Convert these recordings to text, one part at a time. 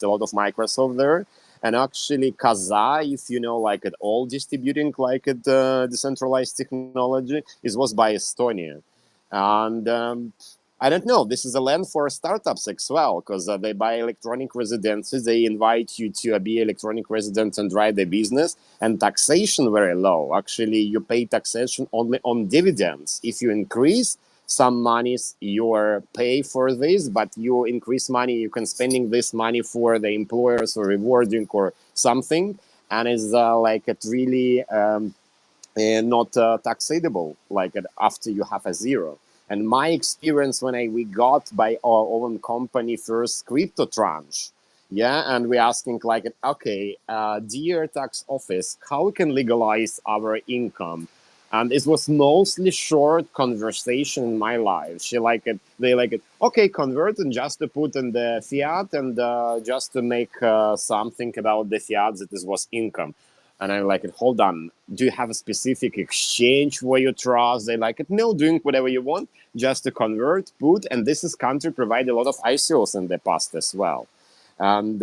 a lot of Microsoft there. And actually, Kazaa, if you know, like at all distributing like it decentralized technology, it was by Estonia. And I don't know. This is a land for startups as well, because they buy electronic residences. They invite you to be electronic resident and drive the business, and taxation very low. Actually, you pay taxation only on dividends. If you increase some monies, you pay for this, but you increase money, you can spending this money for the employers or rewarding or something, and it's like it really not taxable like after you have a zero. And my experience when we got by our own company first crypto tranche, yeah, and we're asking like, okay, dear tax office, how we can legalize our income? And it was mostly short conversation in my life. She like it, they like it. Okay, convert and just to put in the fiat and just to make something about the fiat that this was income. And I'm like, hold on, do you have a specific exchange where you trust? They like it, no, doing whatever you want, just to convert, put, and this is country provide a lot of ICOs in the past as well. And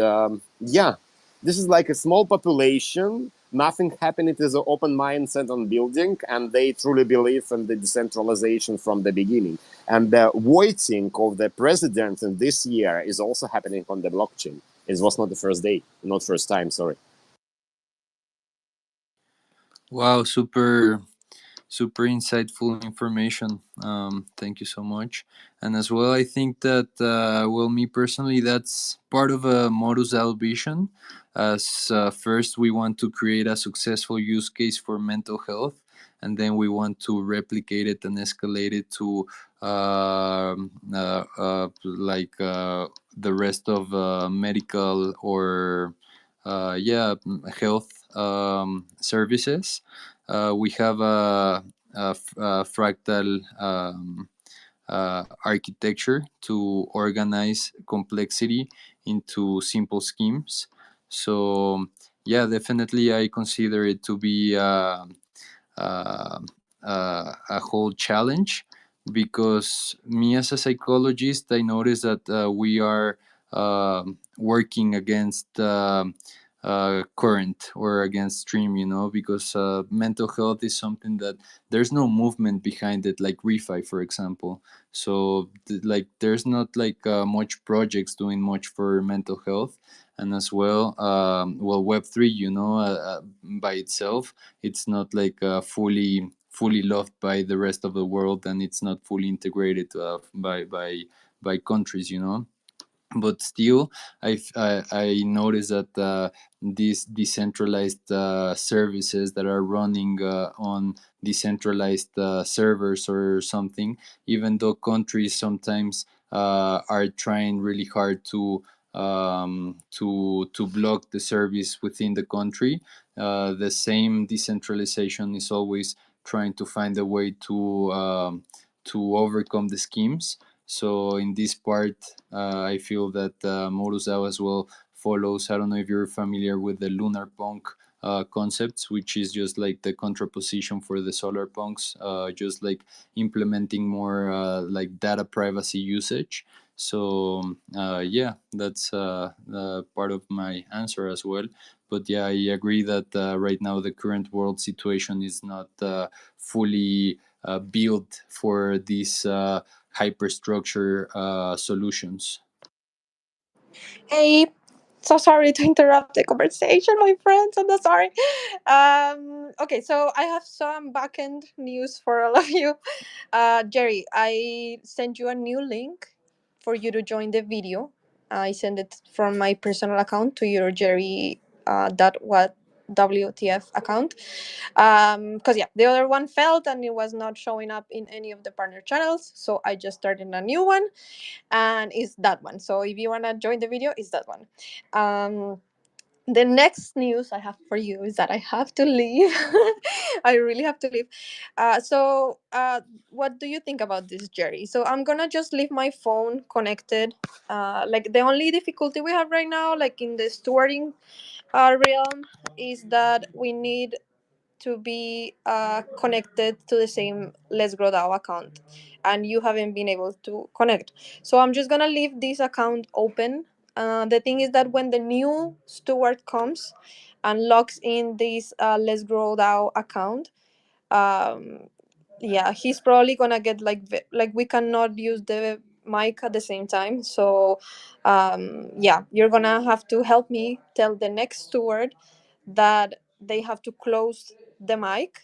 yeah, this is like a small population, nothing happened, it is an open mindset on building, and they truly believe in the decentralization from the beginning. And the voting of the president in this year is also happening on the blockchain. It was not the first day, not first time, sorry. Wow, super insightful information. Thank you so much. And as well, I think that well, me personally, that's part of a modus al vision. As first, we want to create a successful use case for mental health, and then we want to replicate it and escalate it to the rest of medical or health services. We have a fractal architecture to organize complexity into simple schemes. So yeah, definitely I consider it to be uh, a whole challenge, because me as a psychologist, I notice that we are working against current or against stream, because mental health is something that there's no movement behind it, like refi, for example. So like there's not like much projects doing much for mental health. And as well, Web3, by itself, it's not like fully loved by the rest of the world, and it's not fully integrated by countries, but still I noticed that these decentralized services that are running on decentralized servers or something, even though countries sometimes are trying really hard to block the service within the country, the same decentralization is always trying to find a way to overcome the schemes. So in this part, I feel that Modus DAO as well follows. I don't know if you're familiar with the lunar punk concepts, which is just like the contraposition for the solar punks, just like implementing more like data privacy usage. So yeah, that's part of my answer as well. But yeah, I agree that right now the current world situation is not fully built for these hyperstructure solutions. Hey, so sorry to interrupt the conversation, my friends. I'm so sorry. Okay, so I have some backend news for all of you. Jerry, I sent you a new link for you to join the video. I sent it from my personal account to your Jerry dot what WTF account. Because yeah, the other one failed and it was not showing up in any of the partner channels. So I just started a new one, and it's that one. So if you wanna join the video, it's that one. The next news I have for you is that I have to leave. I really have to leave. What do you think about this, Jerry? So I'm gonna just leave my phone connected. Like the only difficulty we have right now, like in the stewarding realm, is that we need to be connected to the same Let's Grow DAO account, and you haven't been able to connect. So I'm just gonna leave this account open The thing is that when the new steward comes and logs in this Let's Grow DAO account, um, yeah, he's probably gonna get like we cannot use the mic at the same time. So yeah, you're gonna have to help me tell the next steward that they have to close the mic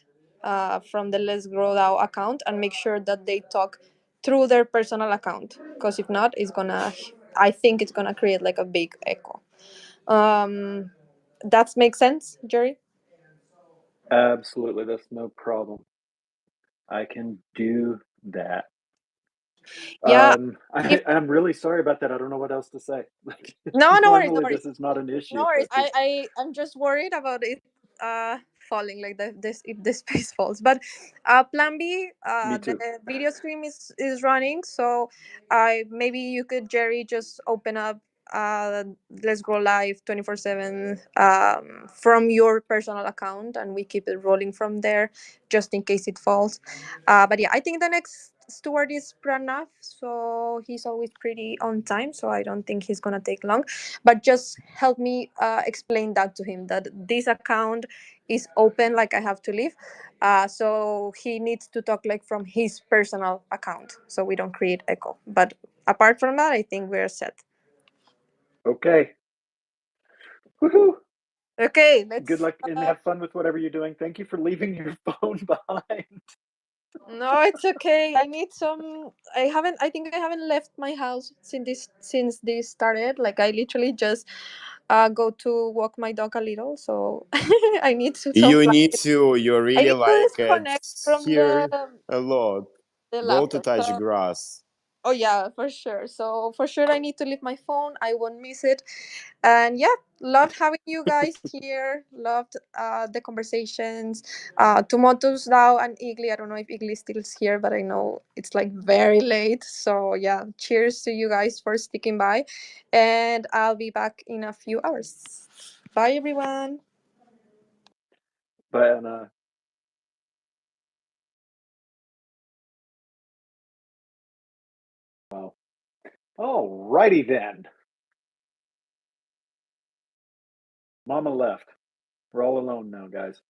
from the Let's Grow DAO account and make sure that they talk through their personal account, because if not, it's gonna, I think it's gonna create like a big echo. um that makes sense, Jerry? Absolutely, that's no problem. I can do that. Yeah. If I'm really sorry about that. I don't know what else to say. Like, no, no worries, no normally worries. this is not an No issue, worries. but I'm just worried about it falling, like this if the space falls. But plan B, me the too. video stream is running, so I maybe you could, Jerry, just open up Let's Grow Live 24/7 from your personal account, and we keep it rolling from there just in case it falls. But yeah, I think the next steward is Pranav, so he's always pretty on time, so I don't think he's gonna take long. But just help me explain that to him, that this account is open, like I have to leave, so he needs to talk like from his personal account so we don't create echo. But apart from that, I think we're set. Okay. Woohoo! Okay, let's Good luck and have fun with whatever you're doing. Thank you for leaving your phone behind. No, it's okay. I need some. I think I haven't left my house since this started. Like I literally just go to walk my dog a little. So I need to You offline. need to. You I really need to like it disconnect from here a lot. the Go to laptop. touch So, grass. oh yeah, for sure. So for sure, I need to leave my phone. I won't miss it. And yeah, loved having you guys here. Loved the conversations. Tomatos now and Igli. I don't know if Igli still is here, but I know it's like very late. So yeah, cheers to you guys for sticking by, and I'll be back in a few hours. Bye everyone. But wow. All righty then. Mama left. We're all alone now, guys.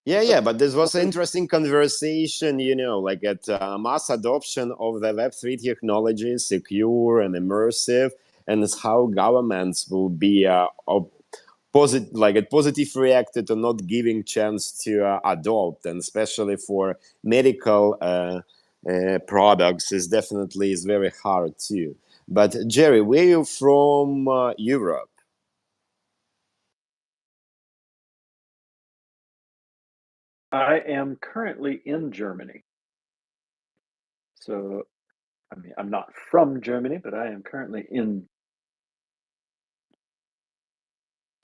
Yeah, but this was an What interesting conversation, like at mass adoption of the Web3 technology, secure and immersive, and it's how governments will be like a positive reacted to not giving chance to adopt, and especially for medical products is very hard too. But Jerry, where you from Europe? I am currently in Germany. So, I mean, I'm not from Germany, but I am currently in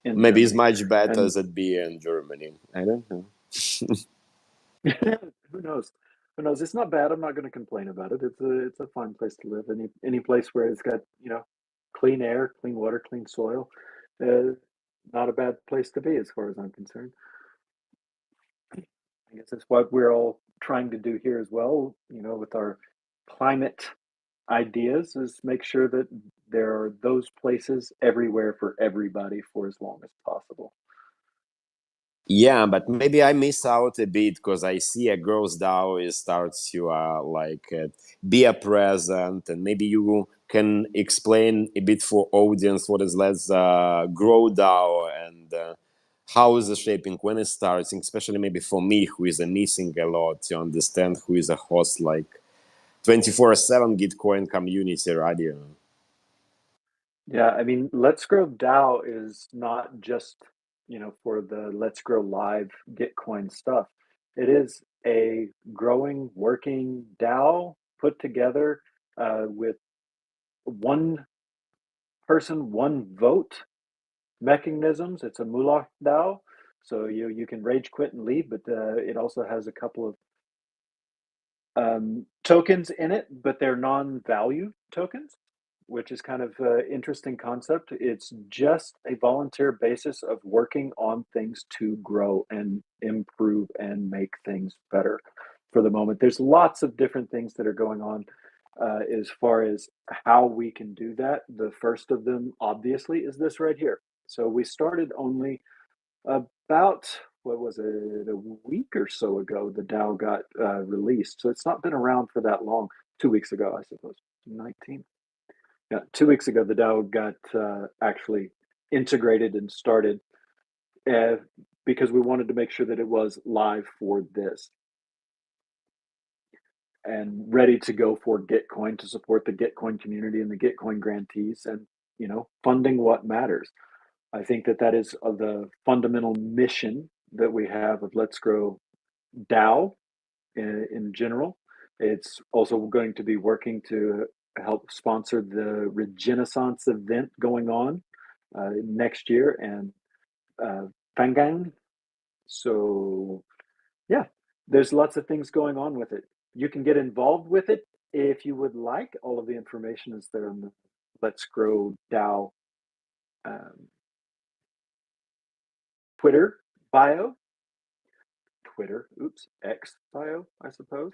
Maybe it's Germany. much better And than be in Germany. I don't know. who knows? Who knows? It's not bad. I'm not going to complain about it. It's a fine place to live. Any place where it's got, clean air, clean water, clean soil, uh, not a bad place to be as far as I'm concerned. I guess that's what we're all trying to do here as well, with our climate ideas, is make sure that there are those places everywhere for everybody for as long as possible. Yeah, but maybe I miss out a bit because I see a growth DAO is starts to be a present, and maybe you can explain a bit for audience what is Let's Grow DAO, and how is the shaping when it starts, especially maybe for me who is missing a lot to understand who is a host like 24/7 Gitcoin community radio. Yeah, I mean, Let's Grow DAO is not just, for the Let's Grow Live Gitcoin stuff. It is a growing, working DAO put together with one person, one vote mechanisms. It's a Mullah DAO, so you can rage quit and leave, but it also has a couple of tokens in it, but they're non-value tokens, which is kind of an interesting concept. It's just a volunteer basis of working on things to grow and improve and make things better for the moment. There's lots of different things that are going on as far as how we can do that. The first of them, obviously, is this right here. So we started only about, what was it, a week or so ago, the DAO got released. So it's not been around for that long. 2 weeks ago, I suppose. 19. Yeah, 2 weeks ago, the DAO got actually integrated and started because we wanted to make sure that it was live for this and ready to go for Gitcoin to support the Gitcoin community and the Gitcoin grantees and, funding what matters. I think that is the fundamental mission that we have of Let's Grow DAO in general. It's also going to be working to help sponsor the Regenaissance event going on next year and Fangang. So, yeah, there's lots of things going on with it. You can get involved with it if you would like. All of the information is there in the Let's Grow DAO Twitter bio. X bio, I suppose.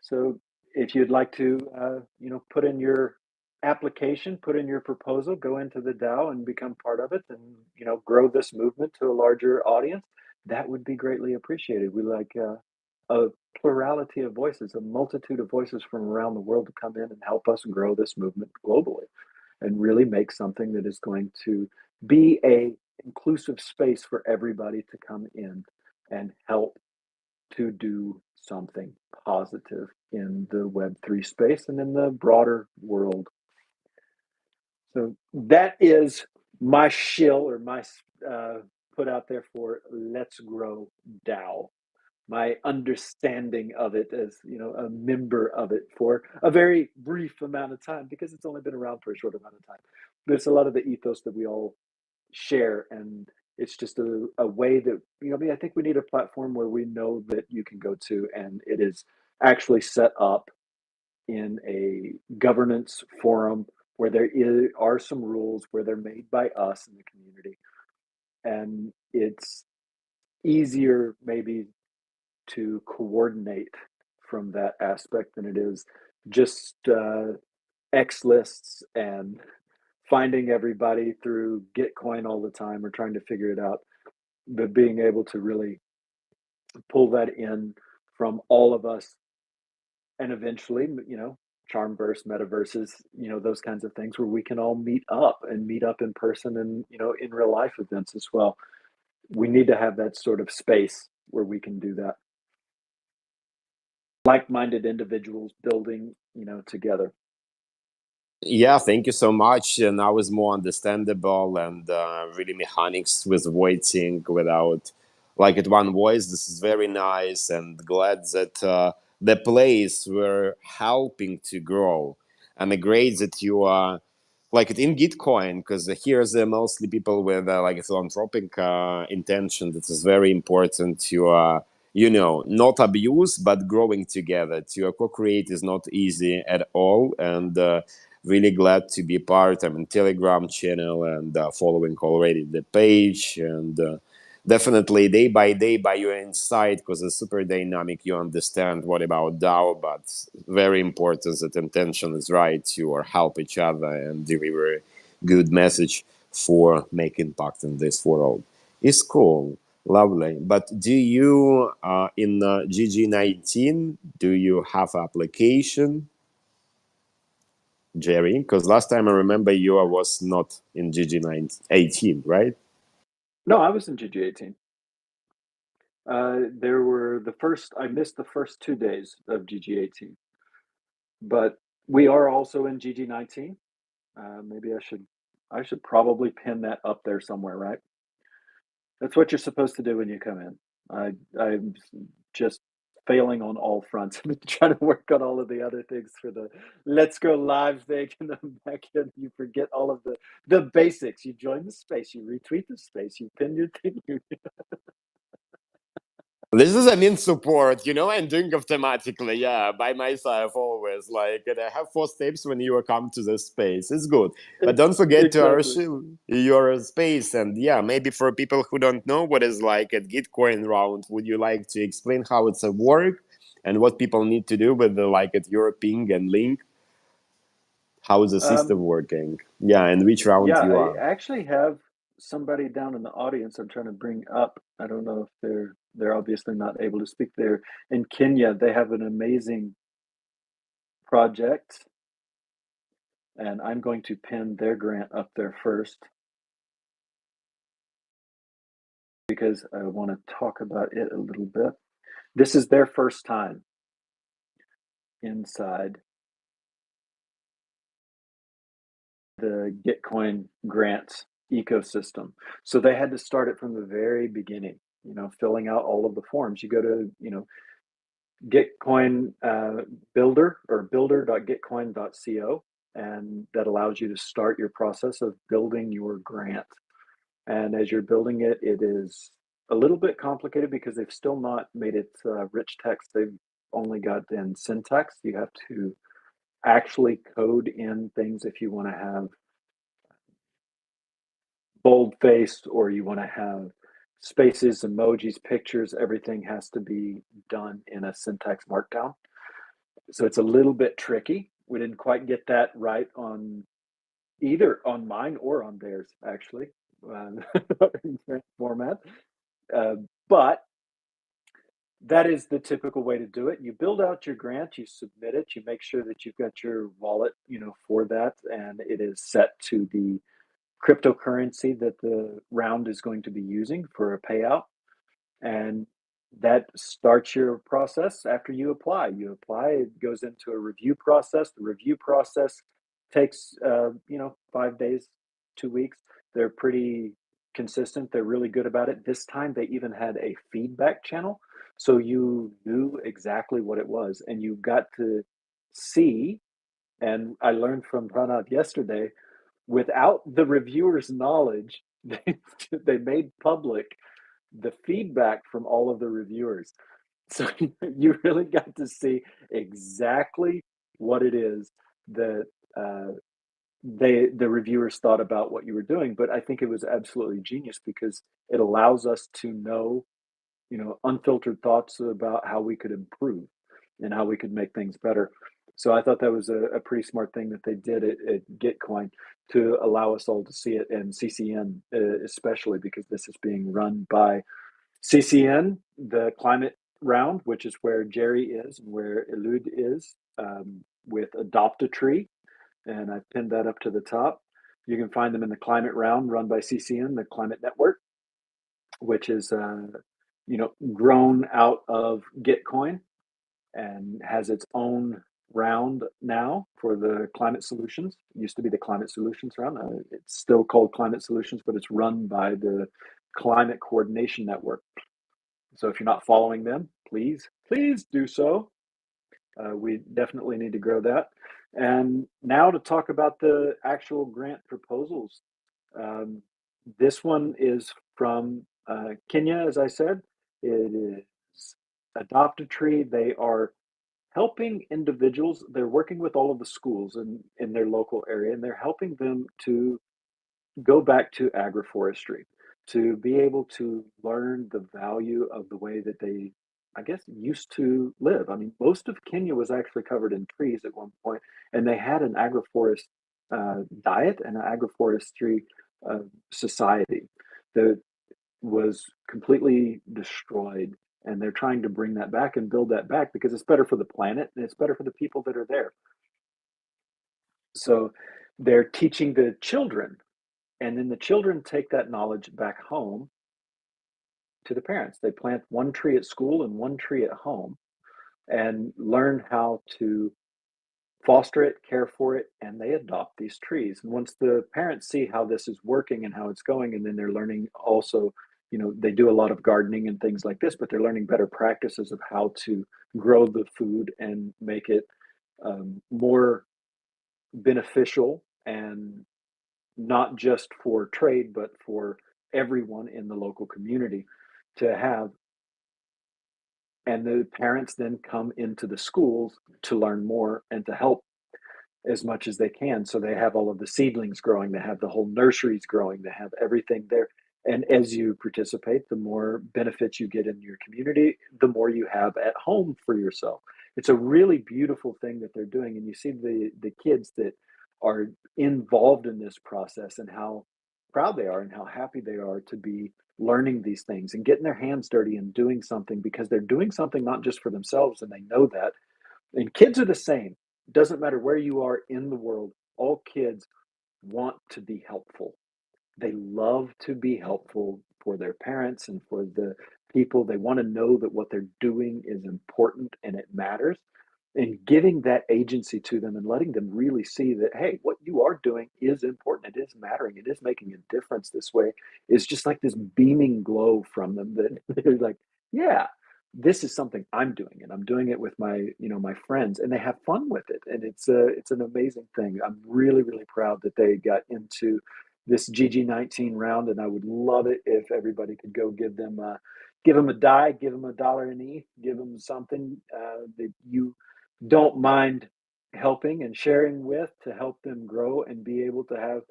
So if you'd like to, put in your application, put in your proposal, go into the DAO and become part of it and, grow this movement to a larger audience, that would be greatly appreciated. We like a plurality of voices, a multitude of voices from around the world to come in and help us grow this movement globally and really make something that is going to be a inclusive space for everybody to come in and help to do something positive in the Web3 space and in the broader world. So that is my shill or my put out there for Let's Grow DAO. My understanding of it as, a member of it for a very brief amount of time because it's only been around for a short amount of time. But it's a lot of the ethos that we all share, and it's just a way that I think we need a platform where we know that you can go to and it is actually set up in a governance forum where there are some rules where they're made by us in the community, and it's easier maybe to coordinate from that aspect than it is just X lists and finding everybody through Gitcoin all the time or trying to figure it out, but being able to really pull that in from all of us and eventually, Charmverse, metaverses, those kinds of things where we can all meet up in person and, in real life events as well. We need to have that sort of space where we can do that. Like-minded individuals building, together. Yeah, thank you so much. Now is more understandable and really mechanics with waiting without like at one voice. This is very nice and glad that the place we're helping to grow. I'm great that you are like it in Gitcoin because here's mostly people with like a philanthropic intention. That is very important to not abuse but growing together. To co-create is not easy at all, and really glad to be part. I'm in Telegram channel and following already the page, and definitely day by your insight because it's super dynamic. You understand what about DAO, but very important that intention is right to help each other and deliver good message for make impact in this world. It's cool, lovely. But do you in GG19 do you have application, Jerry? Because last time I remember you was not in GG18, right? No, I was in GG18. I missed the first 2 days of GG18, but we are also in GG19. Maybe I should probably pin that up there somewhere, right? That's what you're supposed to do when you come in. I'm just failing on all fronts. I'm trying to work on all of the other things for the Let's Go Live thing, and then back in, you forget all of the basics. You join the space, you retweet the space, you pin your thing. This is support, I'm doing automatically, yeah, by myself always. Like, and I have 4 steps when you come to the space. It's good. But don't forget to archive your space. And yeah, maybe for people who don't know what is like at Gitcoin round, would you like to explain how it's a work and what people need to do with the like at your ping and link. How is the system working? Yeah, and which round Yeah, you I are. actually have somebody down in the audience I'm trying to bring up. I don't know if they're obviously not able to speak there. In Kenya, they have an amazing project, and I'm going to pin their grant up there first because I want to talk about it a little bit. This is their first time inside the Gitcoin grants ecosystem. So they had to start it from the very beginning, filling out all of the forms. You go to, Gitcoin builder or builder.gitcoin.co, and that allows you to start your process of building your grant. And as you're building it, it is a little bit complicated because they've still not made it rich text. They've only got in syntax. You have to actually code in things if you want to have bold faced or you want to have spaces, emojis, pictures. Everything has to be done in a syntax markdown. So it's a little bit tricky. We didn't quite get that right on either on mine or on theirs, actually, format. But that is the typical way to do it. You build out your grant, you submit it, you make sure that you've got your wallet, for that, and it is set to the cryptocurrency that the round is going to be using for a payout. And that starts your process after you apply. You apply, it goes into a review process. The review process takes, 5 days, 2 weeks. They're pretty consistent. They're really good about it. This time they even had a feedback channel. So you knew exactly what it was and you got to see. And I learned from Pranav yesterday, without the reviewer's knowledge, they made public the feedback from all of the reviewers. So you really got to see exactly what it is that the reviewers thought about what you were doing. But I think it was absolutely genius because it allows us to know, unfiltered thoughts about how we could improve and how we could make things better. So I thought that was a pretty smart thing that they did at Gitcoin to allow us all to see it, and CCN especially because this is being run by CCN, the climate round, which is where Jerry is and where Elude is, with Adopt a Tree. And I've pinned that up to the top. You can find them in the climate round run by CCN, the climate network, which is, grown out of Gitcoin and has its own round now for the climate solutions. It used to be the climate solutions round. It's still called climate solutions, but it's run by the climate coordination network. So if you're not following them, please do so. We definitely need to grow that. And now to talk about the actual grant proposals. This one is from Kenya, as I said. It is Adopt a Tree. They are helping individuals. They're working with all of the schools in their local area, and they're helping them to go back to agroforestry, to be able to learn the value of the way that they, I guess, used to live. I mean, most of Kenya was actually covered in trees at one point, and they had an agroforest diet and an agroforestry society that was completely destroyed. And they're trying to bring that back and build that back because it's better for the planet and it's better for the people that are there. So they're teaching the children, and then the children take that knowledge back home to the parents. They plant one tree at school and one tree at home and learn how to foster it, care for it, and they adopt these trees. And once the parents see how this is working and how it's going, and then they're learning also, they do a lot of gardening and things like this, but they're learning better practices of how to grow the food and make it more beneficial and not just for trade, but for everyone in the local community to have. And the parents then come into the schools to learn more and to help as much as they can. So they have all of the seedlings growing, they have the whole nurseries growing, they have everything there. And as you participate, the more benefits you get in your community, the more you have at home for yourself. It's a really beautiful thing that they're doing. And you see the kids that are involved in this process and how proud they are and how happy they are to be learning these things and getting their hands dirty and doing something, because they're doing something not just for themselves, and they know that. And kids are the same. It doesn't matter where you are in the world, all kids want to be helpful. They love to be helpful for their parents and for the people. They want to know that what they're doing is important and it matters. And giving that agency to them and letting them really see that, hey, what you are doing is important. It is mattering. It is making a difference this way, is just like this beaming glow from them that they're like, yeah, this is something I'm doing, and I'm doing it with my friends, and they have fun with it. And it's an amazing thing. I'm really, really proud that they got into this GG19 round, and I would love it if everybody could go give them a die, give them $1 an E, give them something that you don't mind helping and sharing with, to help them grow and be able to have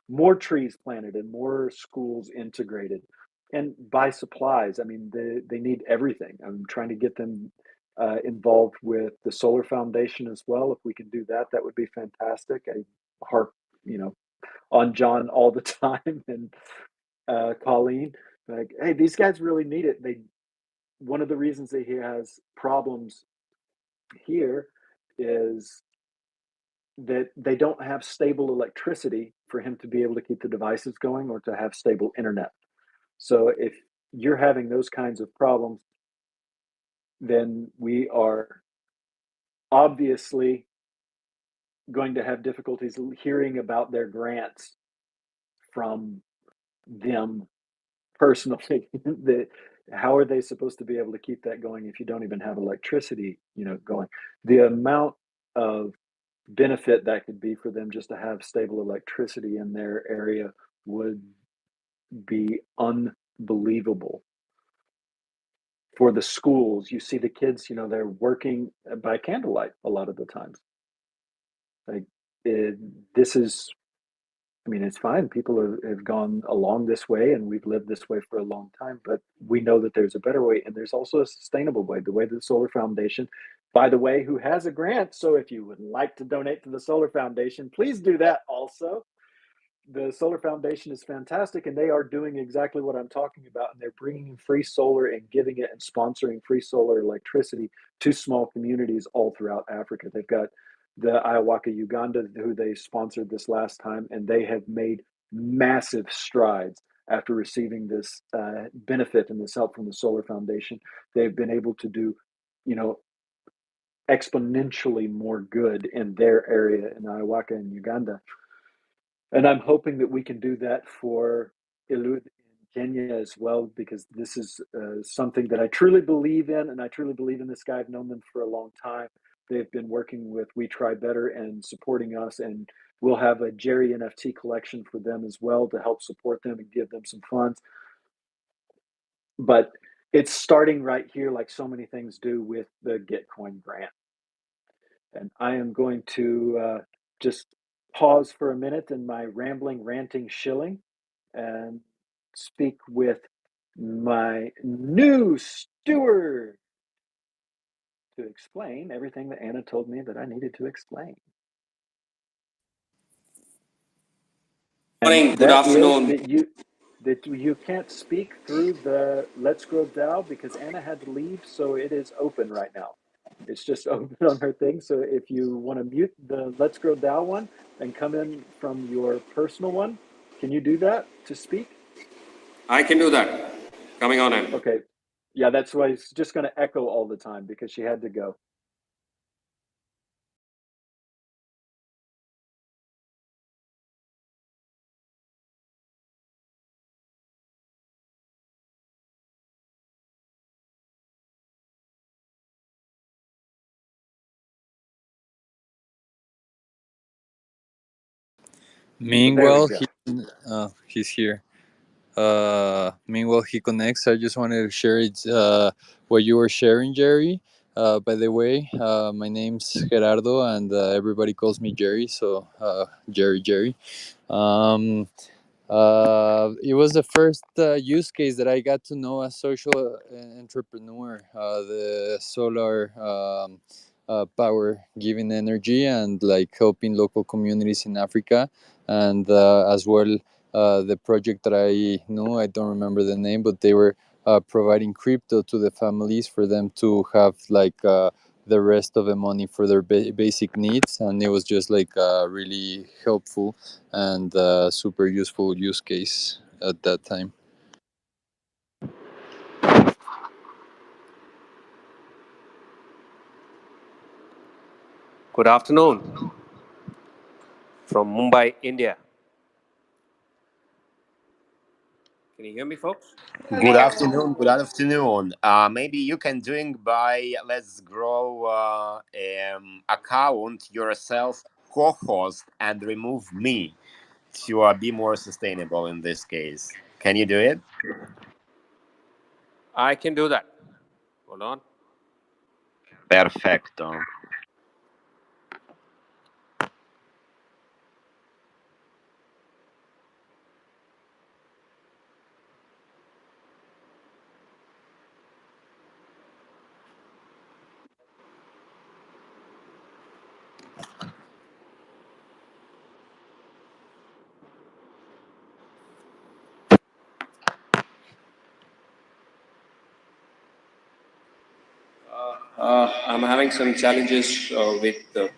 more trees planted and more schools integrated, and buy supplies. I mean, they need everything. I'm trying to get them involved with the Solar Foundation as well. If we can do that, that would be fantastic. I harp, on John all the time, and Colleen, like, hey, these guys really need it. One of the reasons that he has problems here is that they don't have stable electricity for him to be able to keep the devices going or to have stable internet. So if you're having those kinds of problems, then we are obviously going to have difficulties hearing about their grants from them personally. How are they supposed to be able to keep that going if you don't even have electricity, going? The amount of benefit that could be for them just to have stable electricity in their area would be unbelievable. For the schools, you see the kids, they're working by candlelight a lot of the times. Like, this is, I mean, it's fine. People have gone along this way, and we've lived this way for a long time, but we know that there's a better way, and there's also a sustainable way. The way that the Solar Foundation, by the way, who has a grant. So if you would like to donate to the Solar Foundation, please do that also. The Solar Foundation is fantastic, and they are doing exactly what I'm talking about. And they're bringing in free solar and giving it and sponsoring free solar electricity to small communities all throughout Africa. They've got the Ayahuasca Uganda, who they sponsored this last time, and they have made massive strides after receiving this benefit and this help from the Solar Foundation. They've been able to do, exponentially more good in their area in Ayahuasca and Uganda. And I'm hoping that we can do that for Ilud in Kenya as well, because this is something that I truly believe in, and I truly believe in this guy. I've known them for a long time. They've been working with We Try Better and supporting us, and we'll have a Jerry NFT collection for them as well to help support them and give them some funds. But it's starting right here, like so many things do, with the Gitcoin grant. And I am going to just pause for a minute in my rambling, ranting, shilling, and speak with my new steward to explain everything that Anna told me that I needed to explain. Morning, good afternoon. That you can't speak through the Let's Grow DAO because Anna had to leave, so it is open right now. It's just open on her thing. So if you want to mute the Let's Grow DAO one and come in from your personal one, can you do that to speak? I can do that. Coming on in. Okay. Yeah, that's why it's just going to echo all the time because she had to go. Meanwhile, he's here. Meanwhile, he connects. I just wanted to share what you were sharing, Jerry. By the way, my name's Gerardo, and everybody calls me Jerry. So, Jerry. It was the first use case that I got to know a social entrepreneur, the solar power giving energy and like helping local communities in Africa, and as well the project that I know, I don't remember the name, but they were providing crypto to the families for them to have like the rest of the money for their basic needs, and it was just like really helpful and super useful use case at that time. Good afternoon from Mumbai, India. Can you hear me, folks? Good afternoon. Good afternoon. Maybe you can doing by Let's Grow account yourself co-host and remove me to be more sustainable in this case. Can you do it? I can do that. Hold on. Perfecto. I'm having some challenges with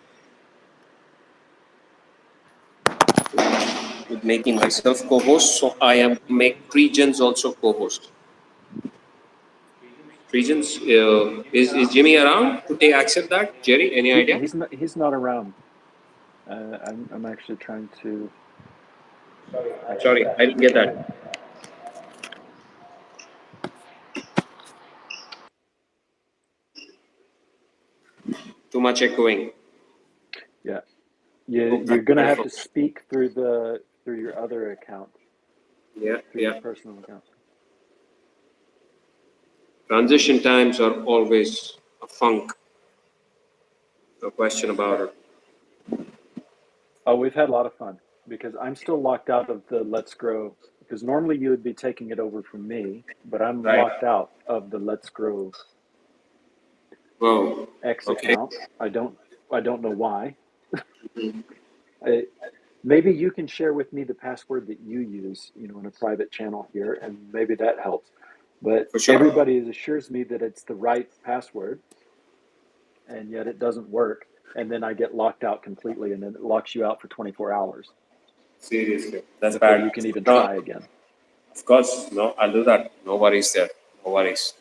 making myself co-host, so I am make Pregens also co-host. Pregens, is Jimmy around? Could they accept that? Jerry, any idea? He's not around. I'm actually trying to. Sorry, I didn't get that. Too much echoing. Yeah, you're gonna have to speak through your other account. Yeah, through your personal account. Transition times are always a funk. No question about it. Oh, we've had a lot of fun because I'm still locked out of the Let's Grow, because normally you would be taking it over from me, but I'm locked out of the Let's Grow X account. I don't know why. Maybe you can share with me the password that you use, in a private channel here, and maybe that helps. But everybody assures me that it's the right password, and yet it doesn't work. And then I get locked out completely, and then it locks you out for 24 hours. Seriously, that's before bad. You can even try again. Of course, no, I'll do that. No worries there. No worries.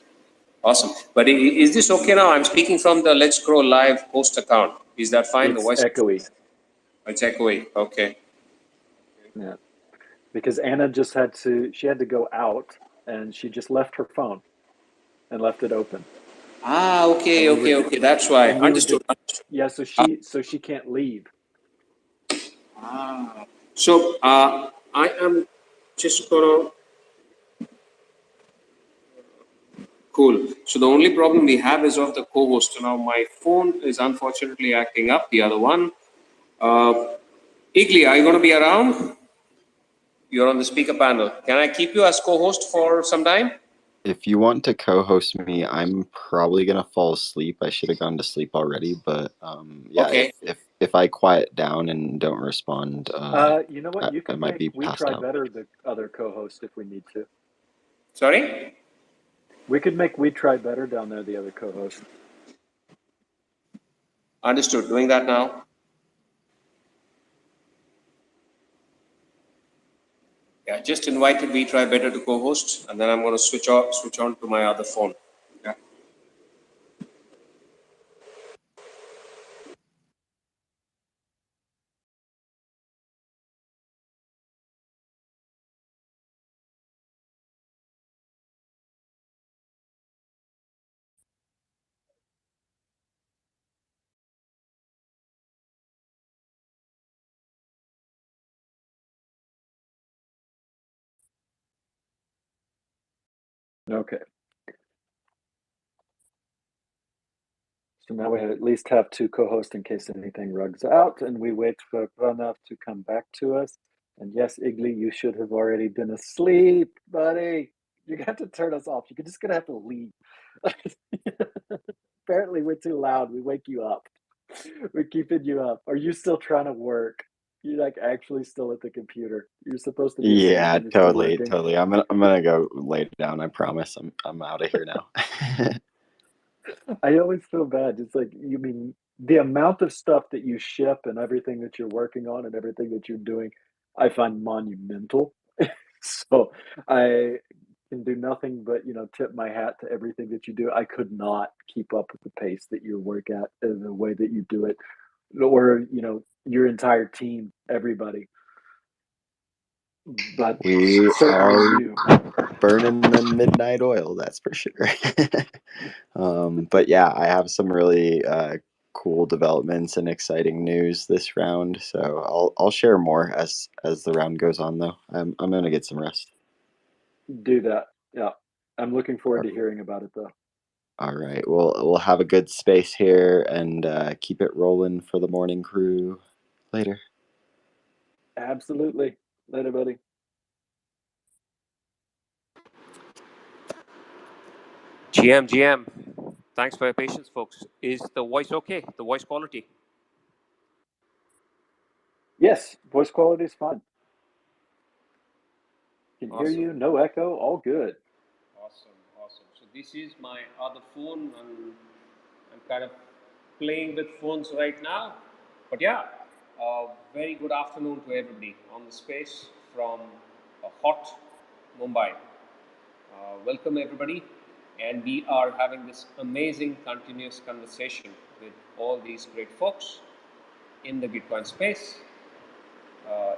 Awesome. But is this okay now? I'm speaking from the Let's Grow Live host account. Is that fine? It's the voice echoey. It's echoey. Okay. Yeah, because Anna she had to go out, and she just left her phone and left it open. Okay. That's why. Understood. Yeah, so she can't leave. So I am just gonna. Cool. So the only problem we have is of the co-host. Now my phone is unfortunately acting up. The other one. Igli, are you going to be around? You're on the speaker panel. Can I keep you as co-host for some time? If you want to co-host me, I'm probably gonna fall asleep. I should have gone to sleep already, but yeah. Okay. If I quiet down and don't respond, you know what? You can might be We passed Try out. Better the other co-host if we need to. Sorry? We could make We Try Better down there the other co-host. Understood. Doing that now. Yeah, just invited We Try Better to co-host, and then I'm going to switch on to my other phone. Yeah. Okay. So now we at least have two co-hosts in case anything rugs out, and we wait for Pranav to come back to us. And yes, Igly, you should have already been asleep, buddy. You got to turn us off. You're just gonna have to leave. Apparently, we're too loud. We wake you up. We're keeping you up. Are you still trying to work? You're like actually still at the computer. You're supposed to be asleep Yeah, and you're still totally, working. totally. I'm gonna go lay down. I promise. I'm out of here now. I always feel bad. It's like, you mean the amount of stuff that you ship and everything that you're working on and everything that you're doing, I find monumental. So I can do nothing but, tip my hat to everything that you do. I could not keep up with the pace that you work at and the way that you do it, or, your entire team, everybody. But We certainly are you. burning the midnight oil, that's for sure. But yeah, I have some really cool developments and exciting news this round. So I'll share more as the round goes on. Though I'm gonna get some rest. Do that. Yeah. I'm looking forward to hearing about it, though. All right. We'll have a good space here and keep it rolling for the morning crew later. Absolutely. Later, buddy. GM, thanks for your patience, folks. Is the voice okay? The voice quality? Yes, voice quality is fine. Can hear Awesome. you, no echo, all good. Awesome. So this is my other phone. I'm kind of playing with phones right now. But yeah, very good afternoon to everybody on the space from a hot Mumbai. Welcome everybody, and we are having this amazing continuous conversation with all these great folks in the Gitcoin space.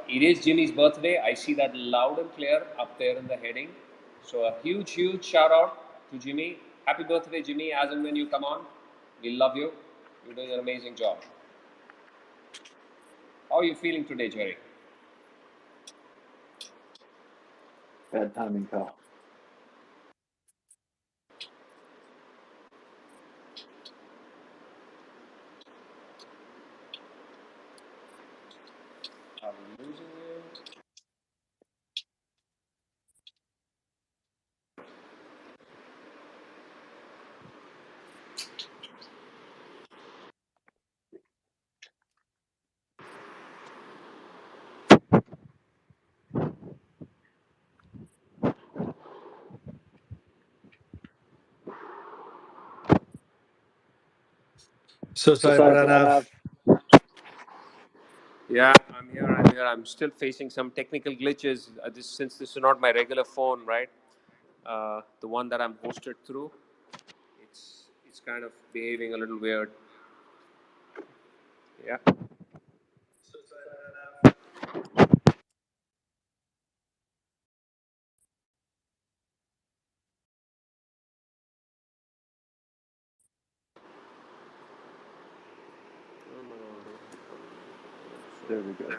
It is Jimmy's birthday. I see that loud and clear up there in the heading. So a huge shout out to Jimmy. Happy birthday, Jimmy, as and when you come on. We love you. You're doing an amazing job. How are you feeling today, Jerry? Bad timing, pal. Are we losing you? So sorry, Pranav. Yeah, I'm here. I'm still facing some technical glitches. Since this is not my regular phone, right? The one that I'm hosted through, it's kind of behaving a little weird. Yeah. There we go.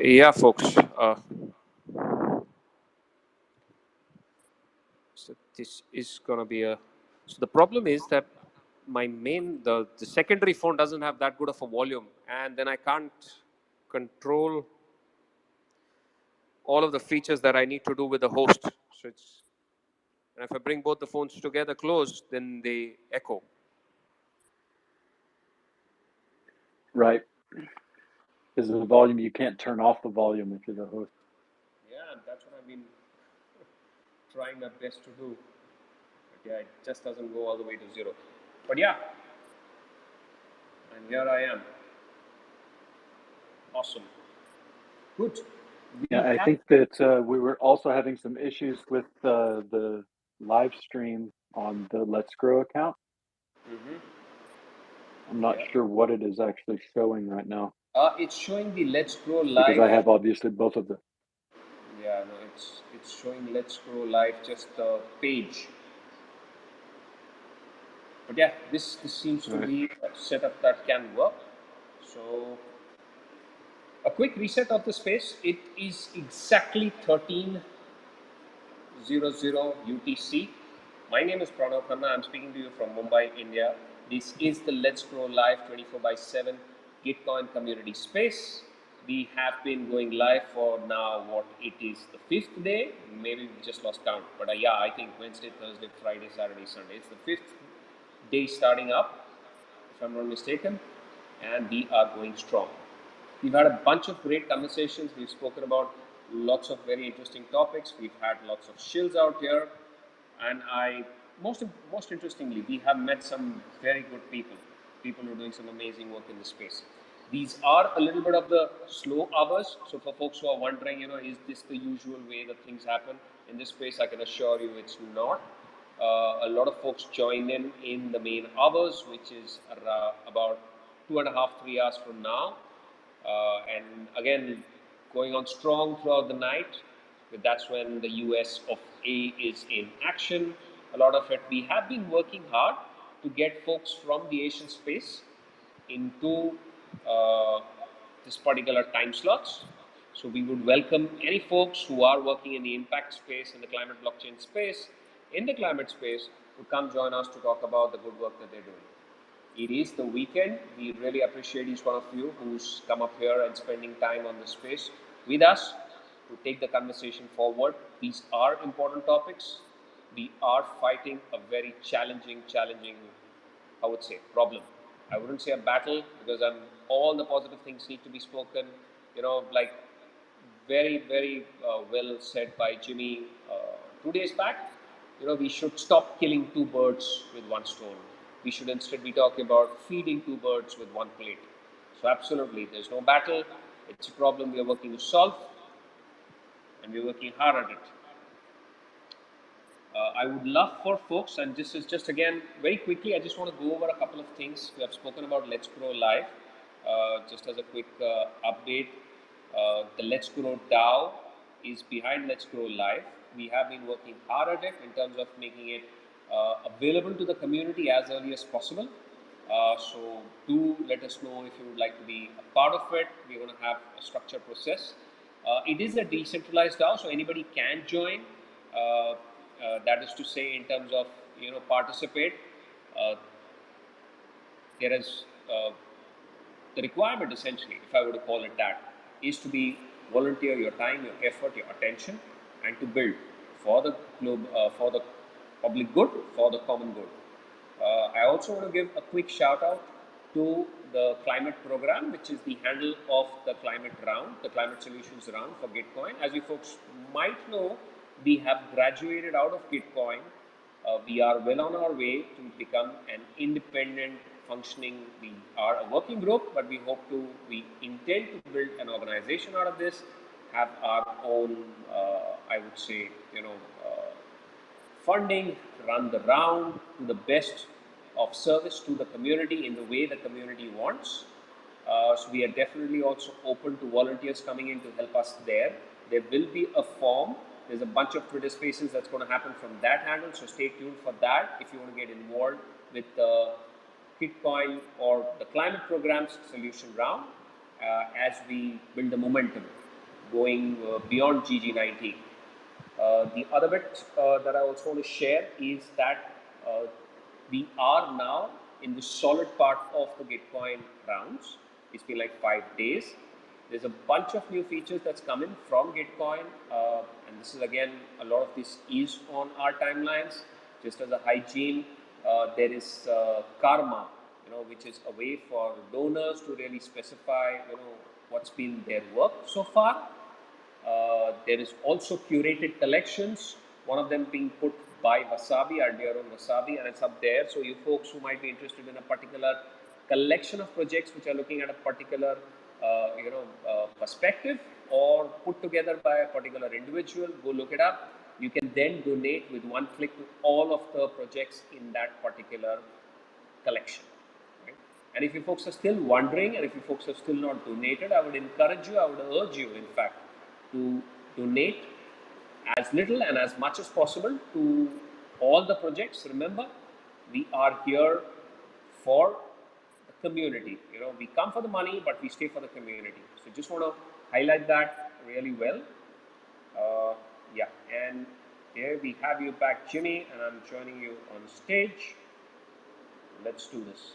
Yeah, folks. So this is gonna be a. So the problem is that my the secondary phone doesn't have that good of a volume, and then I can't control all of the features that I need to do with the host. So it's, and if I bring both the phones together close, then they echo. Right. Because of the volume, you can't turn off the volume if you're the host. Yeah, that's what I've been trying my best to do. But yeah, it just doesn't go all the way to zero. But yeah, and here I am. Awesome. Good. Yeah, I think that we were also having some issues with the live stream on the Let's Grow account. Mm-hmm. I'm not sure what it is actually showing right now. It's showing the Let's Grow Because Live. I have obviously both of them. Yeah, no, it's showing Let's Grow Live, just the page. But yeah, this seems to be a setup that can work. So a quick reset of the space. It is exactly 13:00 UTC. My name is Pranav Khanna. I'm speaking to you from Mumbai, India. This is the Let's Grow Live 24/7 Gitcoin community space. We have been going live for now, what it is, the 5th day. Maybe we just lost count, but yeah, I think Wednesday, Thursday, Friday, Saturday, Sunday. It's the 5th day starting up, if I'm not mistaken, and we are going strong. We've had a bunch of great conversations. We've spoken about lots of very interesting topics. We've had lots of shills out here, and most interestingly, we have met some very good people who are doing some amazing work in this space. These are a little bit of the slow hours. So for folks who are wondering, is this the usual way that things happen in this space? I can assure you it's not. A lot of folks join in the main hours, which is about 2.5, 3 hours from now. And again, going on strong throughout the night. That's when the US of A is in action. A lot of it, we have been working hard to get folks from the Asian space into this particular time slots. So we would welcome any folks who are working in the impact space, in the climate blockchain space, in the climate space, to come join us to talk about the good work that they're doing. It is the weekend. We really appreciate each one of you who's come up here and spending time on this space with us to take the conversation forward. These are important topics. We are fighting a very challenging, I would say, problem. I wouldn't say a battle, because all the positive things need to be spoken. Like very well said by Jimmy 2 days back. We should stop killing two birds with one stone. We should instead be talking about feeding two birds with one plate. So absolutely, there's no battle. It's a problem we are working to solve, and we're working hard at it. I would love for folks, and this is just again very quickly, I just want to go over a couple of things. We have spoken about Let's Grow Live. Just as a quick update, the Let's Grow DAO is behind Let's Grow Live. We have been working hard at it in terms of making it available to the community as early as possible. So do let us know if you would like to be a part of it. We're going to have a structured process. It is a decentralized DAO, so anybody can join. That is to say, in terms of participate, there is the requirement, essentially, if I were to call it that, is to be volunteer your time, your effort, your attention, and to build for the for the public good, for the common good. I also want to give a quick shout out to the climate program, which is the handle of the climate round, the climate solutions round for Gitcoin. As you folks might know, we have graduated out of Gitcoin. We are well on our way to become an independent functioning. We are a working group, but we intend to build an organization out of this, have our own, I would say, funding, run the round to the best of service to the community in the way the community wants. So we are definitely also open to volunteers coming in to help us there. There will be a form. There's a bunch of Twitter spaces that's going to happen from that handle. So stay tuned for that if you want to get involved with the Gitcoin or the climate program's solution round as we build the momentum going beyond GG90. The other bit that I also want to share is that we are now in the solid part of the Gitcoin rounds. It's been like 5 days. There's a bunch of new features that's coming from Gitcoin, and this is again, a lot of this is on our timelines. Just as a hygiene, there is Karma, which is a way for donors to really specify, what's been their work so far. There is also curated collections, one of them being put by Wasabi, our dear own Wasabi, and it's up there. So you folks who might be interested in a particular collection of projects which are looking at a particular perspective or put together by a particular individual, go look it up. You can then donate with one click to all of the projects in that particular collection. Right? And if you folks are still wondering, and if you folks have still not donated, I would encourage you, I would urge you, in fact, to donate as little and as much as possible to all the projects. Remember, we are here for the community. We come for the money, but we stay for the community. So just want to highlight that really well. Yeah, and here we have you back, Jimmy, and I'm joining you on stage. Let's do this.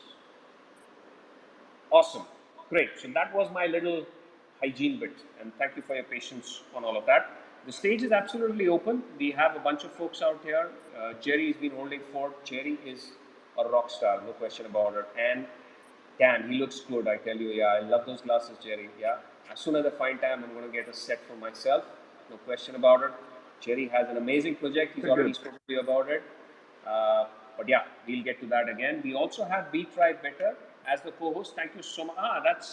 Awesome. Great. So that was my little hygiene bit, and thank you for your patience on all of that. The stage is absolutely open. We have a bunch of folks out here. Jerry's been holding fort. Jerry is a rock star, no question about it. And Dan, he looks good, I tell you. Yeah, I love those glasses, Jerry. Yeah. As soon as I find time, I'm going to get a set for myself. No question about it. Jerry has an amazing project. He's already spoken to you about it. But yeah, we'll get to that again. We also have Be Try Better as the co-host. Thank you so much.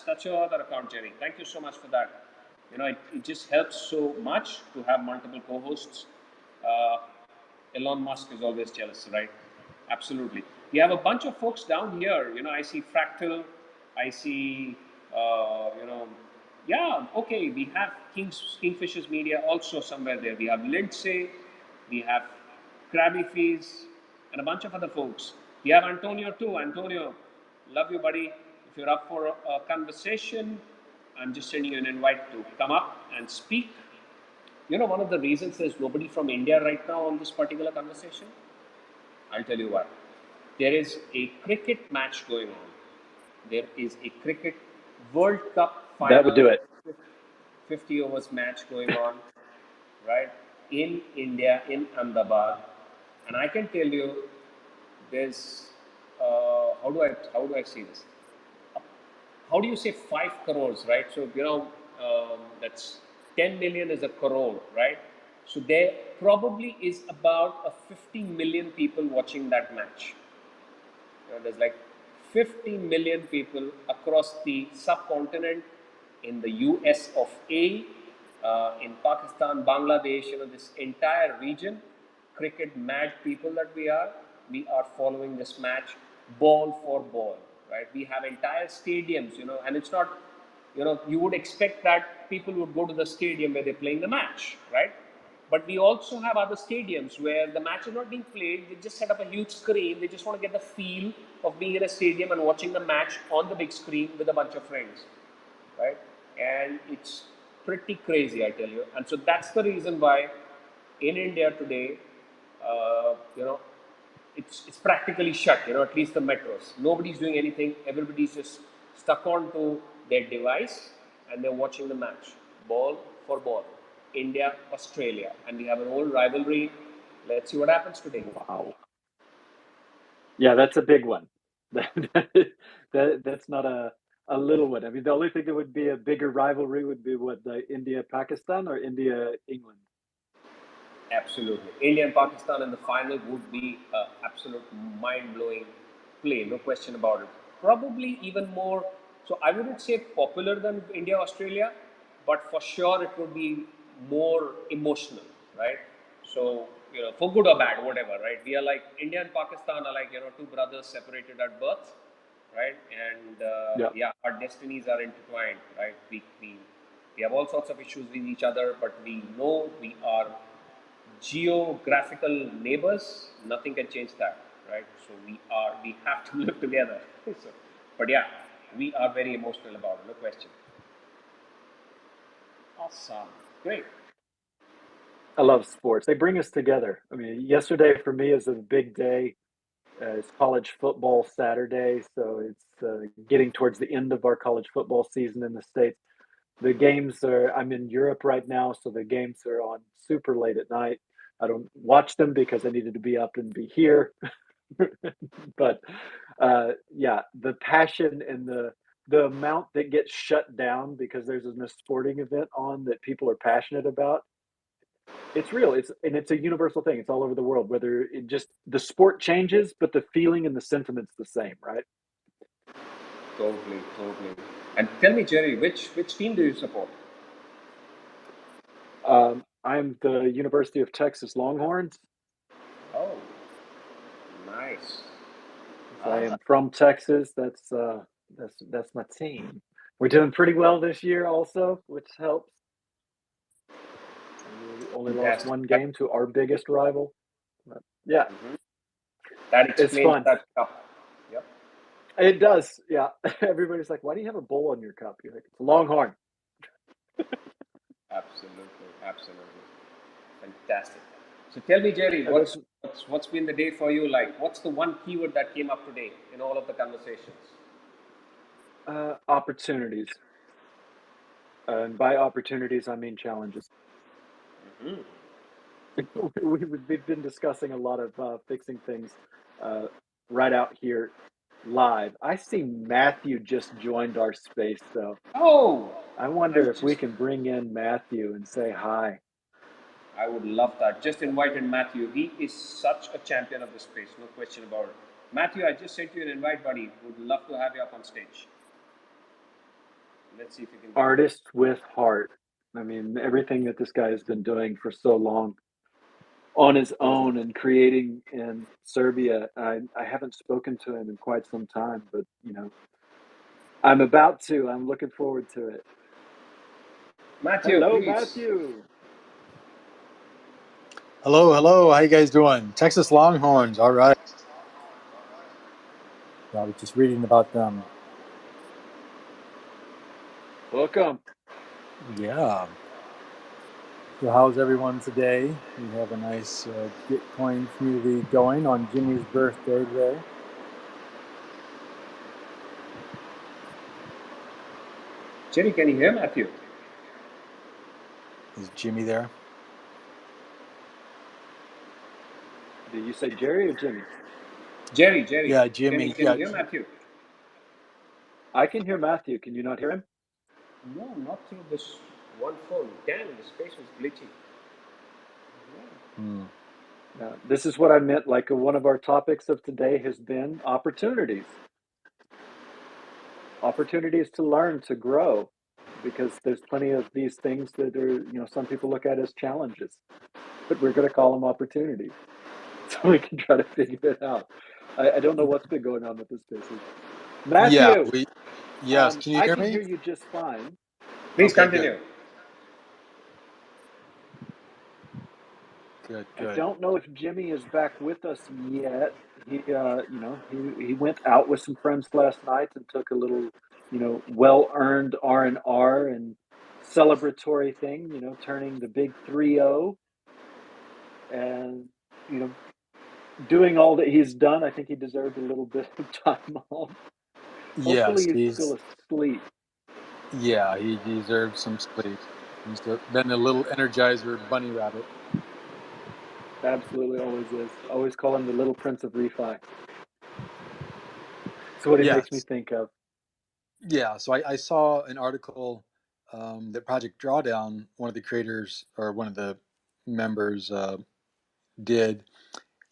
That's your other account, Jerry. Thank you so much for that. You know, it just helps so much to have multiple co-hosts. Elon Musk is always jealous, right? Absolutely. We have a bunch of folks down here. You know, I see Fractal. I see, yeah, okay. We have Kingfishers Media also somewhere there. We have Lindsay. We have Krabby Fees and a bunch of other folks. We have Antonio too. Antonio, love you, buddy. If you're up for a conversation, I'm just sending you an invite to come up and speak. You know, one of the reasons there's nobody from India right now on this particular conversation, I'll tell you why. There is a cricket match going on. There is a cricket World Cup final. That would do it. 50 overs match going on, right? In India, in Ahmedabad. And I can tell you, there's, how do I say this? How do you say 5 crores, right? So, you know, that's 10 million is a crore, right? So there probably is about a 50 million people watching that match. You know, there's like 50 million people across the subcontinent, in the US of A, in Pakistan, Bangladesh, you know, this entire region, cricket mad people that we are following this match ball for ball, right? We have entire stadiums, you know, and it's not, you know, you would expect that people would go to the stadium where they're playing the match, right? But we also have other stadiums where the match is not being played. They just set up a huge screen. They just want to get the feel of being in a stadium and watching the match on the big screen with a bunch of friends, right? And it's pretty crazy, I tell you. And so that's the reason why in India today, you know, it's practically shut, you know, at least the metros. Nobody's doing anything. Everybody's just stuck onto their device and they're watching the match, ball for ball. India, Australia, and we have an old rivalry. Let's see what happens today. Wow. Yeah, that's a big one. That's not a little one. I mean, the only thing that would be a bigger rivalry would be what, the India-Pakistan or India-England? Absolutely. India and Pakistan in the final would be an absolute mind-blowing play, no question about it. Probably even more, so I wouldn't say popular than India-Australia, but for sure it would be more emotional, right? So, you know, for good or bad, whatever, right? We are like, India and Pakistan are like, you know, two brothers separated at birth, right? And yeah, our destinies are intertwined, right? We have all sorts of issues with each other, but we know we are geographical neighbors. Nothing can change that, right? So we have to live together. So, but yeah, we are very emotional about it, no question. Awesome, great. I love sports. They bring us together. I mean, yesterday for me is a big day. It's college football Saturday, so it's getting towards the end of our college football season in the States. The games are, I'm in Europe right now, so the games are on super late at night. I don't watch them because I needed to be up and be here. But yeah, the passion and the amount that gets shut down because there's a sporting event on that people are passionate about, it's real. It's a universal thing. It's all over the world. Whether it just the sport changes, but the feeling and the sentiment's the same, right? Totally. And tell me, Jerry, which team do you support? I'm the University of Texas Longhorns. Oh, nice. I am from Texas. That's my team. We're doing pretty well this year, also, which helps. We only lost one game to our biggest rival. But yeah, that explains that cup. Yep, it does. Yeah, everybody's like, "Why do you have a bowl on your cup?" You're like, "It's a Longhorn." Absolutely, fantastic. So tell me, Jerry, what's been the day for you like? What's the one keyword that came up today in all of the conversations? Opportunities. And by opportunities, I mean challenges. Mhm. We've been discussing a lot of fixing things uh, right out here live. I see Matthew just joined our space, though. Oh, I I wonder if we just can bring in Matthew and say hi. I would love that. Just invited Matthew. He is such a champion of the space, no question about it. Matthew, I just sent you an invite, buddy. Would love to have you up on stage. Let's see if you can get that. Artist with heart. I mean, everything that this guy has been doing for so long on his own and creating in Serbia. I haven't spoken to him in quite some time, but I'm about to. I'm looking forward to it. Matthew, Hello, please. Matthew. Hello. How you guys doing? Texas Longhorns. All right. I was just reading about them. Welcome. Yeah. So how's everyone today? We have a nice Gitcoin community going on Jimmy's birthday today. Jerry, can you hear Matthew? Is Jimmy there? Did you say Jerry or Jimmy? Jerry. Yeah, Jimmy. Can you hear Matthew? I can hear Matthew. Can you not hear him? No, not through this one phone. Damn, the space was glitchy. This is what I meant. Like one of our topics of today has been opportunities. Opportunities to learn, to grow, because there's plenty of these things that are, some people look at as challenges, but we're going to call them opportunities. So we can try to figure it out. I don't know what's been going on with the spaces. Matthew! Yes, can you I hear can me? hear you just fine. Please Okay, continue. Good. I don't know if Jimmy is back with us yet. He went out with some friends last night and took a little, well-earned R&R and celebratory thing, turning the big 3-0 and, doing all that he's done. I think he deserved a little bit of time off. Yes, Hopefully he's still asleep. Yeah, he deserves some sleep. He's been a little Energizer bunny rabbit. Absolutely, always is. Always call him the little prince of refi. That's what he makes me think of. Yeah, so I saw an article that Project Drawdown, one of the creators or one of the members did,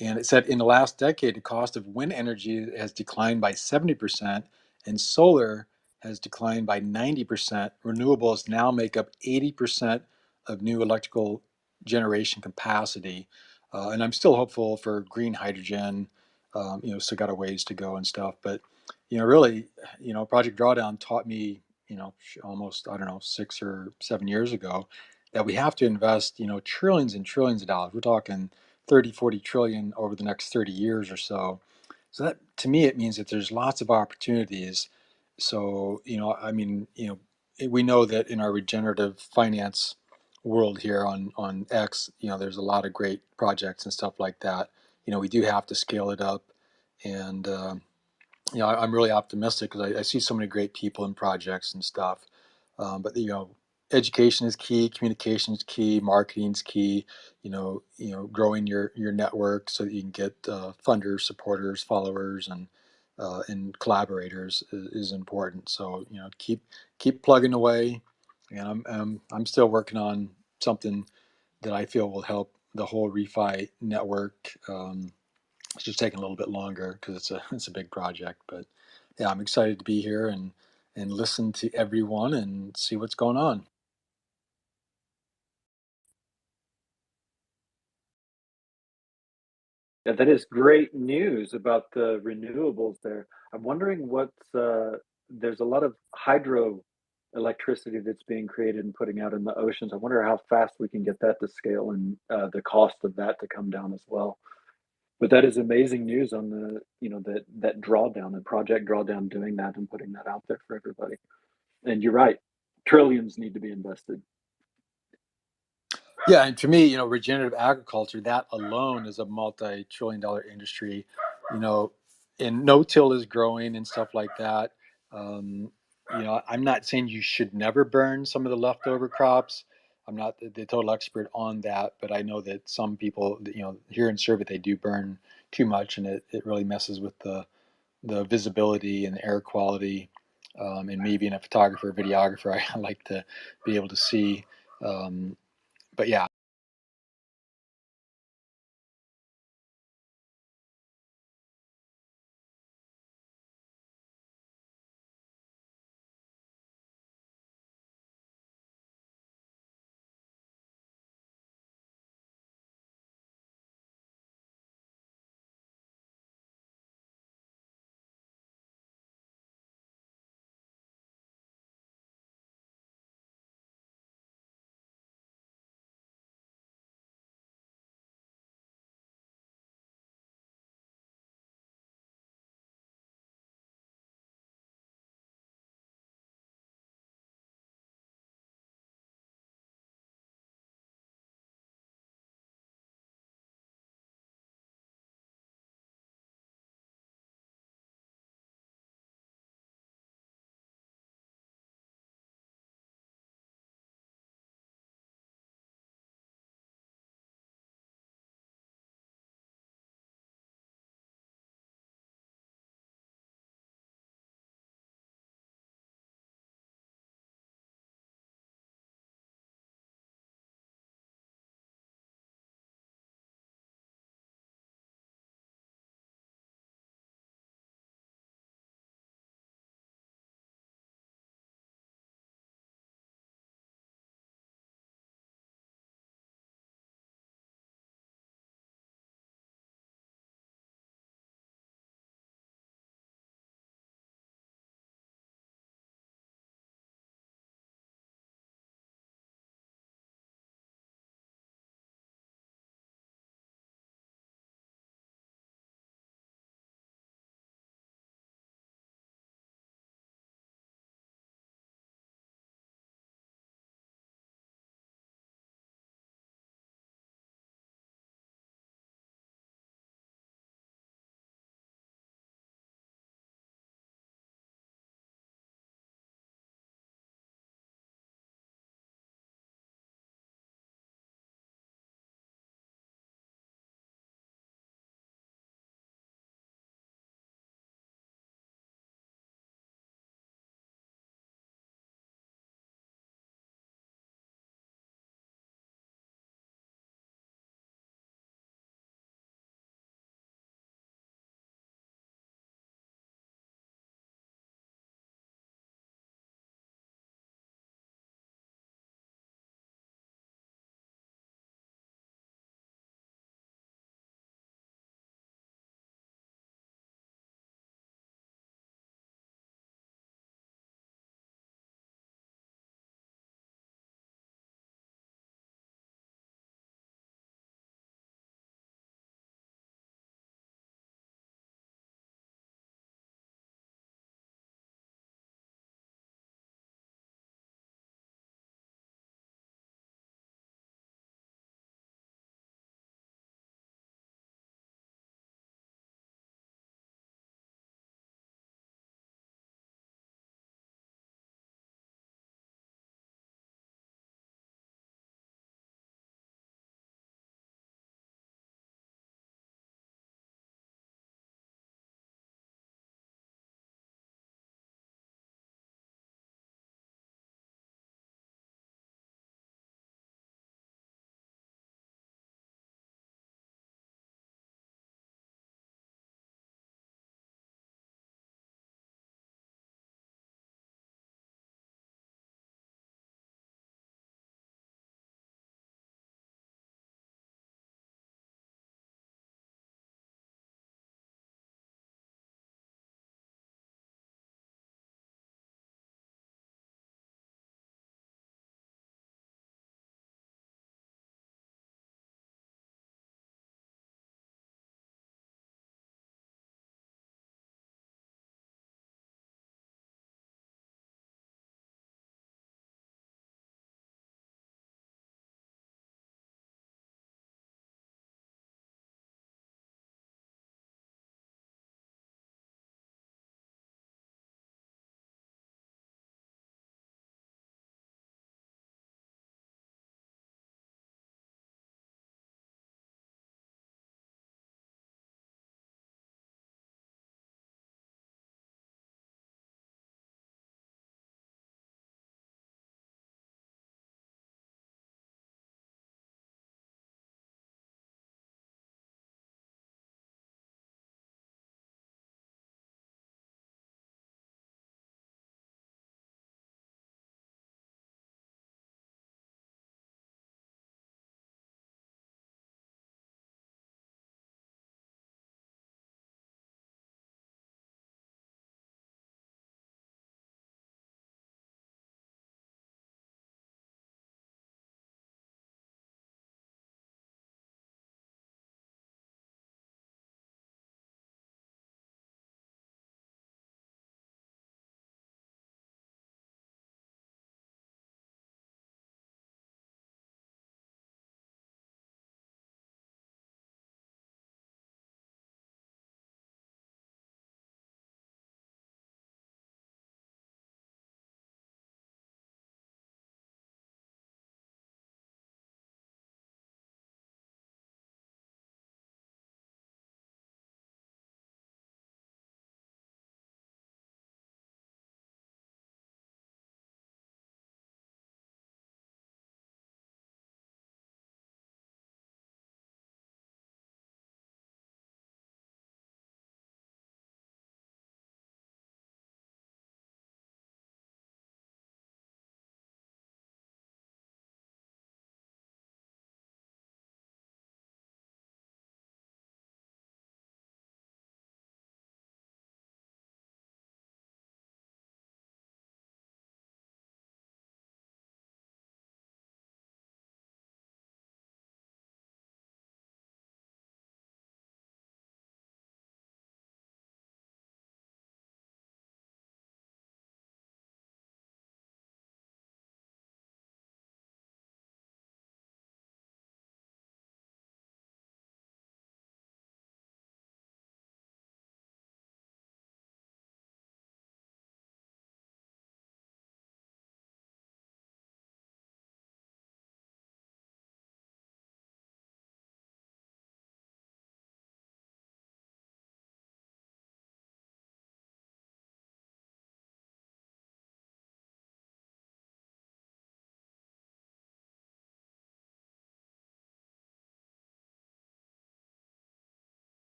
and it said in the last decade, the cost of wind energy has declined by 70%, and solar has declined by 90%. Renewables now make up 80% of new electrical generation capacity. And I'm still hopeful for green hydrogen, still got a ways to go and stuff. But, really, Project Drawdown taught me, almost, I don't know, 6 or 7 years ago that we have to invest, trillions and trillions of dollars. We're talking 30, 40 trillion over the next 30 years or so. So that, to me, it means that there's lots of opportunities. So, we know that in our regenerative finance world here on X, there's a lot of great projects and stuff like that. We do have to scale it up. And, I'm really optimistic because I see so many great people and projects and stuff. But education is key, communication is key, marketing is key. Growing your network so that you can get funders, supporters, followers, and collaborators is important. So keep plugging away. And I'm still working on something that I feel will help the whole refi network. It's just taking a little bit longer because it's a big project. But yeah, I'm excited to be here and listen to everyone and see what's going on. Yeah, that is great news about the renewables there. I'm wondering there's a lot of hydro electricity that's being created and putting out in the oceans. I wonder how fast we can get that to scale and the cost of that to come down as well. But that is amazing news on that drawdown, the project drawdown, doing that and putting that out there for everybody. And you're right, trillions need to be invested. Yeah, and to me, regenerative agriculture, that alone is a multi-trillion-dollar industry. And no-till is growing and stuff like that. I'm not saying you should never burn some of the leftover crops. I'm not the total expert on that, but I know that some people, here in Serbia, they do burn too much, and it really messes with the visibility and the air quality. And me being a photographer, videographer, I like to be able to see. But yeah,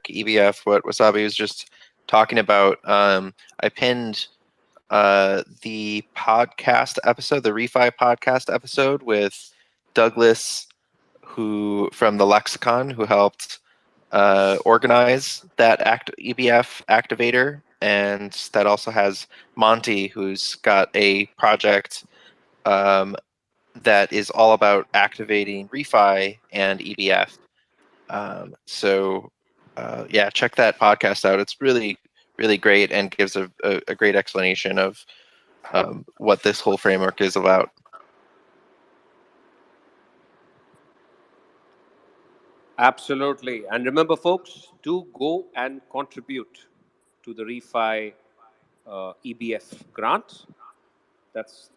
EBF, what Wasabi was just talking about. I pinned the podcast episode, the Refi podcast episode with Douglas, who from the Lexicon, who helped organize that EBF activator, and that also has Monty, who's got a project that is all about activating Refi and EBF. So yeah, check that podcast out. It's really, really great and gives a great explanation of what this whole framework is about. Absolutely. And remember, folks, do go and contribute to the Refi EBF grant. That's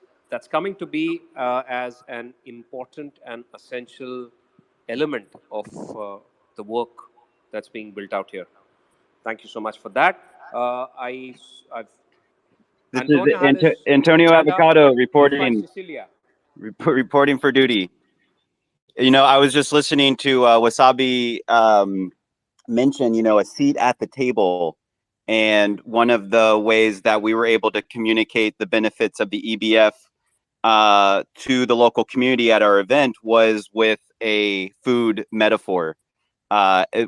coming to be as an important and essential element of the work that's being built out here. Thank you so much for that. I've This Antonio had is his Antonio hand up, Avocado but reporting Cecilia. reporting for duty. You know, I was just listening to Wasabi mention, you know, a seat at the table. And one of the ways that we were able to communicate the benefits of the EBF to the local community at our event was with a food metaphor,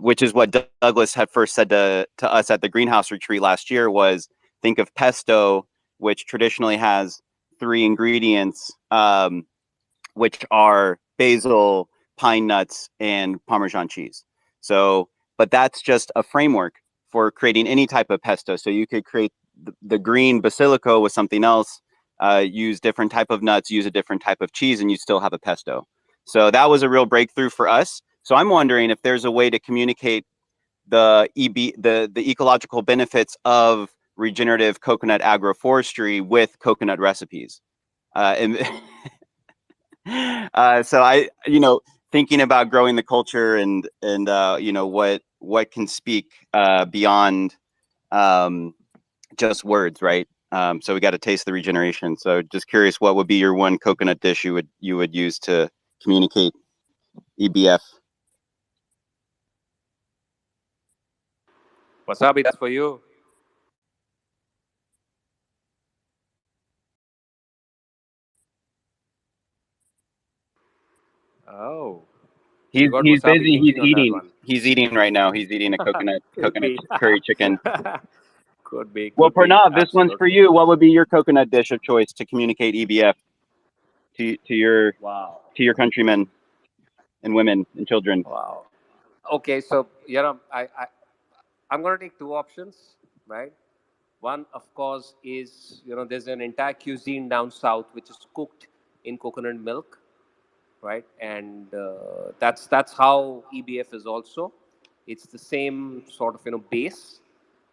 which is what Douglas had first said to us at the greenhouse retreat last year was think of pesto, which traditionally has 3 ingredients, which are basil, pine nuts, and Parmesan cheese. So, but that's just a framework for creating any type of pesto. So you could create the green basilico with something else, use different type of nuts, use a different type of cheese, and you still have a pesto. So that was a real breakthrough for us. So I'm wondering if there's a way to communicate the ecological benefits of regenerative coconut agroforestry with coconut recipes. And so I, you know, thinking about growing the culture and you know, what can speak beyond just words, right? So we got to taste the regeneration. So just curious, what would be your one coconut dish you would use to communicate EBF? Wasabi, that's for you. Oh, He's got busy. Wasabi He's thinking on that eating. one. He's eating right now. He's eating a coconut Could be. curry chicken. Could be. Well, Could be. Pranav, this one's for Absolutely. you. What would be your coconut dish of choice to communicate EBF to your Wow. countrymen and women and children? Wow. Okay, so I'm going to take 2 options, right? One, of course, is there's an entire cuisine down south which is cooked in coconut milk, right? And that's how EBF is also. It's the same sort of base,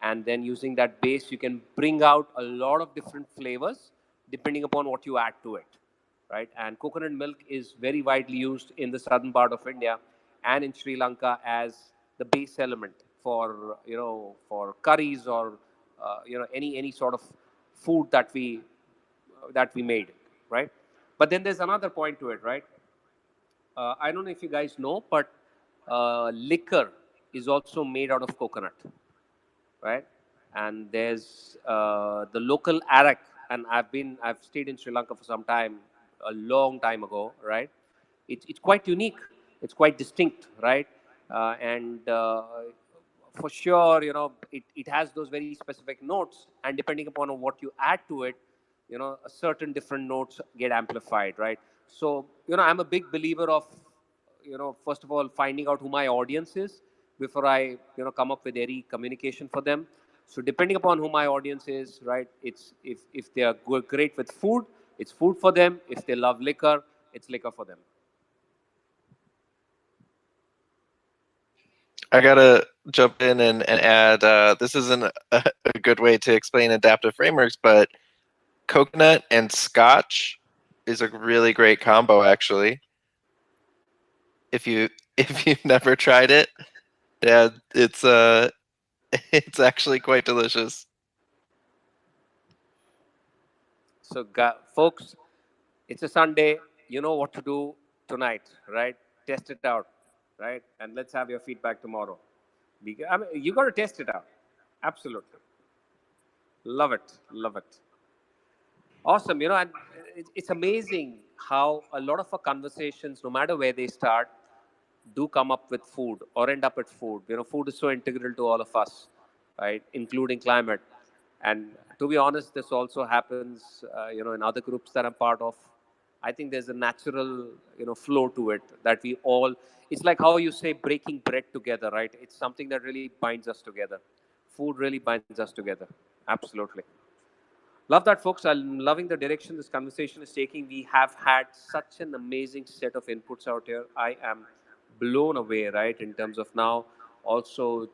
and then using that base, you can bring out a lot of different flavors depending upon what you add to it, right? And coconut milk is very widely used in the southern part of India and in Sri Lanka as the base element for for curries or any sort of food that we made, right? But then there's another point to it, right? I don't know if you guys know, but liquor is also made out of coconut, right? And there's the local arak, and I've stayed in Sri Lanka for some time, a long time ago, right? It's quite unique, it's quite distinct, right? And for sure, it has those very specific notes, and depending upon what you add to it, a certain different notes get amplified, right? So I'm a big believer of first of all finding out who my audience is before I come up with any communication for them. So depending upon who my audience is, right, it's if they are great with food, it's food for them. If they love liquor, it's liquor for them. I gotta jump in and add, this isn't a good way to explain adaptive frameworks, but coconut and scotch is a really great combo, actually. If you've never tried it, yeah, it's actually quite delicious. So folks, it's a Sunday. You know what to do tonight, right? Test it out, right? And let's have your feedback tomorrow. I mean, you got to test it out. Absolutely. Love it. Love it. Awesome. And it's amazing how a lot of our conversations, no matter where they start, do come up with food or end up with food. Food is so integral to all of us, right, including climate. And to be honest, this also happens, in other groups that I'm part of. I think there's a natural, flow to it that we all. It's like how you say breaking bread together, right? It's something that really binds us together. Food really binds us together. Absolutely. Love that, folks. I'm loving the direction this conversation is taking. We have had such an amazing set of inputs out here. I am blown away, right, in terms of now. Also,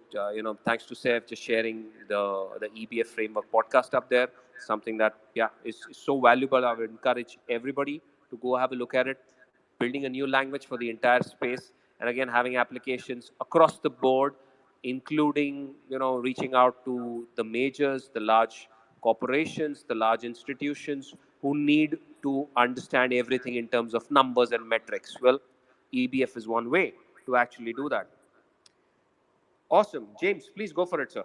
thanks to Sev just sharing the EBF framework podcast up there. Something that, is so valuable. I would encourage everybody to go have a look at it. Building a new language for the entire space, and again having applications across the board, including reaching out to the majors, the large corporations, the large institutions who need to understand everything in terms of numbers and metrics. Well, EBF is one way to actually do that. Awesome. James, please go for it, sir.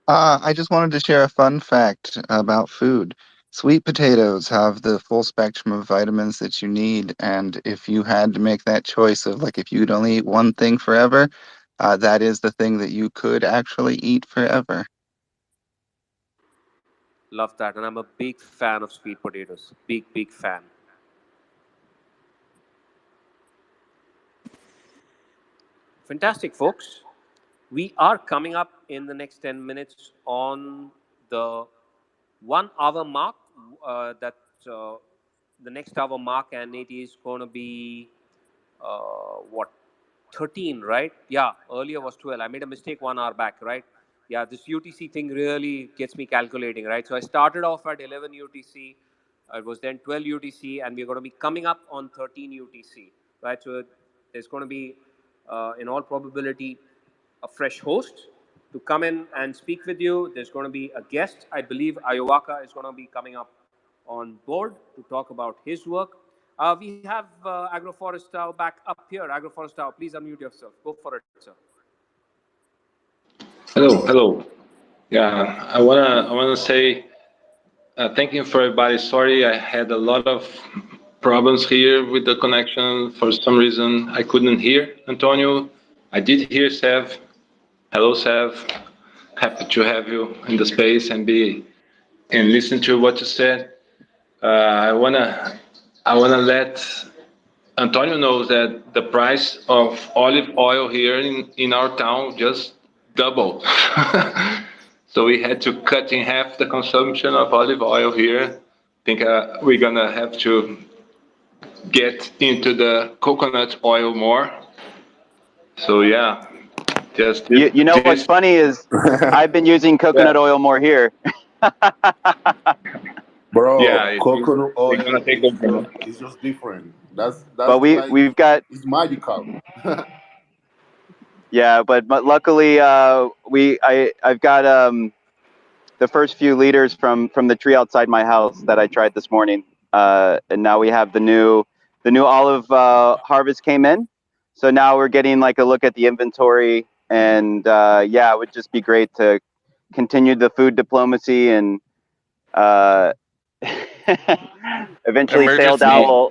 I just wanted to share a fun fact about food. Sweet potatoes have the full spectrum of vitamins that you need, and if you had to make that choice of like if you could only eat one thing forever, that is the thing that you could actually eat forever. Love that, and I'm a big fan of sweet potatoes. Big fan. Fantastic, folks. We are coming up in the next 10 minutes on the 1 hour mark. The next hour mark, and it is going to be what, 13, right? Yeah, earlier was 12. I made a mistake 1 hour back, right? Yeah, this UTC thing really gets me calculating, right? So I started off at 11 UTC. It was then 12 UTC, and we're going to be coming up on 13 UTC, right? So there's going to be, in all probability, a fresh host to come in and speak with you. There's going to be a guest. I believe Ayovaka is going to be coming up on board to talk about his work. We have Agroforestao back up here. Agroforestao, please unmute yourself. Go for it, sir. Hello. Yeah, I wanna say thank you for everybody. Sorry, I had a lot of problems here with the connection. For some reason, I couldn't hear Antonio. I did hear Sev. Hello, Sev. Happy to have you in the space and listen to what you said. I wanna let Antonio know that the price of olive oil here in our town just doubled. So we had to cut in half the consumption of olive oil here. I think we're gonna have to get into the coconut oil more. So yeah, just what's funny is I've been using coconut oil more here. Bro, yeah, coconut oil gonna take over. is just different. That's but we've got it's magical. Yeah, but luckily I've got the first few liters from the tree outside my house that I tried this morning, and now we have the new olive harvest came in, so now we're getting like a look at the inventory, and it would just be great to continue the food diplomacy and eventually Sail Dow will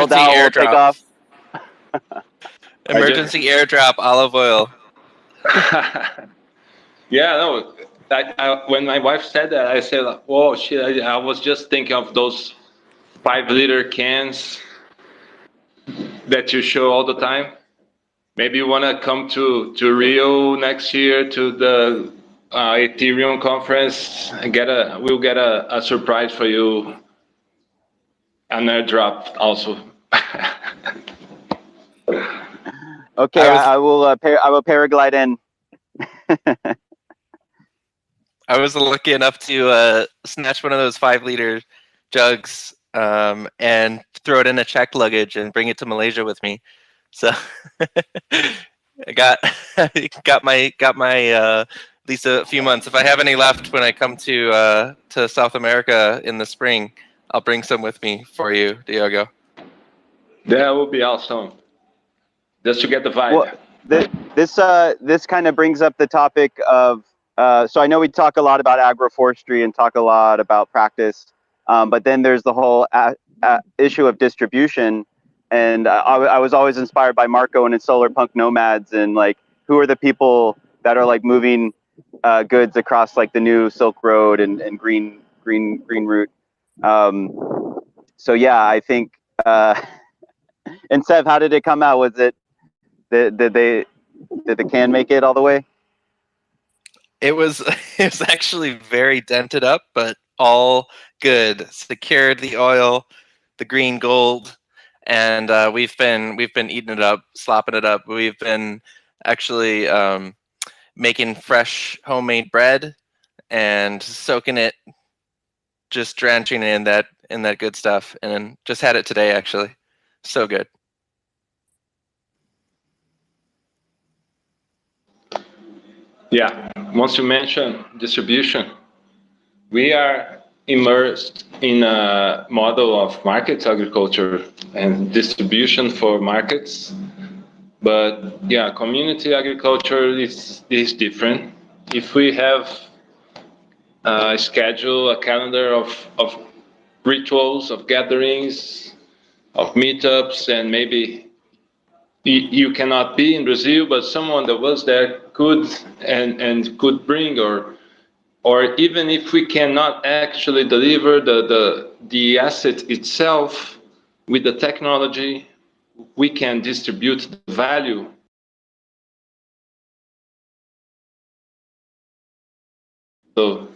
take off. Emergency airdrop olive oil. Yeah, no. When my wife said that, I said, "Whoa, shit!" I was just thinking of those 5-liter cans that you show all the time. Maybe you wanna come to Rio next year to the Ethereum conference and we'll get a surprise for you, an airdrop also. Okay, I will paraglide in. I was lucky enough to snatch one of those 5-liter jugs and throw it in a checked luggage and bring it to Malaysia with me. So I got my at least a few months. If I have any left when I come to South America in the spring, I'll bring some with me for you, Diogo. That would be awesome. Just to get the vibe. This kind of brings up the topic of so I know we talk a lot about agroforestry and talk a lot about practice, but then there's the whole issue of distribution. And I was always inspired by Marco and his Solar Punk Nomads, and like who are the people that are like moving goods across like the new Silk Road and green route. So yeah, I think. And Sev, how did it come out? Was it did the can make it all the way? It was it was actually very dented up, but all good. Secured the oil, the green gold, and we've been eating it up, slopping it up. We've been actually making fresh homemade bread and soaking it, just drenching it in that good stuff, and then just had it today actually. So good. Yeah, once you mention distribution, we are immersed in a model of market agriculture and distribution for markets. But yeah, community agriculture is different. If we have a schedule, a calendar of rituals, of gatherings, of meetups, and maybe you cannot be in Brazil, but someone that was there could and could bring, or even if we cannot actually deliver the asset itself with the technology, we can distribute the value. So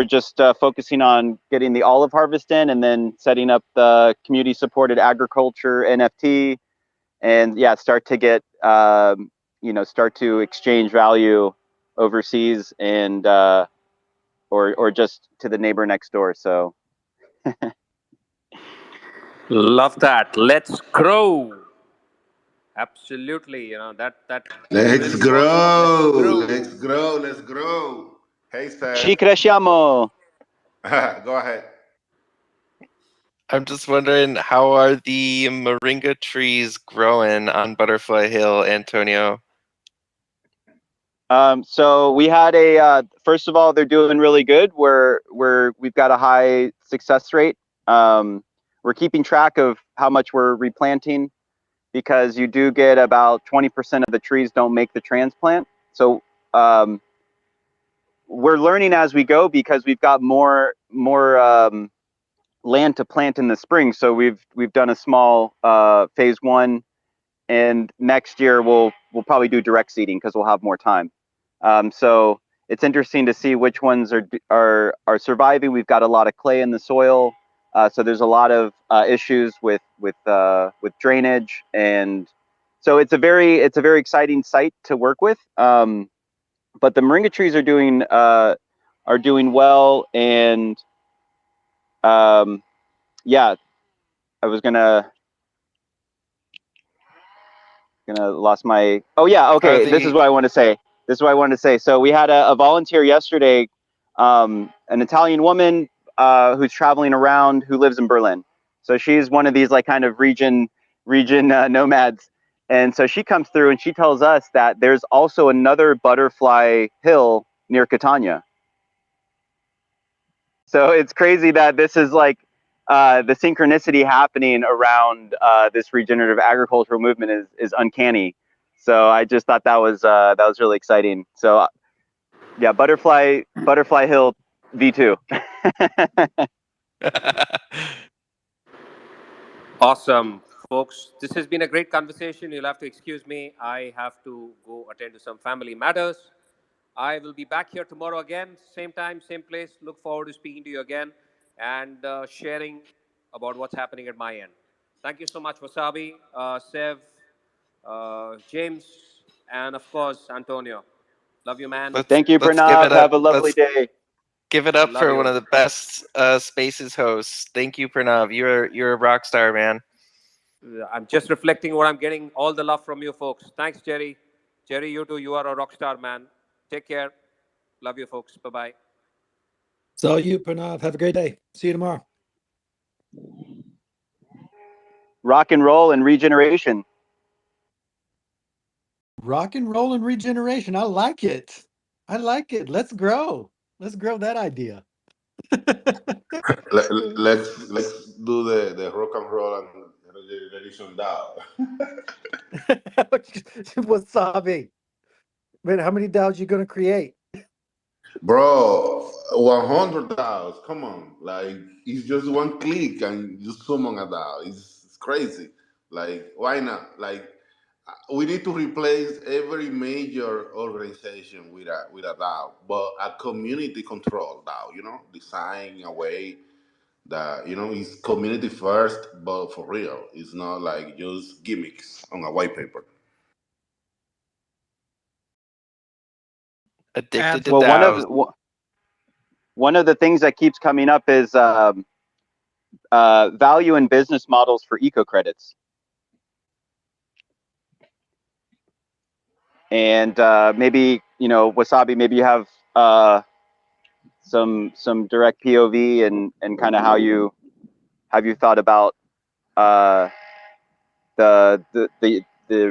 just focusing on getting the olive harvest in, and then setting up the community supported agriculture NFT, and yeah, start to get start to exchange value overseas, and or just to the neighbor next door. So Love that. Let's grow. Absolutely. That Let's really works. Let's grow. grow. Let's grow. Let's grow. Hey, ci Seth. cresciamo. Go ahead. I'm just wondering, how are the moringa trees growing on Butterfly Hill, Antonio? So we had first of all, they're doing really good. We've got a high success rate. We're keeping track of how much we're replanting, because you do get about 20% of the trees don't make the transplant. So we're learning as we go, because we've got more land to plant in the spring. So we've done a small phase one, and next year we'll probably do direct seeding because we'll have more time. So it's interesting to see which ones are surviving. We've got a lot of clay in the soil, so there's a lot of issues with drainage, and so it's a very exciting site to work with. But the moringa trees are doing well, and yeah, I was gonna lost my. Oh yeah, okay. This is what I want to say. So we had a volunteer yesterday, an Italian woman who's traveling around, who lives in Berlin. So she's one of these like kind of region nomads, and so she comes through and she tells us that there's also another butterfly hill near Catania. So it's crazy that this is like the synchronicity happening around this regenerative agricultural movement is uncanny. So I just thought that was really exciting. So yeah, Butterfly Hill V2. Awesome, folks. This has been a great conversation. You'll have to excuse me. I have to go attend to some family matters. I will be back here tomorrow again, same time, same place. Look forward to speaking to you again and sharing about what's happening at my end. Thank you so much, Wasabi, Sev, James, and of course, Antonio. Love you, man. Thank you, Let's give Pranav. it up. Have a lovely day. Give it up Love for one you. of the best Spaces hosts. Thank you, Pranav. You're a rock star, man. I'm just reflecting what I'm getting. All the love from you folks. Thanks, Jerry. Jerry, you too. You are a rock star, man. Take care. Love you, folks. Bye bye. So you, Pranav. Have a great day. See you tomorrow. Rock and roll and regeneration. Rock and roll and regeneration. I like it. Let's grow. Let's grow that idea. Let's do the rock and roll and regeneration DAO. Wasabi. Man, how many DAOs you gonna create? Bro, 100 DAOs. Come on. Like, it's just one click and you summon a DAO. It's crazy. Like, why not? Like, we need to replace every major organization with a DAO, but a community control DAO, design a way that, is community first, but for real. It's not like just gimmicks on a white paper. Addicted to Well, DAOs. one of the things that keeps coming up is value and business models for eco credits. And maybe, Wasabi, maybe you have some direct POV and kind of how you thought about the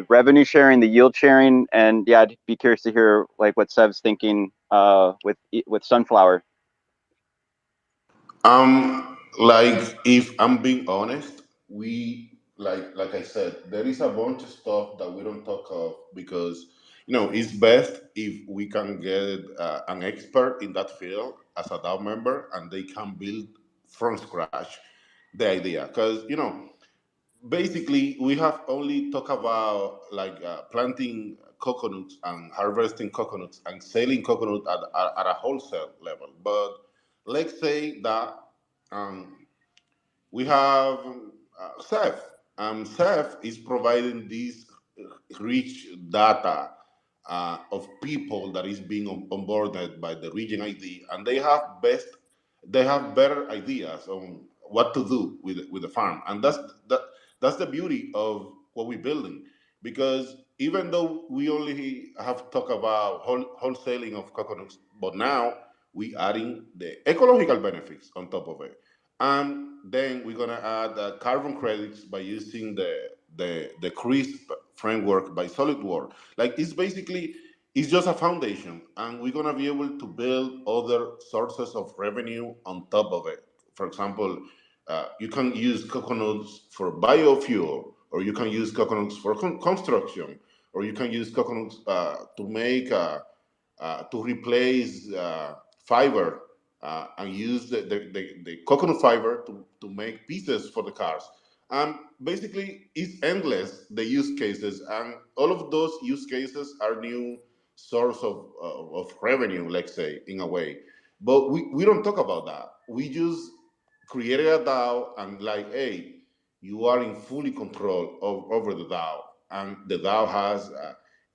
revenue sharing, the yield sharing, and yeah, I'd be curious to hear like what Sev's thinking with Sunflower. Like, if I'm being honest, we like I said, there is a bunch of stuff that we don't talk of because it's best if we can get an expert in that field as a DAO member, and they can build from scratch the idea. Because basically we have only talked about like planting coconuts and harvesting coconuts and selling coconut at a wholesale level, but let's say that um, we have Ceph. Ceph is providing this rich data of people that is being onboarded by the region ID, and they have better ideas on what to do with the farm, and that's the beauty of what we're building, because even though we only have talked about wholesaling of coconuts, but now we adding the ecological benefits on top of it, and then we're gonna add carbon credits by using the CRISP framework by SolidWorks. Like it's just a foundation, and we're gonna be able to build other sources of revenue on top of it. For example, you can use coconuts for biofuel, or you can use coconuts for construction, or you can use coconuts to make to replace fiber and use the coconut fiber to make pieces for the cars. Basically, it's endless the use cases, and all of those use cases are new source of revenue, let's say, in a way. But we don't talk about that. We just created a DAO and like, hey, you are in fully control over the DAO, and the DAO has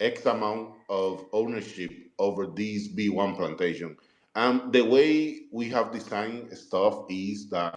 X amount of ownership over this B1 plantation. And the way we have designed stuff is that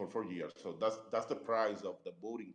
for 4 years. So that's the price of the voting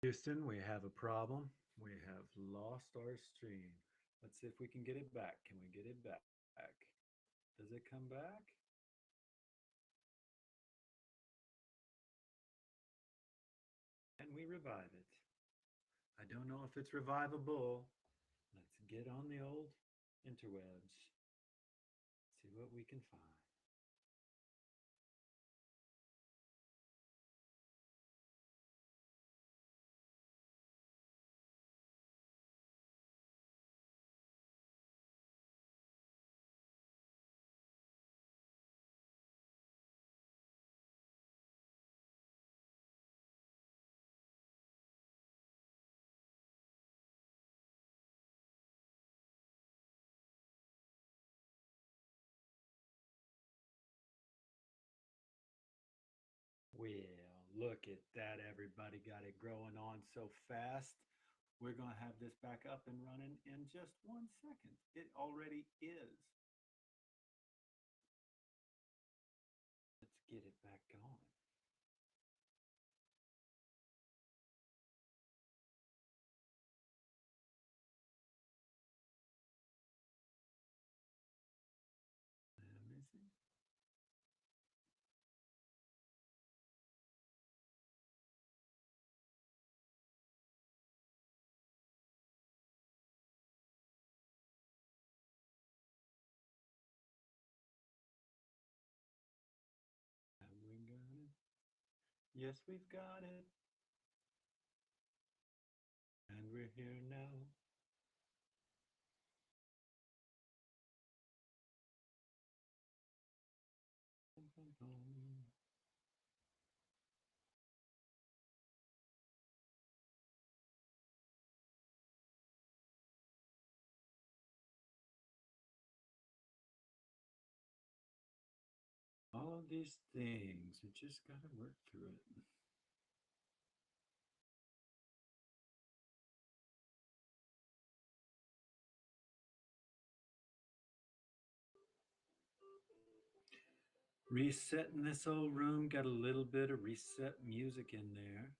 Houston, we have a problem. We have lost our stream. Let's see if we can get it back. Can we get it back? Does it come back? And we revive it. I don't know if it's revivable. Let's get on the old interwebs. See what we can find. Well, look at that. Everybody got it growing on so fast. We're going to have this back up and running in just 1 second. It already is. Let's get it back going. Let me see. Have we got it? Yes, we've got it. And we're here now. Bum, bum, bum. All of these things, we just got to work through it. Resetting this old room, got a little bit of reset music in there.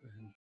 Go ahead and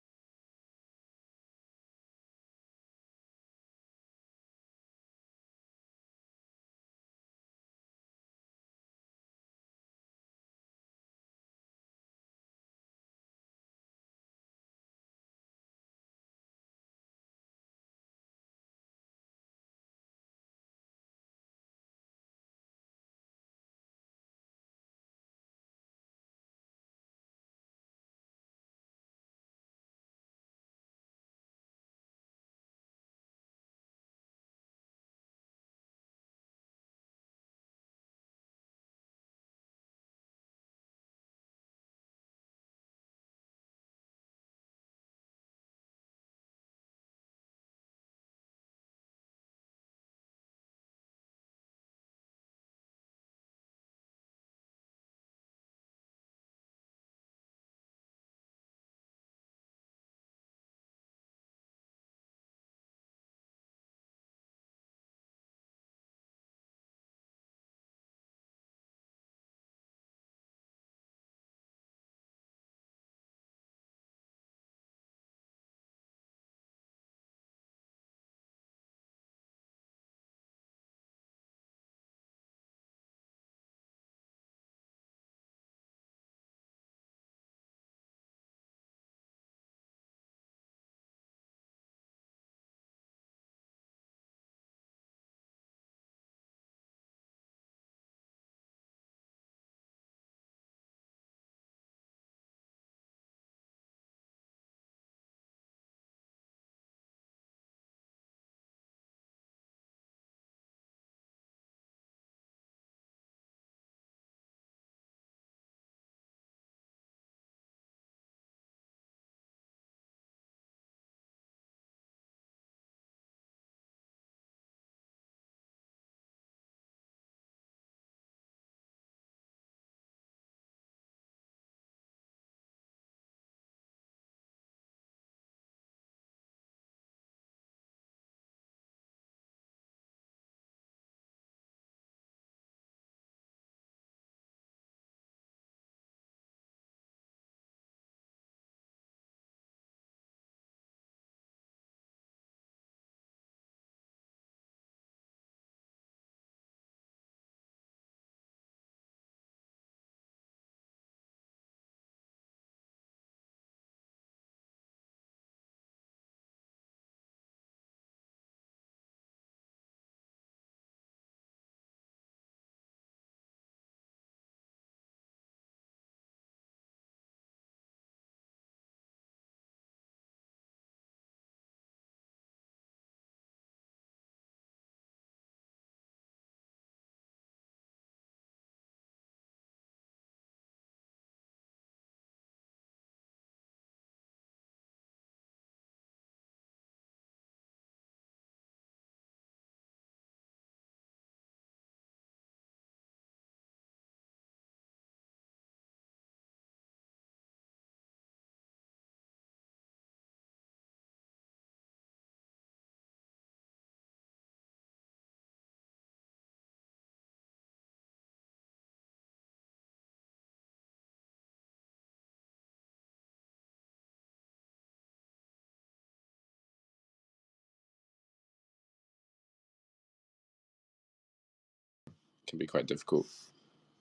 can be quite difficult.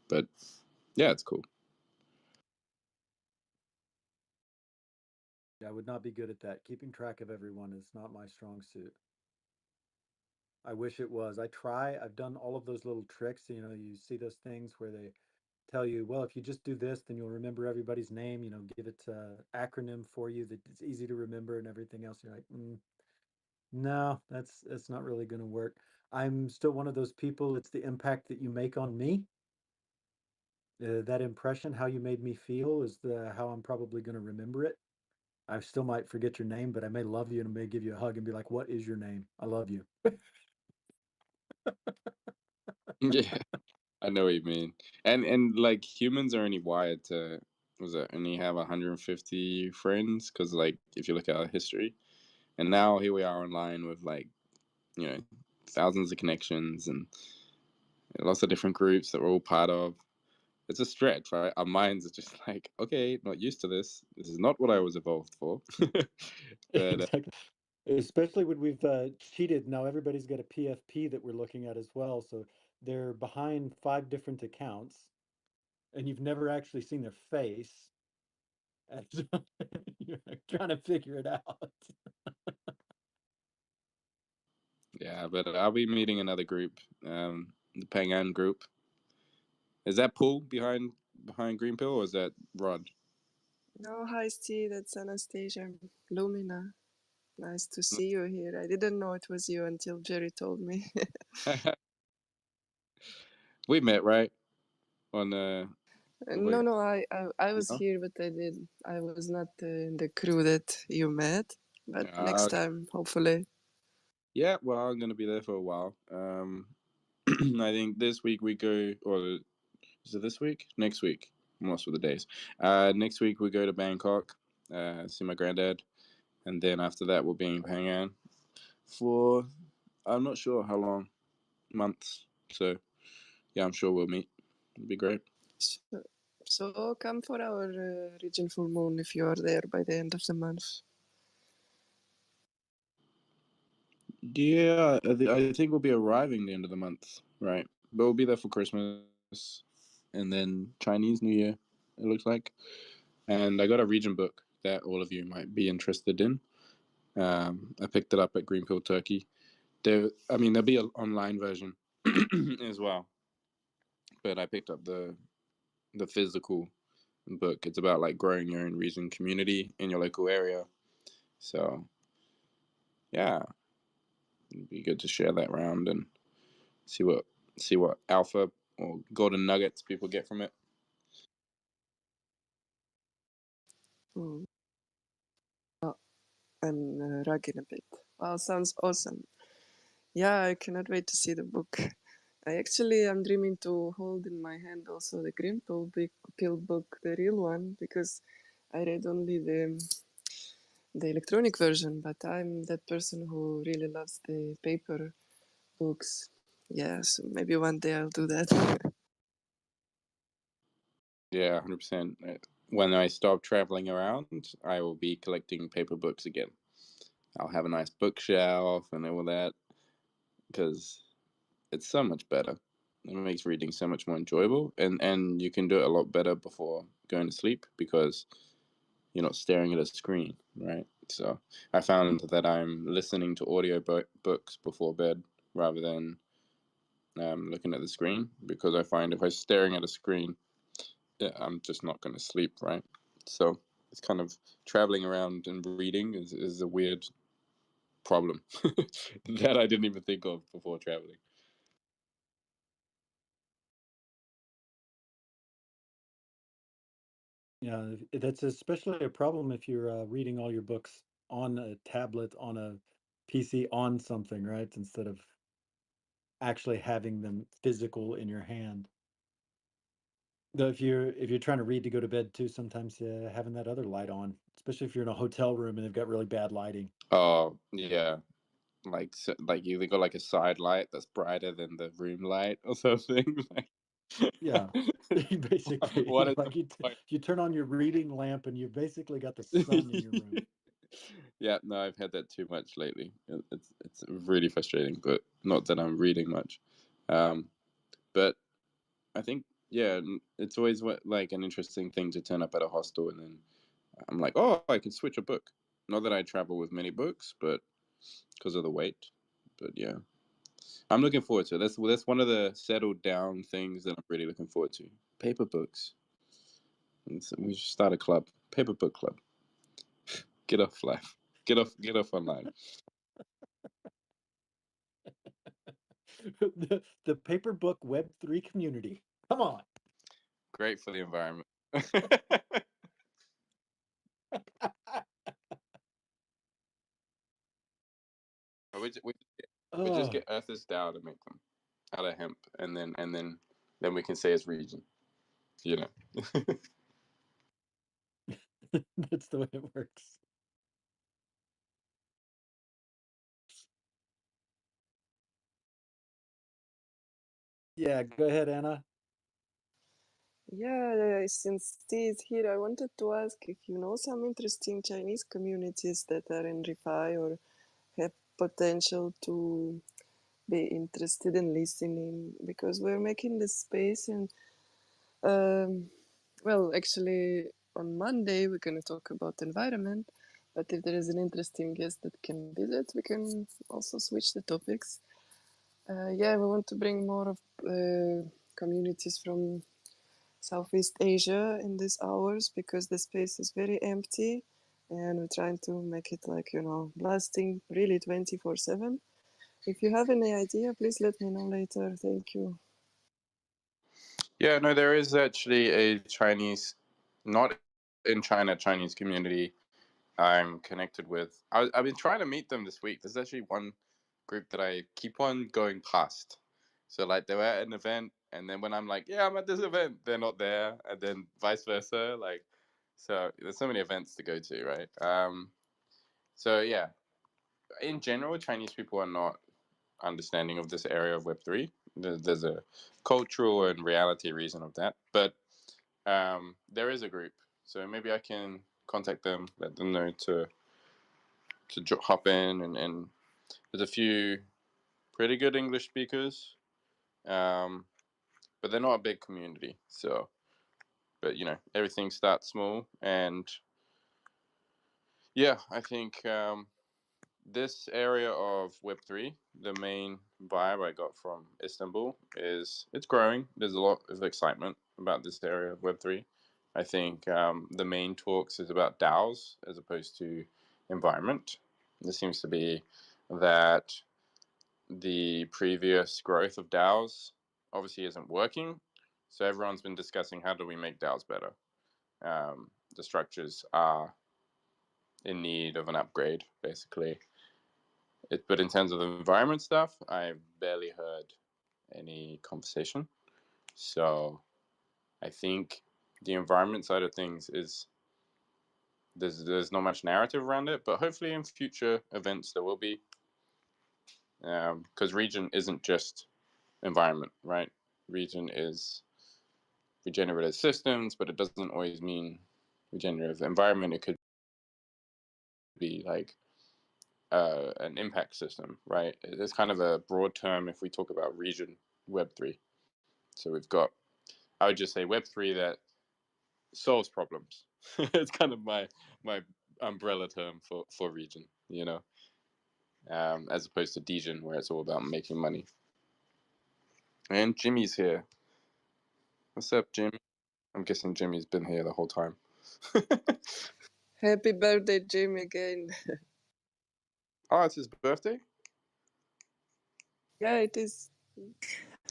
But yeah, it's cool. Yeah, I would not be good at that. Keeping track of everyone is not my strong suit. I wish it was. I try. I've done all of those little tricks. You know, you see those things where they tell you, well, if you just do this, then you'll remember everybody's name. You know, give it acronym for you that it's easy to remember and everything else. You're like, no, that's not really going to work. I'm still one of those people. It's the impact that you make on me. That impression, how you made me feel, is the how I'm probably going to remember it. I still might forget your name, but I may love you and may give you a hug and be like, "What is your name? I love you." Yeah, I know what you mean. And like humans are only wired to only have 150 friends, because like if you look at our history, and now here we are online with like, you know, thousands of connections and lots of different groups that we're all part of. It's a stretch, right? Our minds are just like, okay, not used to this. This is not what I was evolved for. But Exactly. Especially when we've cheated. Now everybody's got a PFP that we're looking at as well. So they're behind 5 different accounts, and you've never actually seen their face. And so you're trying to figure it out. yeah, but I'll be meeting another group, the Pangan group. Is that Paul behind Green Pill, or is that Rod? No, hi Steve, that's Anastasia. Lumina. Nice to see you here. I didn't know it was you until Jerry told me. We met, right? On No, wait, no, I was no? here, but I was not in the crew that you met. But next Okay. time, hopefully. Yeah, well, I'm gonna be there for a while. I think this week we go, or is it this week? Next week. I'm lost with the days. Next week we go to Bangkok, see my granddad, and then after that we'll be in Penang for I'm not sure how long, months. So yeah, I'm sure we'll meet. It'll be great. So come for our region full moon if you are there by the end of the month. Yeah, I think we'll be arriving the end of the month, right? But we'll be there for Christmas and then Chinese New Year, it looks like. And I got a region book that all of you might be interested in. I picked it up at Greenfield Turkey. There'll be an online version as well, but I picked up the physical book. It's about like growing your own region community in your local area. So yeah, it'd be good to share that around and see what alpha or golden nuggets people get from it. Mm. Oh, I'm rugging a bit. Wow, sounds awesome. Yeah, I cannot wait to see the book. I actually am dreaming to hold in my hand also the Green Pill book, the real one, because I read only the electronic version, but I'm that person who really loves the paper books. Yeah, so maybe one day I'll do that. Yeah, 100%. When I stop traveling around, I will be collecting paper books again. I'll have a nice bookshelf and all that because it's so much better. It makes reading so much more enjoyable, and you can do it a lot better before going to sleep because you're not staring at a screen, right? So I found that I'm listening to audio books before bed rather than looking at the screen, because I find if I'm staring at a screen, yeah, I'm just not going to sleep, right? So it's kind of traveling around and reading is a weird problem that I didn't even think of before traveling. Yeah, that's especially a problem if you're reading all your books on a tablet, on a PC, on something, right? Instead of actually having them physical in your hand. Though if you're trying to read to go to bed too, sometimes having that other light on, especially if you're in a hotel room and they've got really bad lighting. Oh yeah, like you got like a side light that's brighter than the room light or something. Yeah, What basically, is the like point? you turn on your reading lamp and you basically got the sun in your room. Yeah, no, I've had that too much lately. It's really frustrating, but not that I'm reading much. Um, But I think it's always like an interesting thing to turn up at a hostel and then I'm like, oh, I can switch a book. Not that I travel with many books, but because of the weight. But yeah, I'm looking forward to it. That's one of the settled down things that I'm really looking forward to. Paper books. And so we should start a club, paper book club. Get off life. Get off online. The paper book Web3 community. Come on. Great for the environment. We just Oh, get Earth's Dow to make them out of hemp, and then we can say it's region. You know. that's the way it works. Yeah, go ahead, Anna. Yeah, since Steve is here, I wanted to ask if you know some interesting Chinese communities that are in Refi or have potential to be interested in listening, because we're making this space and well, actually on Monday we're going to talk about environment, but if there is an interesting guest that can visit, we can also switch the topics. Yeah, we want to bring more of communities from Southeast Asia in these hours because the space is very empty and we're trying to make it like, blasting really 24/7. If you have any idea, please let me know later. Thank you. Yeah, no, there is actually a Chinese, not in China, Chinese community I'm connected with. I've been trying to meet them this week. There's actually one group that I keep on going past. So like they were at an event, and then when I'm like, yeah, I'm at this event, they're not there, and then vice versa. Like, so there's so many events to go to, right? So yeah, in general, Chinese people are not understanding of this area of Web3. There's a cultural and reality reason of that, but there is a group, so maybe I can contact them, let them know to hop in, and there's a few pretty good English speakers, but they're not a big community. So, but everything starts small, and yeah, I think this area of Web3, the main vibe I got from Istanbul is it's growing. There's a lot of excitement about this area of Web3. I think the main talks is about DAOs as opposed to environment. There seems to be that the previous growth of DAOs obviously isn't working. So everyone's been discussing how do we make DAOs better. The structures are in need of an upgrade, basically. But in terms of the environment stuff, I've barely heard any conversation. So I think the environment side of things is there's not much narrative around it, but hopefully in future events there will be, because region isn't just environment, right? Region is regenerative systems, but it doesn't always mean regenerative environment. It could be like an impact system, right? It's kind of a broad term if we talk about region Web3. So we've got, I would just say Web3 that solves problems. It's kind of my umbrella term for region, as opposed to Degen where it's all about making money. And Jimmy's here. What's up, Jimmy? I'm guessing Jimmy's been here the whole time. Happy birthday, Jim, again. Oh, it's his birthday? Yeah, it is.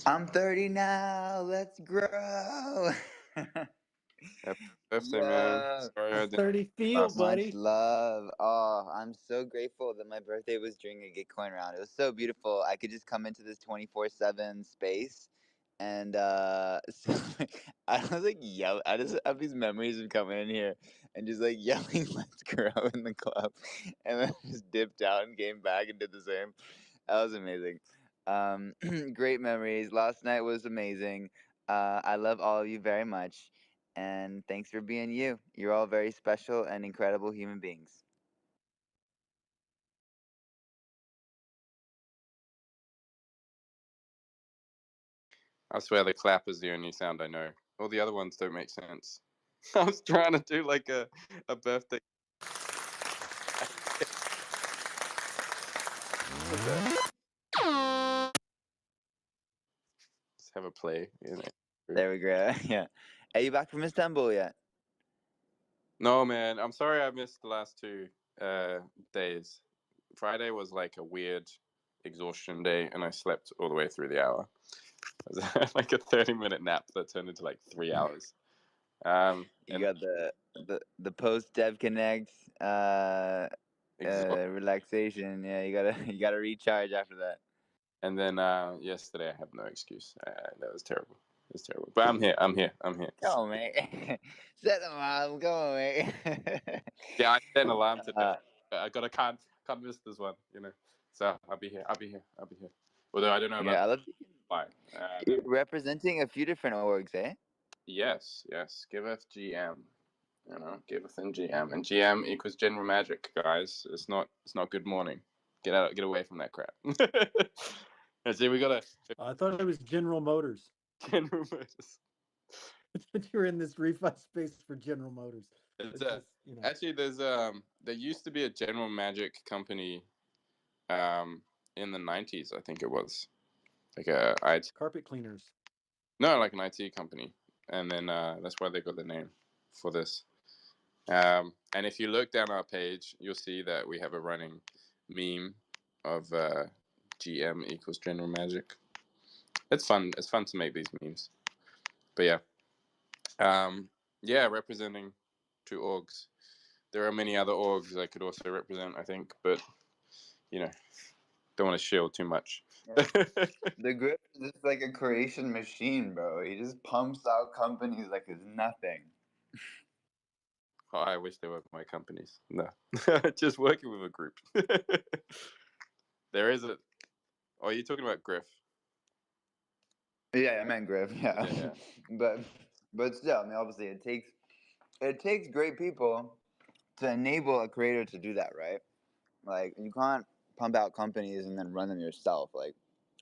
I'm 30 now. Let's grow. Happy birthday, man. Yeah. Sorry I How's didn't 30 feel, last night. Much buddy? love. Oh, I'm so grateful that my birthday was during a Gitcoin round. It was so beautiful. I could just come into this 24/7 space and so I was like yell. I just have these memories of coming in here and just like yelling "Let's grow" in the club, and then just dipped out and came back and did the same. That was amazing. Great memories. Last night was amazing. I love all of you very much. And thanks for being you. You're all very special and incredible human beings. I swear the clap is the only sound I know. All the other ones don't make sense. I was trying to do like a birthday. Let's have a play. There we go. Yeah. Are you back from Istanbul yet? No, man. I'm sorry I missed the last 2 days. Friday was like a weird exhaustion day, and I slept all the way through the hour. It was like a 30-minute nap that turned into like 3 hours. You got the post Dev Connect relaxation. Yeah, you gotta recharge after that. And then yesterday I have no excuse. That was terrible. It was terrible. But I'm here. Come on, mate. Set the alarm. Come on, mate. Yeah, I set an alarm today. I can't miss this one. So I'll be here. Although I don't know about. I love why. You're representing a few different orgs, eh? Yes. Giveth GM. Giveth and GM, and GM equals General Magic, guys. It's not good morning. Get away from that crap. And see, we gotta. I thought it was General Motors. General Motors. You're in this refi space for General Motors. Actually, there used to be a General Magic company, in the 90s. I think it was like a IT carpet cleaners. No, like an IT company, and then that's why they got the name for this. And if you look down our page, you'll see that we have a running meme of GM equals General Magic. It's fun. It's fun to make these memes. But yeah, representing 2 orgs. There are many other orgs I could also represent, I think, but don't want to shield too much. Yeah. The Griff is just like a creation machine, bro. He just pumps out companies like it's nothing. Oh, I wish they were my companies. No, just working with a group. There is a. Oh, you're talking about Griff? Yeah, I meant Griff. Yeah. but still, I mean, obviously, it takes great people to enable a creator to do that, right? Like, you can't pump out companies and then run them yourself. Like,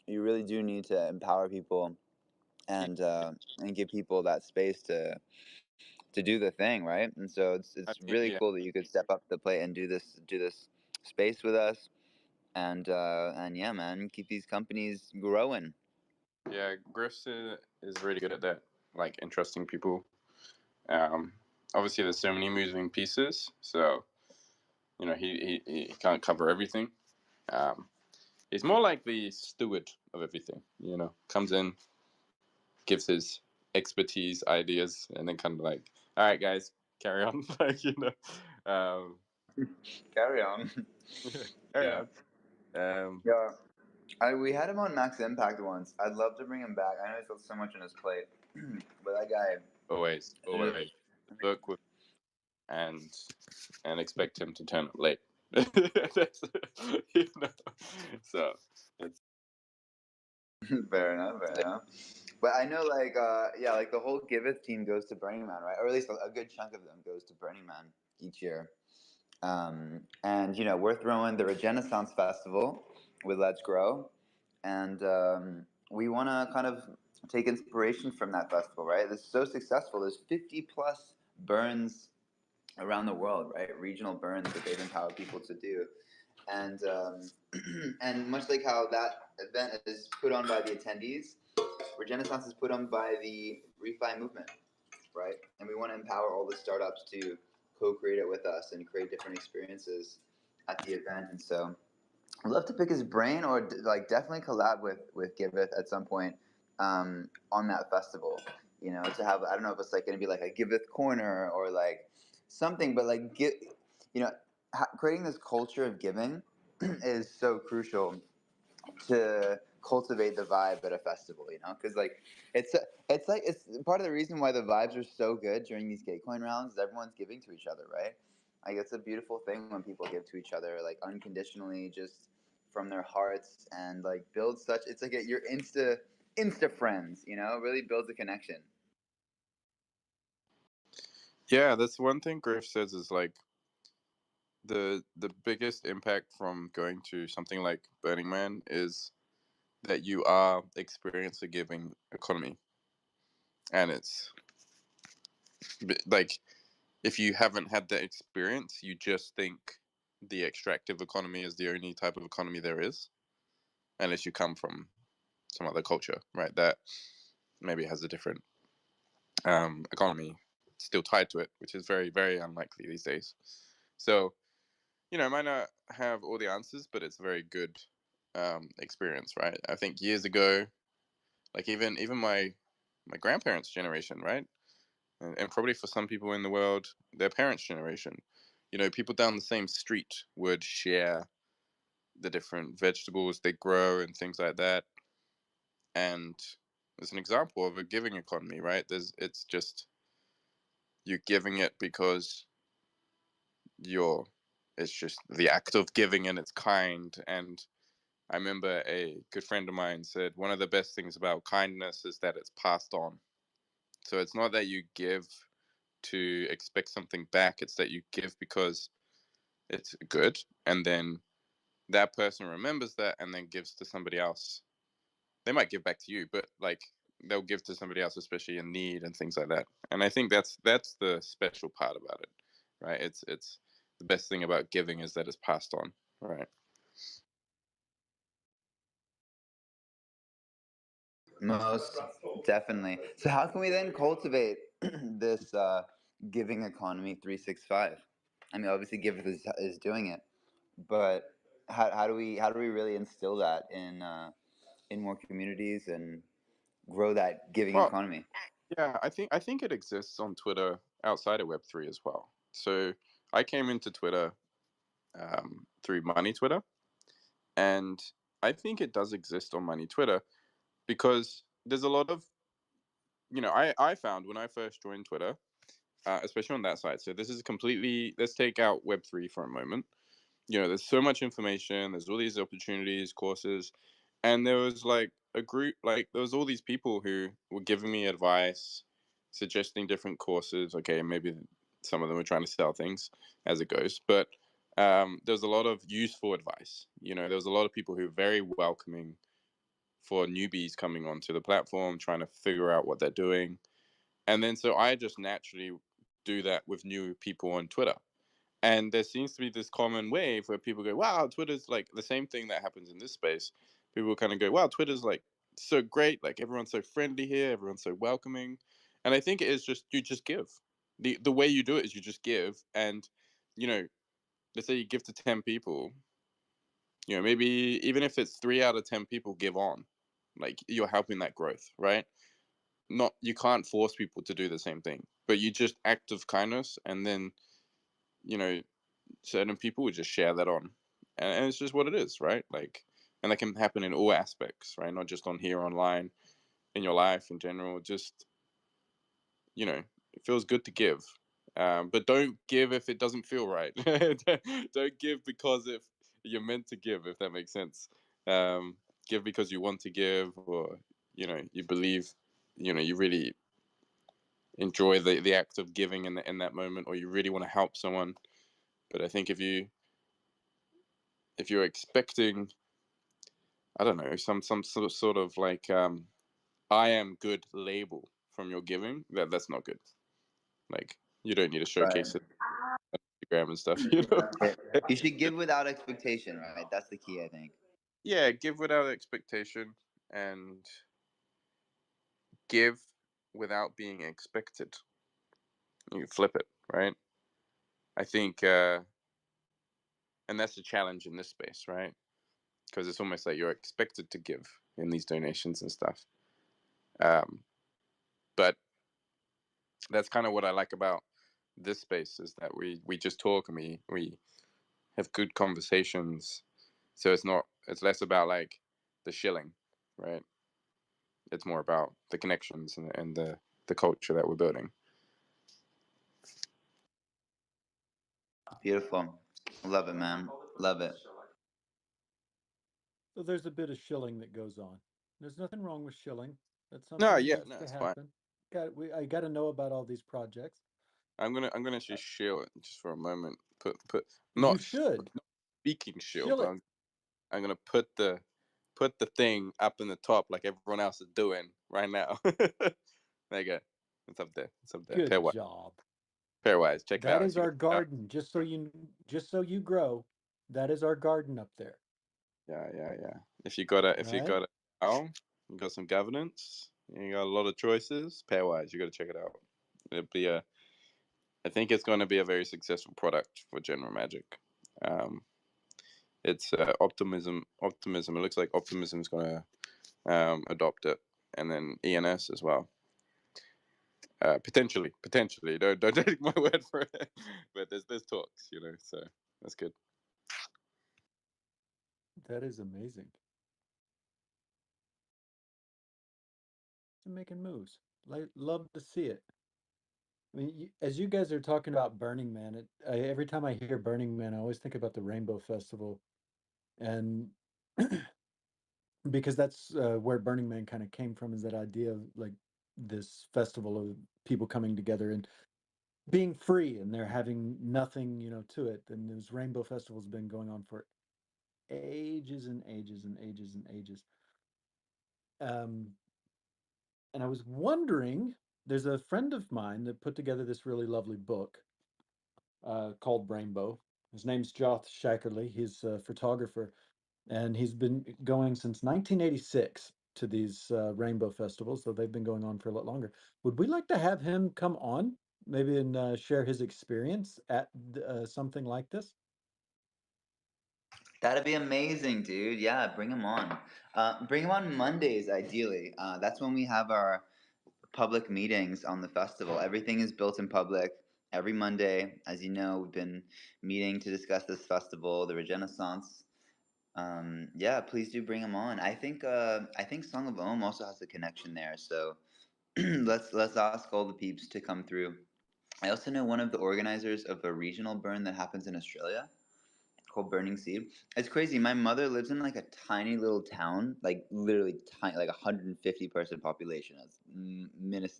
you really do need to empower people and give people that space to do the thing, right? And so it's really cool that you could step up to the plate and do this space with us, and yeah, man, keep these companies growing. Yeah, Griff is really good at that, like interesting people. Obviously, there's so many moving pieces, so he can't cover everything. He's more like the steward of everything. Comes in, gives his expertise, ideas, and then kind of like, all right, guys, carry on. Carry on. Carry on. We had him on Max Impact once. I'd love to bring him back. I know he's got so much on his plate, but that guy always work with and expect him to turn up late. So it's fair enough. But I know, like the whole Giveth team goes to Burning Man, right? Or at least a good chunk of them goes to Burning Man each year. And we're throwing the Regenaissance Festival with Let's Grow, and we want to kind of take inspiration from that festival, right? It's so successful. There's 50 plus burns around the world, right? Regional burns that they've empowered people to do, and and much like how that event is put on by the attendees, Regenaissance is put on by the refi movement, right? And we want to empower all the startups to co-create it with us and create different experiences at the event. And so I'd love to pick his brain, or like definitely collab with Giveth at some point on that festival. To have, I don't know if it's like going to be like a Giveth corner or like something, but like creating this culture of giving is so crucial to cultivate the vibe at a festival, because like it's part of the reason why the vibes are so good during these Gitcoin rounds is everyone's giving to each other, right? Like it's a beautiful thing when people give to each other like unconditionally, just from their hearts, and like build such, it's like you're insta friends, really builds a connection. Yeah, that's one thing Griff says is like the biggest impact from going to something like Burning Man is that you are experiencing a giving economy, and it's like if you haven't had that experience, you just think the extractive economy is the only type of economy there is, unless you come from some other culture, right? That maybe has a different economy still tied to it, which is very, very unlikely these days. So, it might not have all the answers, but it's a very good experience, right? I think years ago, like even my grandparents' generation, right? And probably for some people in the world, their parents' generation, people down the same street would share the different vegetables they grow and things like that. And as an example of a giving economy, right? It's just you're giving it because you're it's just the act of giving and it's kind. And I remember a good friend of mine said one of the best things about kindness is that it's passed on. So it's not that you give to expect something back, it's that you give because it's good, and then that person remembers that and then gives to somebody else. They might give back to you, but like they'll give to somebody else, especially in need and things like that. And I think that's the special part about it, right? It's the best thing about giving is that it's passed on, right? Most definitely. So how can we then cultivate this giving economy 365? I mean, obviously, is doing it, but how do we really instill that in more communities and grow that giving Well, economy? yeah, I think it exists on Twitter outside of Web3 as well. So I came into Twitter through Money Twitter, and I think it does exist on Money Twitter because there's a lot of I found when I first joined Twitter, especially on that side. So this is completely. Let's take out Web3 for a moment. There's so much information. There's all these opportunities, courses, and there was like a group. Like there was all these people who were giving me advice, suggesting different courses. Okay, maybe some of them were trying to sell things, as it goes, but there was a lot of useful advice. There was a lot of people who were very welcoming for newbies coming onto the platform, trying to figure out what they're doing. And then so I just naturally do that with new people on Twitter. And there seems to be this common wave where people go, wow, Twitter's like the same thing that happens in this space. People kind of go, wow, Twitter's like so great. Like everyone's so friendly here. Everyone's so welcoming. And I think it is just, you just give. The way you do it is you just give. And, you know, let's say you give to 10 people, maybe even if it's 3 out of 10 people give on, like you're helping that growth, right? Not, you can't force people to do the same thing, but you just act of kindness, and then you know certain people would just share that on, and it's just what it is, right? Like, and that can happen in all aspects, right? Not just on here, online, in your life in general. Just it feels good to give, but don't give if it doesn't feel right. Don't give because if you're meant to give, if that makes sense. Give because you want to give, or you believe, you really enjoy the act of giving in that moment, or you really want to help someone. But I think if you're expecting, I don't know, some sort of like I am good label from your giving, that's not good. Like, you don't need to Right. showcase it on Instagram and stuff. You should give without expectation, right? That's the key, I think. Yeah, give without expectation, and give without being expected. You flip it, right? I think, and that's the challenge in this space, right? Because it's almost like you're expected to give in these donations and stuff. Um, but that's kind of what I like about this space, is that we just talk, and we have good conversations. So it's less about like the shilling, right? It's more about the connections and the culture that we're building. Beautiful. Love it, man. Love it. So there's a bit of shilling that goes on. There's nothing wrong with shilling. That's No, something that yeah, needs no, to it's fine. happen. I got to know about all these projects. I'm gonna just shill it just for a moment. Put You not should not speaking shill, shill but it. I'm gonna put the put the thing up in the top like everyone else is doing right now. There you go. It's up there. It's up there. Good job. Pairwise. Check it out. That is our garden. Just so you grow. That is our garden up there. Yeah. If you got you got some governance, you got a lot of choices. Pairwise, you got to check it out. It'll be I think it's going to be a very successful product for General Magic. It's Optimism. It looks like Optimism is going to adopt it, and then ENS as well. Potentially. Don't take my word for it, but there's talks, so that's good. That is amazing. Making moves. Love to see it. I mean, as you guys are talking about Burning Man, every time I hear Burning Man, I always think about the Rainbow Festival, and because that's where Burning Man kind of came from, is that idea of like this festival of people coming together and being free, and they're having nothing, to it. And this Rainbow Festival's been going on for ages and ages and ages and ages. And I was wondering, there's a friend of mine that put together this really lovely book called Rainbow. His name's Joth Shackerley. He's a photographer, and he's been going since 1986 to these rainbow festivals, so they've been going on for a lot longer. Would we like to have him come on, maybe, and share his experience at something like this? That'd be amazing, dude. Yeah, bring him on. Bring him on Mondays, ideally. That's when we have our public meetings on the festival. Everything is built in public. Every Monday, as you know, we've been meeting to discuss this festival, the Regenaissance. Yeah, please do bring him on. I think Song of Om also has a connection there. So let's ask all the peeps to come through. I also know one of the organizers of a regional burn that happens in Australia called Burning Seed. It's crazy. My mother lives in like a tiny little town, like literally tiny, like 150 person population. That's minute,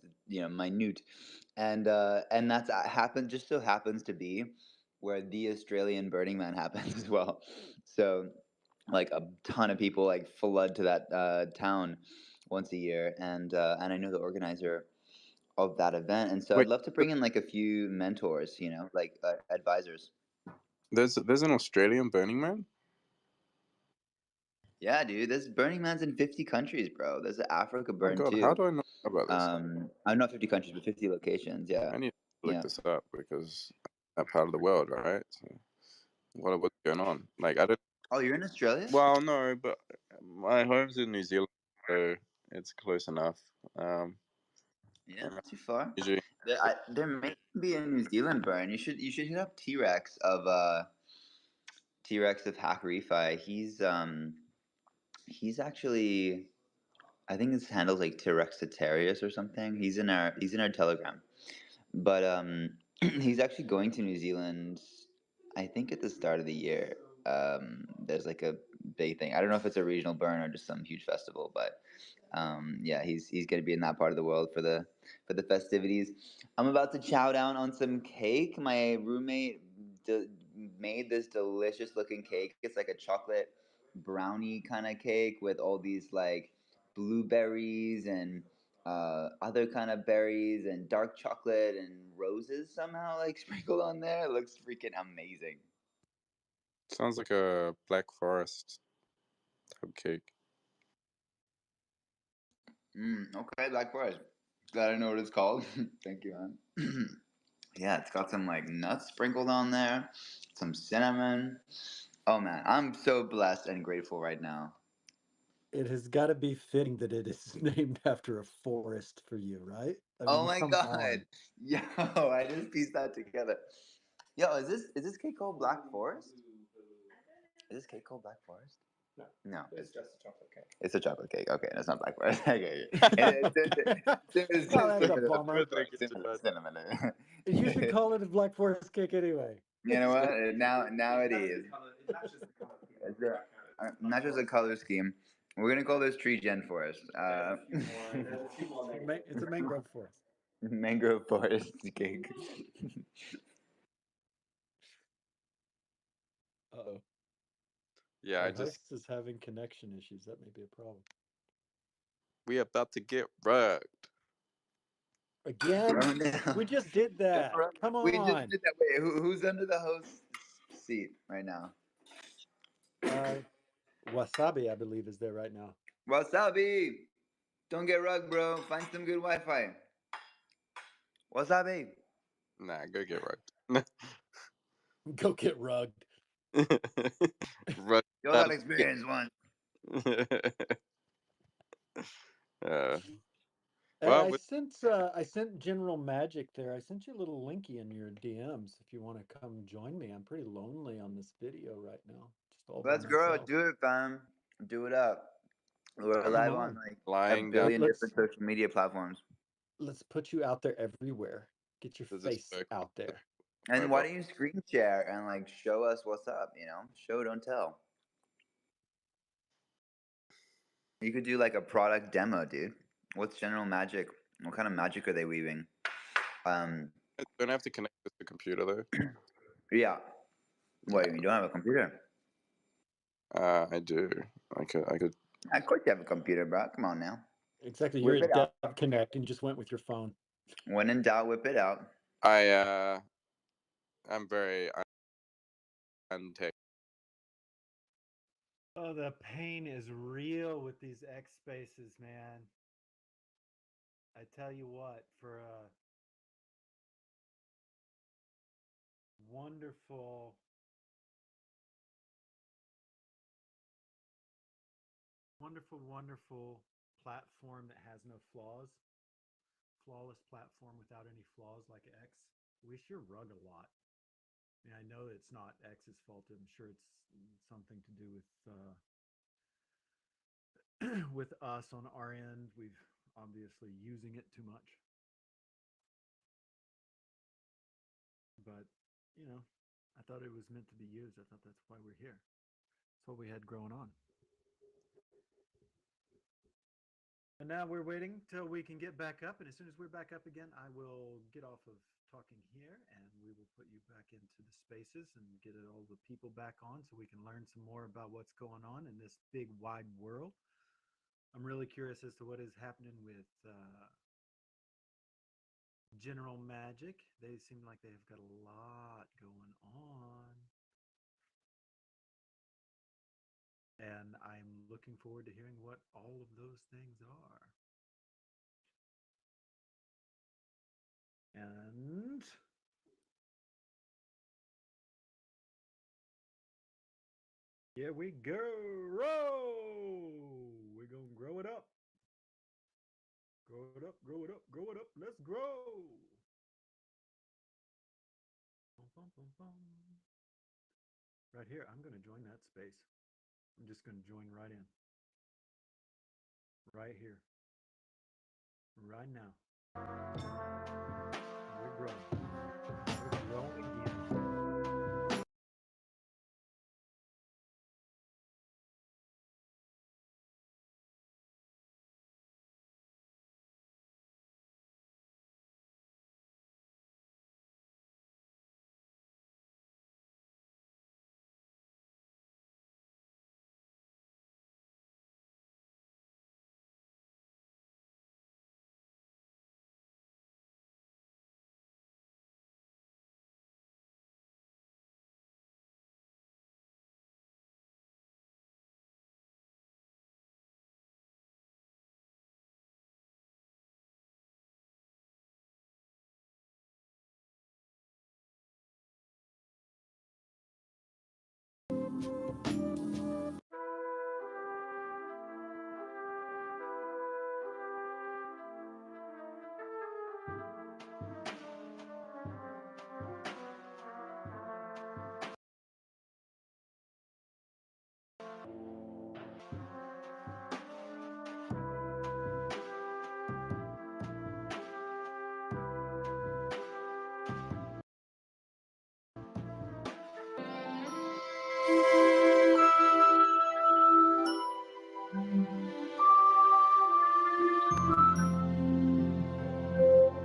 and that's just so happens to be where the Australian Burning Man happens as well. So like a ton of people like flood to that town once a year, and I know the organizer of that event, and so I'd Wait, love to bring in like a few mentors, like advisors. there's an Australian Burning Man? Yeah, dude, there's Burning Man's in 50 countries, bro. There's an Africa Oh my burn god, how too. do I know about this? I'm not 50 countries, but 50 locations. Yeah, I need to look yeah. this up because that part of the world, right? So what's going on? Like I don't. Oh, you're in Australia? Well, no, but my home's in New Zealand, so it's close enough. Yeah, And not too far. usually, There may be a New Zealand burn. You should hit up T-Rex of Hack Refi. He's actually, I think his handle's like T-Rex or something. He's in our Telegram. But he's actually going to New Zealand, I think at the start of the year. There's like a big thing. I don't know if it's a regional burn or just some huge festival, but yeah, he's going to be in that part of the world for the festivities. I'm about to chow down on some cake. My roommate made this delicious looking cake. It's like a chocolate brownie kind of cake with all these like blueberries and other kind of berries and dark chocolate and roses somehow like sprinkled on there. It looks freaking amazing. sounds like a Black Forest type cake. Okay, Black Forest. Glad I know what it's called. Thank you, man. Yeah, it's got some like nuts sprinkled on there, some cinnamon. Oh man, I'm so blessed and grateful right now. It has got to be fitting that it is named after a forest for you, right? I Oh mean, my come god. on. Yo, I just pieced that together. Yo, is this cake called Black Forest? Is this cake called Black Forest? No. It's just a chocolate cake. It's a chocolate cake. Okay, that's not Black Forest. Okay. Oh, that's a bummer. Cinnamon. You should call it a Black Forest cake anyway. You know what? Now it is. It matches the color scheme. We're gonna call this tree Gen Forest. It's a mangrove forest. Mangrove forest cake. Uh-oh. Yeah, Our I just host is having connection issues. That may be a problem. we about to get rugged. Again? Oh, no. We just did that. Come We just on. did that. Wait, who's under the host's seat right now? Wasabi, I believe, is there right now. Wasabi! Don't get rugged, bro. Find some good Wi-Fi. Wasabi! Nah, go get rugged. Go get rugged. Rugged You all out got of experience once. uh, Hey, well, I sent General Magic there. I sent you a little linky in your DMs if you want to come join me. I'm pretty lonely on this video right now. Just all by Let's grow. myself. Do it, fam. Do it up. We're I'm live Come on on. like a lying down. billion different social media platforms. Let's put you out there everywhere. Get your Does this face work? out there. And why don't you screen share and like show us what's up? You know, show don't tell. You could do like a product demo, dude. What's General Magic? What kind of magic are they weaving? Don't have to connect this to the computer though. Yeah. What? You don't have a computer? I do. I could. Of course you have a computer, bro. Come on now. Exactly. Whip You're it at out. Dev Connect and you just went with your phone. When in doubt, whip it out. I'm very untech. Oh, the pain is real with these X spaces, man. I tell you what, for a wonderful platform that has no flaws, flawless platform without any flaws like X, we sure rug a lot. I mean, I know it's not X's fault. I'm sure it's something to do with with us on our end. We've obviously using it too much. But, you know, I thought it was meant to be used. I thought that's why we're here. That's what we had growing on. And now we're waiting till we can get back up. And as soon as we're back up again, I will get off of talking here and we will put you back into the spaces and get all the people back on so we can learn some more about what's going on in this big wide world. I'm really curious as to what is happening with General Magic. They seem like they've got a lot going on. And I'm looking forward to hearing what all of those things are. And here we go. Roll. We're going to grow it up. Grow it up, grow it up, grow it up. Let's grow. Bum, bum, bum, bum. Right here, I'm going to join that space. I'm just going to join right in. Right here. Right now. We're growing. We're growing again.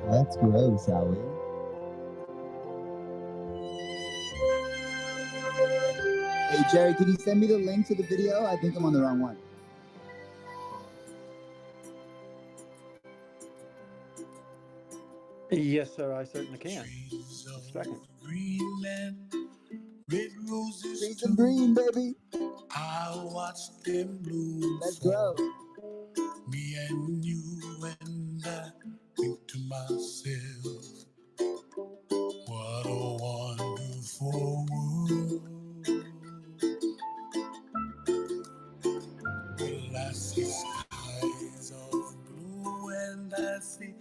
Let's grow, shall we? Hey, Jerry, can you send me the link to the video? I think I'm on the wrong one. Yes, sir, I certainly can. Just a second. Red roses. Trees of green, baby. I watch them bloom. Let's go. Me and you, and I think to myself, what a wonderful world. Well, I see skies of blue, and I see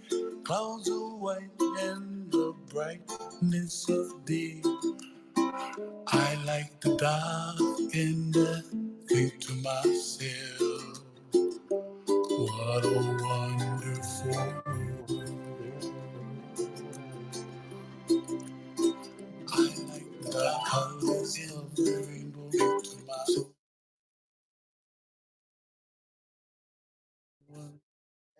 clouds of white, and the brightness of day. I like the dark, and I think to myself, what a wonderful world. I like the colors of the rainbow, think to myself.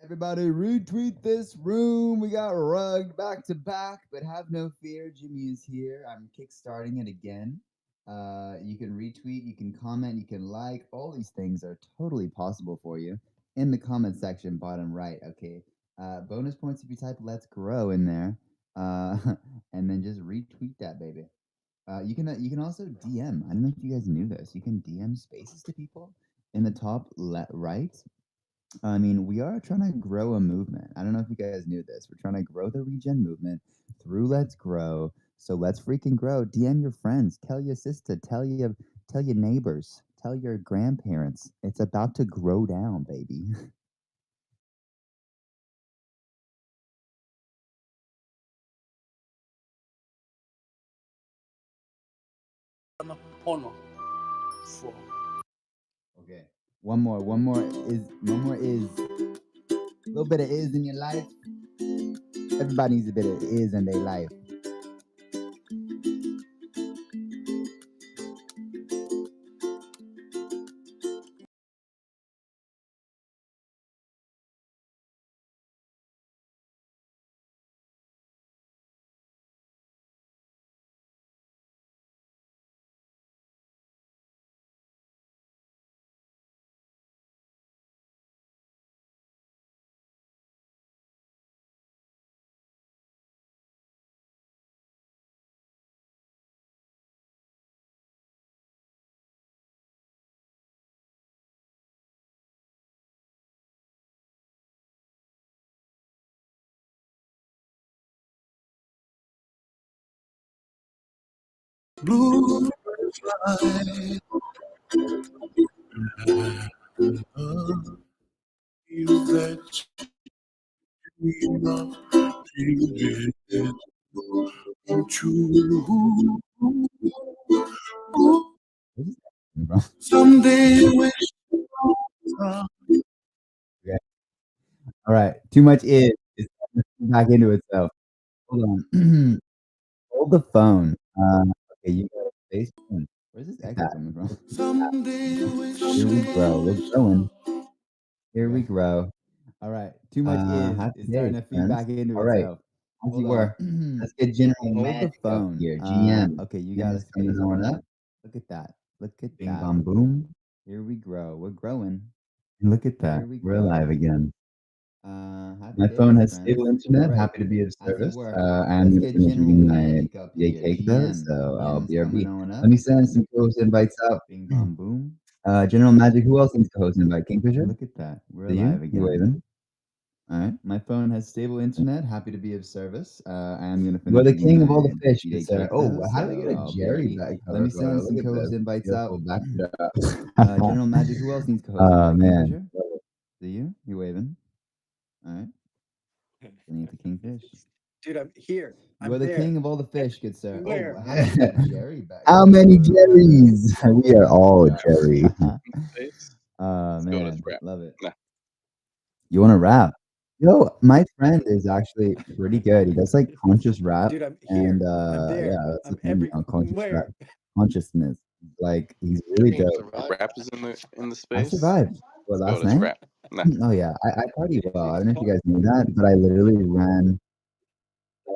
Everybody retweet this room. We got rugged back to back, but have no fear. Jimmy is here. I'm kickstarting it again. You can retweet, you can comment, you can like. All these things are totally possible for you in the comment section, bottom right. Okay. Bonus points if you type "Let's Grow" in there, and then just retweet that baby. You can also DM. I don't know if you guys knew this. You can DM spaces to people in the top right. I mean, we are trying to grow a movement. I don't know if you guys knew this. We're trying to grow the regen movement through Let's Grow. So let's freaking grow. DM your friends. Tell your sister. Tell your neighbors. Tell your grandparents. It's about to grow down, baby. Okay. One more is a little bit of is in your life. Everybody needs a bit of is in their life. Blue fly, you that you love, you did it true. Someday wish. Yeah. All right. Too much is. It's back into itself. Hold on. Hold the phone. Okay, you got a space. Where's this echo coming from? Here we grow. We're growing. Here we grow. All right. Too much is starting to feed back into All right. itself. As Hold you on. were. Let's get General Hold the Magic up phone. here. GM. Okay, you GM got a is coming space. on up. Look at that. Look at Bing that. bom boom. Here we grow. We're growing. And look at that. Here we We're grow. alive again. Happy My days, phone has friends. stable All internet. right. Happy to be of As you service. were. I'm Let's going to get finish General reading my Magic up PA here. cake though, GM. so I'll GM's coming BRB. on up. Let me send some co-host invites out. Bing bom boom. General Magic, who else needs co-host invite? Kingfisher? Look at that. We're Do you? alive You again. waving? All right. My phone has stable internet. Happy to be of service. I am going to You're finish the reading king of all the my fish. G-Day It's, cake oh, though, how did I so get a I'll Jerry BRB. back Let me color photo? send some Look at co-host this. invites out. Beautiful backdrop. General Magic, who else needs co-host Oh, invite? man. Kingfisher? Do you? You waving? All right. Sending it to Kingfish. Dude, I'm here. You are the king of all the fish, good sir. Where? Oh, how did I get a Jerry back How color many photo? Jerrys? We are all Jerry. Oh, Let's go. man. Let's rap. Love it. Nah. You want to rap? Yo, my friend is actually pretty good. He does like conscious rap, Dude, I'm and here. I'm there. yeah, that's I'm the thing, conscious rap, everywhere. consciousness. Like he's really dope. Rappers in the I space. survived. What, Let's go. last Let's night? rap. Nah. Oh yeah, I party well. I don't know if you guys knew that, but I literally ran.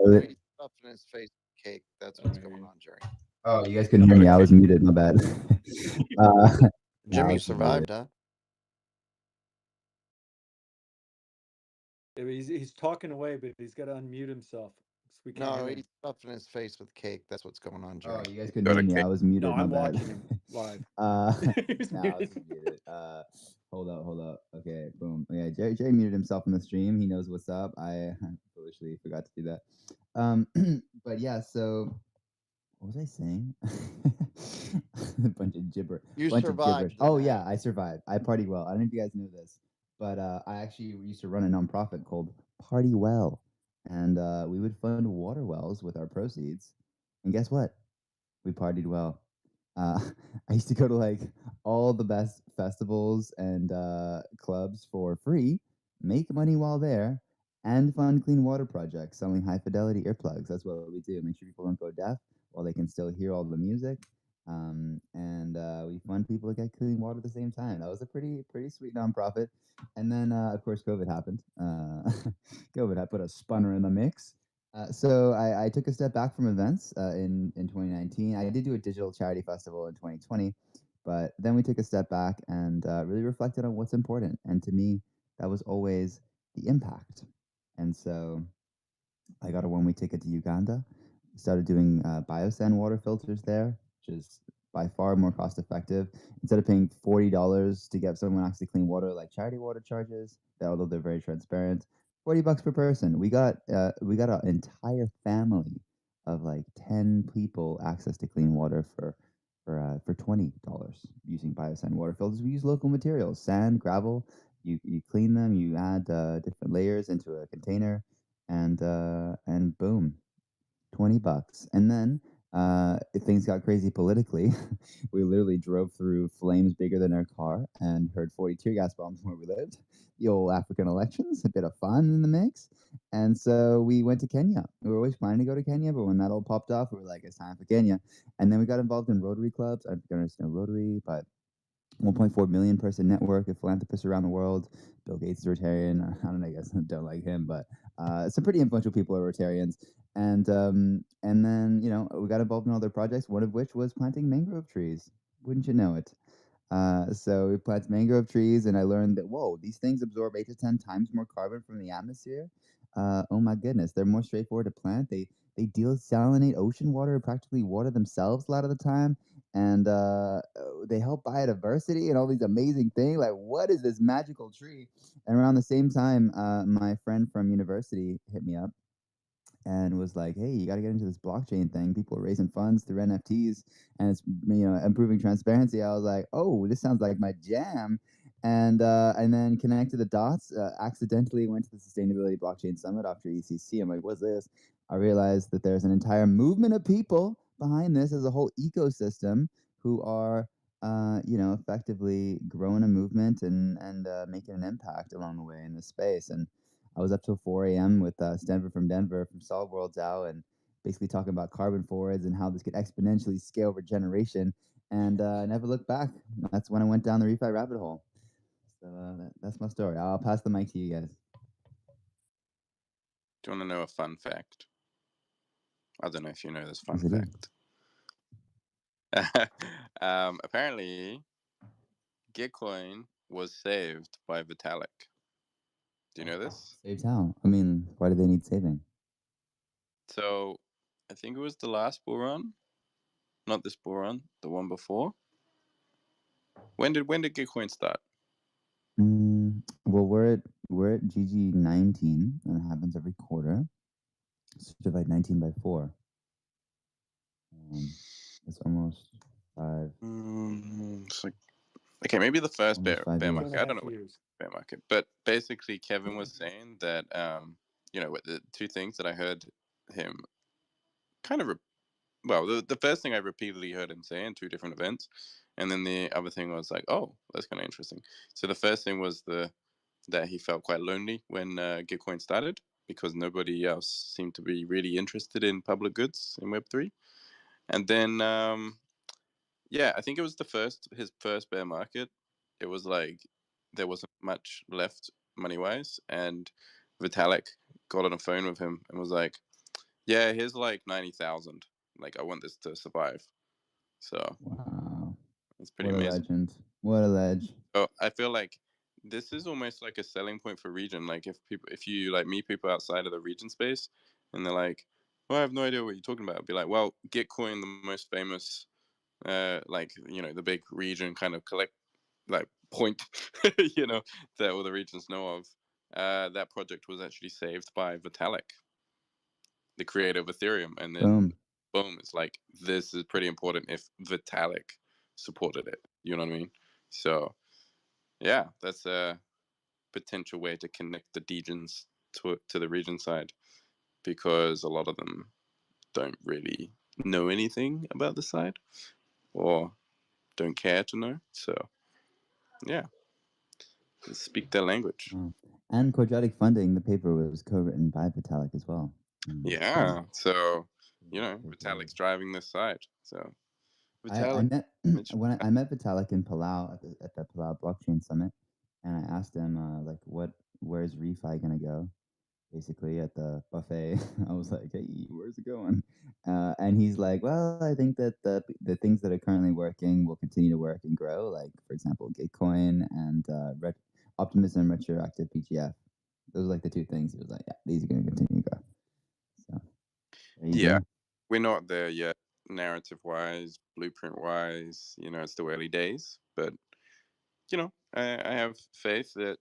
Jerry stuffing his face with cake. That's what's going on, Jerry. Oh, you guys couldn't hear me. I was muted. My bad. I Jimmy, you was muted. survived, huh? He's talking away, but he's got to unmute himself. So we can't No, hear him. he's stuffing his face with cake. That's what's going on, Oh, Jerry. you guys couldn't hear me. I was muted. No, I'm my bad. watching him live. He's No, I was muted. muted. Hold up. Okay, boom. Yeah, Jerry muted himself in the stream. He knows what's up. I foolishly forgot to do that. But yeah, so what was I saying? A bunch of gibberish. You Bunch of survived gibberish. the Oh night. yeah, I survived. I partied well. I don't know if you guys know this, but I actually used to run a nonprofit called Party Well, and we would fund water wells with our proceeds. And guess what? We partied well. I used to go to like all the best festivals and clubs for free, make money while there, and fund clean water projects selling high fidelity earplugs. That's what we do. Make sure people don't go deaf while they can still hear all the music. And we fund people to get clean water at the same time. That was a pretty sweet nonprofit. And then of course COVID happened. COVID had put a spunner in the mix. So I took a step back from events in 2019. I did do a digital charity festival in 2020, but then we took a step back and really reflected on what's important. And to me, that was always the impact. And so I got a one-way ticket to Uganda, started doing biosand water filters there, which is by far more cost effective. Instead of paying $40 to get someone actually clean water like charity water charges, although they're very transparent, $40 per person. We got an entire family of like 10 people access to clean water for $20 using biosand water filters. We use local materials, sand, gravel. You clean them, you add different layers into a container, and boom, $20. And then if things got crazy politically, we literally drove through flames bigger than our car and heard 40 tear gas bombs where we lived. The old African elections, a bit of fun in the mix. And so we went to Kenya. We were always planning to go to Kenya, but when that all popped off, we were like, it's time for Kenya. And then we got involved in Rotary clubs. I don't understand Rotary, but 1.4 million person network of philanthropists around the world. Bill Gates is Rotarian. I don't know, I guess I don't like him, but some pretty influential people are Rotarians. And then we got involved in other projects. One of which was planting mangrove trees. Wouldn't you know it? So we planted mangrove trees, and I learned that whoa, these things absorb 8 to 10 times more carbon from the atmosphere. Oh my goodness, they're more straightforward to plant. They desalinate ocean water, practically water themselves a lot of the time, and they help biodiversity and all these amazing things. Like, what is this magical tree? And around the same time, my friend from university hit me up and was like, "Hey, you got to get into this blockchain thing. People are raising funds through NFTs, and it's improving transparency." I was like, "Oh, this sounds like my jam," and then connected the dots. Accidentally went to the Sustainability Blockchain Summit after ECC. I'm like, "What's this?" I realized that there's an entire movement of people behind this. There's a whole ecosystem who are effectively growing a movement and making an impact along the way in this space. And I was up till 4 a.m. with Stanford from Denver from Solid World DAO and basically talking about carbon forwards and how this could exponentially scale over generation. And I never looked back. That's when I went down the refi rabbit hole. So that's my story. I'll pass the mic to you guys. Do you want to know a fun fact? I don't know if you know this fun Yes, fact. Apparently, Gitcoin was saved by Vitalik. Do you know this? Saved how? I mean, why do they need saving? So, I think it was the last bull run, not this bull run, the one before. When did Gitcoin start? Well, we're at GG19, and it happens every quarter. So divide 19 by 4. It's almost 5. It's like, okay, maybe the first bear market. I don't know what years. Bear market, but basically Kevin was saying that the two things that I heard him kind of the first thing I repeatedly heard him say in 2 different events, and then the other thing was like, oh, that's kind of interesting. So the first thing was that he felt quite lonely when Gitcoin started because nobody else seemed to be really interested in public goods in Web3, and then I think it was his first bear market. It was like there wasn't much left money wise, and Vitalik got on the phone with him and was like, "Yeah, here's like 90,000. Like, I want this to survive." So Wow. it's pretty What a amazing. legend. What a ledge. So I feel like this is almost like a selling point for Region. Like if you like meet people outside of the Region space and they're like, well, I have no idea what you're talking about. I'd be like, well, Gitcoin, the most famous, like, you know, the big region kind of point, you know, that all the regions know of. That project was actually saved by Vitalik, the creator of Ethereum. And then boom, it's like, this is pretty important if Vitalik supported it. You know what I mean? So yeah, that's a potential way to connect the degens to the region side, because a lot of them don't really know anything about the side or don't care to know. So yeah, speak their language. And Quadratic Funding, the paper was co-written by Vitalik as well. Yeah, so you know, Vitalik's driving this side. So I Vitalik, met when I met Vitalik in Palau at the Palau Blockchain Summit, and I asked him like, where's ReFi gonna go? Basically at the buffet, I was like, hey, where's it going? And he's like, well, I think that the things that are currently working will continue to work and grow. Like, for example, Gitcoin and Optimism Retroactive PGF. Those are like the two things. He was like, yeah, these are going to continue to grow. So there you yeah, go. we're not there yet, narrative wise, blueprint wise. You know, it's still early days, but you know, I have faith that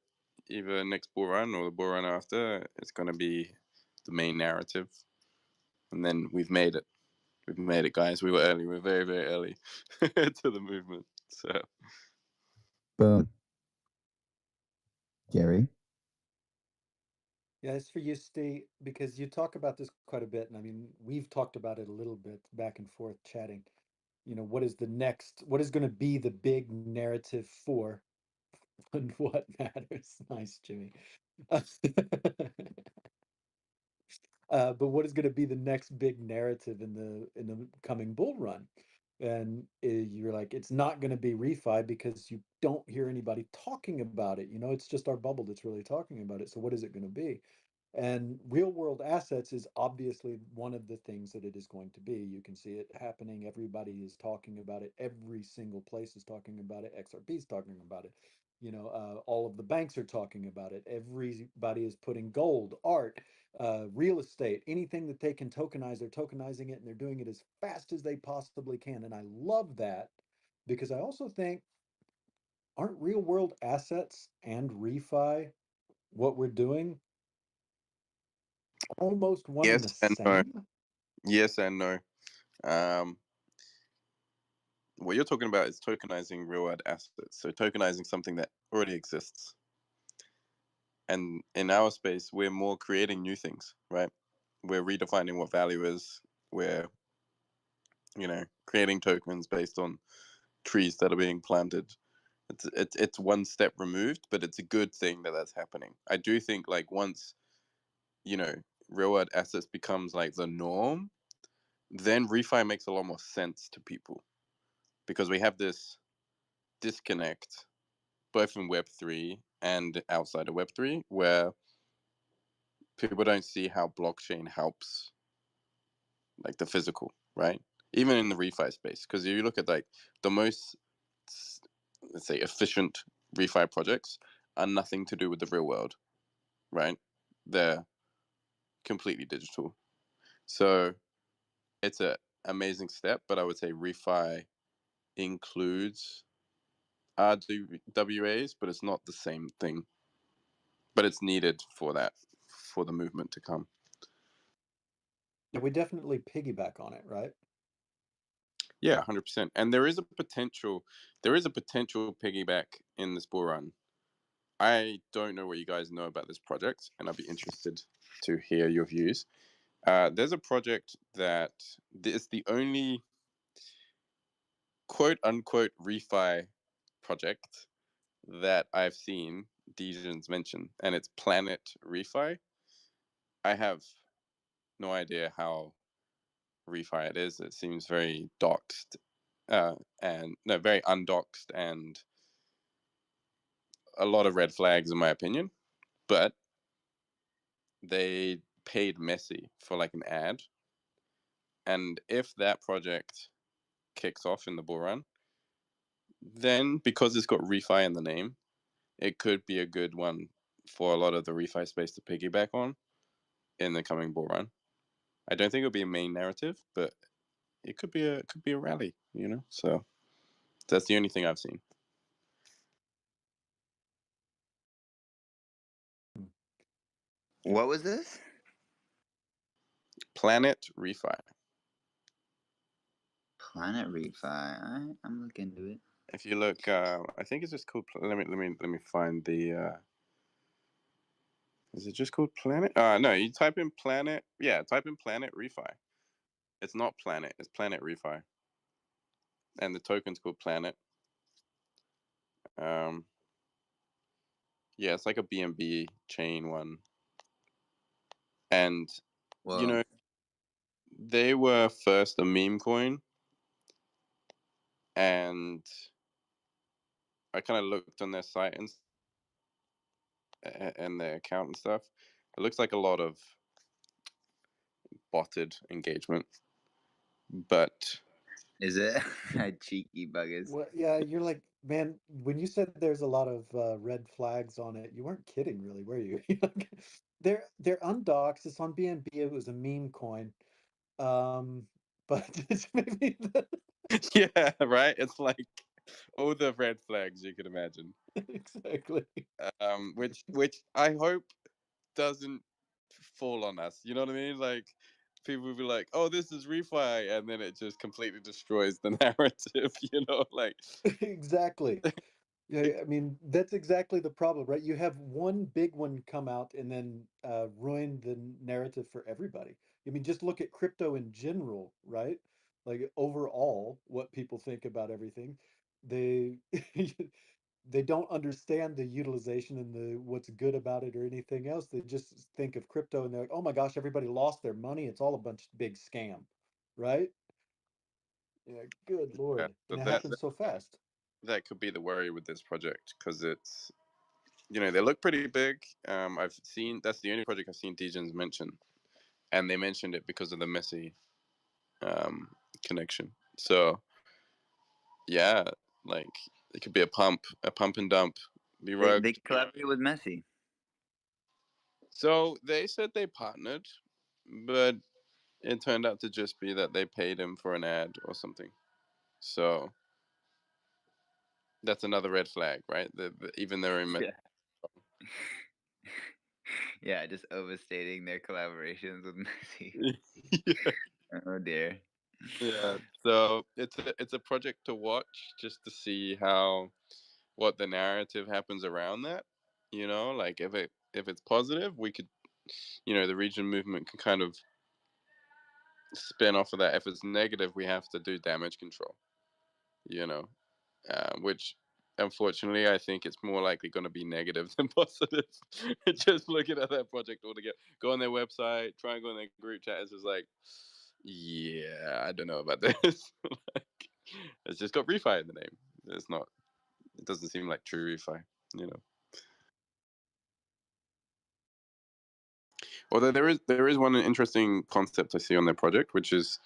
either next bull run or the bull run after, it's going to be the main narrative. And then we've made it. We've made it, guys. We were early. We were very, very early to the movement. So, Boom. Gary? Yeah, it's for you, Steve, because you talk about this quite a bit, and I mean, we've talked about it a little bit back and forth chatting. You know, what is going to be the big narrative for and what matters? Nice, Jimmy. But what is going to be the next big narrative in the coming bull run? And you're like, it's not going to be refi because you don't hear anybody talking about it. You know, it's just our bubble that's really talking about it. So what is it going to be? And real world assets is obviously one of the things that it is going to be. You can see it happening. Everybody is talking about it. Every single place is talking about it. XRP is talking about it. You know, all of the banks are talking about it. Everybody is putting gold, art, real estate, anything that they can tokenize, they're tokenizing it, and they're doing it as fast as they possibly can. And I love that because I also think, aren't real world assets and refi what we're doing almost one and the yes and no. same? Yes and no. What you're talking about is tokenizing real world assets. So, tokenizing something that already exists. And in our space, we're more creating new things, right? We're redefining what value is. We're, you know, creating tokens based on trees that are being planted. It's one step removed, but it's a good thing that that's happening. I do think, like, once, you know, real world assets becomes like the norm, then refi makes a lot more sense to people, because we have this disconnect both in Web3 and outside of Web3, where people don't see how blockchain helps like the physical, right? Even in the refi space, because if you look at like the most, let's say, efficient refi projects are nothing to do with the real world, right? They're completely digital. So it's an amazing step, but I would say refi includes RWAs, but it's not the same thing. But it's needed for that, for the movement to come. Yeah, we definitely piggyback on it, right? Yeah, 100%. And there is a potential piggyback in this bull run. I don't know what you guys know about this project, and I'd be interested to hear your views. There's a project that is the only quote unquote refi project that I've seen Degens mention, and it's Planet Refi. I have no idea how refi it is. It seems very doxed, and no, very undoxed, and a lot of red flags in my opinion. But they paid Messi for like an ad, and if that project kicks off in the bull run, then because it's got refi in the name, it could be a good one for a lot of the refi space to piggyback on in the coming bull run. I don't think it'll be a main narrative, but it could be a rally, you know. So that's the only thing I've seen. What was this? Planet Refi. Planet Refi. All right, I'm looking into it. If you look, I think it's just called. Let me find the. Is it just called Planet? No, you type in Planet. Yeah, type in Planet Refi. It's not Planet. It's Planet Refi, and the token's called Planet. Yeah, it's like a BNB chain one, and you know they were first a meme coin, and I kind of looked on their site and their account and stuff. It looks like a lot of botted engagement, but is it cheeky buggers? Well, yeah, you're like, man, when you said there's a lot of red flags on it, you weren't kidding, really, were you? They're undoxed. It's on BNB. It was a meme coin, but it's maybe yeah, right. It's like all the red flags you could imagine. Exactly. Which I hope doesn't fall on us. You know what I mean? Like people will be like, "Oh, this is refi," and then it just completely destroys the narrative. You know, like exactly. Yeah, I mean, that's exactly the problem, right? You have one big one come out and then ruin the narrative for everybody. I mean, just look at crypto in general, right? Like overall, what people think about everything. They they don't understand the utilization and the what's good about it or anything else. They just think of crypto and they're like, "Oh my gosh, everybody lost their money. It's all a bunch of big scam." Right? Yeah, good yeah. Lord. So And it happens so fast. that could be the worry with this project because it's they look pretty big. I've seen that's the only project I've seen Degens mention, and they mentioned it because of the Messi connection. So yeah, like it could be a pump and dump. Be rugged. They collaborated with Messi. So they said they partnered, but it turned out to just be that they paid him for an ad or something. So that's another red flag, right? Even their own. Yeah. Yeah, just overstating their collaborations with Messi. Oh dear. Yeah, so it's a project to watch just to see what the narrative happens around that. Like if it's positive, we could, the region movement can kind of spin off of that. If it's negative, we have to do damage control. Which unfortunately I think it's more likely going to be negative than positive. Just looking at that project altogether, go on their website, try and go in their group chat. It's just like, yeah, I don't know about this. Like, it's just got refi in the name. It doesn't seem like true refi. Although there is one interesting concept I see on their project, which is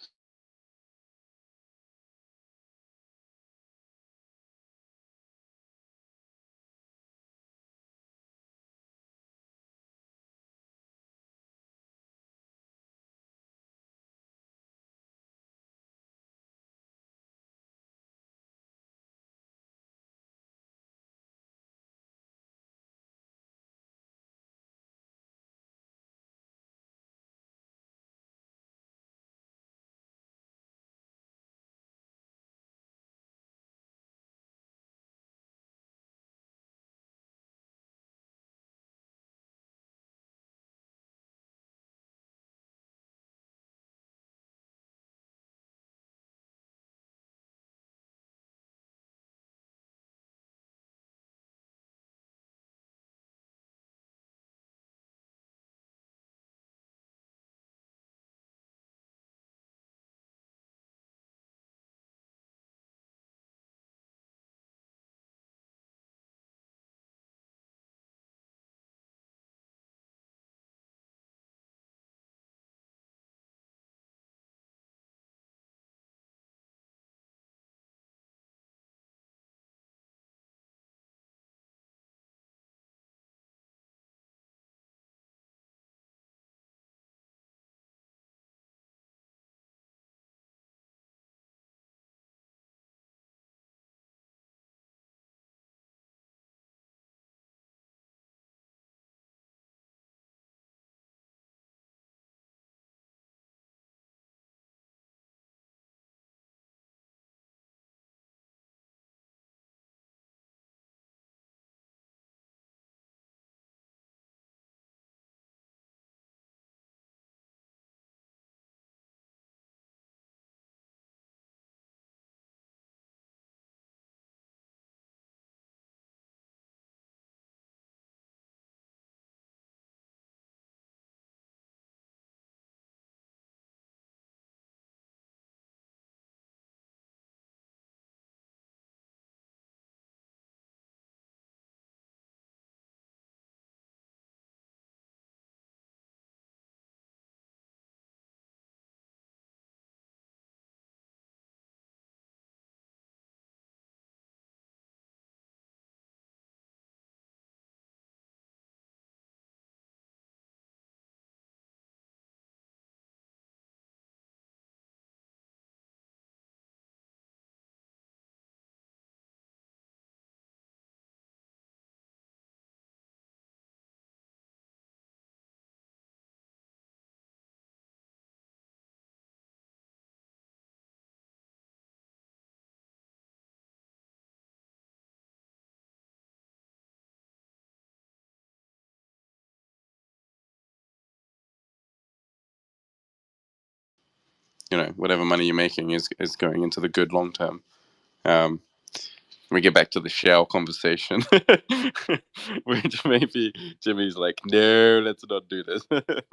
whatever money you're making is going into the good long term. Um, we get back to the shell conversation, which maybe Jimmy's like, no, let's not do this. But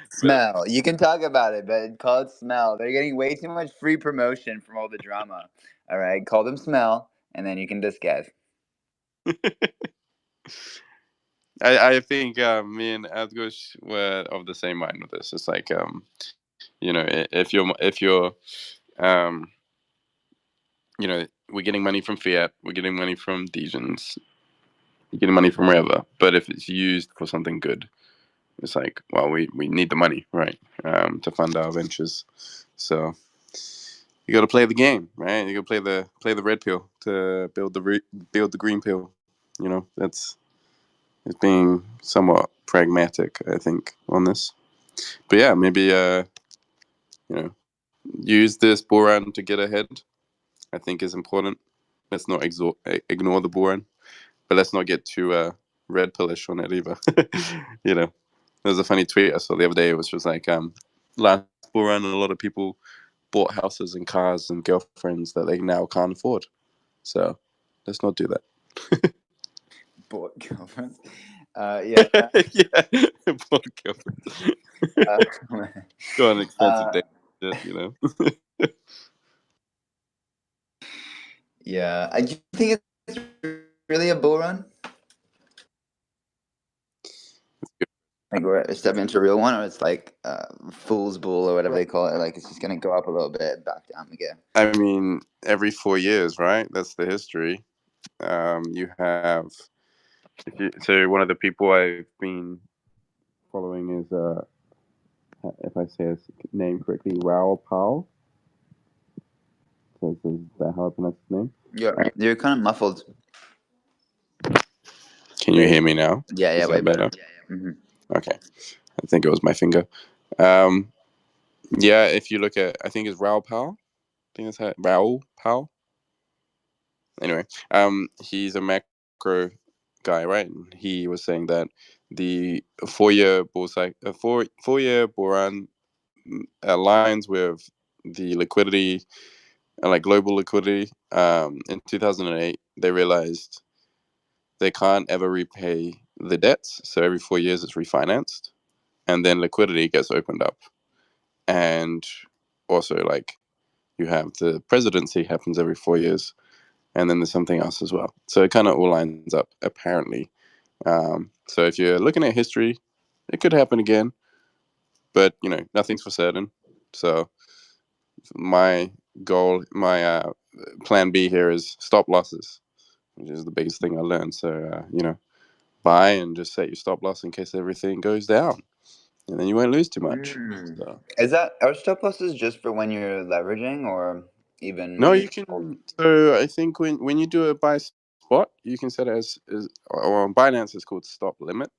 Smell. You can talk about it, but call it Smell. They're getting way too much free promotion from all the drama. All right, call them Smell, and then you can discuss. I think me and Adgush were of the same mind with this. It's like, if you're um, we're getting money from fiat, we're getting money from Degens, you're getting money from wherever. But if it's used for something good, it's like, well, we need the money, right, to fund our ventures. So you got to play the game, right? You got to play the red pill to build the green pill. That's it's being somewhat pragmatic, I think, on this. But yeah, maybe use this bull run to get ahead. I think is important. Let's not ignore the bull run, but let's not get too red pillish on it either. There's a funny tweet I saw the other day, which was like, last bull run, a lot of people bought houses and cars and girlfriends that they now can't afford. So let's not do that. Bought girlfriends. Yeah. Yeah, bought girlfriends. Go on expensive dates, Yeah. Do you think it's really a bull run? Like we're stepping into a real one, or it's like fool's bull or whatever they call it. Like it's just gonna go up a little bit, back down again. I mean, every 4 years, right? That's the history. You have so one of the people I've been following is if I say his name correctly, Raoul Pal. So is that how I pronounce his name? Yeah, you're kind of muffled. Can you hear me now? Yeah, Is way that better? Mm-hmm. Okay, I think it was my finger. Yeah, if you look at, I think it's Raoul Pal. I think that's how Raoul Pal. Anyway, he's a macro guy, right? And he was saying that the 4-year bull cycle, 4-year bull run aligns with the liquidity, like global liquidity. In 2008, they realized they can't ever repay the debts, so every 4 years it's refinanced, and then liquidity gets opened up, and also like you have the presidency happens every 4 years, and then there's something else as well. So it kind of all lines up apparently. So if you're looking at history, it could happen again, but nothing's for certain. So my goal, my plan B here is stop losses, which is the biggest thing I learned. So buy and just set your stop loss in case everything goes down, and then you won't lose too much. So. Is that our stop losses just for when you're leveraging, or even No, when you can. So I think when you do a buy spot, you can set it as or on Binance it's called stop limit.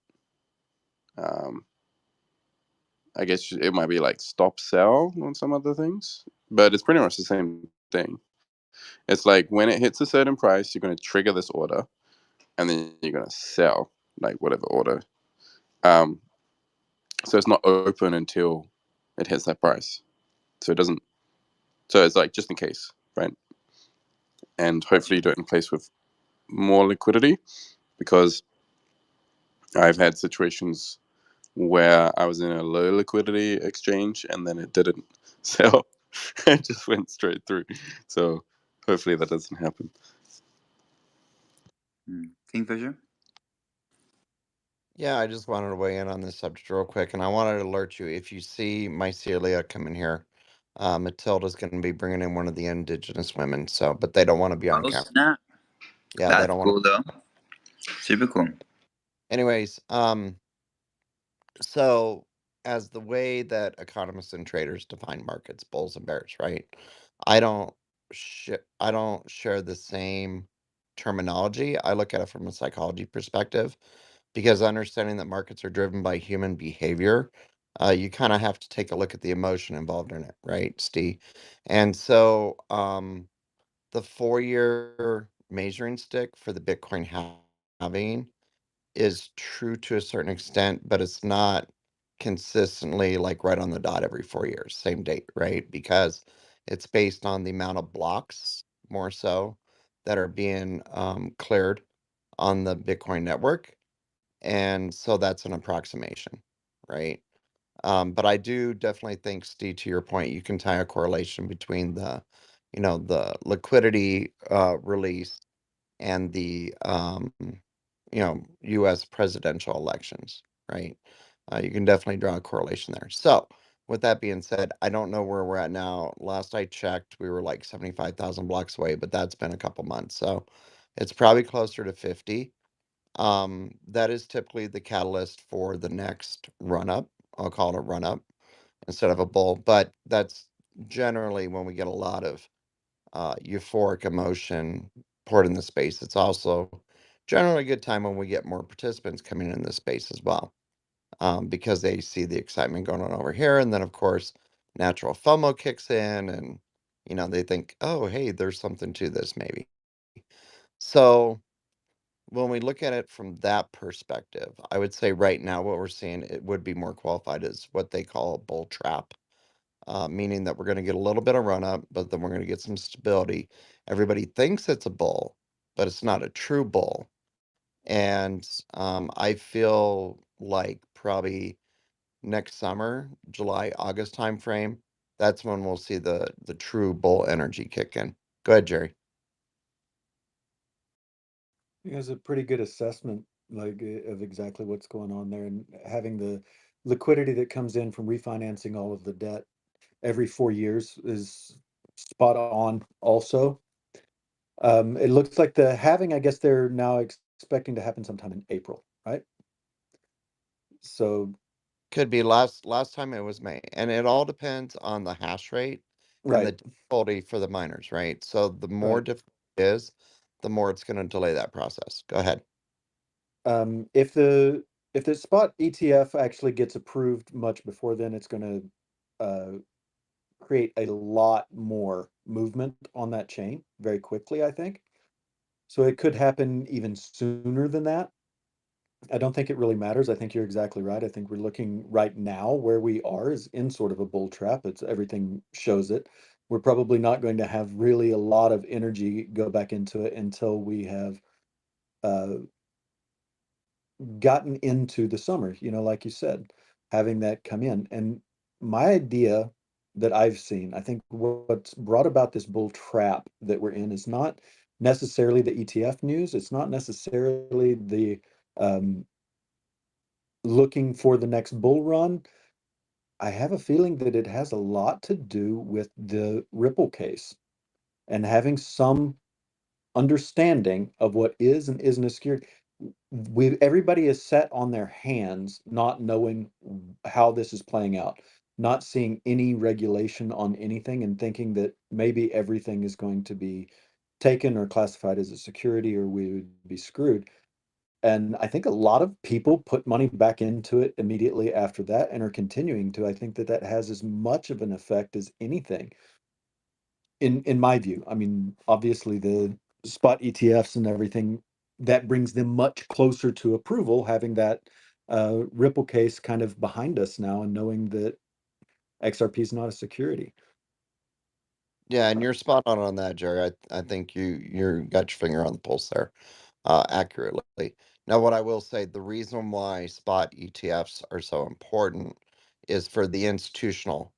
I guess it might be like stop sell on some other things, but it's pretty much the same thing. It's like when it hits a certain price, you're going to trigger this order, and then you're going to sell like whatever order. Um, so it's not open until it hits that price. So it doesn't. So it's like just in case, right? And hopefully you do it in place with more liquidity, because I've had situations where I was in a low liquidity exchange and then it didn't sell. It just went straight through. So hopefully that doesn't happen. Kingfisher? Yeah, I just wanted to weigh in on this subject real quick, and I wanted to alert you if you see Mycelia come in here, Matilda's going to be bringing in one of the indigenous women. So, but they don't want to be on camera. Snap. Yeah, That's they don't cool want to. though. Super cool. Anyways, so as the way that economists and traders define markets, bulls and bears, right? I don't share the same terminology. I look at it from a psychology perspective, because understanding that markets are driven by human behavior, you kind of have to take a look at the emotion involved in it, right, Steve? And so the 4-year measuring stick for the Bitcoin halving is true to a certain extent, but it's not consistently like right on the dot every 4 years, same date, right? Because it's based on the amount of blocks more so that are being cleared on the Bitcoin network. And so that's an approximation, right? But I do definitely think, Steve, to your point, you can tie a correlation between the liquidity release and the U.S. presidential elections, right? You can definitely draw a correlation there. So, with that being said, I don't know where we're at now. Last I checked, we were like 75,000 blocks away, but that's been a couple months, so it's probably closer to 50. That is typically the catalyst for the next run up. I'll call it a run up instead of a bull, but that's generally when we get a lot of euphoric emotion poured in the space. It's also generally a good time when we get more participants coming in the space as well, because they see the excitement going on over here, and then of course natural FOMO kicks in, and they think, oh, hey, there's something to this maybe. So when we look at it from that perspective, I would say right now what we're seeing, it would be more qualified as what they call a bull trap, meaning that we're going to get a little bit of run up, but then we're going to get some stability. Everybody thinks it's a bull, but it's not a true bull. And I feel like probably next summer, July, August timeframe, that's when we'll see the true bull energy kick in. Go ahead, Jerry. It was a pretty good assessment, like of exactly what's going on there, and having the liquidity that comes in from refinancing all of the debt every 4 years is spot on. Also, it looks like the halving, I guess they're now expecting to happen sometime in April, right? So, Could be last time it was May, and it all depends on the hash rate and the right, difficulty for the miners, right? So the more right. difficult it is, the more it's going to delay that process. Go ahead. If the spot ETF actually gets approved much before then, it's going to create a lot more movement on that chain very quickly, I think. So it could happen even sooner than that. I don't think it really matters. I think you're exactly right. I think we're looking right now where we are is in sort of a bull trap. It's everything shows it. We're probably not going to have really a lot of energy go back into it until we have uh, gotten into the summer, like you said, having that come in. And my idea that I've seen, I think what's brought about this bull trap that we're in is not necessarily the ETF news. It's not necessarily the um, looking for the next bull run. I have a feeling that it has a lot to do with the Ripple case and having some understanding of what is and isn't a security. Everybody is set on their hands, not knowing how this is playing out, not seeing any regulation on anything, and thinking that maybe everything is going to be taken or classified as a security, or we would be screwed. And I think a lot of people put money back into it immediately after that and are continuing to. I think that that has as much of an effect as anything in my view. I mean, obviously the spot ETFs and everything, that brings them much closer to approval, having that Ripple case kind of behind us now and knowing that XRP is not a security. Yeah, and you're spot on that, Jerry. I think you got your finger on the pulse there, accurately. Now, what I will say, the reason why spot ETFs are so important is for the institutional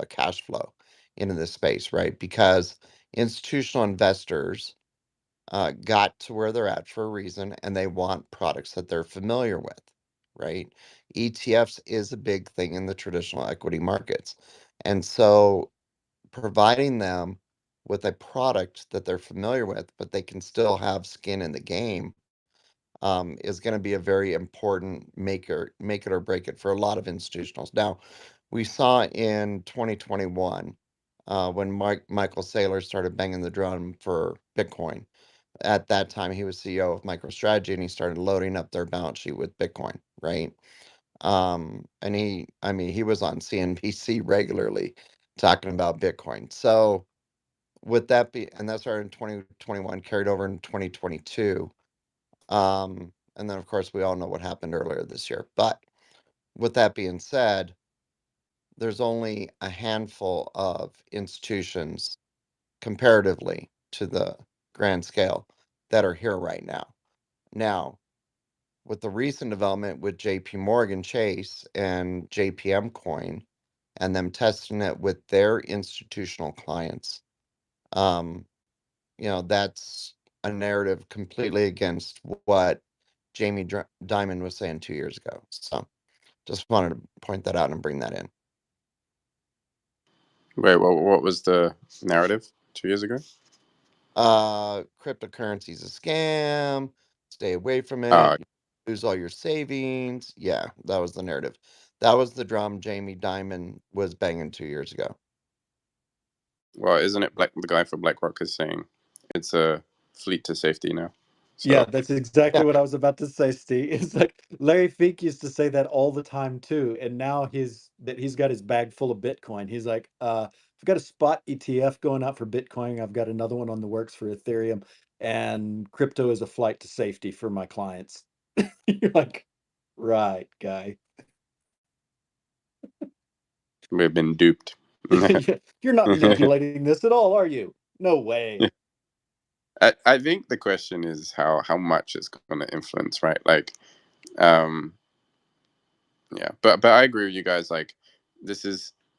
cash flow into this space, right? Because institutional investors got to where they're at for a reason, and they want products that they're familiar with, right? ETFs is a big thing in the traditional equity markets. And so providing them with a product that they're familiar with, but they can still have skin in the game, is going to be a very important make it or break it for a lot of institutionals. Now, we saw in 2021 when Michael Saylor started banging the drum for Bitcoin. At that time, he was CEO of MicroStrategy, and he started loading up their balance sheet with Bitcoin, right? And he was on CNBC regularly talking about Bitcoin. So and that started in 2021, carried over in 2022. And then of course we all know what happened earlier this year. But With that being said, there's only a handful of institutions comparatively to the grand scale that are here right now. Now, with the recent development with JP Morgan Chase and JPM Coin and them testing it with their institutional clients, that's a narrative completely against what Jamie Dimon was saying 2 years ago. So just wanted to point that out and bring that in. Wait, what was the narrative 2 years ago? Cryptocurrency's a scam. Stay away from Oh, it. Lose all your savings. Yeah, that was the narrative. That was the drum Jamie Dimon was banging 2 years ago. well, isn't it the guy for BlackRock is saying it's a fleet to safety now? Yeah, So that's exactly Yeah, what I was about to say, Steve. It's like Larry Fink used to say that all the time too, and now he's got his bag full of Bitcoin. He's like, I've got a spot ETF going out for Bitcoin. I've got another one on the works for Ethereum, and crypto is a flight to safety for my clients. You're like, right, guy. we've been duped. You're not manipulating this at all, are you? No way. I think the question is how much it's going to influence, right? Like, yeah, but I agree with you guys. Like,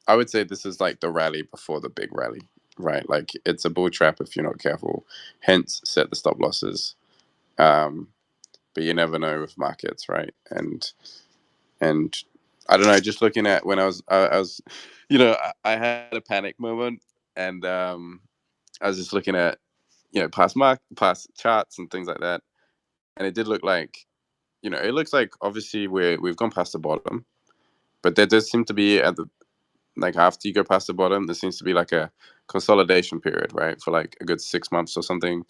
I would say this is like the rally before the big rally, right? Like, it's a bull trap if you're not careful. Hence, set the stop losses. But you never know with markets, right? And I don't know. Just looking at when I was, I had a panic moment, and I was just looking at, past charts and things like that, and it did look like, it looks like obviously we've gone past the bottom, but there does seem to be after you go past the bottom, there seems to be like a consolidation period, right, for like a good 6 months or something,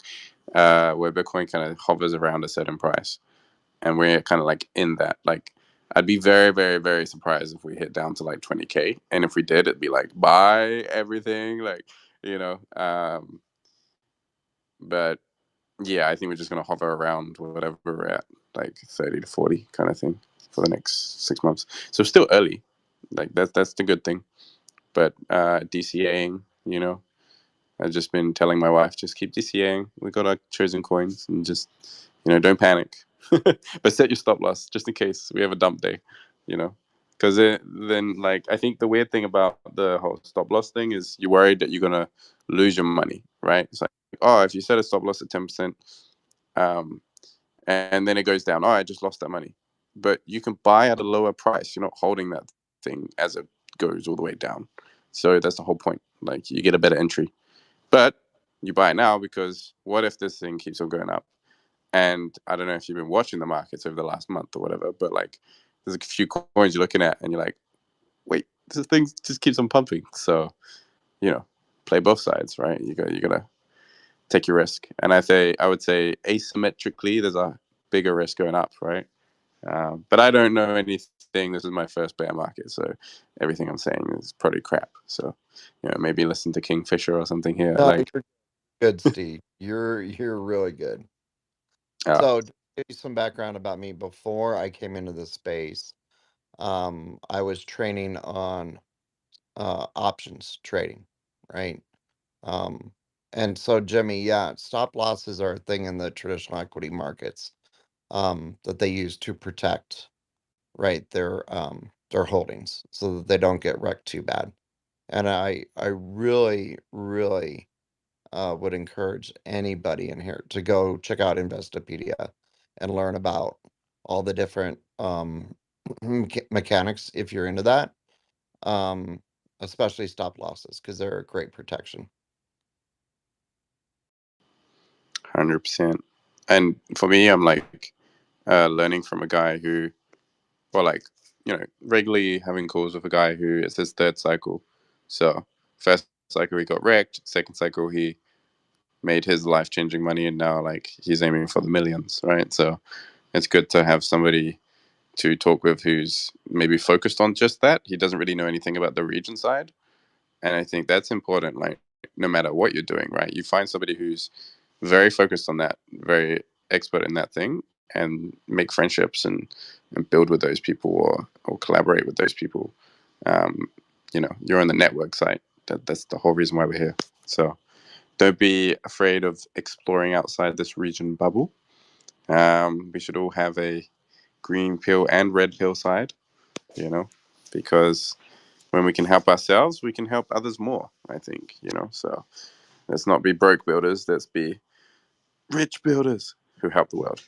where Bitcoin kind of hovers around a certain price, and we're kind of like in that. Like, I'd be very, very, very surprised if we hit down to like 20K, and if we did, it'd be like buy everything, like, but yeah, I think we're just gonna hover around whatever we're at, like 30 to 40 kind of thing for the next 6 months. So still early, like that's the good thing. But DCAing, I've just been telling my wife, just keep DCAing. We got our chosen coins, and just, don't panic, but set your stop loss just in case we have a dump day, because then, like, I think the weird thing about the whole stop loss thing is you're worried that you're gonna lose your money, right? It's like, oh, if you set a stop loss at 10%, and then it goes down, oh, I just lost that money. But you can buy at a lower price. You're not holding that thing as it goes all the way down. So that's the whole point. Like, you get a better entry. But you buy it now because what if this thing keeps on going up? And I don't know if you've been watching the markets over the last month or whatever, but like, there's a few coins you're looking at and you're like, wait, this thing just keeps on pumping. So, play both sides, right? You gotta take your risk. And I would say asymmetrically, there's a bigger risk going up, right? But I don't know anything. This is my first bear market, so everything I'm saying is probably crap. So, maybe listen to Kingfisher or something here. no, Like, you're good, Steve. You're really good. So, to give you some background about me, before I came into this space, I was training on options trading, right? And so, Jimmy, yeah, stop losses are a thing in the traditional equity markets that they use to protect, right, their holdings so that they don't get wrecked too bad. And I really, really would encourage anybody in here to go check out Investopedia and learn about all the different mechanics if you're into that, um, especially stop losses because they're a great protection. 100%. And for me, I'm like learning from a guy who, or like, regularly having calls with a guy who it's his third cycle. So first cycle he got wrecked, second cycle he made his life-changing money, and now like he's aiming for the millions, right? So it's good to have somebody to talk with who's maybe focused on just that. He doesn't really know anything about the region side, and I think that's important. Like, no matter what you're doing, right, you find somebody who's very focused on that, very expert in that thing, and make friendships and build with those people or collaborate with those people. You're on the network site. That's the whole reason why we're here. So don't be afraid of exploring outside this region bubble. We should all have a green pill and red pill side, because when we can help ourselves, we can help others more, I think, so let's not be broke builders. Let's be rich builders who help the world.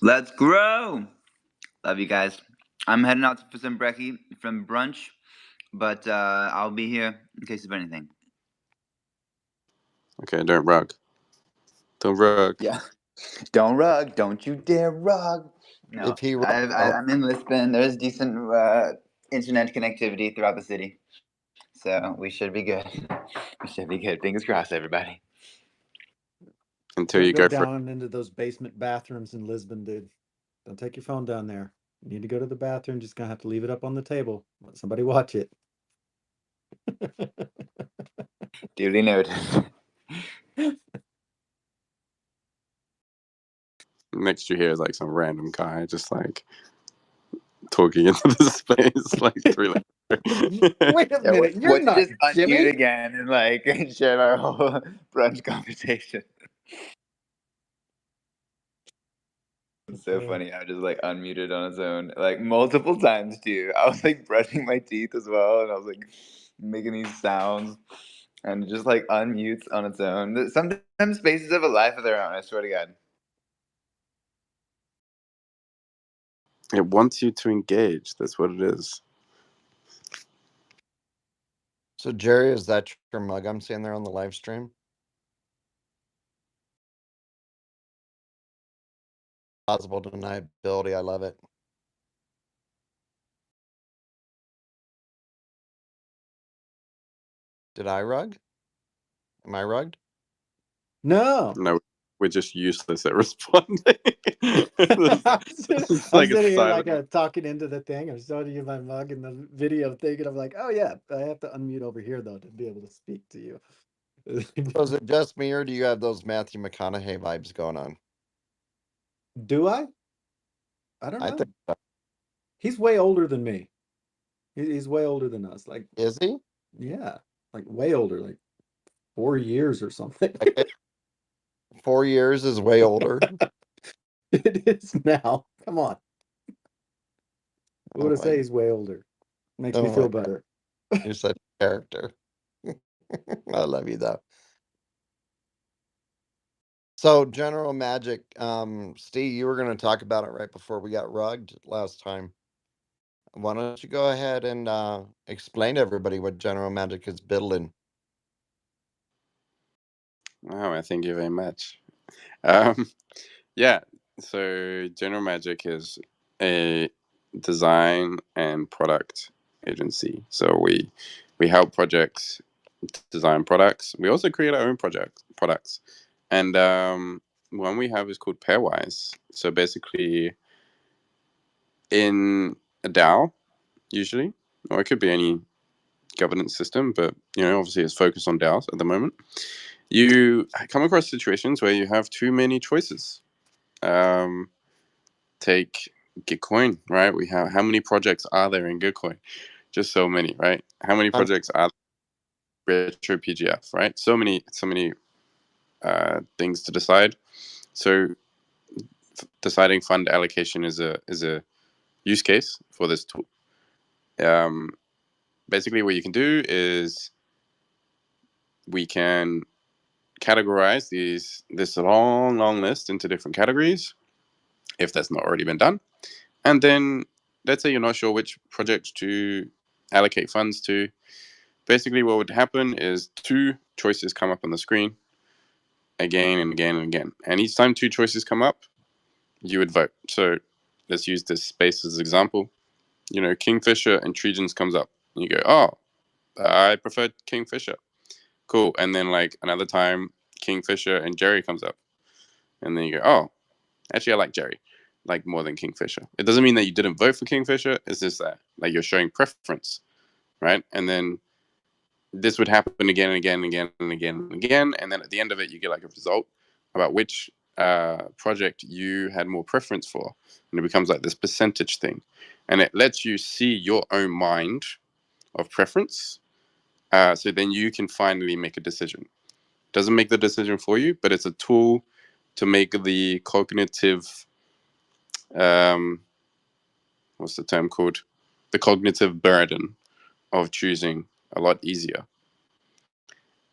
Let's grow. Love you guys. I'm heading out for some brekkie from brunch, but I'll be here in case of anything. Okay, don't rug. Don't rug. Yeah. Don't rug. Don't you dare rug. No, If he I'm in Lisbon. There's decent internet connectivity throughout the city. So we should be good. We should be good. Fingers crossed, everybody. Until Don't you go go for down into those basement bathrooms in Lisbon, dude. Don't take your phone down there. You need to go to the bathroom. Just gonna have to leave it up on the table. Let somebody watch it. Duly noted. next you hear is like some random guy just like talking into the space like 3 later. Wait a minute, you're what not just Jimmy? unmute again and like share our whole brunch conversation. It's so funny how it just like unmuted on its own, like multiple times too. I was like brushing my teeth as well, and I was like making these sounds, and it just like unmutes on its own. Sometimes spaces have a life of their own. I swear to God. It wants you to engage. That's what it is. So Jerry, is that your mug I'm seeing there on the live stream? Plausible deniability. I love it. Did I rug? Am I rugged? No. No, we're just useless at responding. I'm like sitting here silent. like talking into the thing. I'm showing you my mug and the video thing, and I'm like, oh yeah, I have to unmute over here though to be able to speak to you. So is it just me, or do you have those Matthew McConaughey vibes going on? Do I? I don't know. I think so. He's way older than me. He's way older than us. Like, is he? Yeah, like way older, like 4 years or something. 4 years is way older. It is now. Come on. I Oh would say my- he's way older. Makes oh me my feel God. better. You're such a character. I love you though. So General Magic, Steve, you were going to talk about it right before we got rugged last time. Why don't you go ahead and explain to everybody what General Magic is building? Oh, thank you very much. Yeah, so General Magic is a design and product agency. So we help projects design products. We also create our own products. And one we have is called Pairwise. So basically in a DAO, usually, or it could be any governance system, but obviously it's focused on DAOs at the moment. You come across situations where you have too many choices. Take Gitcoin, right? We have how many projects are there in Gitcoin? Just so many, right? How many projects are there? Retro PGF, right? So many things to decide. So deciding fund allocation is a use case for this tool. Basically, what you can do is we can categorize this long list into different categories, if that's not already been done. And then let's say you're not sure which project to allocate funds to. Basically, what would happen is 2 choices come up on the screen again and again and again. And each time 2 choices come up, you would vote. So let's use this space as an example. Kingfisher and Tregens comes up. And you go, oh, I prefer Kingfisher. Cool. And then like another time, Kingfisher and Jerry comes up. And then you go, oh, actually, I like Jerry, like more than Kingfisher. It doesn't mean that you didn't vote for Kingfisher. It's just that like you're showing preference, right? And then this would happen again and again and again and again and again, and then at the end of it, you get like a result about which project you had more preference for, and it becomes like this percentage thing, and it lets you see your own mind of preference. So then you can finally make a decision. Doesn't make the decision for you, but it's a tool to make the cognitive, what's the term called? The cognitive burden of choosing a lot easier.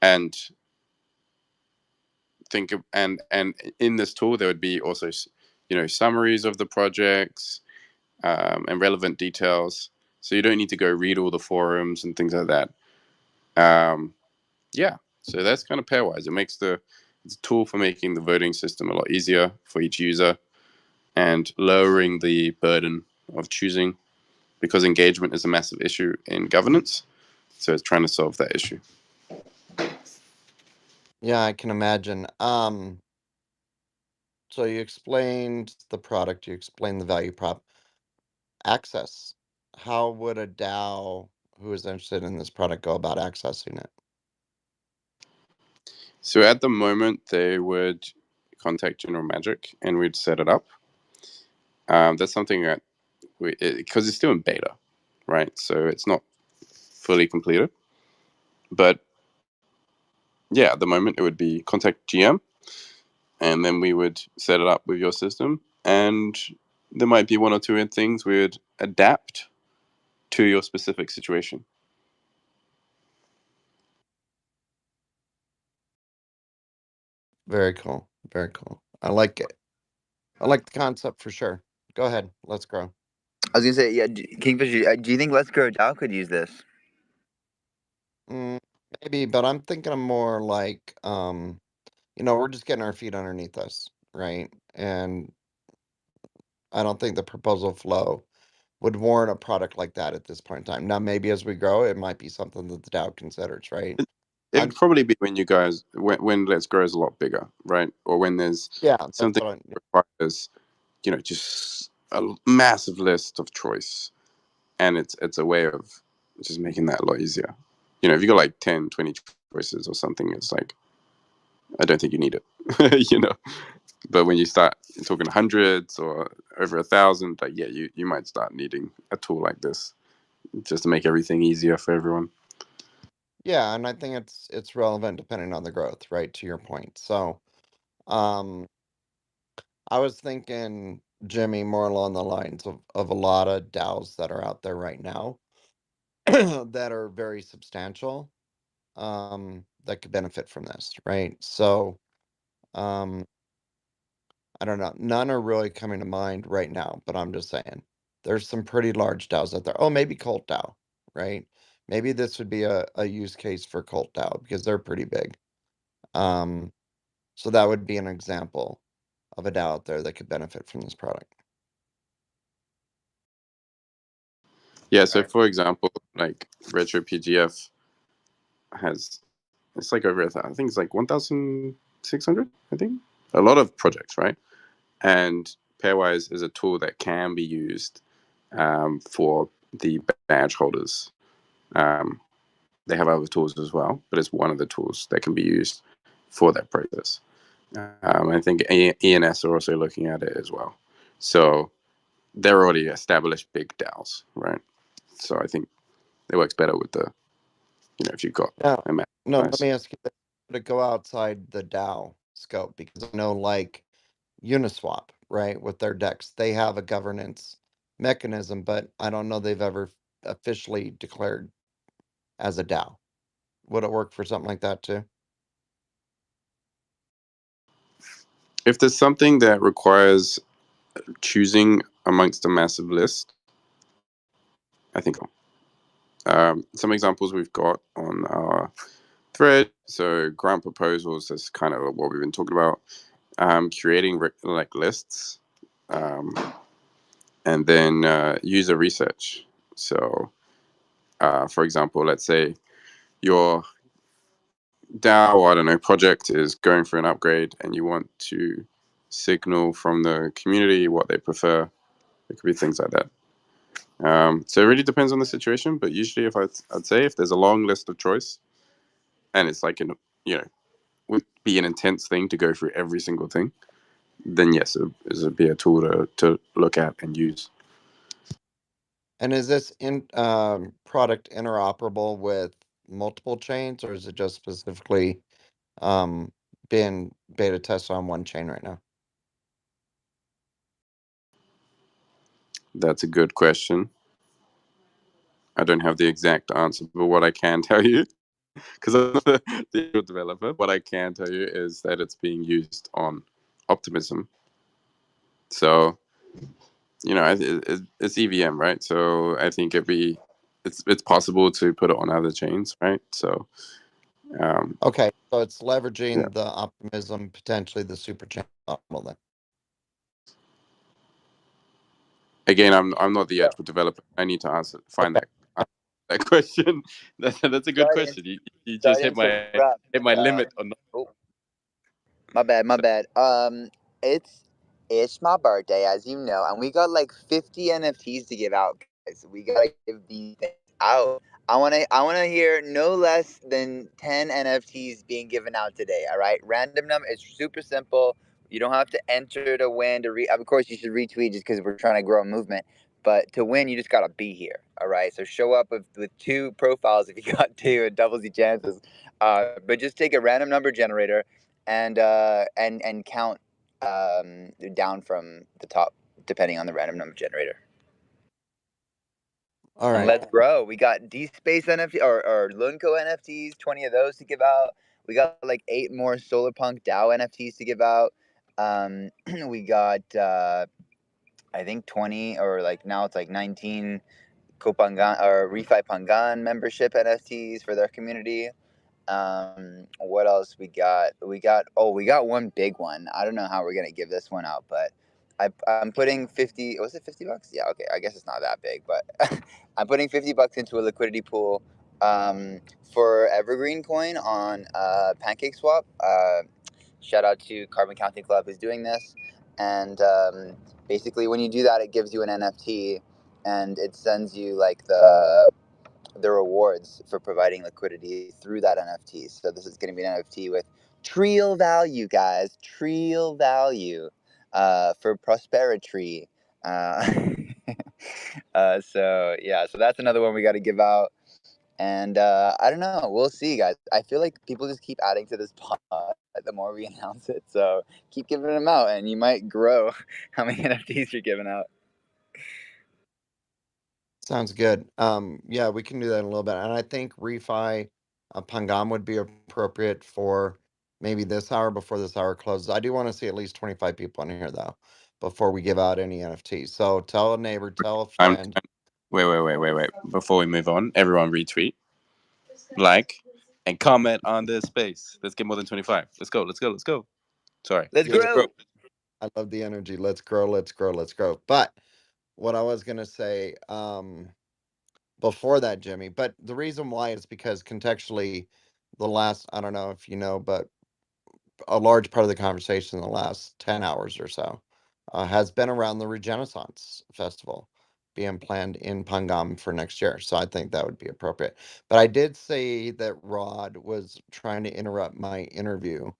And think of, and in this tool there would be also, you know, summaries of the projects, and relevant details, so you don't need to go read all the forums and things like that. Yeah, so that's kind of Pairwise. It's a tool for making the voting system a lot easier for each user and lowering the burden of choosing, because engagement is a massive issue in governance, so it's trying to solve that issue. Yeah, I can imagine. So you explained the product, you explained the value prop. Access. How would a DAO who is interested in this product go about accessing it? So at the moment, they would contact General Magic and we'd set it up. That's something that because it's still in beta, right? So it's not fully completed. But yeah, at the moment, it would be contact GM, and then we would set it up with your system. And there might be one or two things we would adapt to your specific situation. Very cool. Very cool. I like it. I like the concept for sure. Go ahead. Let's grow. I was gonna say, yeah, Kingfisher. Do you think Let's Grow DAO could use this? Maybe, but I'm thinking of more like, you know, we're just getting our feet underneath us, right? And I don't think the proposal flow would warrant a product like that at this point in time. Now, maybe as we grow, it might be something that the DAO considers, right? It'd probably be when you guys, when Let's Grow is a lot bigger, right? Or when there's something that requires, you know, just a massive list of choice, and it's a way of just making that a lot easier. You know, if you got like 10, 20 choices or something, it's like, I don't think you need it, you know. But when you start talking hundreds or over 1,000, like, yeah, you might start needing a tool like this just to make everything easier for everyone. Yeah, and I think it's relevant depending on the growth, right? To your point. So, I was thinking, Jimmy, more along the lines of a lot of DAOs that are out there right now that are very substantial, that could benefit from this, right? So, I don't know. None are really coming to mind right now, but I'm just saying there's some pretty large DAOs out there. Oh, maybe Cult DAO, right? Maybe this would be a use case for Cult DAO because they're pretty big. So that would be an example of a DAO out there that could benefit from this product. Yeah, so for example, like Retro PGF it's like over I think it's like 1,600, I think. A lot of projects, right? And Pairwise is a tool that can be used for the badge holders. They have other tools as well, but it's one of the tools that can be used for that process. I think ENS are also looking at it as well. So they're already established big DAOs, right? So I think it works better with the, you know, if you've got a map. No, let me ask you this, to go outside the DAO scope, because I know like Uniswap, right, with their DEX, they have a governance mechanism, but I don't know they've ever officially declared as a DAO. Would it work for something like that too? If there's something that requires choosing amongst a massive list, I think some examples we've got on our thread. So grant proposals is kind of what we've been talking about. Creating like lists, and then user research. So, for example, let's say your DAO, I don't know, project is going for an upgrade, and you want to signal from the community what they prefer. It could be things like that. So it really depends on the situation, but usually, I'd say if there's a long list of choice, and it's like would be an intense thing to go through every single thing, then yes, it would be a tool to look at and use. And is this product interoperable with multiple chains, or is it just specifically being beta tested on one chain right now? That's a good question. I don't have the exact answer, but what I can tell you, because I'm not the developer, what I can tell you is that it's being used on Optimism. So, it's EVM, right? So I think it's possible to put it on other chains, right? So, okay, so it's yeah. leveraging the Optimism, potentially the super chain model then. Again, I'm not the actual developer. I need to find Okay. that question. That's a good Sorry to, question. You just sorry hit to my interrupt. limit on. Oh, my bad. It's my birthday, as you know, and we got like 50 NFTs to give out, guys. We gotta give these things out. I wanna hear no less than 10 NFTs being given out today. All right, random number. It's super simple. You don't have to enter to win. Of course, you should retweet just because we're trying to grow a movement. But to win, you just gotta be here. All right. So show up with 2 profiles if you got 2. It doubles your chances. But just take a random number generator and count down from the top, depending on the random number generator. All And right. let's grow. We got DSpace NFT or Lunco NFTs, 20 of those to give out. We got like 8 more Solarpunk DAO NFTs to give out. We got I think 20, or like now it's like 19 Kopangan or Refi Pangan membership NFTs for their community. What else we got? We got one big one. I don't know how we're gonna give this one out, but I'm putting 50. Was it $50? Yeah, okay. I guess it's not that big, but I'm putting $50 into a liquidity pool for Evergreen Coin on PancakeSwap. Shout out to Carbon Counting Club who's doing this, and basically when you do that, it gives you an NFT, and it sends you like the rewards for providing liquidity through that NFT. So this is going to be an NFT with Trial value, guys. Trial value for Prosperity. So that's another one we got to give out. And I don't know. We'll see, guys. I feel like people just keep adding to this pot the more we announce it. So keep giving them out, and you might grow how many NFTs you're giving out. Sounds good. Yeah, we can do that in a little bit. And I think Refi Pangam would be appropriate for maybe this hour before this hour closes. I do want to see at least 25 people in here though before we give out any NFTs. So tell a neighbor, tell a friend. Wait. Before we move on, everyone retweet, like, and comment on this space. Let's get more than 25. Let's go. Sorry. Let's grow. I love the energy. Let's grow. But what I was gonna say, before that, Jimmy, but the reason why is because contextually, the last, I don't know if you know, but a large part of the conversation in the last 10 hours or so has been around the Regenaissance Festival being planned in Pangam for next year. So I think that would be appropriate. But I did say that Rod was trying to interrupt my interview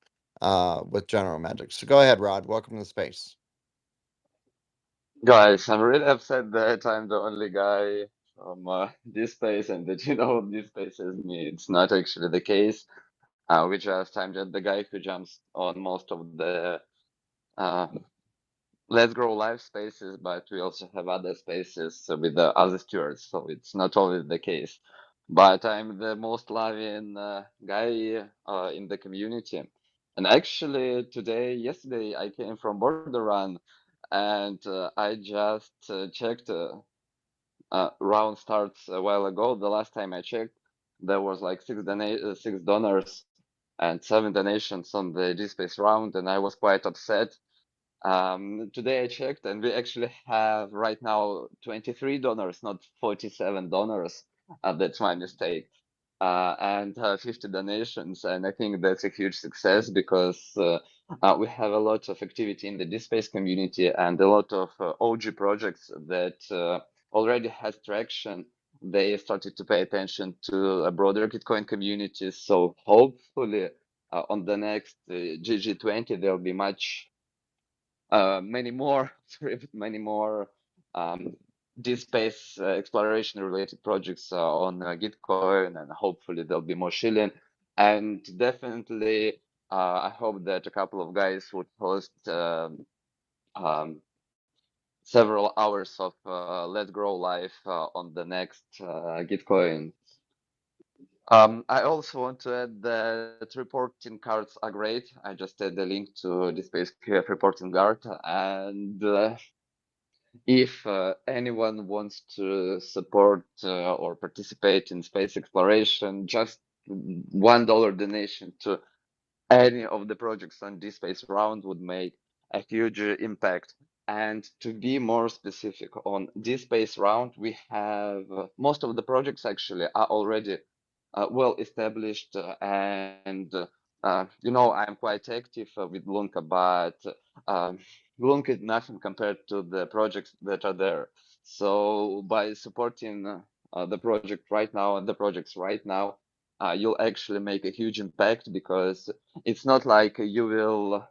with General Magic. So go ahead, Rod. Welcome to the space. Guys, I'm really upset that I'm the only guy from this space and that this space is me. It's not actually the case. I'm just the guy who jumps on most of the uh, Let's Grow live spaces, but we also have other spaces with the other stewards, so it's not always the case. But I'm the most loving guy in the community. And actually, yesterday, I came from Border Run, and I just checked. Round starts a while ago. The last time I checked, there was like 6 donors and 7 donations on the DSpace round, and I was quite upset. Today I checked, and we actually have right now 23 donors, not 47 donors. That's my mistake. And 50 donations, and I think that's a huge success because we have a lot of activity in the DSpace community and a lot of OG projects that already has traction they started to pay attention to a broader Gitcoin community. So hopefully, on the next GG20, there'll be many more, many more DSpace exploration related projects on Gitcoin, and hopefully there'll be more shilling. And definitely, I hope that a couple of guys would host um, several hours of Let's Grow Live on the next Gitcoin. I also want to add that reporting cards are great. I just add the link to the Space QF reporting card, and if anyone wants to support or participate in space exploration, just $1 donation to any of the projects on this space round would make a huge impact. And to be more specific, on this space round, we have most of the projects actually are already well established, and I'm quite active with Lunka, but Lunka is nothing compared to the projects that are there. So by supporting the project right now and the projects right now, you'll actually make a huge impact, because it's not like you will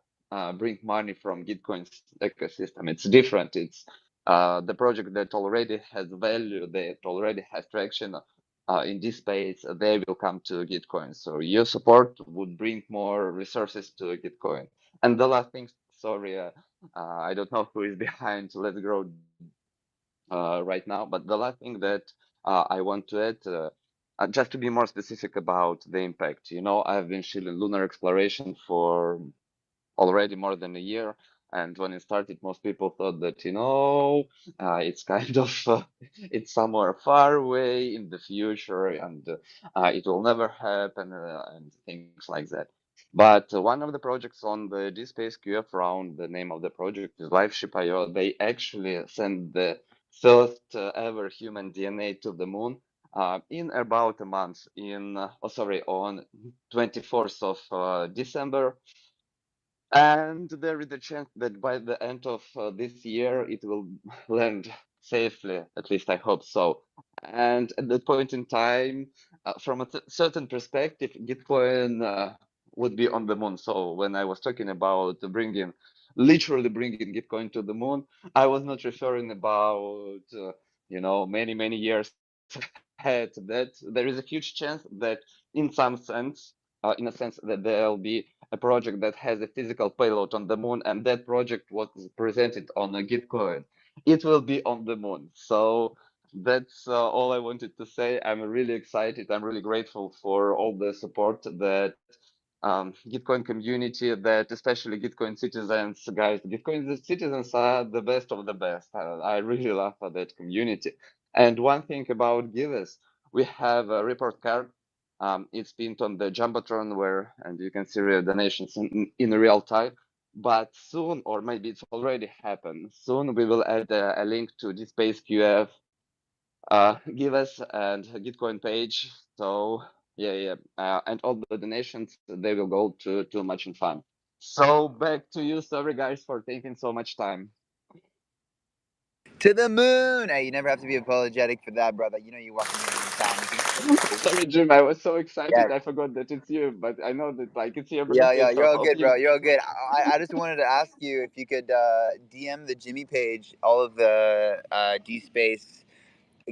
bring money from Gitcoin's ecosystem. It's different. It's the project that already has value, that already has traction in this space, they will come to Gitcoin. So your support would bring more resources to Gitcoin. And the last thing, sorry, I don't know who is behind Let's Grow right now, but the last thing that I want to add, just to be more specific about the impact. I've been shilling lunar exploration for already more than a year. And when it started, most people thought that, it's kind of, it's somewhere far away in the future, and it will never happen, and things like that. But one of the projects on the DSpace QF round, the name of the project is LifeShip.io. They actually sent the first ever human DNA to the moon in about a month, on 24th of December. And there is a chance that by the end of this year, it will land safely. At least I hope so. And at that point in time, from a certain perspective, Gitcoin would be on the moon. So when I was talking about literally bringing Gitcoin to the moon, I was not referring about, many, many years ahead. That there is a huge chance that in some sense, in a sense that there'll be a project that has a physical payload on the moon, and that project was presented on a Gitcoin. It will be on the moon. So that's all I wanted to say. I'm really excited. I'm really grateful for all the support that Gitcoin community, that especially Gitcoin citizens, guys. Gitcoin citizens are the best of the best. I really love that community. And one thing about Givers, we have a report card. It's pinned on the Jumbotron, and you can see the donations in real time. But soon, or maybe it's already happened, soon we will add a link to DSpace QF Givers and Gitcoin page. So and all the donations, they will go to Much and Fun. So back to you. Sorry guys for taking so much time. To the moon! Hey, you never have to be apologetic for that, brother. You know you welcome here anytime. Sorry, Jim. I was so excited. Yeah. I forgot that it's you, but I know that it's your Yeah, birthday. you're So all good, hopefully, bro. You're all good. I just wanted to ask you if you could DM the Jimmy page all of the DSpace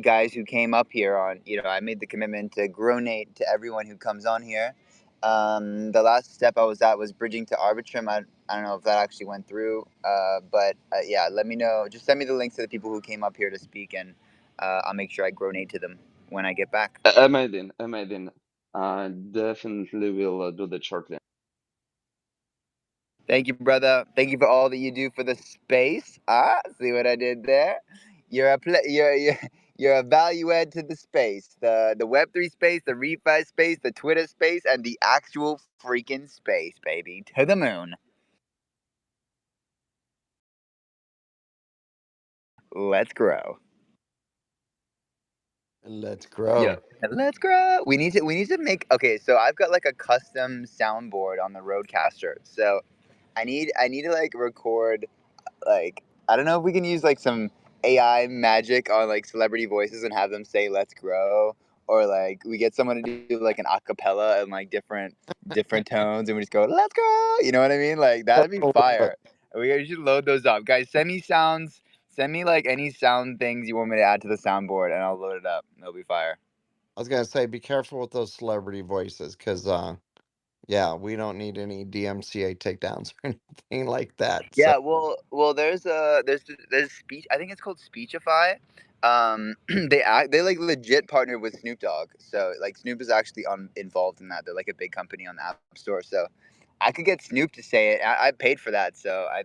guys who came up here on. I made the commitment to gronate to everyone who comes on here. The last step I was at was bridging to Arbitrum. I don't know if that actually went through, but yeah, let me know. Just send me the links to the people who came up here to speak, and I'll make sure I gronate to them when I get back. amazing. Definitely will do that shortly. Thank you, brother. Thank you for all that you do for the space. See what I did there? You're you're a value add to the space, the Web3 space, the refi space, the Twitter space, and the actual freaking space, baby. To the moon. Let's grow. Let's grow. Yeah, let's grow. We need to make. Okay, so I've got like a custom soundboard on the Rodecaster. So I need to like record, like, I don't know if we can use like some AI magic on like celebrity voices and have them say "Let's grow," or like we get someone to do like an acapella and like different tones, and we just go "Let's grow." You know what I mean? Like that'd be fire. We should load those up, guys. Send me sounds. Send me like any sound things you want me to add to the soundboard, and I'll load it up. It'll be fire. I was gonna say, be careful with those celebrity voices, because yeah, we don't need any DMCA takedowns or anything like that. Yeah, So well, there's speech. I think it's called Speechify. They like legit partnered with Snoop Dogg, so like Snoop is actually involved in that. They're like a big company on the App Store, so I could get Snoop to say it. I paid for that, so I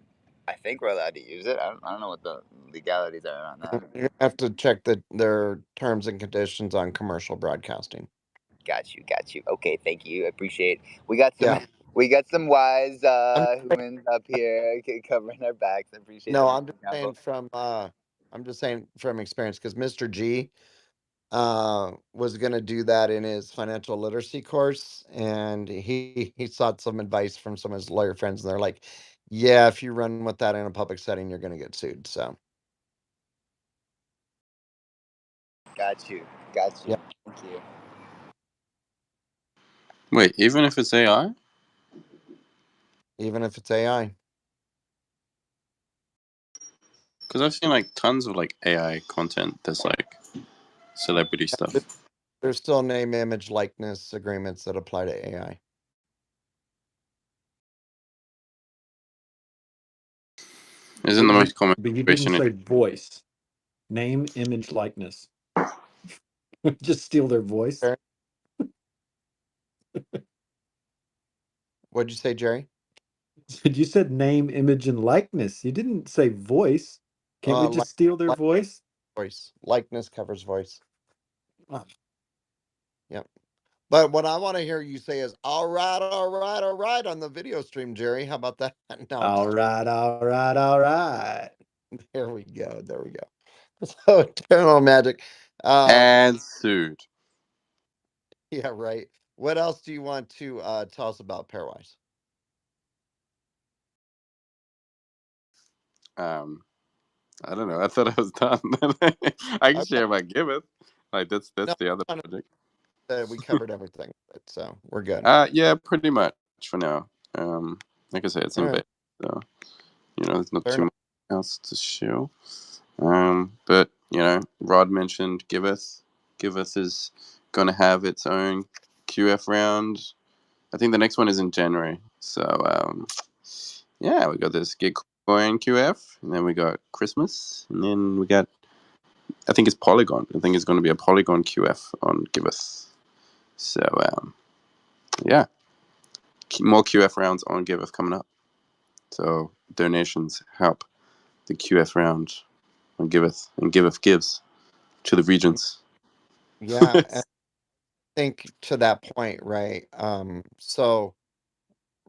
think we're allowed to use it. I don't know what the legalities are on that. you have to check their terms and conditions on commercial broadcasting. Got you. Okay, thank you. I appreciate. We got some. Yeah. We got some wise I'm humans up here covering our backs. I appreciate no, them. I'm just saying from experience, because Mr. G was going to do that in his financial literacy course, and he sought some advice from some of his lawyer friends, and they're like, yeah, if you run with that in a public setting, you're going to get sued. So Got you. yeah. Thank you. Wait, even if it's AI? Even if it's AI. Because I've seen like tons of like AI content that's like celebrity stuff. There's still name, image, likeness agreements that apply to AI. Isn't the most common But you didn't question? say voice. Name, image, likeness. Just steal their voice. What'd you say, Jerry? You said name, image, and likeness. You didn't say voice. Can't we just steal their voice? Voice. Likeness covers voice. Oh. Yep. But what I want to hear you say is all right on the video stream, Jerry. How about that? No, all right. There we go. So Eternal Magic. And sued. Yeah, right. What else do you want to tell us about Pairwise? I don't know. I thought I was done. I can share my Giveth. Like that's the other project. We covered everything, so we're good. Yeah, pretty much for now. Like I said, it's in beta, so there's not too much else to show. But Rod mentioned Giveth. Giveth is going to have its own QF round. I think the next one is in January. So yeah, we got this Gitcoin QF, and then we got Christmas, and then we got, I think it's Polygon. I think it's going to be a Polygon QF on Giveth. So yeah, more QF rounds on Giveth coming up. So donations help the QF round on Giveth, and Giveth gives to the regions. Yeah, I think to that point, right? So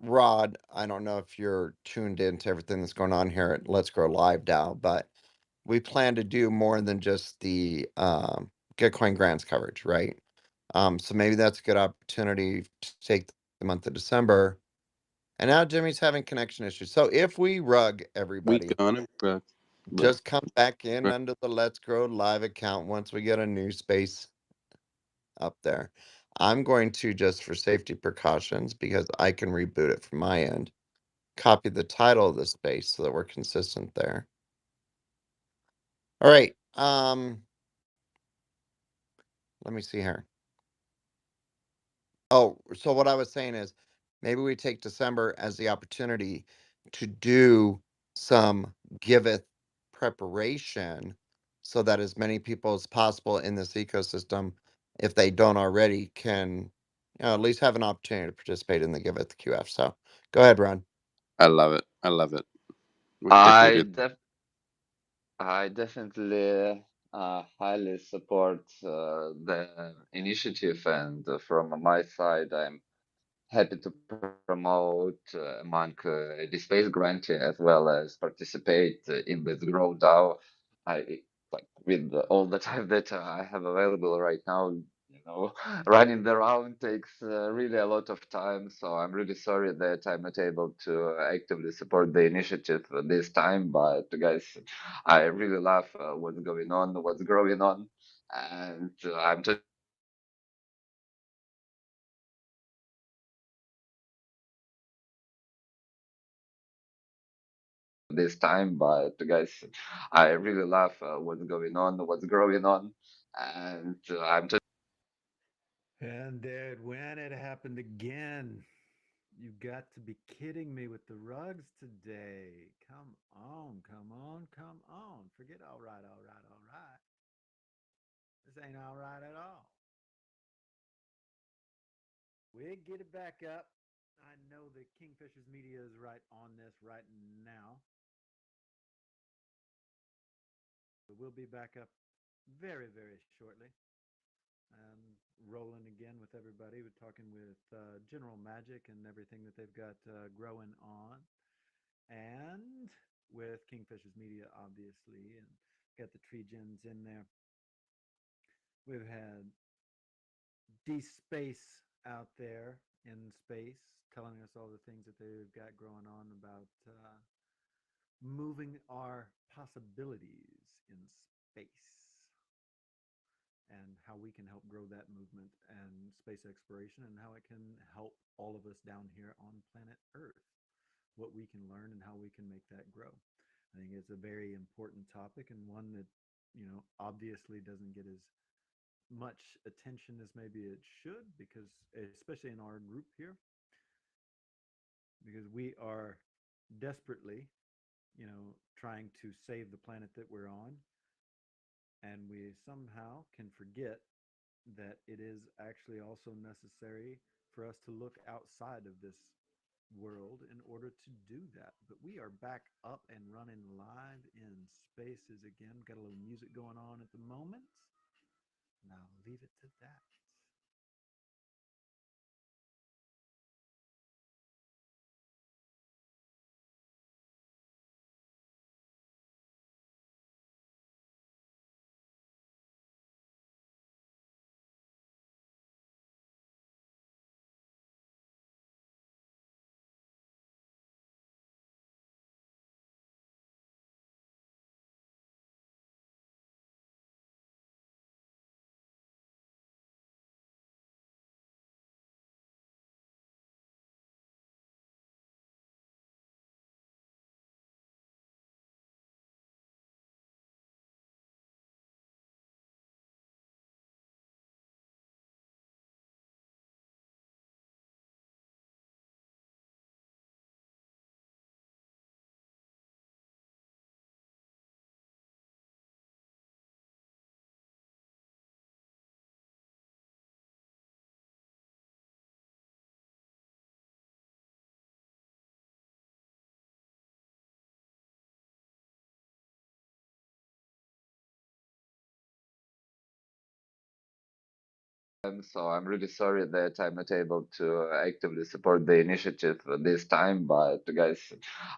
Rod, I don't know if you're tuned into everything that's going on here at Let's Grow Live DAO, but we plan to do more than just the Gitcoin grants coverage, right? So maybe that's a good opportunity to take the month of December. And now Jimmy's having connection issues. So if we rug everybody, just come back in under the Let's Grow Live account once we get a new space up there. I'm going to, just for safety precautions, because I can reboot it from my end, copy the title of the space so that we're consistent there. All right. Let me see here. Oh, so what I was saying is maybe we take December as the opportunity to do some Giveth preparation so that as many people as possible in this ecosystem, if they don't already, can at least have an opportunity to participate in the Giveth QF. So go ahead, Ron. I love it. We I definitely highly support the initiative, and from my side, I'm happy to promote among the space grantee as well as participate in this Grow DAO. I like with all the time that I have available right now. you know, running the round takes really a lot of time. So I'm really sorry that I'm not able to actively support the initiative this time. But guys, I really love what's going on, what's growing on, and I'm just this time. But guys, I really love what's going on, what's growing on, and I'm just. And there it went. It happened again. You got to be kidding me with the rugs today. Come on, come on, come on. Forget all right, all right, all right. This ain't all right at all. We get it back up. I know that Kingfishers Media is right on this right now. But we'll be back up very, very shortly. Rolling again with everybody. We're talking with General Magic and everything that they've got growing on. And with Kingfishers Media, obviously, and got the Tree Gens in there. We've had D-Space out there in space telling us all the things that they've got growing on about moving our possibilities in space and how we can help grow that movement and space exploration and how it can help all of us down here on planet Earth, what we can learn and how we can make that grow. I think it's a very important topic and one that, you know, obviously doesn't get as much attention as maybe it should, because especially in our group here, because we are desperately, you know, trying to save the planet that we're on, and we somehow can forget that it is actually also necessary for us to look outside of this world in order to do that. But we are back up and running live in spaces again. Got a little music going on at the moment, and I'll leave it to that. So I'm really sorry that I'm not able to actively support the initiative this time. But guys,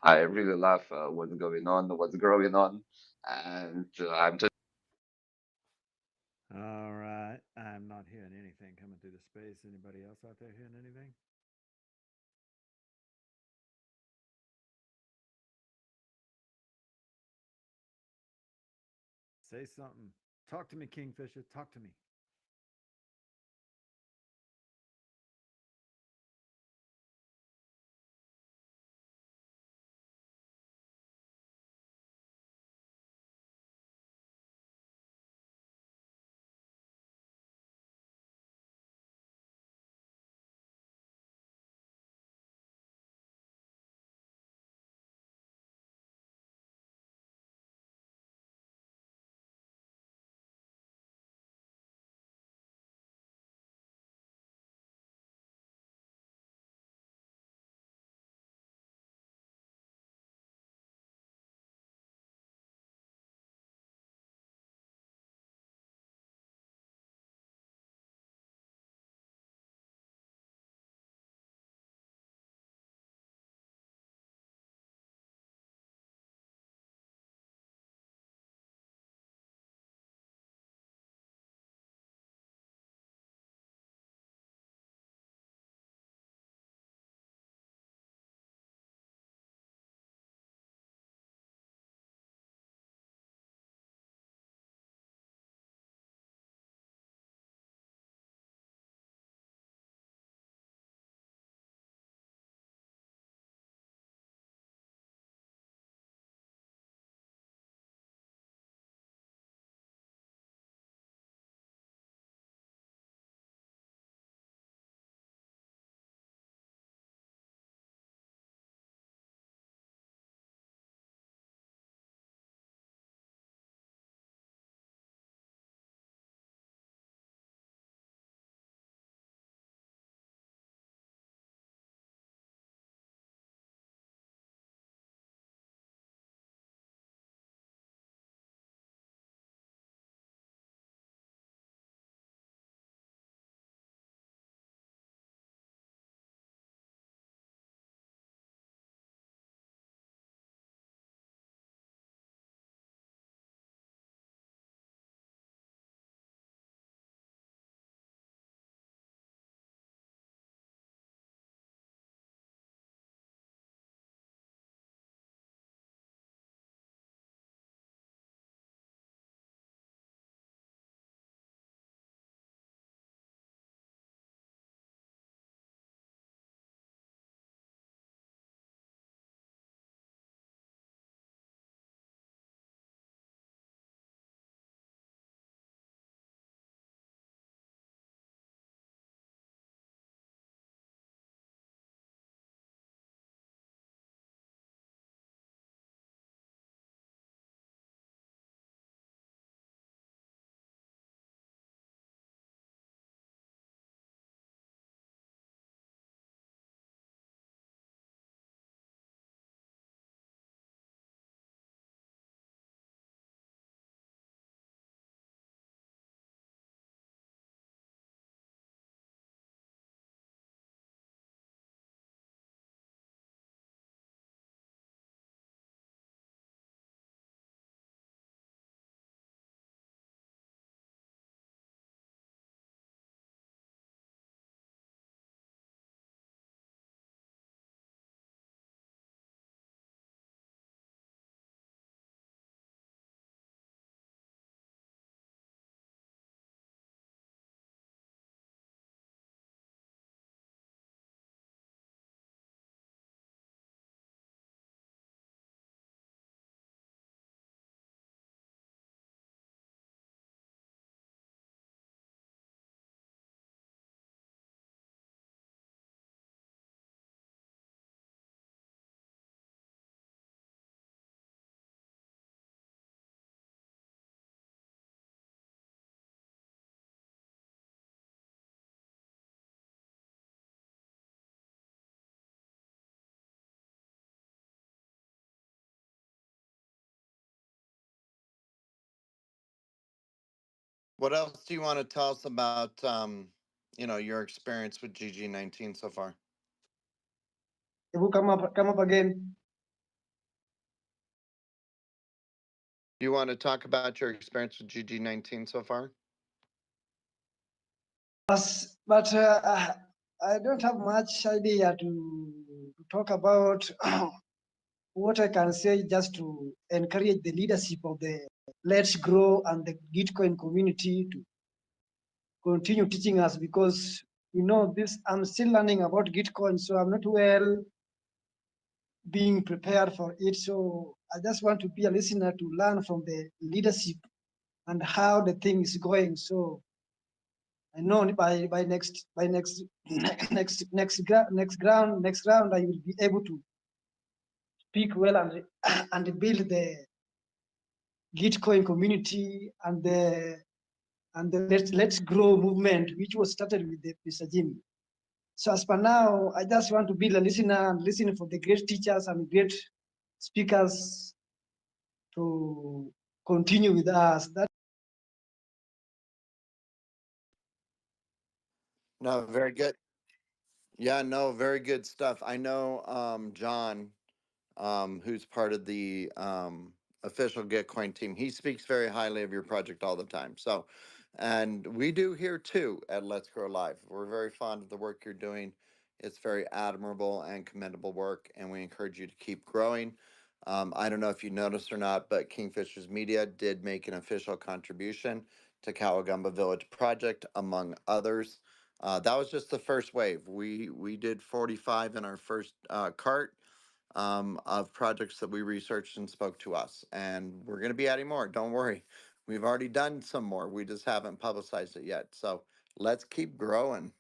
I really love what's going on, what's growing on, and I'm just. All right. I'm not hearing anything coming through the space. Anybody else out there hearing anything? Say something. Talk to me, Kingfisher. Talk to me. What else do you want to tell us about, your experience with GG19 so far? It will come up again. Do you want to talk about your experience with GG19 so far? But I don't have much idea to talk about. What I can say just to encourage the leadership of the Let's Grow and the Gitcoin community to continue teaching us, because this. I'm still learning about Gitcoin, so I'm not well being prepared for it. So I just want to be a listener to learn from the leadership and how the thing is going. So I know by next next round I will be able to speak well and and build the Gitcoin community and the Let's Grow movement, which was started with the Mr. Jimmy. So as per now, I just want to be a listener and listen for the great teachers and great speakers to continue with us. No, very good. Yeah, no, very good stuff. I know John, who's part of the official Gitcoin team. He speaks very highly of your project all the time. So, and we do here too at Let's Grow Live. We're very fond of the work you're doing. It's very admirable and commendable work, and we encourage you to keep growing. I don't know if you noticed or not, but Kingfishers Media did make an official contribution to Kawagamba Village Project, among others. That was just the first wave. We did 45 in our first cart of projects that we researched and spoke to us. And we're going to be adding more. Don't worry. We've already done some more. We just haven't publicized it yet. So let's keep growing.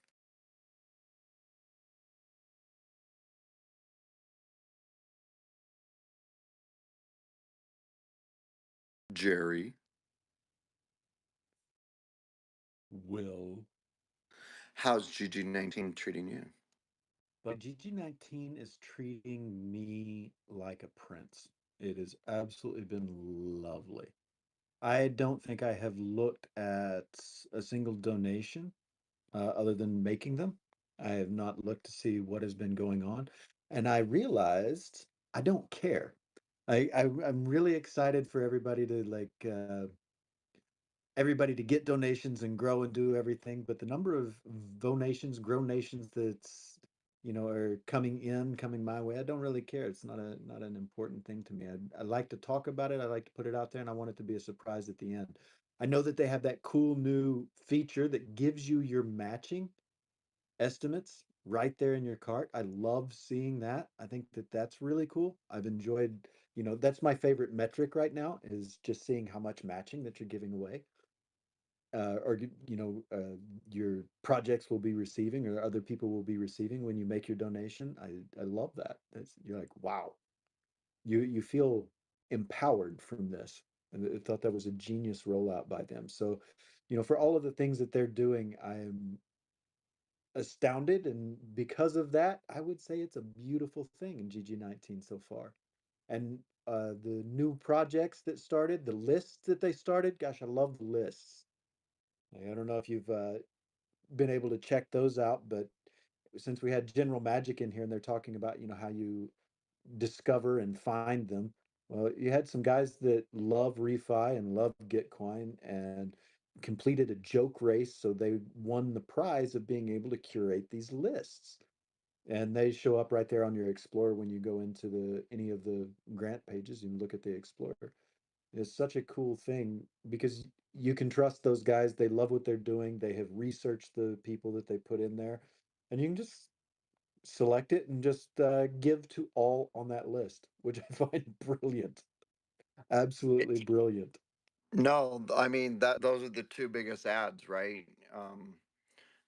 Jerry. Will. How's GG19 treating you? But GG19 is treating me like a prince. It has absolutely been lovely. I don't think I have looked at a single donation other than making them. I have not looked to see what has been going on. And I realized I don't care. I'm really excited for everybody to everybody to get donations and grow and do everything, but the number of donations, grow nations that's are coming my way, I don't really care. It's not an important thing to me. I like to talk about it. I like to put it out there, and I want it to be a surprise at the end. I know that they have that cool new feature that gives you your matching estimates right there in your cart. I love seeing that. I think that that's really cool. I've enjoyed, that's my favorite metric right now, is just seeing how much matching that you're giving away, or your projects will be receiving, or other people will be receiving when you make your donation. I love that. You're like, wow, you feel empowered from this. And I thought that was a genius rollout by them. So, for all of the things that they're doing, I'm astounded, and because of that, I would say it's a beautiful thing in GG19 so far. And the new projects that started, the lists that they started, gosh, I love the lists. I don't know if you've been able to check those out, but since we had General Magic in here and they're talking about, how you discover and find them, well, you had some guys that love refi and love Gitcoin and completed a joke race, so they won the prize of being able to curate these lists. And they show up right there on your Explorer when you go into any of the grant pages and look at the Explorer. It's such a cool thing because you can trust those guys. They love what they're doing. They have researched the people that they put in there, and you can just select it and just give to all on that list, which I find brilliant. Absolutely brilliant. No, I mean that those are the two biggest ads, right?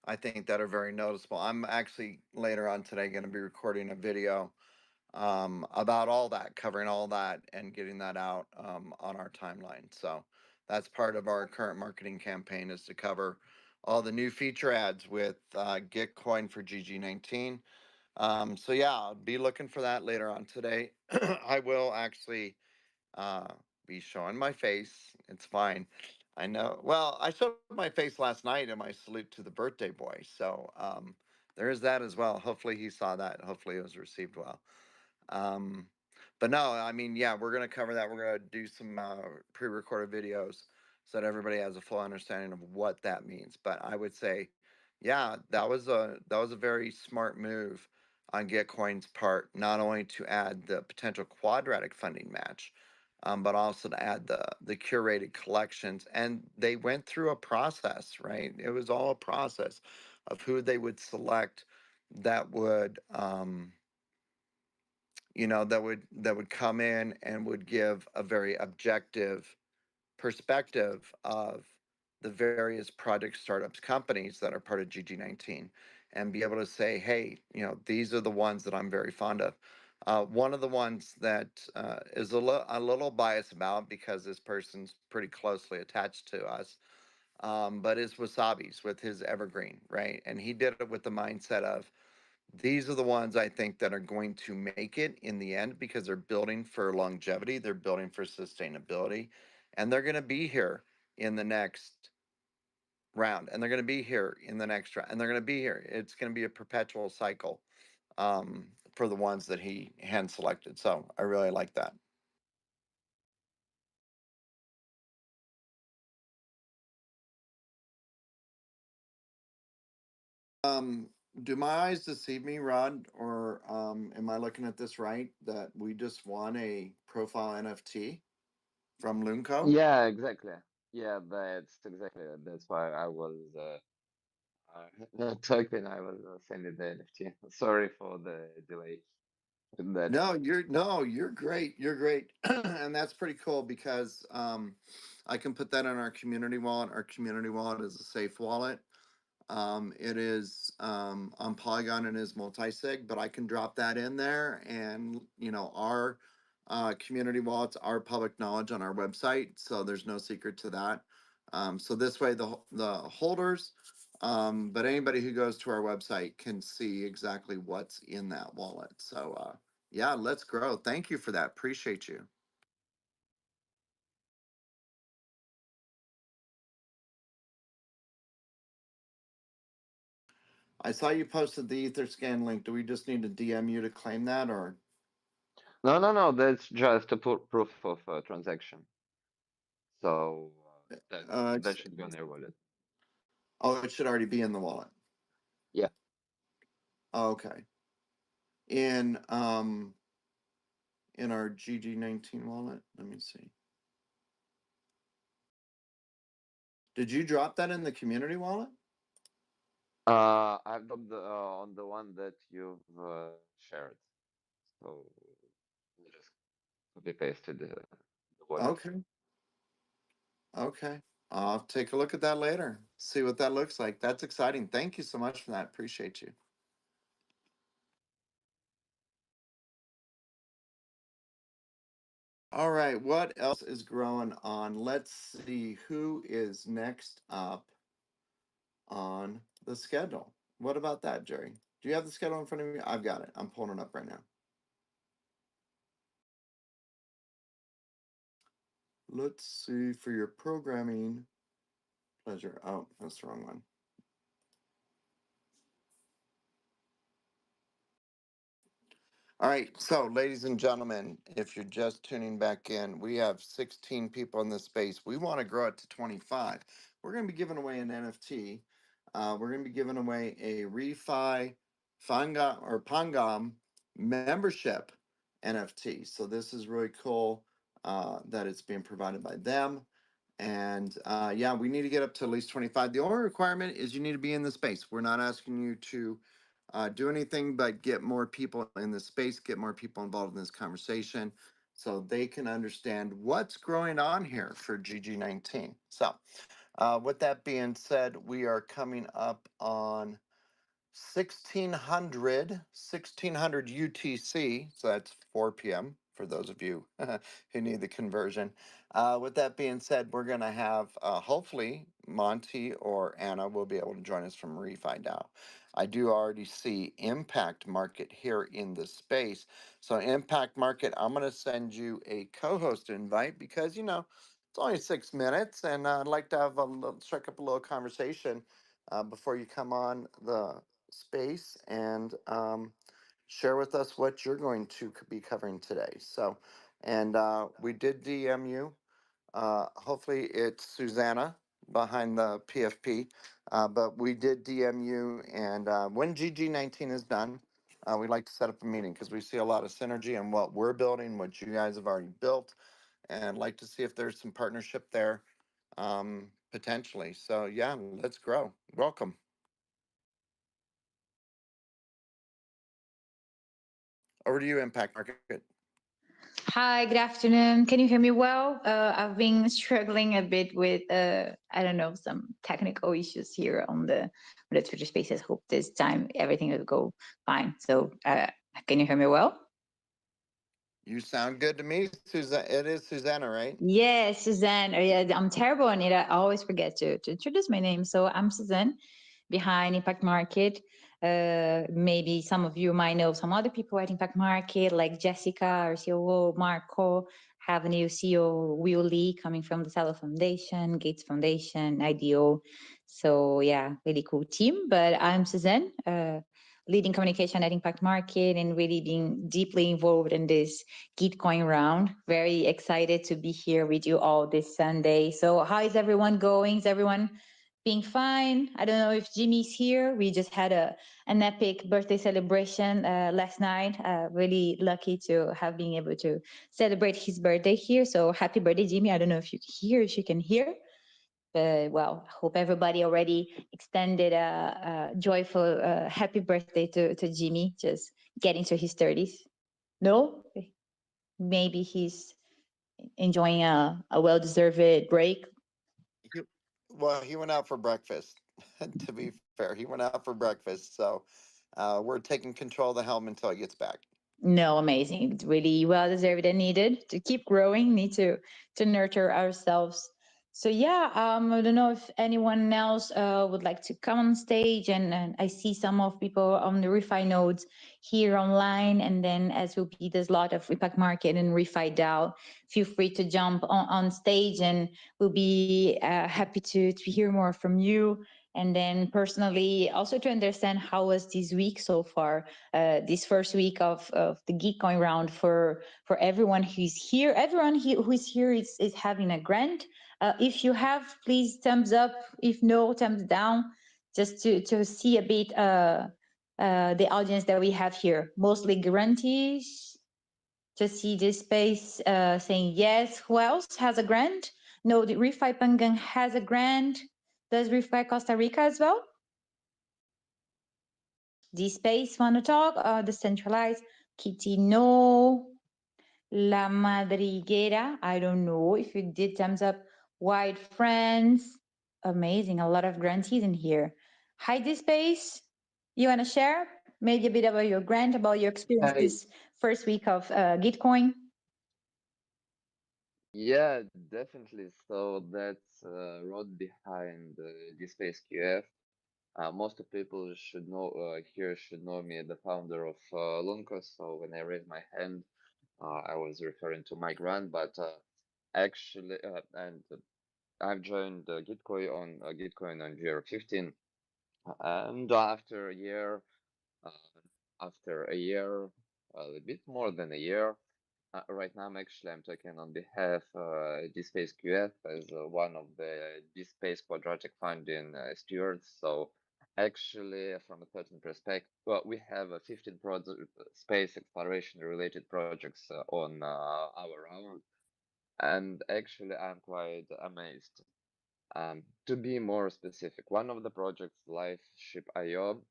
I think that are very noticeable. I'm actually later on today going to be recording a video about all that, covering all that, and getting that out on our timeline. So that's part of our current marketing campaign, is to cover all the new feature ads with Gitcoin for GG19. So yeah, I'll be looking for that later on today. I will actually be showing my face. It's fine. I know. Well, I showed my face last night in my salute to the birthday boy. So there is that as well. Hopefully he saw that. Hopefully it was received well. Um, but no, I mean, yeah, we're gonna cover that. We're gonna do some pre-recorded videos so that everybody has a full understanding of what that means. But I would say, yeah, that was a very smart move on Gitcoin's part, not only to add the potential quadratic funding match, but also to add the curated collections. And they went through a process, right? It was all a process of who they would select that would. That would come in and would give a very objective perspective of the various project startups companies that are part of GG19 and be able to say, hey, these are the ones that I'm very fond of. One of the ones that is a little biased about because this person's pretty closely attached to us, but is Wasabi's with his Evergreen, right? And he did it with the mindset of, these are the ones I think that are going to make it in the end because they're building for longevity, they're building for sustainability, and they're going to be here in the next round, and they're going to be here in the next round, and they're going to be here. It's going to be a perpetual cycle for the ones that he hand selected. So I really like that. Do my eyes deceive me, Rod, or am I looking at this right? That we just won a profile NFT from Loonco? Yeah, exactly. Yeah, that's why I was not talking. I was sending the NFT. Sorry for the delay in that. No, you're great. You're great. And that's pretty cool because I can put that in our community wallet. Our community wallet is a safe wallet. It is on Polygon and is multi-sig, but I can drop that in there, and our community wallets are public knowledge on our website, so there's no secret to that. So this way, the holders, but anybody who goes to our website can see exactly what's in that wallet. So yeah, let's grow. Thank you for that. Appreciate you. I saw you posted the Etherscan link. Do we just need to DM you to claim that, or? No. That's just a proof of transaction. So that should be on their wallet. Oh, it should already be in the wallet. Yeah. Okay. In our GG19 wallet. Let me see. Did you drop that in the community wallet? I've dropped on the one that you've shared. So just copy pasted the wallet. Okay. Okay. I'll take a look at that later. See what that looks like. That's exciting. Thank you so much for that. Appreciate you. All right. What else is growing on? Let's see who is next up on the schedule. What about that, Jerry? Do you have the schedule in front of you? I've got it. I'm pulling it up right now. Let's see for your programming pleasure. Oh, that's the wrong one. All right, so ladies and gentlemen, if you're just tuning back in, we have 16 people in this space. We want to grow it to 25. We're going to be giving away an NFT. We're going to be giving away a Refi Pangam membership NFT. So this is really cool that it's being provided by them. And yeah, we need to get up to at least 25. The only requirement is you need to be in the space. We're not asking you to do anything but get more people in the space, get more people involved in this conversation so they can understand what's going on here for GG19. So with that being said, we are coming up on 1600 UTC, so that's 4 p.m. for those of you who need the conversion. With that being said, we're going to have hopefully Monty or Anna will be able to join us from Refi Now. I do already see Impact Market here in the space. So Impact Market, I'm going to send you a co-host invite because, It's only 6 minutes, and I'd like to have strike up a little conversation before you come on the space and share with us what you're going to be covering today. So, and we did DM you. Hopefully, it's Susanna behind the PFP, but we did DM you, and when GG19 is done, we'd like to set up a meeting because we see a lot of synergy in what we're building, what you guys have already built, and like to see if there's some partnership there potentially. So yeah, let's grow. Welcome. Over to you, Impact Market. Hi, good afternoon. Can you hear me well? I've been struggling a bit with, I don't know, some technical issues here on the Twitter Spaces. Hope this time everything will go fine. So, can you hear me well? You sound good to me, Susanna. It is Susanna, right? Yes, Suzanne. Yeah, I'm terrible on it. I always forget to introduce my name. So I'm Suzanne behind Impact Market. Maybe some of you might know some other people at Impact Market, like Jessica, our COO, Marco, have a new CEO, Will Lee, coming from the Seller Foundation, Gates Foundation, IDEO. So yeah, really cool team. But I'm Suzanne, leading communication at Impact Market and really being deeply involved in this Gitcoin round. Very excited to be here with you all this Sunday. So how is everyone going? Is everyone being fine? I don't know if Jimmy's here. We just had an epic birthday celebration last night. Really lucky to have been able to celebrate his birthday here. So happy birthday, Jimmy. I don't know if you can hear. But well, I hope everybody already extended a joyful happy birthday to Jimmy, just getting to his 30s. No? Maybe he's enjoying a well-deserved break. Well, he went out for breakfast. To be fair, he went out for breakfast. So we're taking control of the helm until he gets back. No, amazing. It's really well-deserved and needed to keep growing, need to nurture ourselves. So yeah, I don't know if anyone else would like to come on stage, and I see some of people on the refi nodes here online, and then as will be there's a lot of Impact Market and refi DAO, feel free to jump on stage, and we'll be happy to hear more from you. And then personally, also to understand how was this week so far, this first week of the Gitcoin round for everyone who's here. Everyone who's here is having a grant. If you have, please thumbs up. If no, thumbs down, just to see a bit the audience that we have here. Mostly grantees. To see this space saying yes. Who else has a grant? No, the Refi Pangan has a grant. Does Refi Costa Rica as well? This space want to talk? Decentralized. Kitty, no. La Madriguera, I don't know if you did thumbs up. White Friends, amazing. A lot of grantees in here. Hi, this space. You want to share maybe a bit about your grant, about your experience Hi. this first week of Gitcoin? Yeah, definitely. So that's Rod behind DSpace QF. Most of people should know here should know me, the founder of Lunko. So when I raised my hand, I was referring to my grant, but actually, and I've joined Gitcoin on GR15, and after a year, a bit more than a year. Right now, I'm talking on behalf DSpace QF as one of the DSpace Quadratic Funding stewards. So actually, from a certain perspective, well, we have 15 space exploration related projects on our round. And actually, I'm quite amazed. To be more specific, one of the projects, LifeShip.io,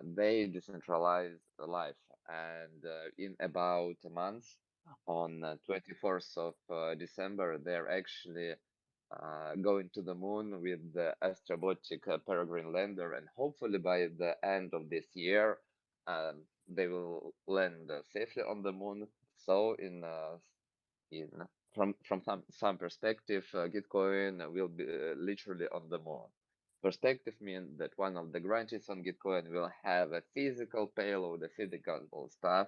they decentralize life, and in about a month, on 24th of December, they're actually going to the moon with the Astrobotic Peregrine lander, and hopefully by the end of this year, they will land safely on the moon. So from some perspective, Gitcoin will be literally on the moon. Perspective means that one of the grantees on Gitcoin will have a physical payload, a physical stuff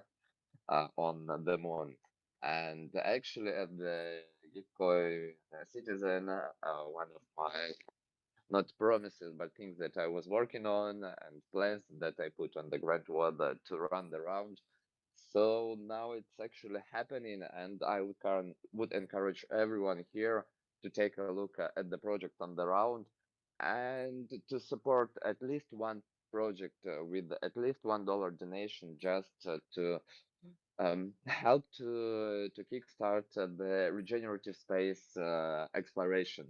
on the moon. And actually, at the Gitcoin citizen. One of my not promises, but things that I was working on and plans that I put on the ground was to run the round. So now it's actually happening, and I would encourage everyone here to take a look at the project on the round and to support at least one project with at least $1 donation, just to help to kickstart the regenerative space exploration.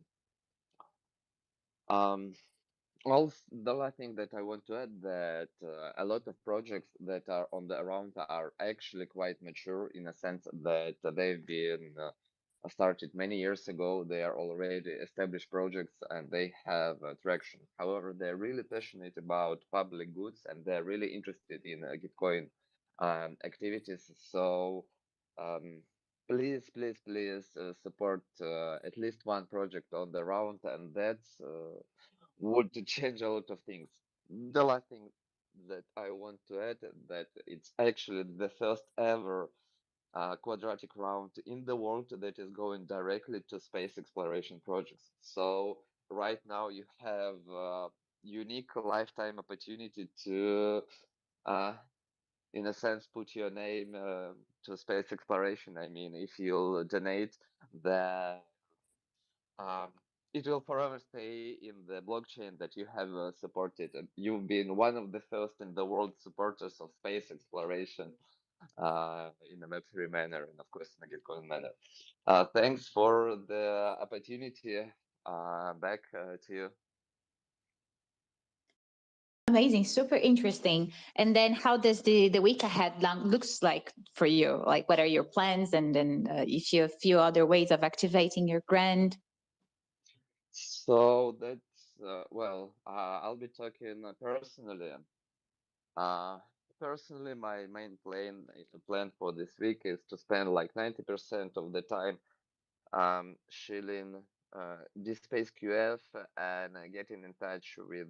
Um, Also, the last thing that I want to add that a lot of projects that are on the around are actually quite mature in a sense that they've been started many years ago. They are already established projects and they have traction. However, they're really passionate about public goods and they're really interested in Gitcoin activities. So um, please support at least one project on the round, and that's would change a lot of things. The last thing that I want to add that it's actually the first ever quadratic round in the world that is going directly to space exploration projects. So right now you have a unique lifetime opportunity to, in a sense, put your name to space exploration. I mean, if you donate, the um, it will forever stay in the blockchain that you have supported. And you've been one of the first in the world supporters of space exploration in a Web3 manner and, of course, in a Gitcoin manner. Thanks for the opportunity. Back to you. Amazing, super interesting. And then how does the week ahead looks like for you? Like what are your plans, and then if you have a few other ways of activating your grant? So that's, I'll be talking personally. Uh, Personally, my main plan for this week is to spend like 90% of the time shilling DSpace QF and getting in touch with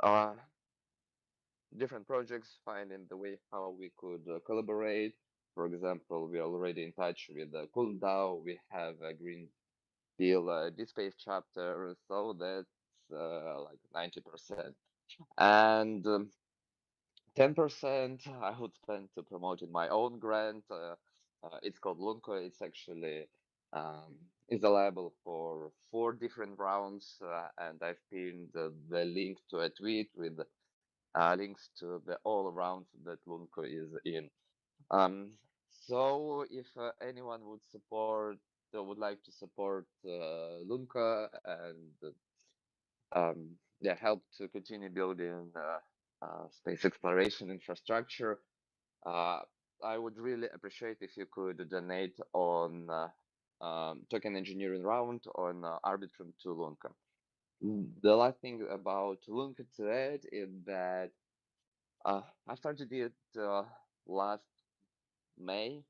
uh, different projects, finding the way how we could collaborate. For example, we're already in touch with CoolDAO. We have a Green Deal DSpace chapter, so that's like 90%. And 10% I would spend to promoting my own grant. It's called Lunko. It's actually is allowable for 4 different rounds, and I've pinned the link to a tweet with links to the all rounds that Lunko is in. Um, so if anyone would like to support Lunka and help to continue building space exploration infrastructure, uh, I would really appreciate if you could donate on token engineering round on Arbitrum to Lunka. The last thing about Lunka to add is that I started it last May,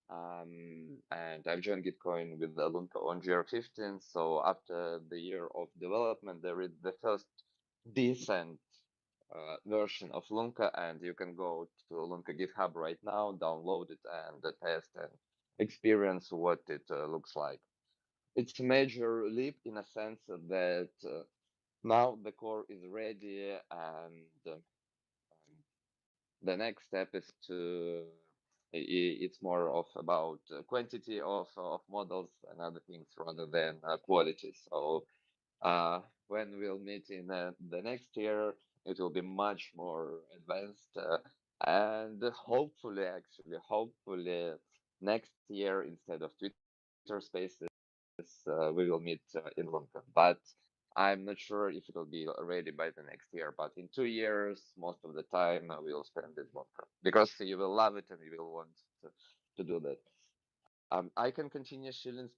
and I've joined Gitcoin with the Lunka on GR15. So after the year of development, there is the first decent version of Lunka, and you can go to Lunka GitHub right now, download it, and test and experience what it looks like. It's a major leap in a sense that now the core is ready, and the next step is to it's more of about quantity of models and other things rather than quality. So when we'll meet in the next year, it will be much more advanced, and hopefully next year instead of Twitter Spaces, we will meet in London. But I'm not sure if it will be ready by the next year. But in 2 years, most of the time we will spend it longer because you will love it and you will want to do that. I can continue shilling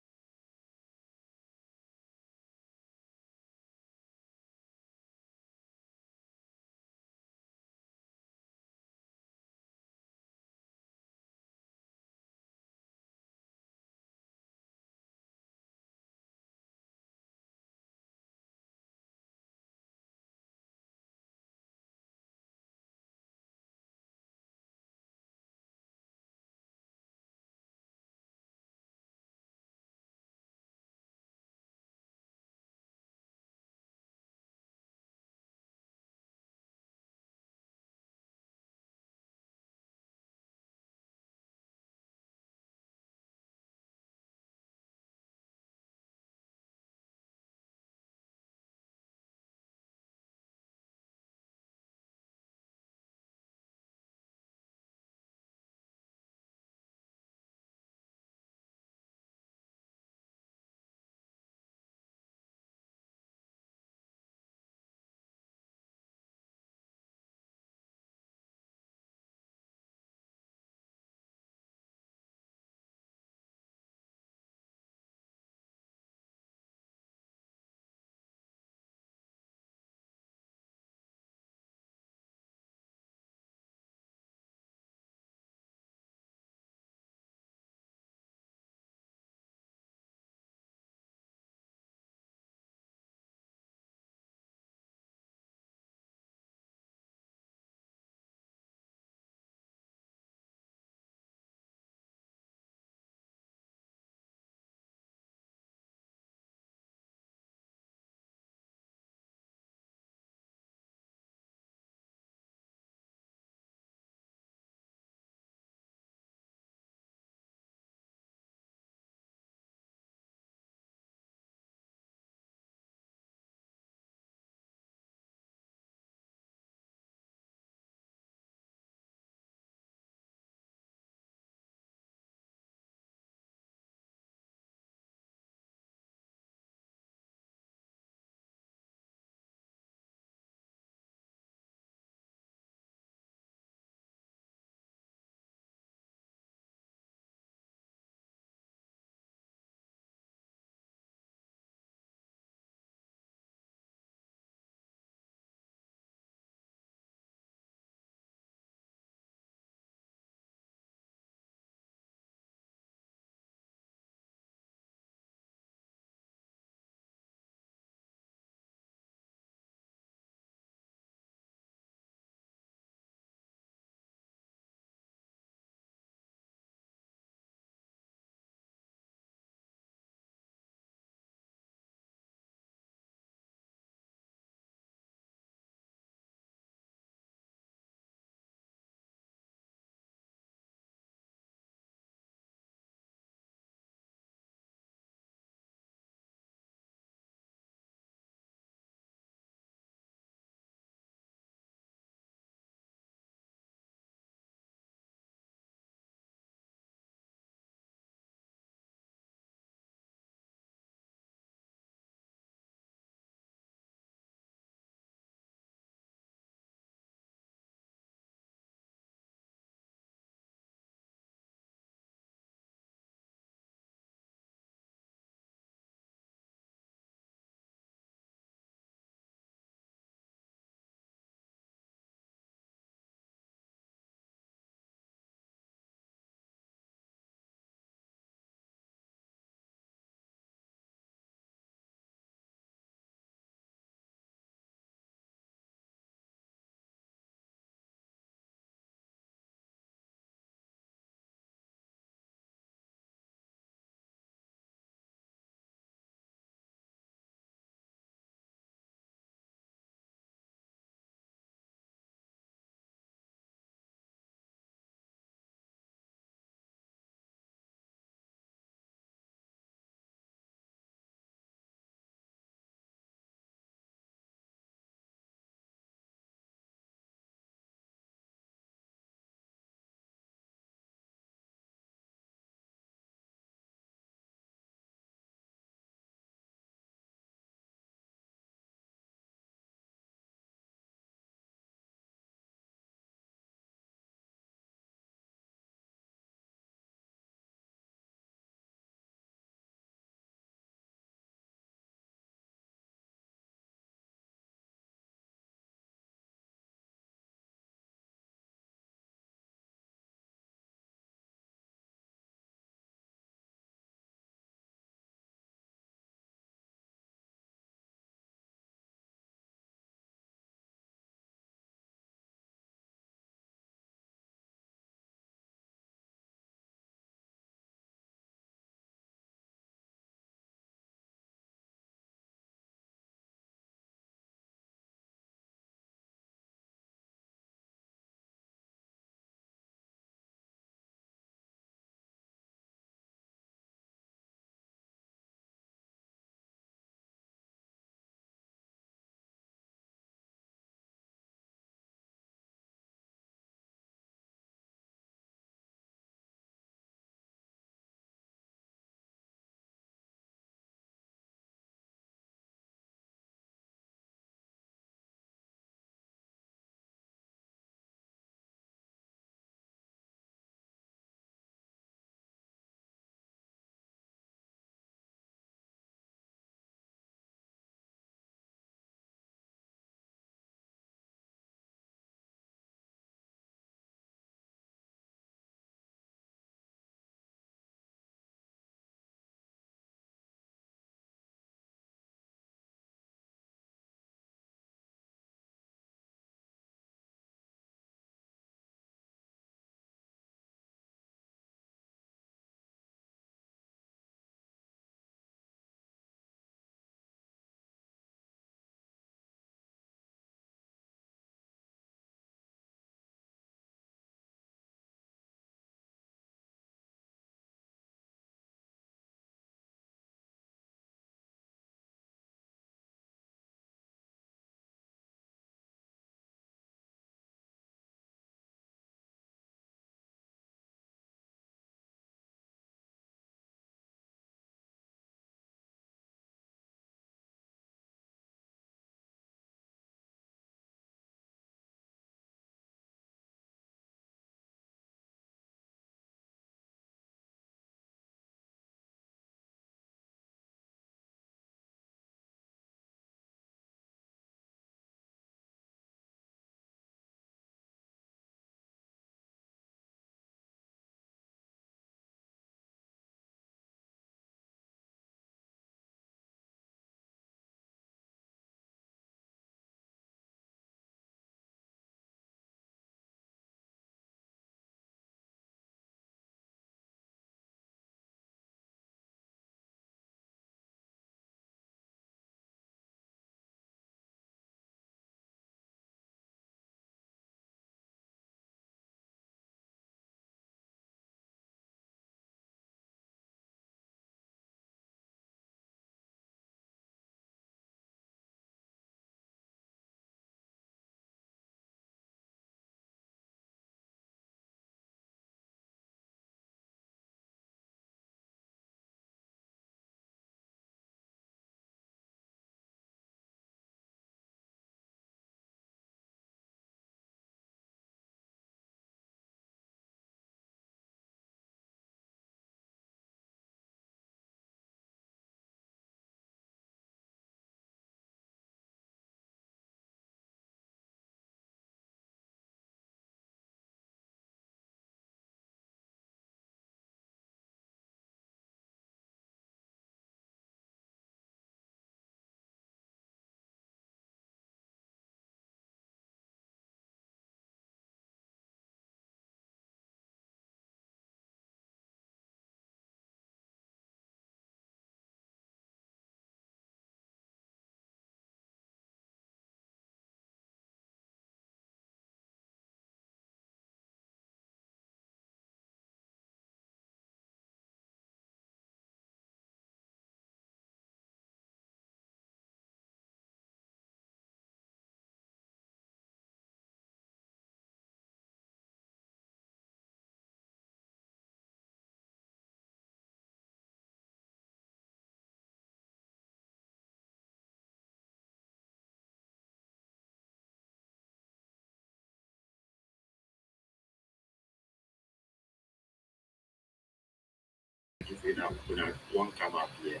kuna one camera pia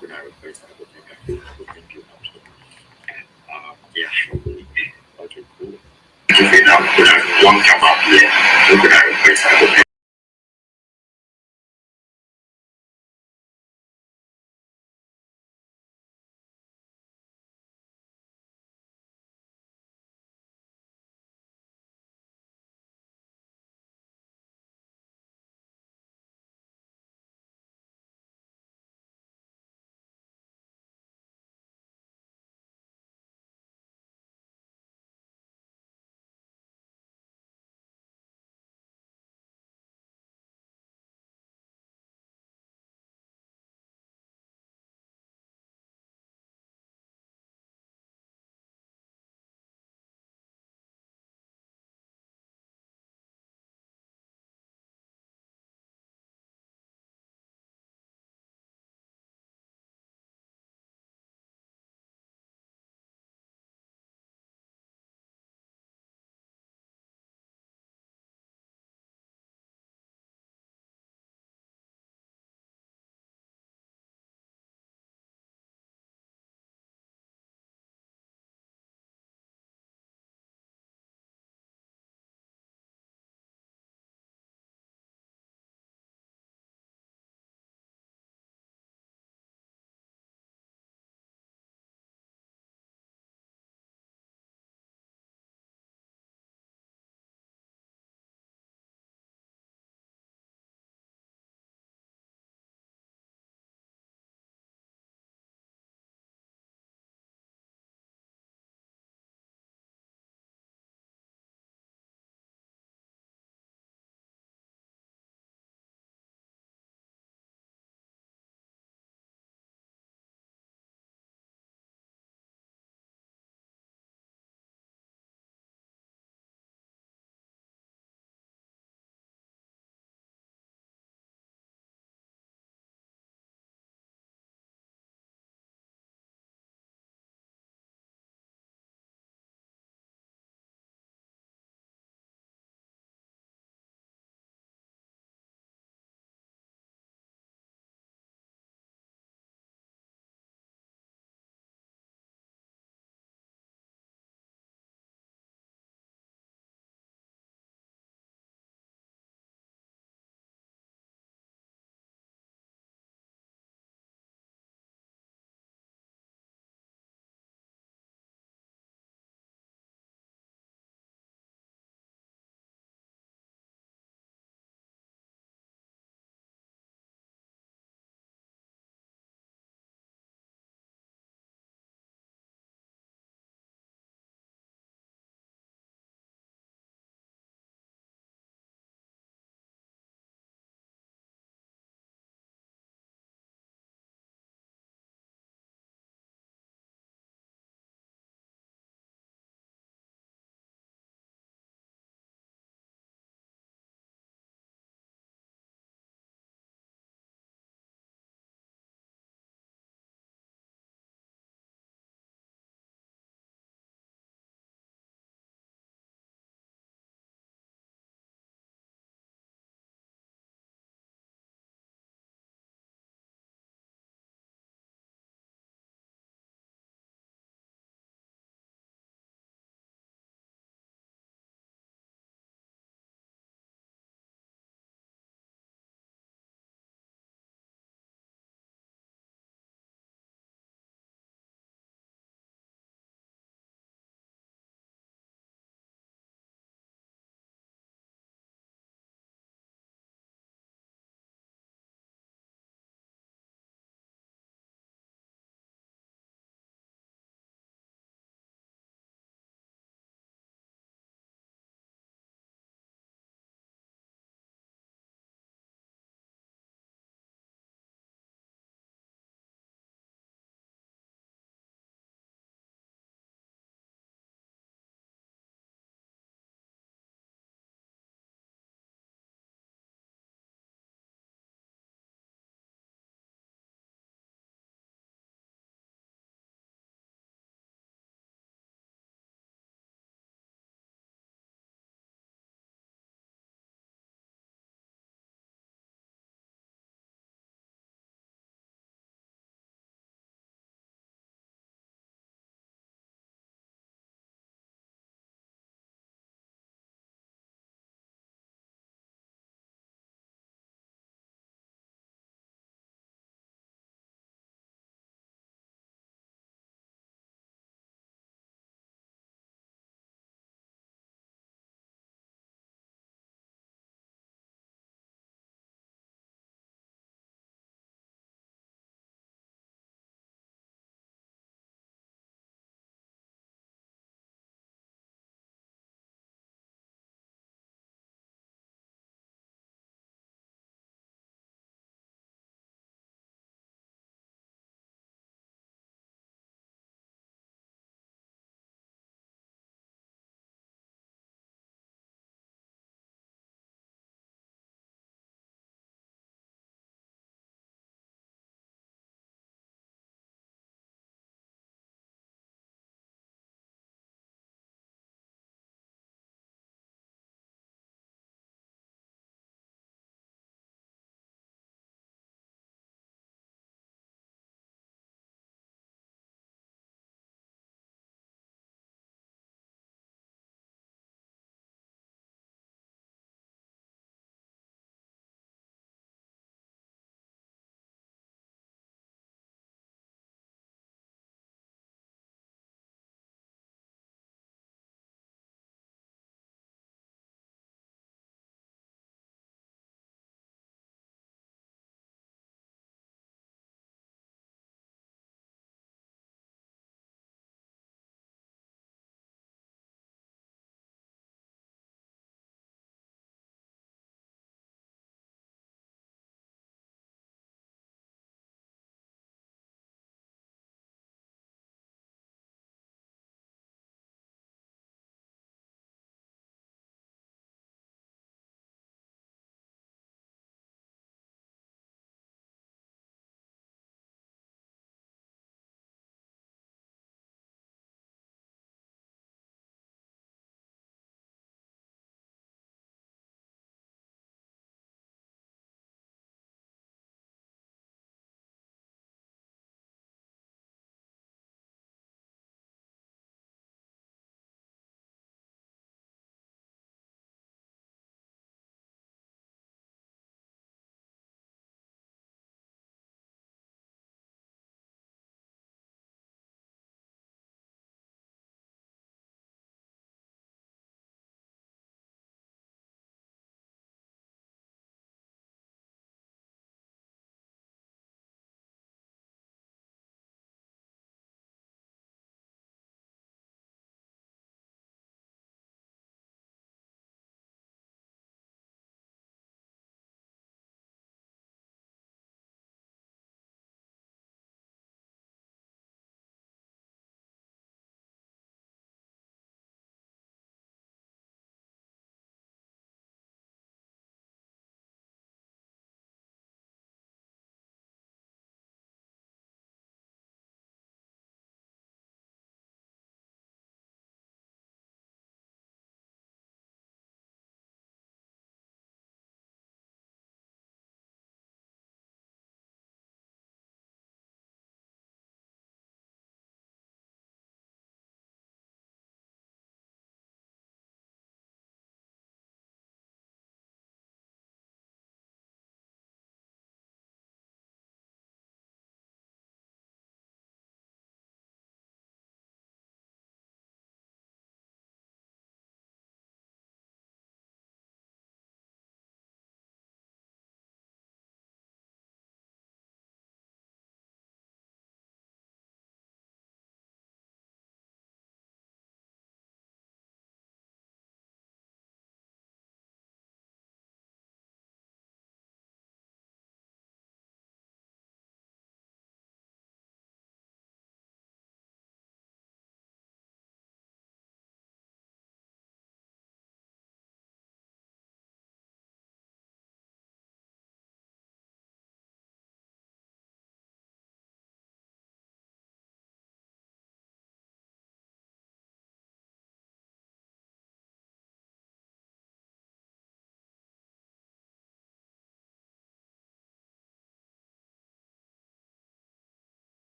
kuna request kutoka computer and yeah okay cool kuna one camera pia kuna request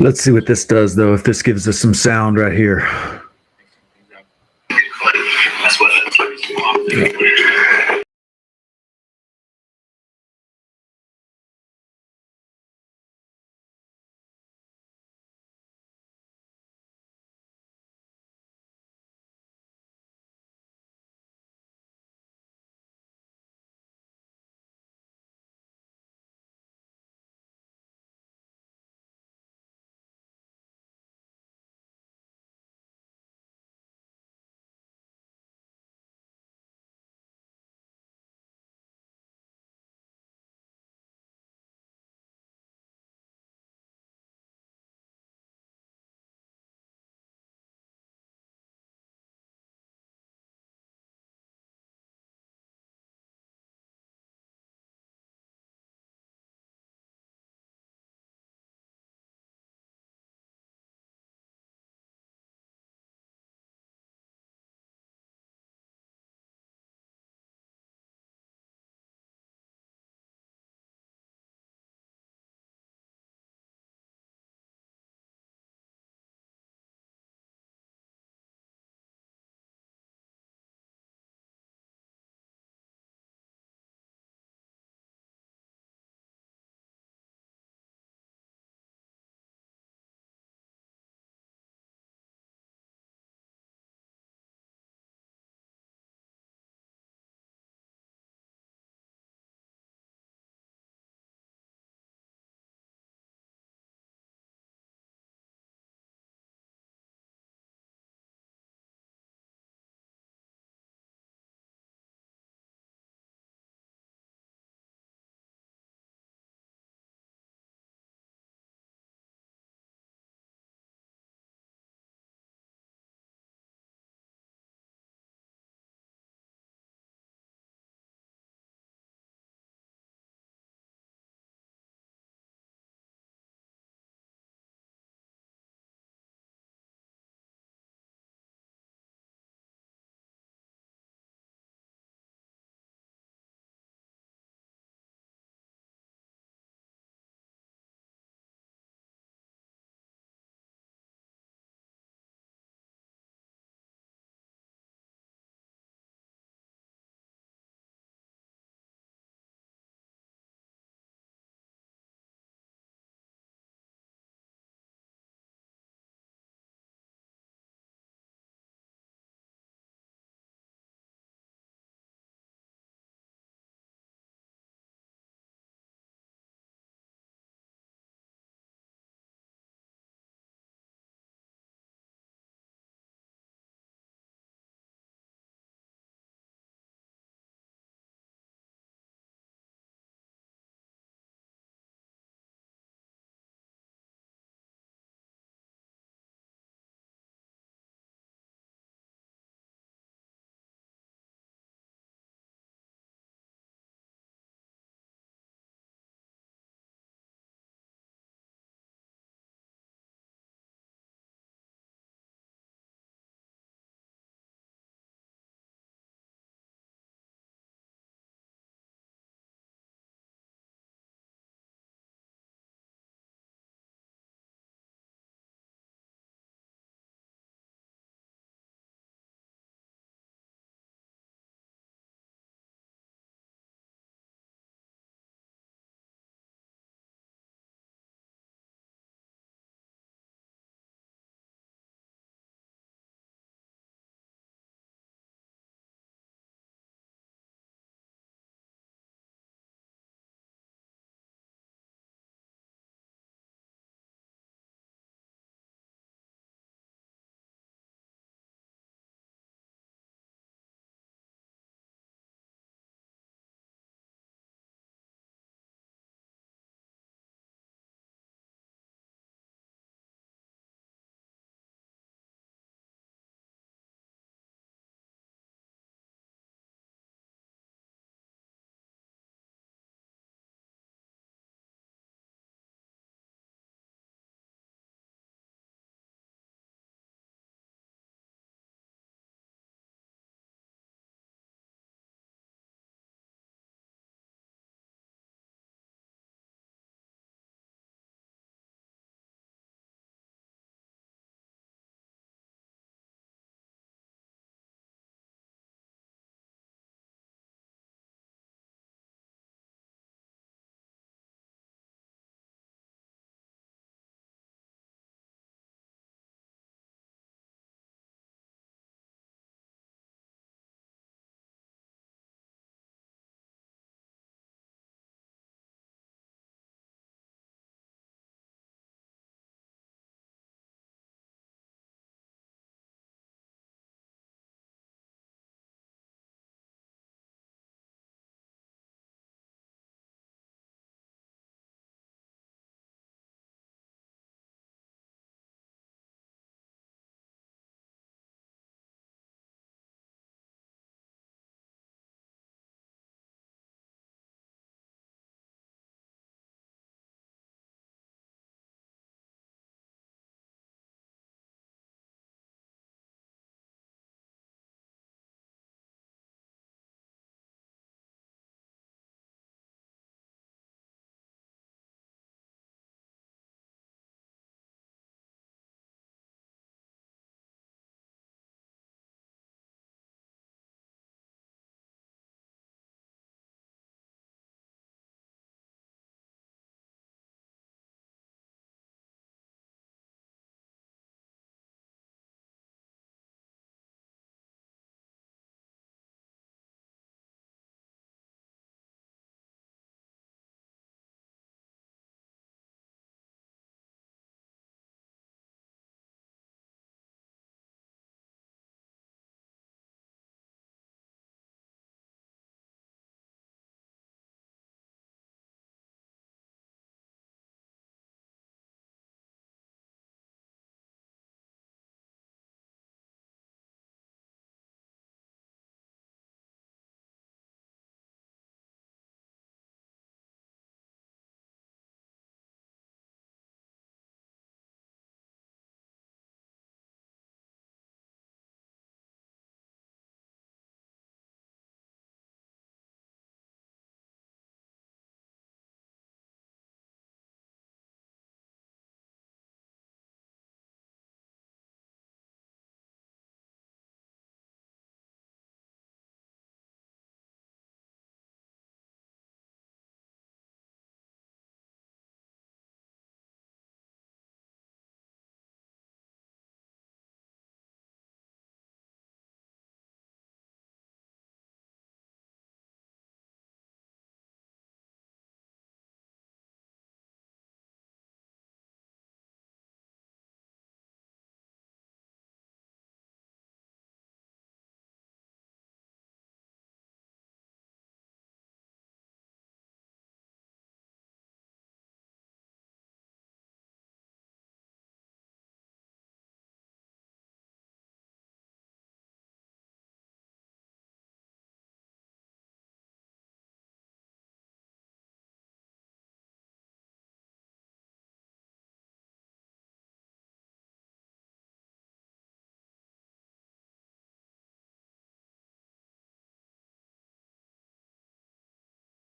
Let's see what this does, though, if this gives us some sound right here.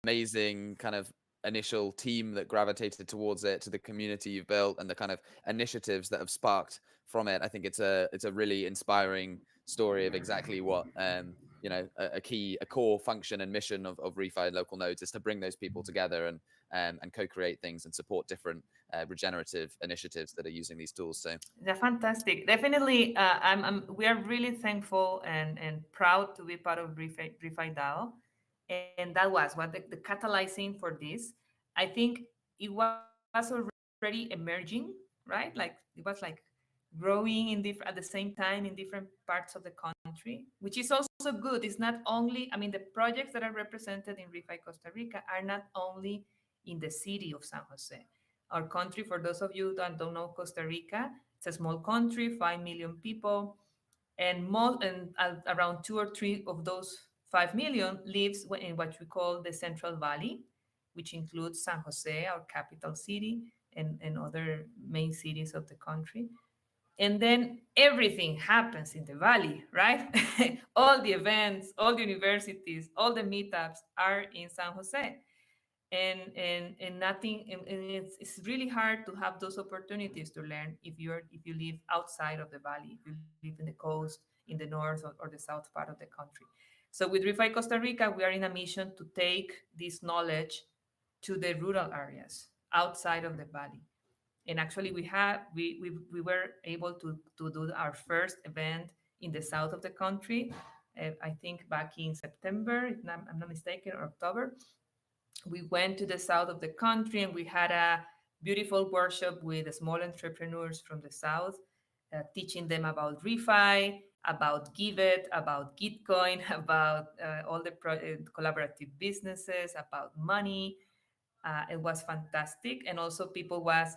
amazing kind of initial team that gravitated towards it, to the community you've built, and the kind of initiatives that have sparked from it. I think it's a really inspiring story of exactly what a core function and mission of ReFi local nodes is to bring those people together and co-create things and support different regenerative initiatives that are using these tools. So they're fantastic. Definitely, we are really thankful and proud to be part of ReFi DAO. And that was what the catalyzing for this. I think it was already emerging, right? Like it was like growing at the same time in different parts of the country, which is also good. It's not only, I mean, the projects that are represented in ReFi Costa Rica are not only in the city of San Jose. Our country, for those of you that don't know Costa Rica, it's a small country, 5 million people, and around 2 or 3 of those 5 million lives in what we call the Central Valley, which includes San Jose, our capital city, and other main cities of the country. And then everything happens in the valley, right? All the events, all the universities, all the meetups are in San Jose. And nothing, and it's really hard to have those opportunities to learn if you live outside of the valley, if you live in the coast, in the north or the south part of the country. So with ReFi Costa Rica, we are in a mission to take this knowledge to the rural areas outside of the valley. And actually we were able to do our first event in the south of the country, I think back in September, if I'm not mistaken, or October. We went to the south of the country and we had a beautiful workshop with small entrepreneurs from the south, teaching them about ReFi, about Giveth, about Gitcoin, about all the collaborative businesses, about money. It was fantastic. And also people was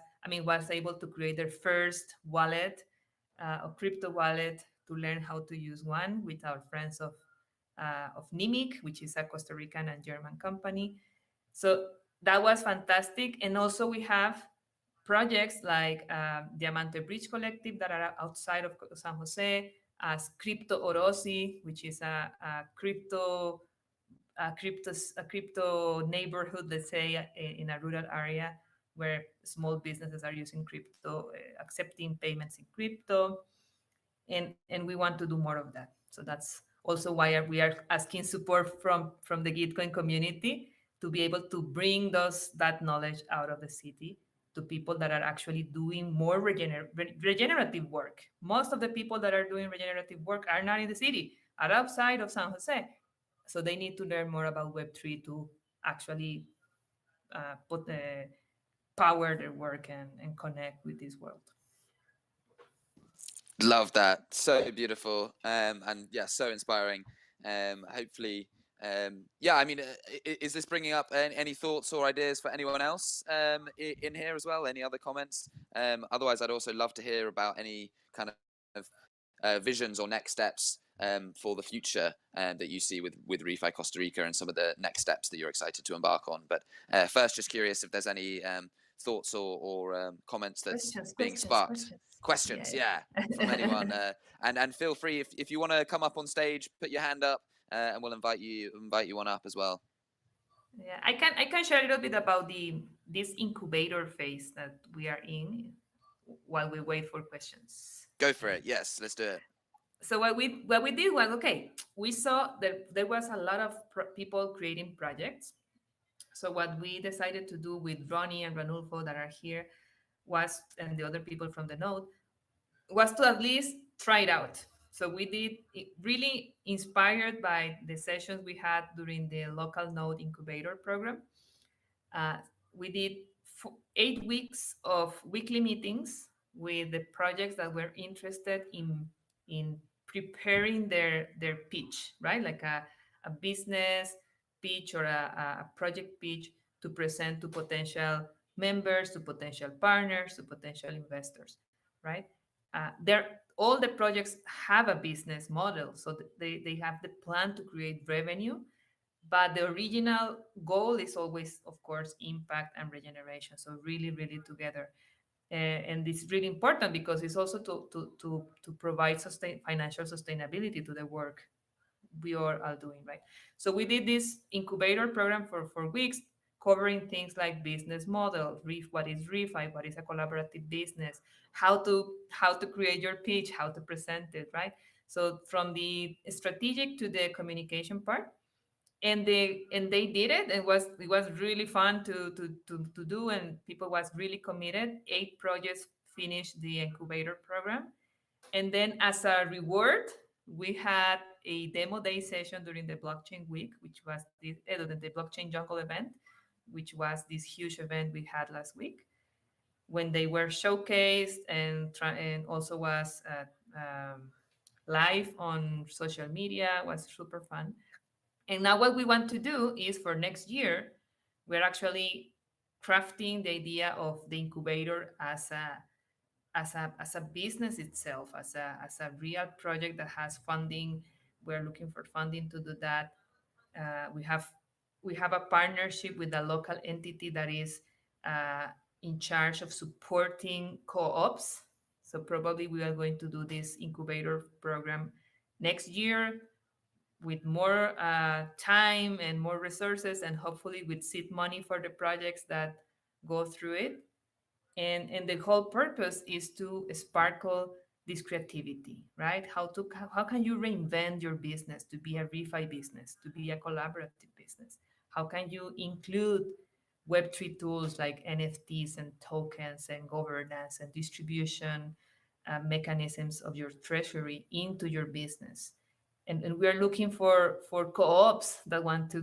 able to create their first wallet, a crypto wallet, to learn how to use one with our friends of Nimic, which is a Costa Rican and German company. So that was fantastic. And also we have projects like Diamante Bridge Collective that are outside of San Jose, as Crypto Orosi, which is a crypto neighborhood, let's say, in a rural area where small businesses are using crypto, accepting payments in crypto. And we want to do more of that. So that's also why we are asking support from the Gitcoin community to be able to bring that knowledge out of the city to people that are actually doing more regenerative work. Most of the people that are doing regenerative work are not in the city, are outside of San Jose. So they need to learn more about Web3 to actually power their work and connect with this world. Love that. So beautiful. And yeah, so inspiring. Hopefully, is this bringing up any thoughts or ideas for anyone else in here as well? Any other comments? Otherwise, I'd also love to hear about any kind of visions or next steps for the future that you see with ReFi Costa Rica and some of the next steps that you're excited to embark on. But first, just curious if there's any thoughts or comments that's being sparked. Questions, yeah, from anyone. And feel free if you want to come up on stage, put your hand up, and we'll invite you on up as well. Yeah, I can share a little bit about this incubator phase that we are in while we wait for questions. Go for it. Yes, let's do it. So what we did was, we saw that there was a lot of people creating projects. So what we decided to do with Ronnie and Ranulfo that are here and the other people from the node, was to at least try it out. So we did it, really inspired by the sessions we had during the local node incubator program. We did 8 weeks of weekly meetings with the projects that were interested in preparing their pitch, right? Like a business pitch or a project pitch to present to potential members, to potential partners, to potential investors, right? All the projects have a business model, so they have the plan to create revenue, but the original goal is always, of course, impact and regeneration. So really, really together. And this is really important because it's also to provide financial sustainability to the work we are all doing, right? So we did this incubator program for 4 weeks, covering things like business model, what is refi, what is a collaborative business, how to create your pitch, how to present it, right? So from the strategic to the communication part, and they did it. It was really fun to do, and people was really committed. 8 projects finished the incubator program, and then as a reward, we had a demo day session during the blockchain week, which was the blockchain jungle event, which was this huge event we had last week, when they were showcased and also was live on social media. It was super fun. And now what we want to do is, for next year, we're actually crafting the idea of the incubator as a business itself, as a real project that has funding. We're looking for funding to do that. We have a partnership with a local entity that is uh, in charge of supporting co-ops. So probably we are going to do this incubator program next year with more time and more resources, and hopefully with seed money for the projects that go through it. And the whole purpose is to sparkle this creativity, right? How can you reinvent your business to be a refi business, to be a collaborative business? How can you include Web3 tools like NFTs and tokens and governance and distribution mechanisms of your treasury into your business? And we are looking for co-ops that want to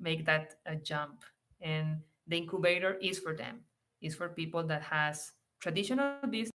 make that a jump. And the incubator is for them. It's for people that has traditional business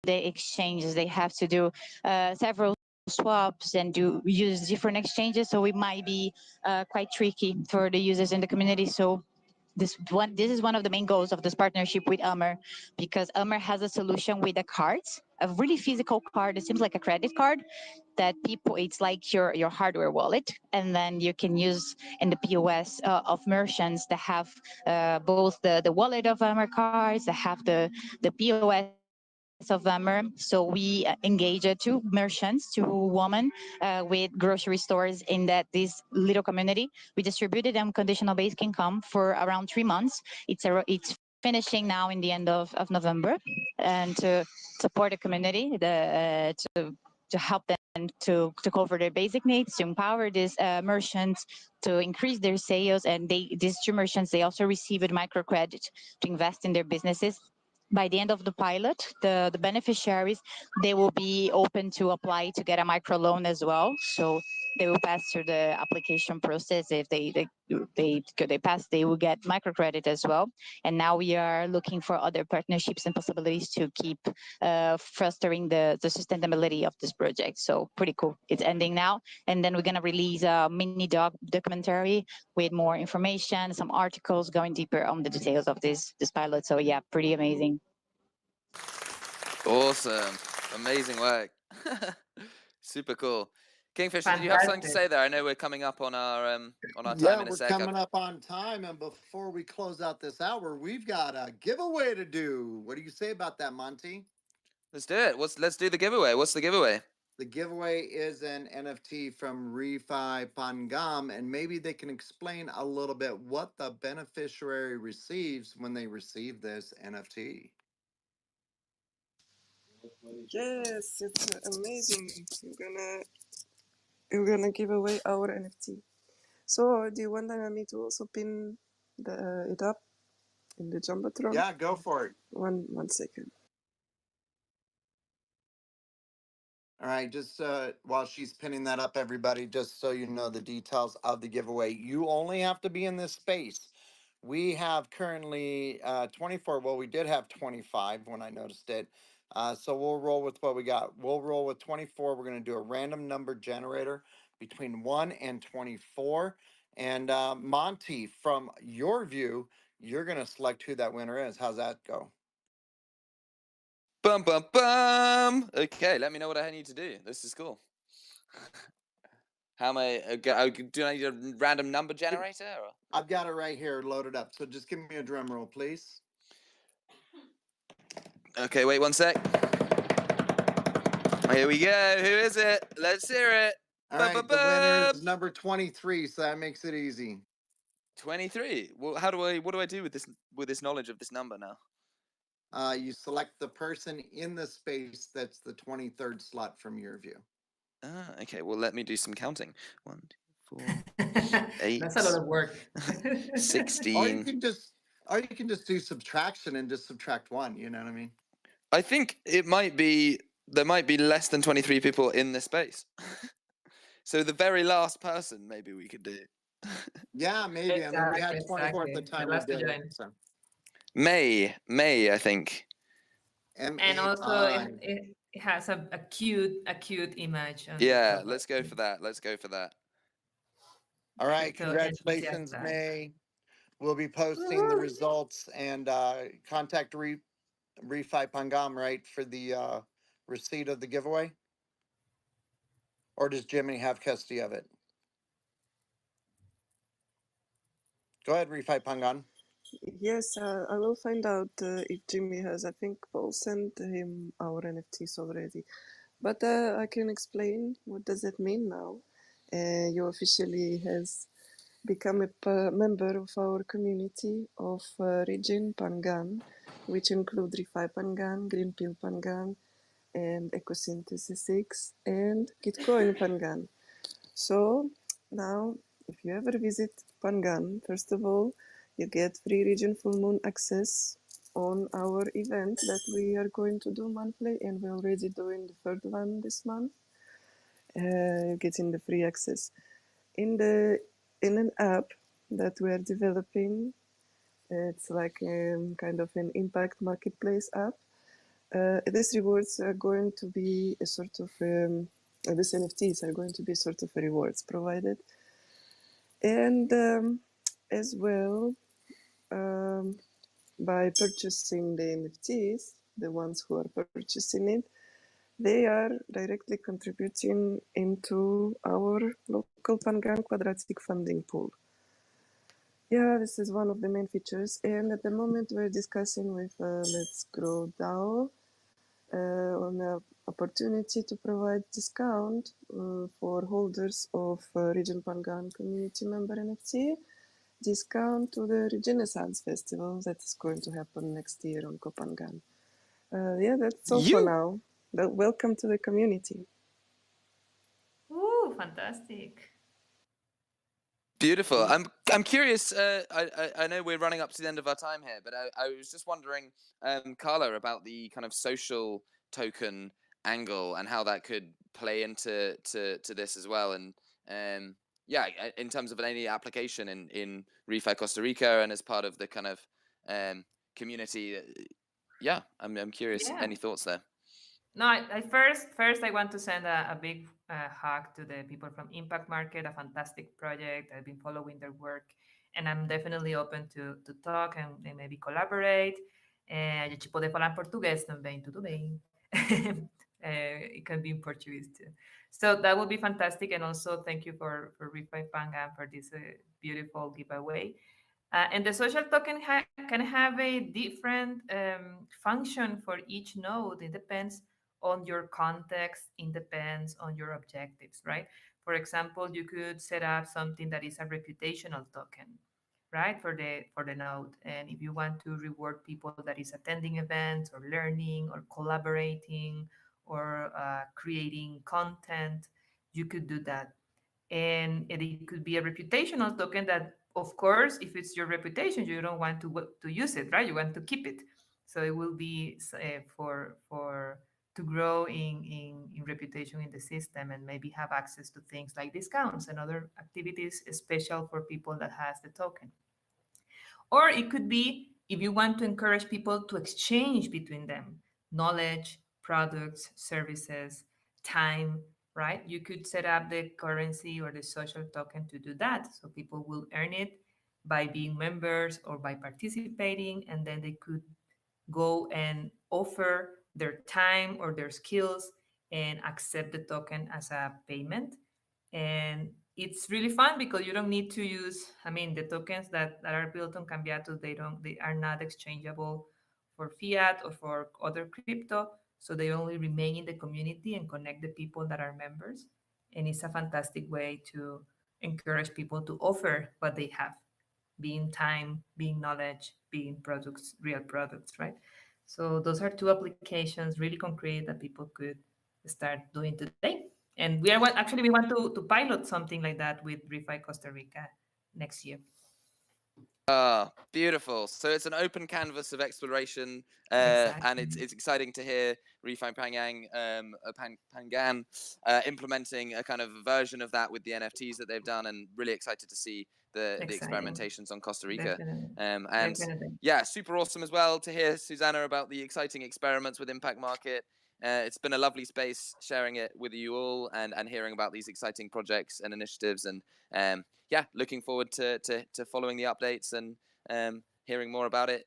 the exchanges. They have to do several swaps and use different exchanges. So it might be quite tricky for the users in the community. So this is one of the main goals of this partnership with Ummer, because Ummer has a solution with the cards, a really physical card. It seems like a credit card that it's like your hardware wallet, and then you can use in the POS of merchants that have both the wallet of Ummer cards, that have the POS of Ummer. So we engage two merchants, two women with grocery stores in this little community. We distributed them conditional basic income for around 3 months. It's finishing now in the end of November, and to support the community, to help them to cover their basic needs, to empower these merchants to increase their sales. And these two merchants, they also received microcredit to invest in their businesses. By the end of the pilot, the beneficiaries, they will be open to apply to get a microloan as well. So they will pass through the application process. If they pass, they will get microcredit as well. And now we are looking for other partnerships and possibilities to keep fostering the sustainability of this project. So pretty cool. It's ending now, and then we're gonna release a mini documentary with more information, some articles going deeper on the details of this pilot. So yeah, pretty amazing. Awesome. Amazing work. Super cool. Kingfisher, did you have something to say there? I know we're coming up on our time Yeah, in a we're sec. coming up on time, and before we close out this hour, we've got a giveaway to do. What do you say about that, Monty? Let's do it. Let's do the giveaway. What's the giveaway? The giveaway is an NFT from Refi Pangam, and maybe they can explain a little bit what the beneficiary receives when they receive this NFT. Yes, it's amazing. We're gonna give away our NFT. So do you want me to also pin it up in the Jumbotron? Yeah, go for it. One second. All right, just while she's pinning that up, everybody, just so you know the details of the giveaway, you only have to be in this space. We have currently 24. Well, we did have 25 when I noticed it. So we'll roll with what we got. We'll roll with 24. We're going to do a random number generator between 1 and 24. And Monty, from your view, you're going to select who that winner is. How's that go? Bum, bum, bum. Okay, let me know what I need to do. This is cool. How am I? Do I need a random number generator? Or? I've got it right here loaded up. So just give me a drum roll, please. Okay, wait 1 sec. Here we go. Who is it? Let's hear it. All right, the winner is number 23, so that makes it easy. 23. Well, what do I do with this knowledge of this number now? You select the person in the space that's the 23rd slot from your view. Okay. Well, let me do some counting. 1, 2, 4, 8. That's a lot of work. 16. Or you can just do subtraction and just subtract 1. You know what I mean? I think there might be less than 23 people in this space. So the very last person, maybe we could do. Yeah, maybe. Exactly, I mean, we had 24 at the time we last did to it. join. So. May, I think. And also it has a cute image. Yeah, let's go for that. All right, So congratulations, enthusiastic. May. We'll be posting the results, and contact Refi Pangam, right, for the receipt of the giveaway? Or does Jimmy have custody of it? Go ahead, Refi Pangam. Yes, I will find out if Jimmy has. I think Paul sent him our NFTs already. But I can explain what does it mean now. You officially has become a member of our community of Region Pangan, which include Refi Pangan, Green Pill Pangan, and Ecosynthesis X, and Gitcoin Pangan. So now, if you ever visit Pangan, first of all, you get free Region Full Moon access on our event that we are going to do monthly, and we're already doing the third one this month. Getting the free access in an app that we are developing. It's like kind of an impact marketplace app. these rewards are going to be a sort of these NFTs are going to be sort of a rewards provided, and as well by purchasing the NFTs, the ones who are purchasing it, they are directly contributing into our local Pangan quadratic funding pool. Yeah, this is one of the main features. And at the moment, we're discussing with Let's Grow DAO on an opportunity to provide discount for holders of Region Pangan community member NFT, discount to the Renaissance Festival that is going to happen next year on Kopangan. Yeah, that's all for now. But welcome to the community. Ooh, fantastic. Beautiful. I'm curious. I know we're running up to the end of our time here, but I was just wondering, Carla, about the kind of social token angle and how that could play into to this as well. And yeah, in terms of any application in ReFi Costa Rica and as part of the kind of community. Yeah, I'm curious. Yeah. Any thoughts there? No, I first I want to send a big hug to the people from Impact Market, a fantastic project. I've been following their work, and I'm definitely open to talk and maybe collaborate. A gente pode falar português também, tudo bem. It can be in Portuguese too. So that would be fantastic. And also thank you for ReFi Pangan for this beautiful giveaway. And the social token can have a different function for each node. It depends on your context, it depends on your objectives, right? For example, you could set up something that is a reputational token, right, for the node. And if you want to reward people that is attending events or learning or collaborating or creating content, you could do that. And it could be a reputational token that, of course, if it's your reputation, you don't want to use it, right? You want to keep it. So it will be for to grow in reputation in the system and maybe have access to things like discounts and other activities special for people that has the token. Or it could be if you want to encourage people to exchange between them, knowledge, products, services, time, right? You could set up the currency or the social token to do that. So people will earn it by being members or by participating, and then they could go and offer their time or their skills and accept the token as a payment. And it's really fun because you don't need to use, I mean, the tokens that are built on Cambiato, they are not exchangeable for fiat or for other crypto. So they only remain in the community and connect the people that are members. And it's a fantastic way to encourage people to offer what they have, being time, being knowledge, being products, real products, right? So those are two applications, really concrete, that people could start doing today. And we want to pilot something like that with ReFi Costa Rica next year. Beautiful. So it's an open canvas of exploration, Exactly. and it's exciting to hear ReFi Pangan implementing a kind of version of that with the NFTs that they've done, and really excited to see the experimentations on Costa Rica. And Definitely. yeah, super awesome as well to hear, Susanna, about the exciting experiments with Impact Market. It's been a lovely space sharing it with you all and hearing about these exciting projects and initiatives. And yeah, looking forward to following the updates and hearing more about it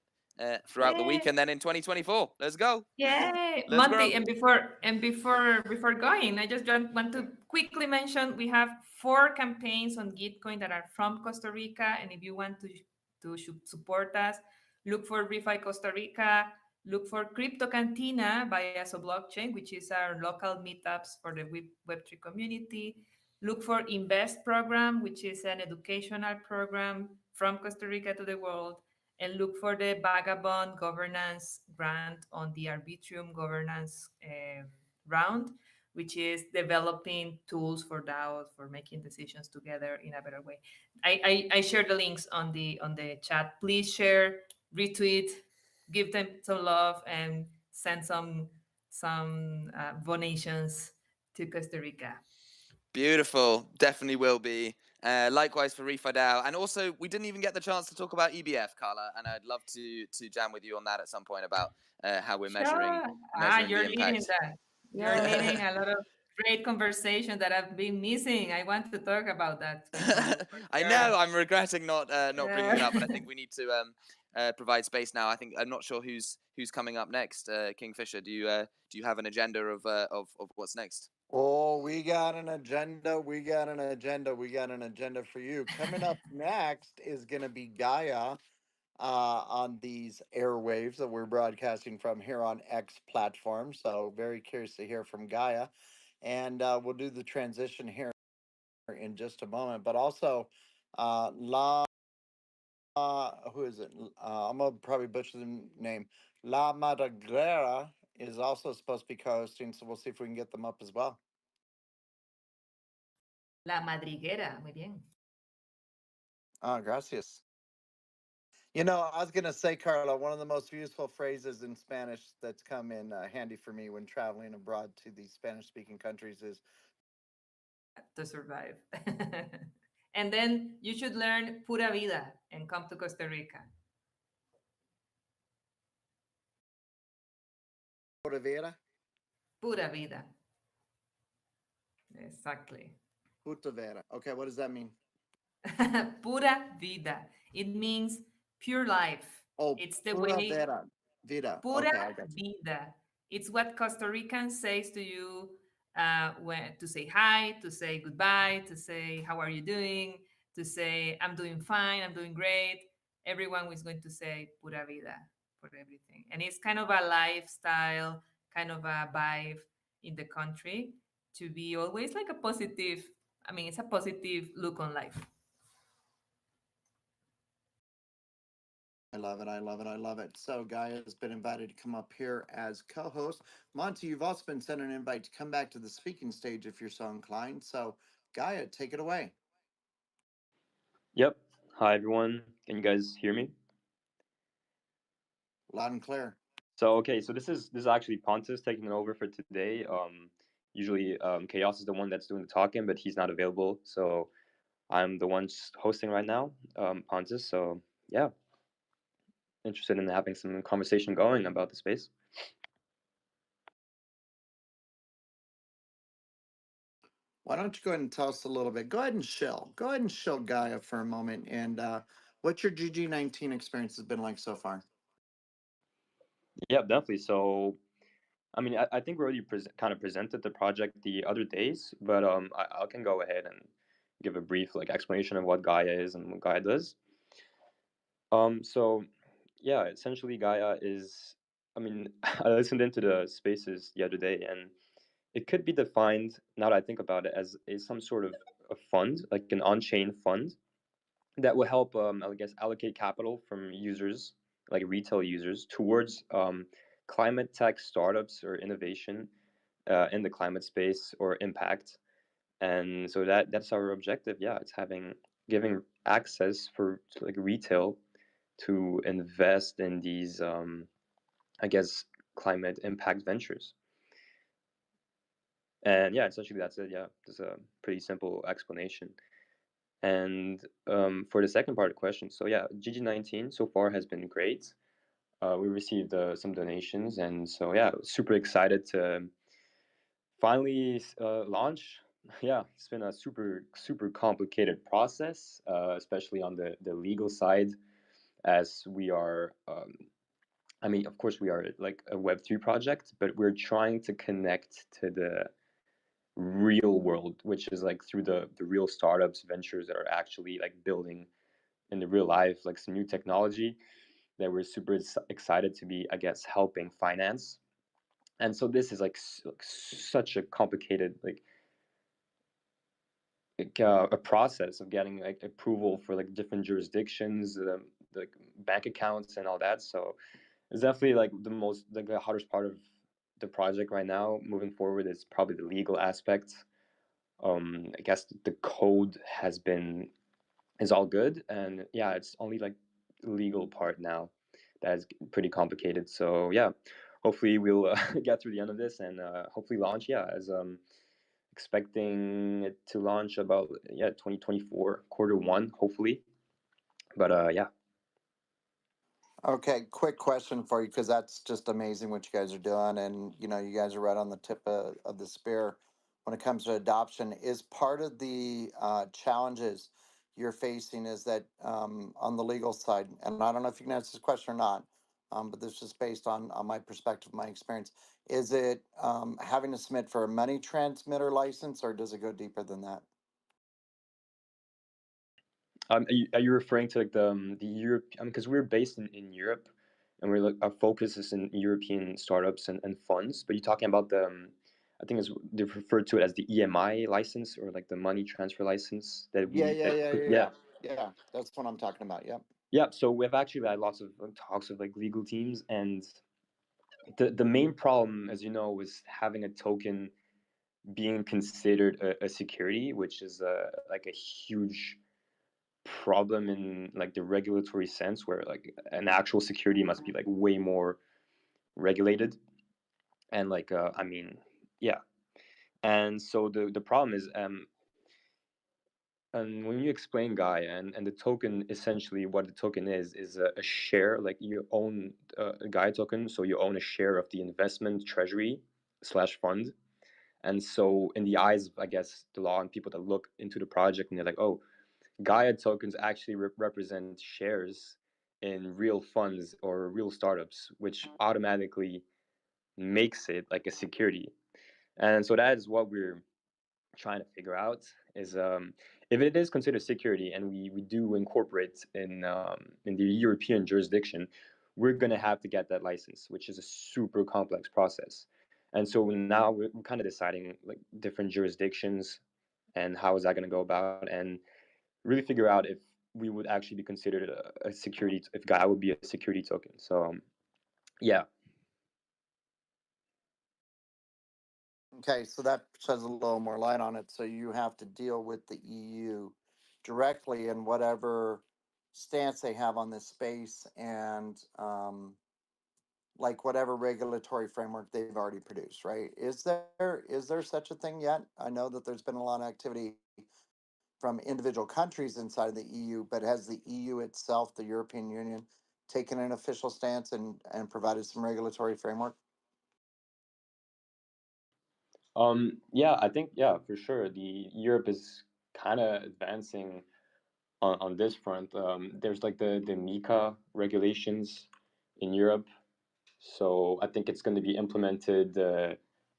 throughout the week and then in 2024. Let's go. Yay, Let's Monty, grow. and before going, I just want to quickly mention we have 4 campaigns on Gitcoin that are from Costa Rica, and if you want to support us, look for ReFi Costa Rica, look for Crypto Cantina by Aso Blockchain, which is our local meetups for the Web3 community. Look for Invest program, which is an educational program from Costa Rica to the world. And look for the Vagabond governance grant on the Arbitrum governance round, which is developing tools for DAOs for making decisions together in a better way. I share the links on the chat. Please share, retweet, give them some love, and send some donations to Costa Rica. Beautiful. Definitely will be. Likewise for ReFi DAO. And also, we didn't even get the chance to talk about EBF, Carla, and I'd love to jam with you on that at some point about how we're measuring Sure. You're the leading impact. that. You're leading a lot of great conversation that I've been missing. I want to talk about that with you. I Sure. know. I'm regretting not bringing it up, but I Yeah. think we need to provide space now. I think I'm not sure who's coming up next. Kingfisher, do you have an agenda of what's next? Oh, we got an agenda. We got an agenda. We got an agenda for you. Coming up next is going to be Gaia on these airwaves that we're broadcasting from here on X platform. So, very curious to hear from Gaia. And we'll do the transition here in just a moment. But also, who is it? I'm going to probably butcher the name. La Madagrera is also supposed to be co hosting. So, we'll see if we can get them up as well. La Madriguera. Muy bien. Gracias. You know, I was going to say, Carla, one of the most useful phrases in Spanish that's come in handy for me when traveling abroad to these Spanish speaking countries is To survive. And then you should learn Pura Vida and come to Costa Rica. Pura Vida. Pura Vida. Exactly. Puta Vida. Okay, what does that mean? Pura Vida. It means pure life. Oh, It's the Pura way. Vida. Vida. Pura Okay, I got you. Vida. It's what Costa Rican says to you when to say hi, to say goodbye, to say how are you doing, to say I'm doing fine, I'm doing great. Everyone is going to say Pura Vida for everything, and it's kind of a lifestyle, kind of a vibe in the country to be always like a positive. I mean, it's a positive look on life. I love it. I love it. I love it. So, Gaia has been invited to come up here as co host. Monty, you've also been sent an invite to come back to the speaking stage if you're so inclined. So, Gaia, take it away. Yep. Hi, everyone. Can you guys hear me? Loud and clear. So, okay, so this is actually Pontus taking it over for today. Usually, Chaos is the one that's doing the talking, but he's not available. So, I'm the one hosting right now, Pontus. So, yeah, interested in having some conversation going about the space. Why don't you go ahead and tell us a little bit? Go ahead and shill. Go ahead and shill Gaia for a moment. And what your GG19 experience has been like so far? Yeah, definitely. So, I mean, I think we already kind of presented the project the other days, but I can go ahead and give a brief like explanation of what Gaia is and what Gaia does. So yeah, essentially Gaia is, I mean, I listened into the spaces the other day, and it could be defined, now that I think about it, as some sort of a fund, like an on-chain fund that will help, I guess, allocate capital from users, like retail users, towards climate tech startups or innovation in the climate space or impact. And so that's our objective. Yeah, it's giving access for like retail to invest in these, I guess, climate impact ventures. And yeah, essentially that's it. Yeah, it's a pretty simple explanation. And for the second part of the question, so yeah, GG19 so far has been great. We received some donations, and so yeah, super excited to finally launch. Yeah, it's been a super complicated process, especially on the legal side, as we are. I mean, of course, we are like a Web3 project, but we're trying to connect to the real world, which is like through the real startups, ventures that are actually like building in the real life, like some new technology that we're super excited to be, I guess, helping finance. And so this is like such a complicated a process of getting like approval for like different jurisdictions, like bank accounts and all that. So it's definitely like the hardest part of the project right now. Moving forward is probably the legal aspect. I guess the code is all good, and yeah, it's only like the legal part now that is pretty complicated. So yeah, hopefully we'll get through the end of this and hopefully launch. Yeah, as expecting it to launch about 2024 quarter one, hopefully. But yeah. Okay, quick question for you because that's just amazing what you guys are doing, and you guys are right on the tip of the spear when it comes to adoption. Is part of the challenges you're facing is that on the legal side, and I don't know if you can answer this question or not, but this is based on my perspective, my experience. Is it having to submit for a money transmitter license, or does it go deeper than that? Are you referring to like the Europe? Because we're based in Europe, and we're like our focus is in European startups and funds. But you're talking about I think they refer to it as the EMI license or like the money transfer license that Yeah, we yeah, that yeah, could, yeah, yeah. yeah. Yeah, that's what I'm talking about. Yep. Yeah, so we've actually had lots of talks with like legal teams, and the main problem, as you know, was having a token being considered a security, which is like a huge problem in like the regulatory sense, where like an actual security must be like way more regulated, and like I mean, yeah, and so the problem is and when you explain Gaia and the token, essentially what the token is a share, like you own a Gaia token, so you own a share of the investment treasury slash fund. And so in the eyes of, I guess, the law and people that look into the project, and they're like, oh, Gaia tokens actually represent shares in real funds or real startups, which automatically makes it like a security. And so that is what we're trying to figure out is if it is considered security and we do incorporate in the European jurisdiction, we're going to have to get that license, which is a super complex process. And so now we're kind of deciding like different jurisdictions and how is that going to go about, and really figure out if we would actually be considered a security, if Gaia would be a security token. So yeah. Okay, so that sheds a little more light on it. So you have to deal with the EU directly in whatever stance they have on this space and like whatever regulatory framework they've already produced, right? Is there such a thing yet? I know that there's been a lot of activity from individual countries inside of the EU, but has the EU itself, the European Union, taken an official stance and provided some regulatory framework? Yeah, I think, yeah, for sure. The Europe is kind of advancing on this front. There's like the MiCA regulations in Europe. So I think it's going to be implemented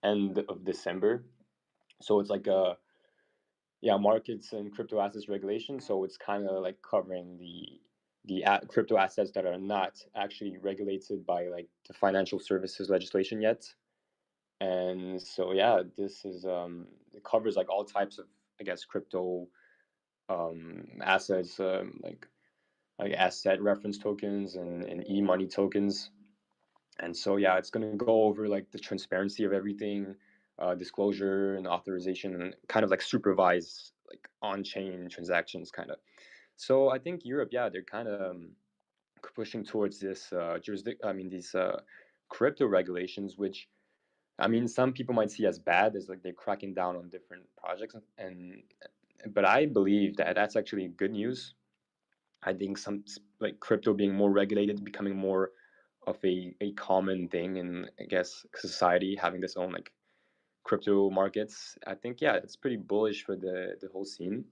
end of December. So it's like a yeah, markets and crypto assets regulation. So it's kind of like covering the crypto assets that are not actually regulated by like the financial services legislation yet. And so yeah, this is it covers like all types of, I guess, crypto assets, like asset reference tokens and e-money tokens. And so yeah, it's going to go over like the transparency of everything, disclosure and authorization, and kind of like supervise like on-chain transactions kind of. So I think Europe, yeah, they're kind of pushing towards this these crypto regulations, which I mean, some people might see as bad, as like they're cracking down on different projects, and but I believe that that's actually good news. I think some like crypto being more regulated, becoming more of a common thing in, I guess, society, having this own like crypto markets. I think yeah, it's pretty bullish for the whole scene,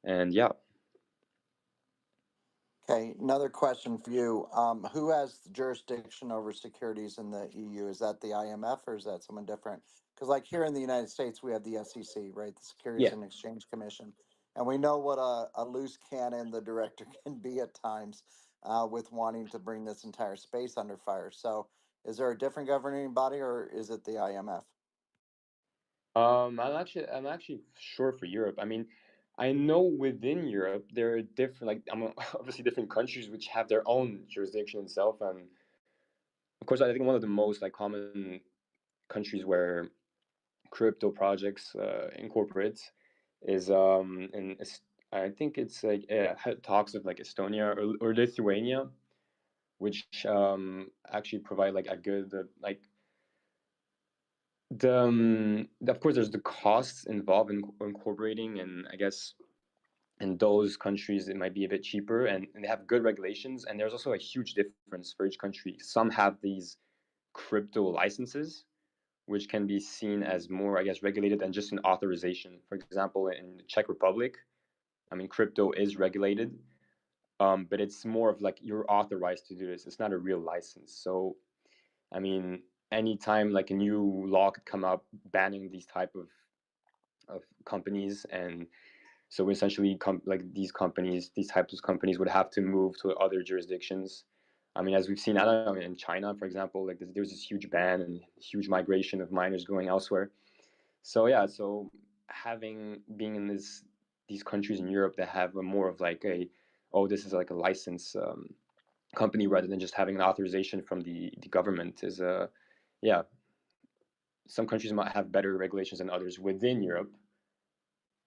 and yeah. Okay, another question for you. Who has the jurisdiction over securities in the EU? Is that the IMF or is that someone different? Because like here in the United States, we have the SEC, right? The Securities Yeah. and Exchange Commission. And we know what a loose cannon the director can be at times with wanting to bring this entire space under fire. So is there a different governing body or is it the IMF? I'm actually sure for Europe. I mean, I know within Europe there are different, like obviously different countries which have their own jurisdiction itself, and of course I think one of the most like common countries where crypto projects incorporate is I think it's like talks of like Estonia or Lithuania, which actually provide like a good like of course there's the costs involved in incorporating, and I guess in those countries it might be a bit cheaper, and they have good regulations. And there's also a huge difference for each country. Some have these crypto licenses, which can be seen as more, I guess, regulated than just an authorization. For example, in the Czech Republic, I mean, crypto is regulated, but it's more of like you're authorized to do this. It's not a real license. So, I mean, anytime like a new law could come up banning these type of companies, and so essentially like these types of companies would have to move to other jurisdictions. I mean, as we've seen, I don't know, in China, for example, like there's this huge ban and huge migration of miners going elsewhere. So yeah, so being in these countries in Europe that have a more of like this is like a license company rather than just having an authorization from the government is yeah. Some countries might have better regulations than others within Europe,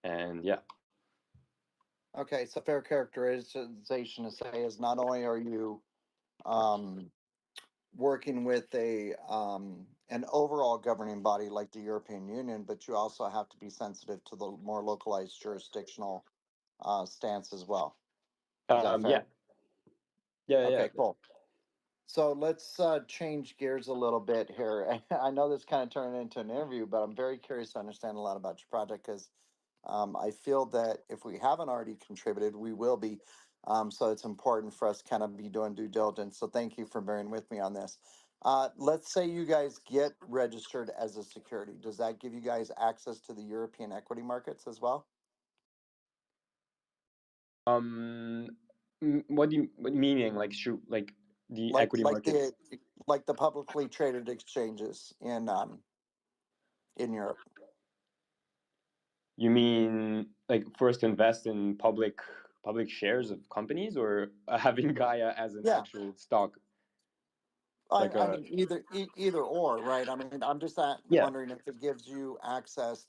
and yeah. Okay, so fair characterization to say is not only are you working with an overall governing body like the European Union, but you also have to be sensitive to the more localized jurisdictional stance as well. Is that fair? Yeah. Yeah. Okay, cool. So let's change gears a little bit here. I know this kind of turned into an interview, but I'm very curious to understand a lot about your project because I feel that if we haven't already contributed, we will be. So it's important for us to kind of be doing due diligence. So thank you for bearing with me on this. Let's say you guys get registered as a security. Does that give you guys access to the European equity markets as well? What meaning? Like like the equity market? Like the publicly traded exchanges in Europe. You mean like first invest in public shares of companies, or having Gaia as an actual stock? I mean, either or, right? I mean, I'm just wondering if it gives you access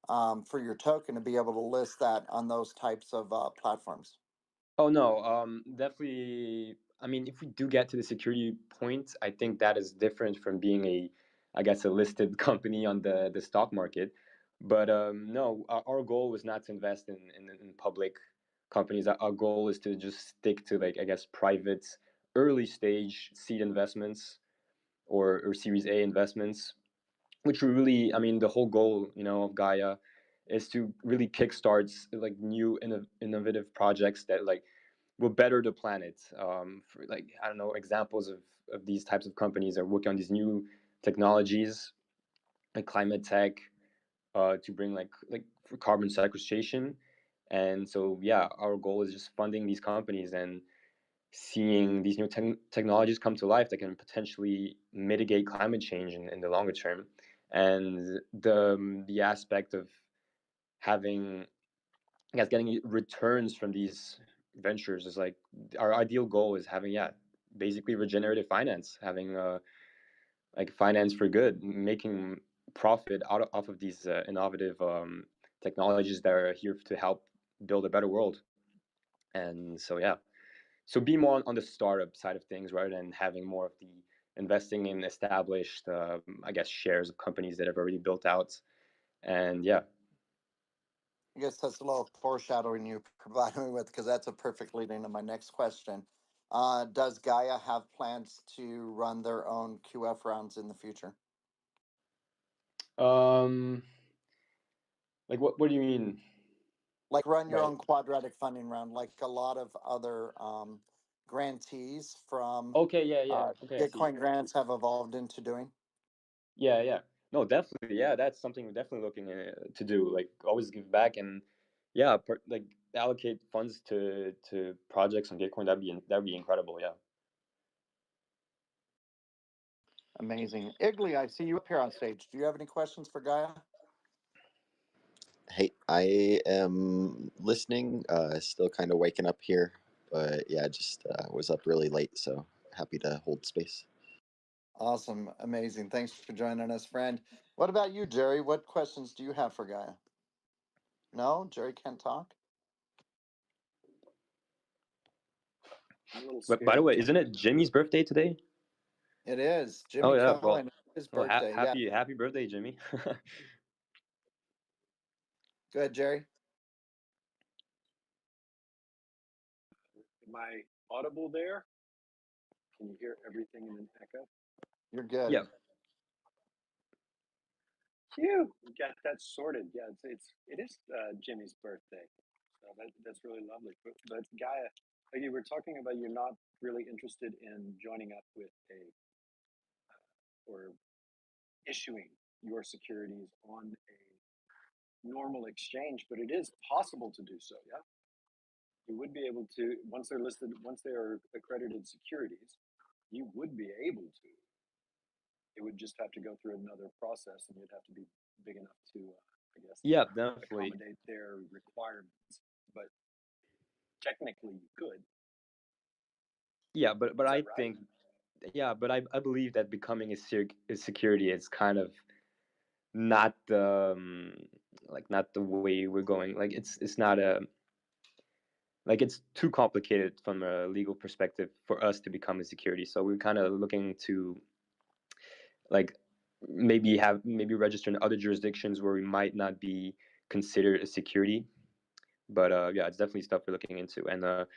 for your token to be able to list that on those types of platforms. Oh no, definitely. I mean, if we do get to the security point, I think that is different from being I guess, a listed company on the stock market. But no, our goal was not to invest in public companies. Our goal is to just stick to, like, I guess, private early stage seed investments or Series A investments, which we really, I mean, the whole goal, of Gaia is to really kickstart like new innovative projects that like will better the planet. For, like, I don't know, examples of these types of companies are working on these new technologies like climate tech, to bring like for carbon sequestration. And so yeah, our goal is just funding these companies and seeing these new technologies come to life that can potentially mitigate climate change in the longer term. And the aspect of having, I guess, getting returns from these ventures is like our ideal goal is having, basically regenerative finance, having like finance for good, making profit off of these innovative technologies that are here to help build a better world. And so yeah, so be more on the startup side of things rather than having more of the investing in established, I guess, shares of companies that have already built out. And yeah. I guess that's a little foreshadowing you provided me with, because that's a perfect lead into my next question. Does Gaia have plans to run their own QF rounds in the future? Like what do you mean? Like run your own quadratic funding round, like a lot of other grantees from Bitcoin grants have evolved into doing? Yeah. No, definitely. Yeah, that's something we're definitely looking to do. Like, always give back and like allocate funds to projects on Gitcoin. That'd be incredible. Yeah. Amazing. Igly, I see you up here on stage. Do you have any questions for Gaia? Hey, I am listening, still kind of waking up here, but yeah, just was up really late, so happy to hold space. Awesome. Amazing. Thanks for joining us, friend. What about you, Jerry? What questions do you have for Gaia? No, Jerry can't talk. But by the way, isn't it Jimmy's birthday today? It is. Jimmy Cohen, his birthday. Happy birthday, Jimmy. Go ahead, Jerry. Am I audible there? Can you hear everything in an echo? You're good. Yeah. Phew, we got that sorted. Yeah, it is Jimmy's birthday, so that's really lovely. But Gaia, like you were talking about, you're not really interested in joining up with a or issuing your securities on a normal exchange, but it is possible to do so. Yeah, you would be able to once they're listed, once they are accredited securities, you would be able to. It would just have to go through another process, and you'd have to be big enough to, I guess, Yeah, definitely. accommodate their requirements. But technically, you could. Yeah, but Is I that right? think, yeah, but I believe that becoming a security is kind of not the like not the way we're going. Like it's not a like it's too complicated from a legal perspective for us to become a security. So we're kind of looking to like maybe register in other jurisdictions where we might not be considered a security. But yeah, it's definitely stuff we're looking into. And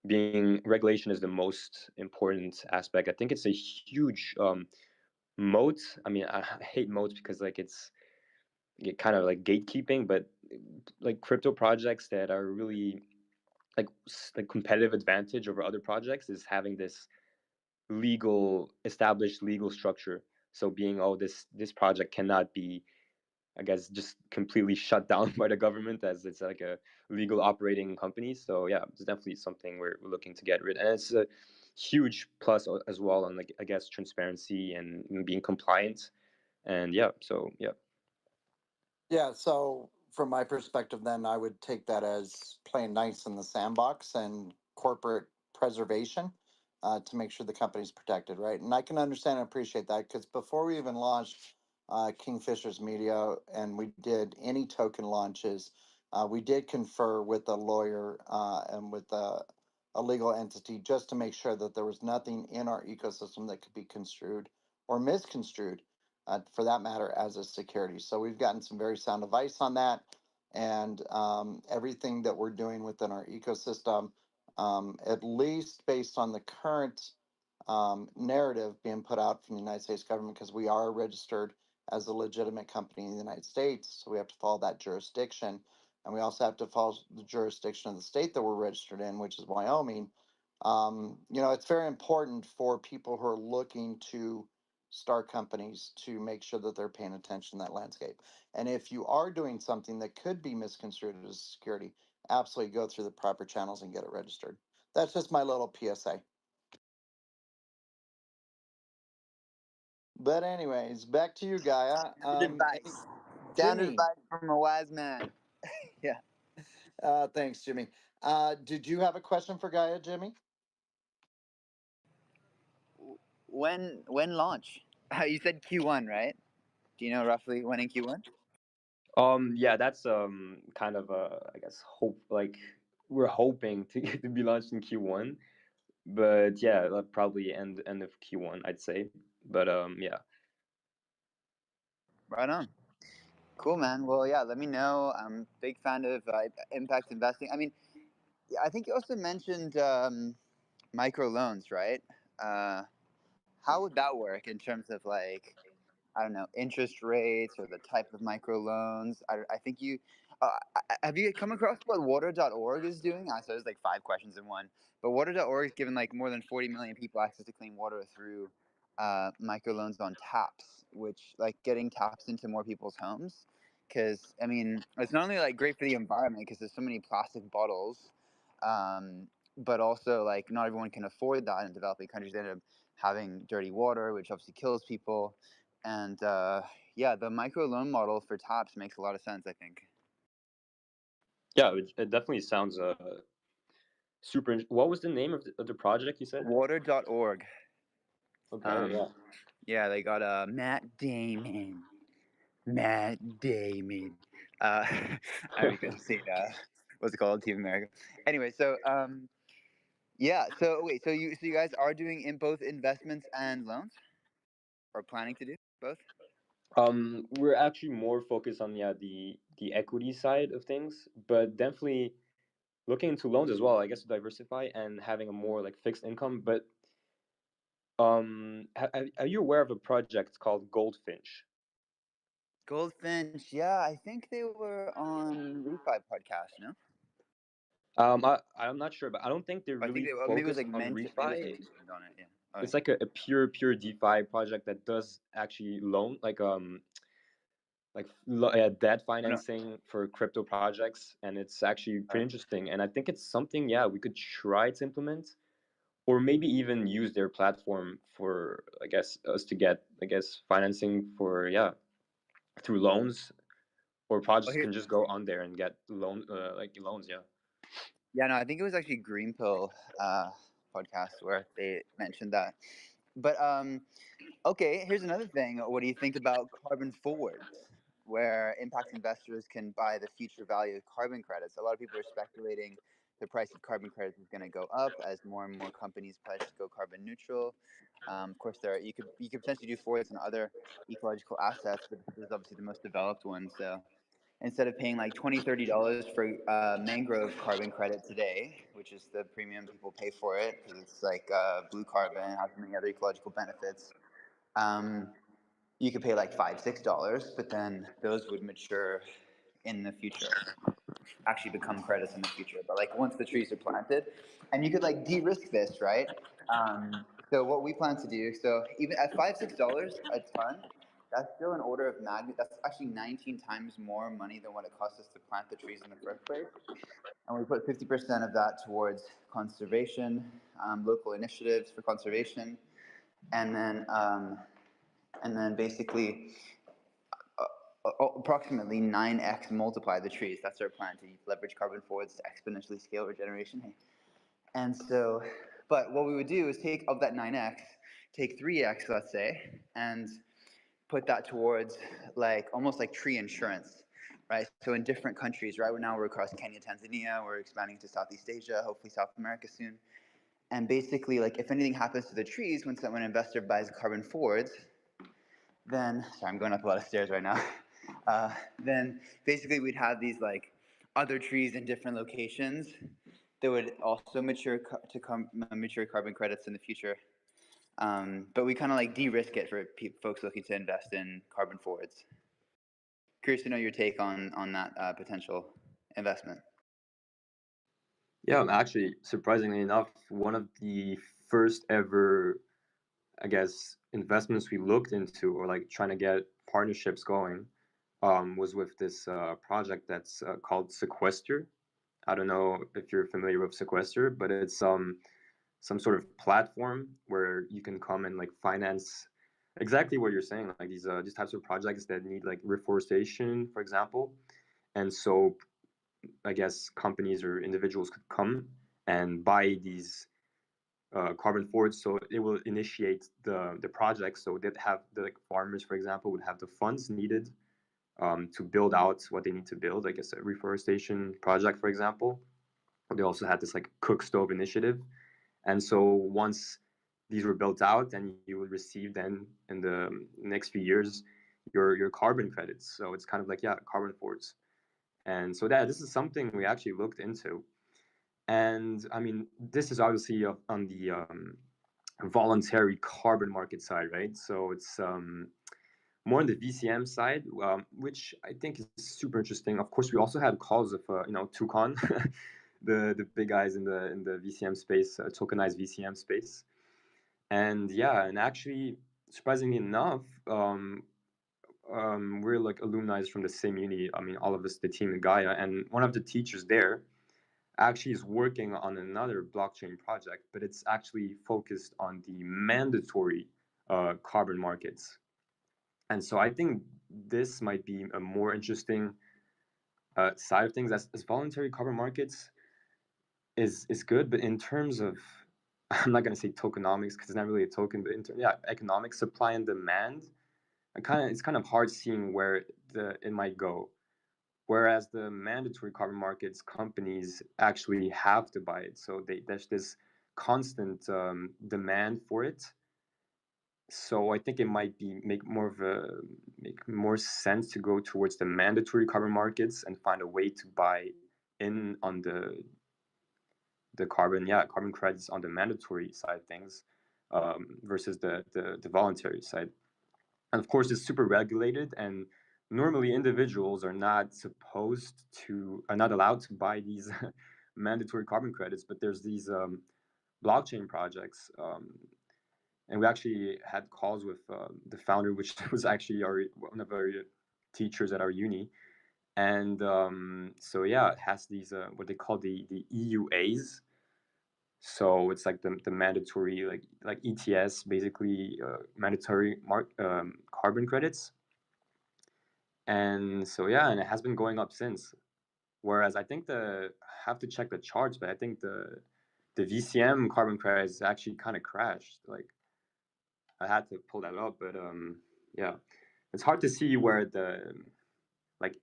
being regulation is the most important aspect. I think it's a huge moat. I mean, I hate moats because like it's kind of like gatekeeping, but like crypto projects that are really like competitive advantage over other projects is having this established legal structure. So being, oh, this project cannot be, I guess, just completely shut down by the government as it's like a legal operating company. So yeah, it's definitely something we're looking to get rid. And it's a huge plus as well on, like, I guess, transparency and being compliant. And yeah, so yeah. Yeah, so from my perspective, then I would take that as playing nice in the sandbox and corporate preservation to make sure the company's protected, right? And I can understand and appreciate that because before we even launched Kingfisher's Media and we did any token launches, we did confer with a lawyer and with a legal entity just to make sure that there was nothing in our ecosystem that could be construed or misconstrued for that matter, as a security. So we've gotten some very sound advice on that, and everything that we're doing within our ecosystem, at least based on the current narrative being put out from the United States government, because we are registered as a legitimate company in the United States, so we have to follow that jurisdiction, and we also have to follow the jurisdiction of the state that we're registered in, which is Wyoming. It's very important for people who are looking to start companies to make sure that they're paying attention to that landscape. And if you are doing something that could be misconstrued as security, absolutely go through the proper channels and get it registered. That's just my little PSA. But anyways, back to you, Gaia. Sound advice. Sound Jimmy. advice from a wise man. Yeah. Thanks, Jimmy. Did you have a question for Gaia, Jimmy? When launch? You said Q1, right? Do you know roughly when in Q1? Yeah, that's kind of I guess hope, like we're hoping to to be launched in Q1, but yeah, probably end of Q1, I'd say. But yeah. Right on. Cool, man. Well, yeah, let me know. I'm a big fan of impact investing. I mean, yeah, I think you also mentioned micro loans, right? How would that work in terms of like, I don't know, interest rates or the type of micro loans? I think you have you come across what water.org is doing? So there's like 5 questions in one. But water.org is giving like more than 40 million people access to clean water through microloans on taps, which like getting taps into more people's homes. Because I mean, it's not only like great for the environment because there's so many plastic bottles, but also like not everyone can afford that in developing countries. They end up having dirty water, which obviously kills people. And yeah, the micro loan model for taps makes a lot of sense, I think. Yeah, it definitely sounds super. What was the name of the project you said? Water.org. Okay, yeah. Yeah, they got Matt Damon. Matt Damon. I couldn't see what's it called? Team America. Anyway, so yeah. So wait, so you guys are doing in both investments and loans, or planning to do both? We're actually more focused on the equity side of things, but definitely looking into loans as well, I guess, to diversify and having a more like fixed income. But are you aware of a project called Goldfinch? Goldfinch, yeah, I think they were on Refi podcast, no? I'm not sure, but I don't think they're Or I think really they, or maybe it was focused like on mentioned. Maybe it was refi. mentioned on it. Yeah. All It's right. like a pure DeFi project that does actually loan debt Oh, no. financing for crypto projects, and it's actually All pretty right. interesting. And I think it's something, yeah, we could try to implement, or maybe even use their platform for, I guess, us to get, I guess, financing for, yeah, through loans, or Oh, projects here. can just go on there and get loans, yeah. Yeah, no, I think it was actually Green Pill podcast where they mentioned that. But okay, here's another thing. What do you think about carbon forwards, where impact investors can buy the future value of carbon credits? A lot of people are speculating the price of carbon credits is going to go up as more and more companies pledge to go carbon neutral. Of course, you could potentially do forwards on other ecological assets, but this is obviously the most developed one. So instead of paying like $20, $30 for mangrove carbon credit today, which is the premium people pay for it because it's like blue carbon, has many other ecological benefits. You could pay like $5, $6, but then those would mature in the future, actually become credits in the future. But like once the trees are planted, and you could like de-risk this, right? So what we plan to do, so even at $5, $6 a ton, that's still an order of magnitude. That's actually 19 times more money than what it costs us to plant the trees in the first place. And we put 50% of that towards conservation, local initiatives for conservation, and then basically approximately 9x multiply the trees. That's our plan, to leverage carbon forwards to exponentially scale regeneration. And so, but what we would do is take of that 9x, take 3x, let's say, and put that towards like almost like tree insurance, right? So in different countries, right now we're across Kenya, Tanzania, we're expanding to Southeast Asia, hopefully South America soon. And basically, like if anything happens to the trees when an investor buys carbon forwards, then, sorry, I'm going up a lot of stairs right now. Then basically we'd have these like other trees in different locations that would also mature carbon credits in the future. But we kind of like de-risk it for folks looking to invest in carbon forwards. Curious to know your take on that potential investment. Yeah, actually, surprisingly enough, one of the first ever, I guess, investments we looked into, or like trying to get partnerships going, was with this project that's called Sequester. I don't know if you're familiar with Sequester, but it's some sort of platform where you can come and like finance exactly what you're saying, like these types of projects that need like reforestation, for example. And so I guess companies or individuals could come and buy these carbon forwards, so it will initiate the project. So that have the like, farmers, for example, would have the funds needed to build out what they need to build. I guess a reforestation project, for example. They also had this like cook stove initiative, and so once these were built out, then you would receive then in the next few years your carbon credits. So it's kind of like, yeah, carbon forwards. And so this is something we actually looked into. And I mean, this is obviously on the voluntary carbon market side, right? So it's more on the VCM side, which I think is super interesting. Of course, we also had calls of Toucan, the big guys in the VCM space, tokenized VCM space, and yeah, and actually, surprisingly enough, we're like alumni from the same uni. I mean, all of us, the team in Gaia, and one of the teachers there actually is working on another blockchain project, but it's actually focused on the mandatory carbon markets. And so I think this might be a more interesting side of things. As voluntary carbon markets is good, but in terms of, I'm not going to say tokenomics because it's not really a token, but economic supply and demand, it's kind of hard seeing where it might go. Whereas the mandatory carbon markets, companies actually have to buy it, so there's this constant demand for it. So I think it might make more sense to go towards the mandatory carbon markets and find a way to buy in on the carbon credits on the mandatory side of things, versus the voluntary side. And of course, it's super regulated, and normally individuals are not allowed to buy these mandatory carbon credits. But there's these blockchain projects, and we actually had calls with the founder, which was actually one of our teachers at our uni. And so yeah, it has these what they call the EUAs. So it's like the mandatory like ETS, basically mandatory carbon credits. And so yeah, and it has been going up since. Whereas I think I have to check the charts, but I think the VCM carbon credits actually kind of crashed. Like I had to pull that up, but yeah, it's hard to see where like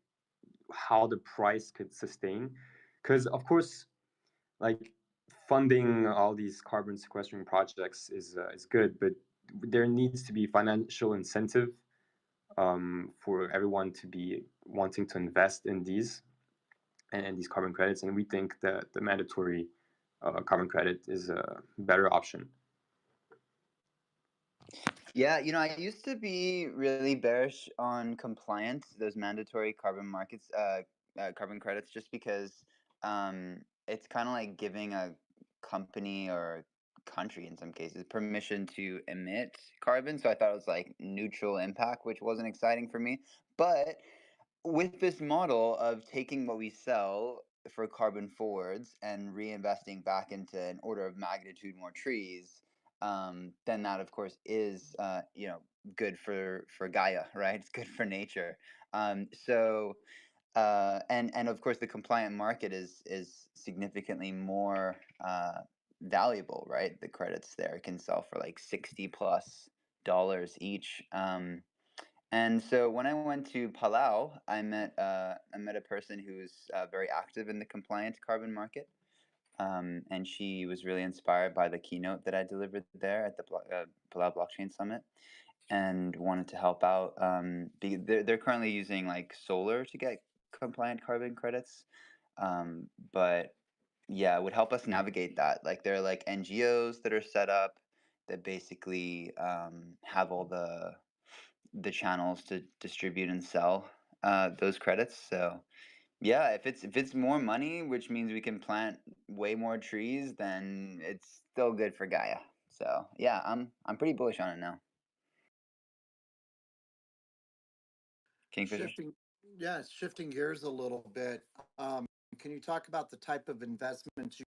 how the price could sustain, because of course, like funding all these carbon sequestering projects is good, but there needs to be financial incentive for everyone to be wanting to invest in these and these carbon credits, and we think that the mandatory carbon credit is a better option. Yeah, I used to be really bearish on compliance, those mandatory carbon markets, carbon credits, just because it's kind of like giving a company or country in some cases permission to emit carbon. So I thought it was like neutral impact, which wasn't exciting for me. But with this model of taking what we sell for carbon forwards and reinvesting back into an order of magnitude more trees, then that of course is good for Gaia, right? It's good for nature. So and of course the compliant market is significantly more valuable, right? The credits there can sell for like $60+ each. And so when I went to Palau, I met a person who's very active in the compliant carbon market, and she was really inspired by the keynote that I delivered there at the Palau Blockchain Summit, and wanted to help out. They're currently using like solar to get compliant carbon credits, but yeah, it would help us navigate that. Like there are like NGOs that are set up that basically have all the channels to distribute and sell those credits. So yeah, if it's more money, which means we can plant way more trees, then it's still good for Gaia. So yeah, I'm pretty bullish on it now. Kingfisher. Shifting gears a little bit. Can you talk about the type of investments you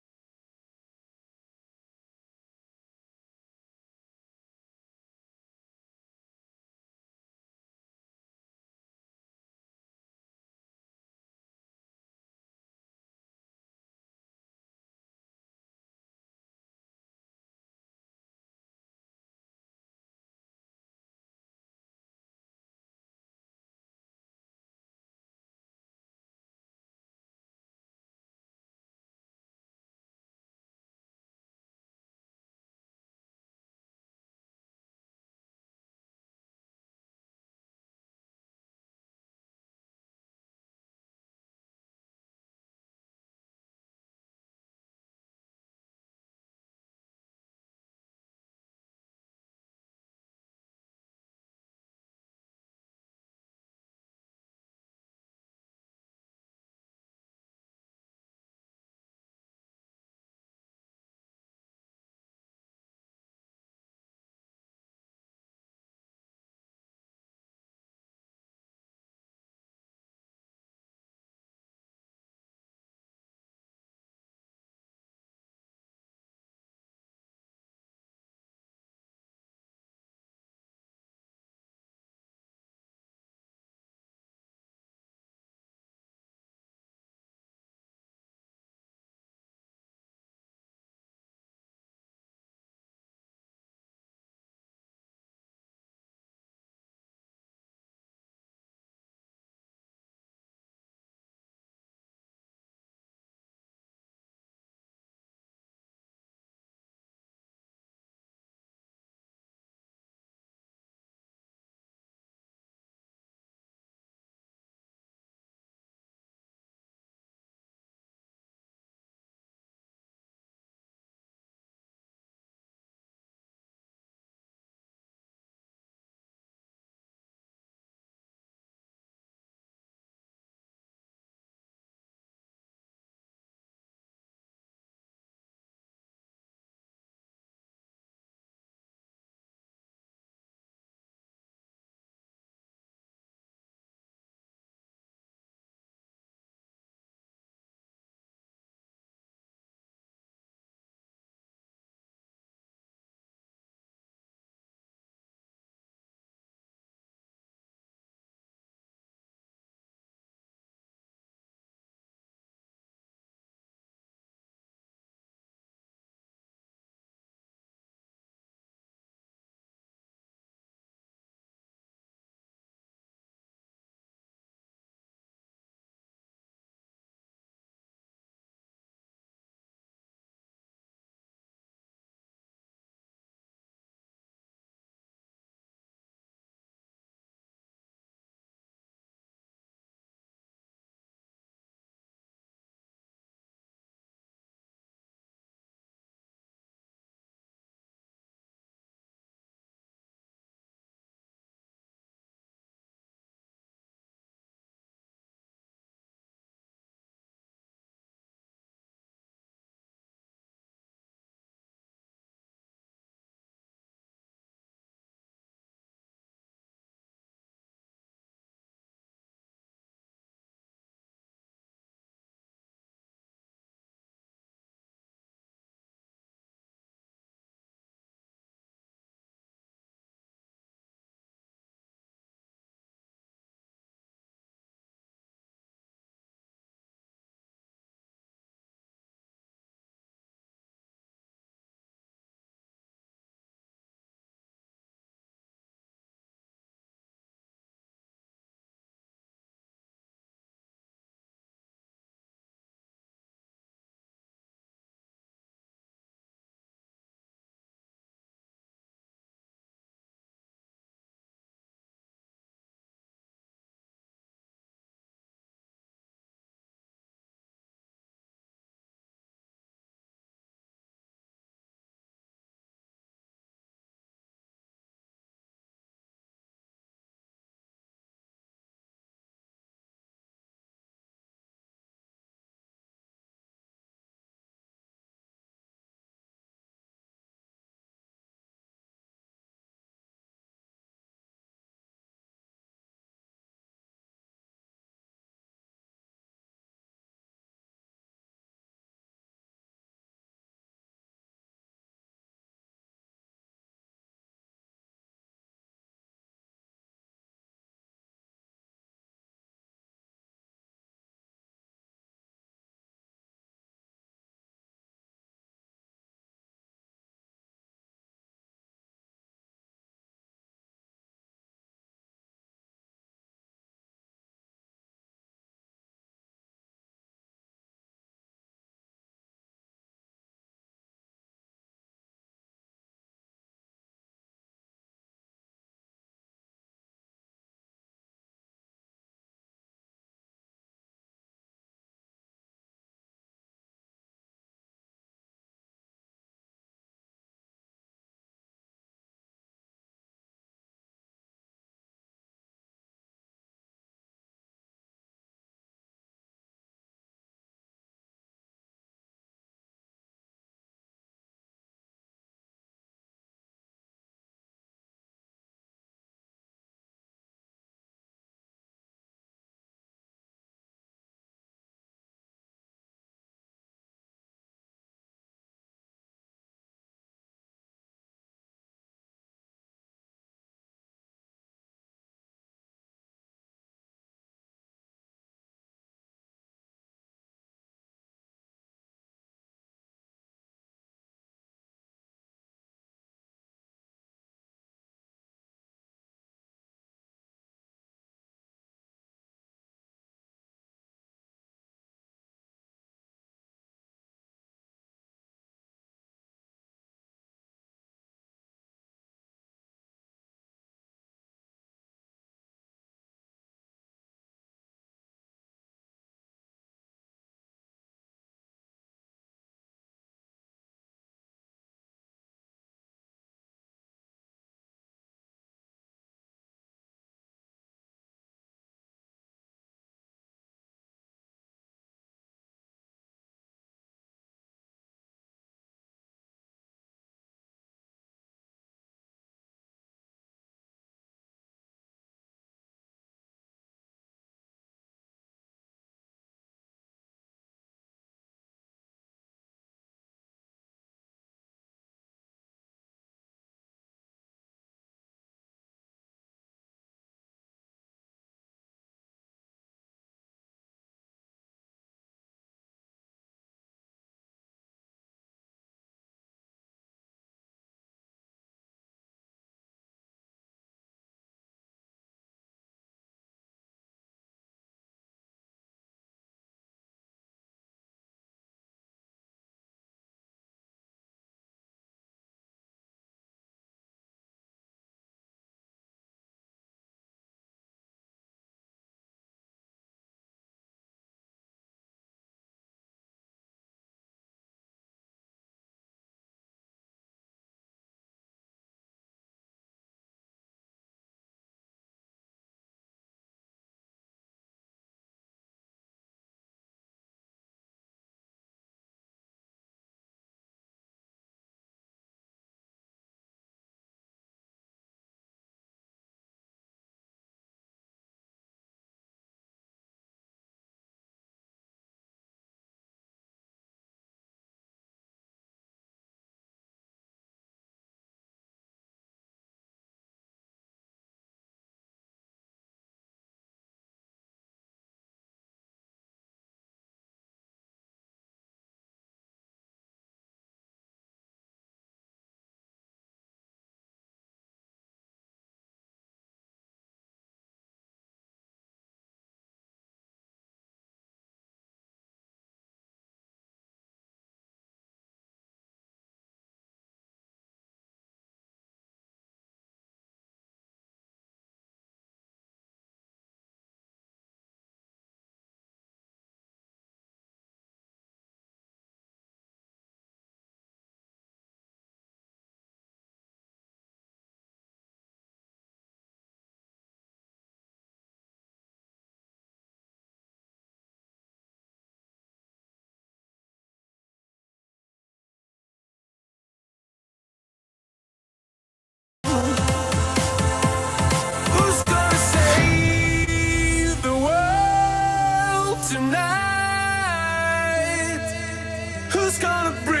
Who's gonna bring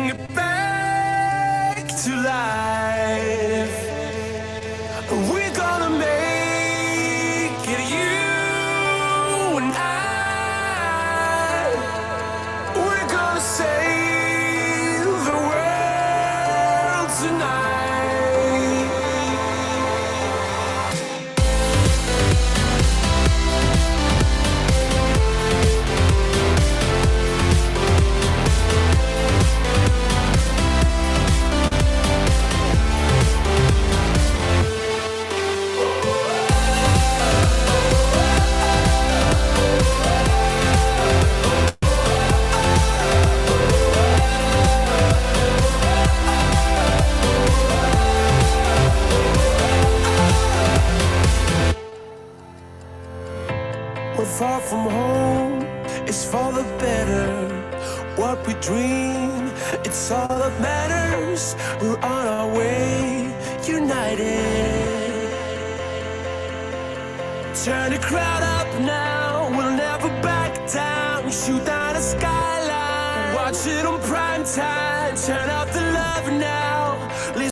it back to life? We're gonna make it, you and I. We're gonna save the world tonight. We're far from home, it's for the better. What we dream, it's all that matters. We're on our way, united. Turn the crowd up now, we'll never back down. Shoot down the skyline, watch it on prime time. Turn up the love now. Listen.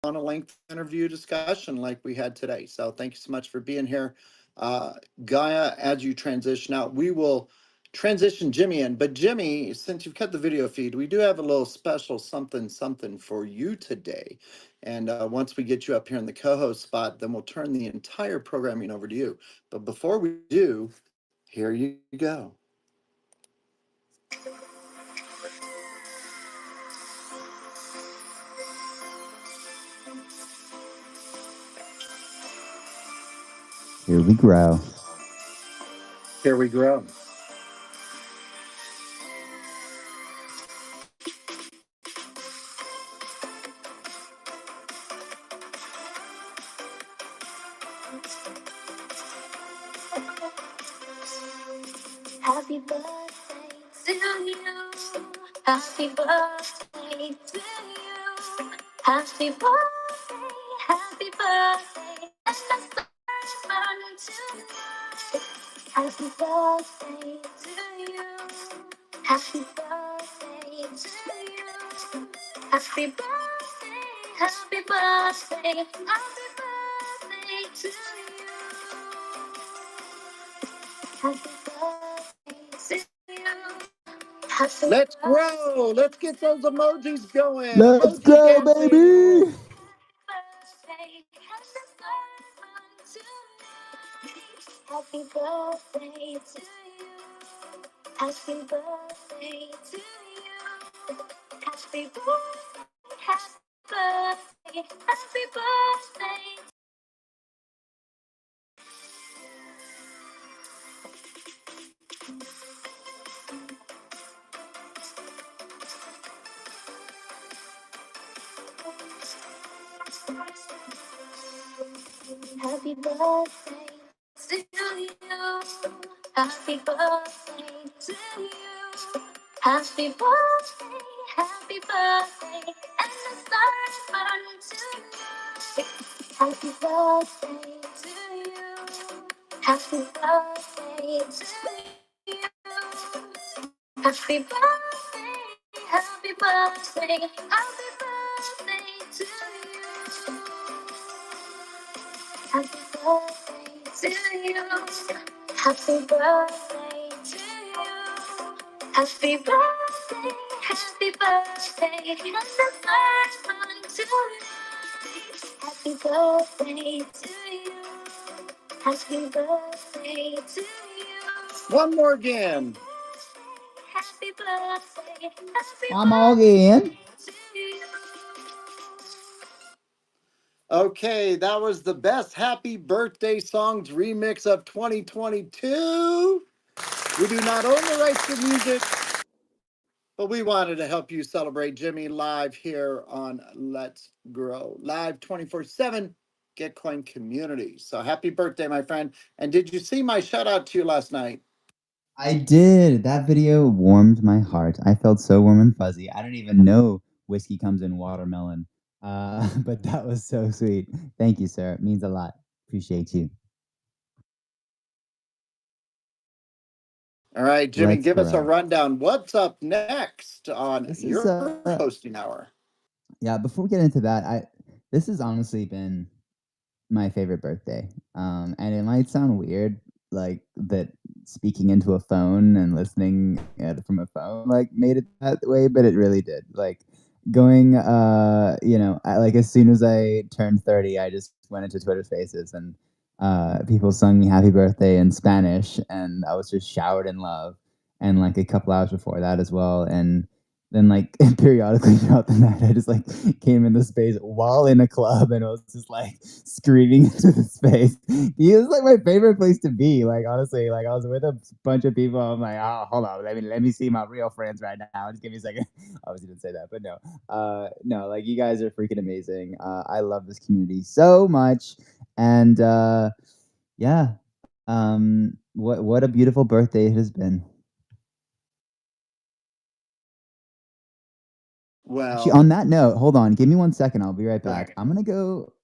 On a length interview discussion like we had today. So thank you so much for being here. Gaia, as you transition out, we will transition Jimmy in. But Jimmy, since you've cut the video feed, we do have a little special something for you today. And once we get you up here in the co-host spot, then we'll turn the entire programming over to you. But before we do, here you go. Here we grow. Here we grow. Happy birthday to you. Happy birthday to you. Happy birthday, happy birthday. And the stars burn tonight. Happy birthday to you. Happy birthday to you. Happy birthday, happy birthday, happy birthday to you. Happy birthday to you. Happy Let's birthday grow. Let's get those emojis going. Let's Emoji go, dancing. baby. birthday, happy birthday to you. Happy birthday to you. Happy birthday, happy birthday, happy birthday. Happy birthday to you. Happy birthday to you. Happy birthday, happy birthday, and the stars burn tonight. Happy birthday to you. Happy birthday to you. Happy birthday, happy birthday, happy birthday to you. Happy birthday to you. Happy birthday to you. Happy birthday, happy birthday, and the first one tonight. Happy birthday to you. Happy birthday to you. One more again. Happy birthday, happy I'm all in. birthday to you. Okay, that was the best happy birthday songs remix of 2022. We do not own the rights to music, but we wanted to help you celebrate Jimmy live here on Let's Grow, live 24/7 Gitcoin community. So happy birthday, my friend. And did you see my shout out to you last night? I did. That video warmed my heart. I felt so warm and fuzzy. I don't even know whiskey comes in watermelon. But that was so sweet. Thank you, sir. It means a lot. Appreciate you. All right, Jimmy, Let's give us a grow. rundown. What's up next on This is your hosting hour? yeah, before we get into that, this has honestly been my favorite birthday. And it might sound weird, like that speaking into a phone and listening from a phone like made it that way, but it really did. Like going, like as soon as I turned 30, I just went into Twitter Spaces and people sung me happy birthday in Spanish, and I was just showered in love. And like a couple hours before that as well, and then like periodically throughout the night, I just like came in the space while in a club, and I was just like screaming into the space. It was like my favorite place to be. Like honestly, like I was with a bunch of people. I'm like, oh, hold on, let me see my real friends right now. Just give me a second. Obviously didn't say that, but no, like you guys are freaking amazing. I love this community so much, and yeah, what a beautiful birthday it has been. Well, actually, on that note, hold on, give me 1 second. I'll be right back. I'm gonna go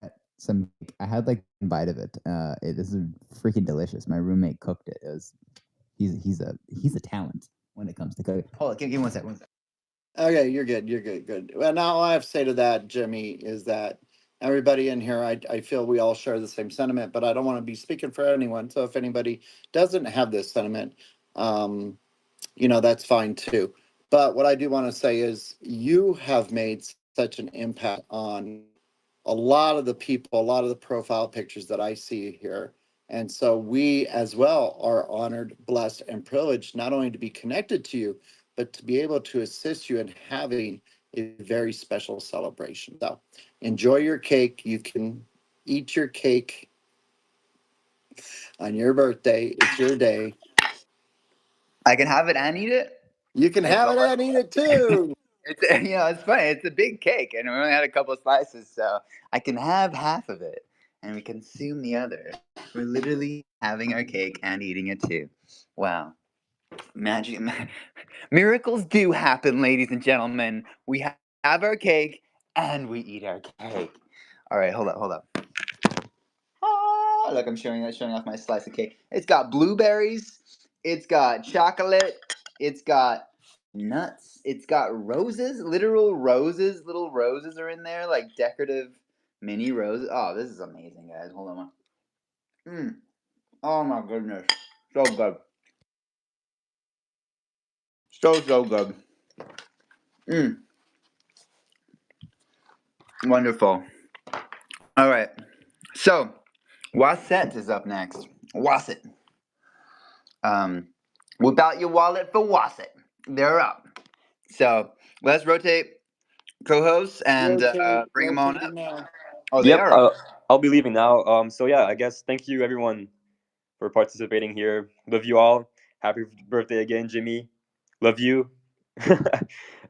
get some. I had like a bite of it. This is freaking delicious. My roommate cooked it. He's a talent when it comes to cooking. Hold on, give me 1 second. 1 second. Okay, you're good. You're good. Good. Well, now all I have to say to that, Jimmy, is that everybody in here, I feel we all share the same sentiment, but I don't want to be speaking for anyone. So if anybody doesn't have this sentiment, that's fine too. But what I do want to say is you have made such an impact on a lot of the people, a lot of the profile pictures that I see here. And so we as well are honored, blessed, and privileged not only to be connected to you, but to be able to assist you in having a very special celebration. So enjoy your cake. You can eat your cake on your birthday. It's your day. I can have it and eat it. You can have it and eat it too. It's it's funny. It's a big cake, and we only had a couple of slices, so I can have half of it, and we consume the other. We're literally having our cake and eating it too. Wow, magic! Miracles do happen, ladies and gentlemen. We have our cake and we eat our cake. All right, hold up. Look, I'm showing off my slice of cake. It's got blueberries. It's got chocolate. It's got nuts. It's got roses, literal roses. Little roses are in there, like decorative Mini rose. Oh, this is amazing, guys. Hold on. Oh my goodness. So good. So good. Wonderful. All right. So, Wasset is up next. Wasset. Whip out your wallet for Wasset. They're up. So, let's rotate co-hosts and bring them on up. Now. Oh, they Yep, are up. I'll be leaving now. So yeah, I guess thank you everyone for participating here. Love you all. Happy birthday again, Jimmy. Love you.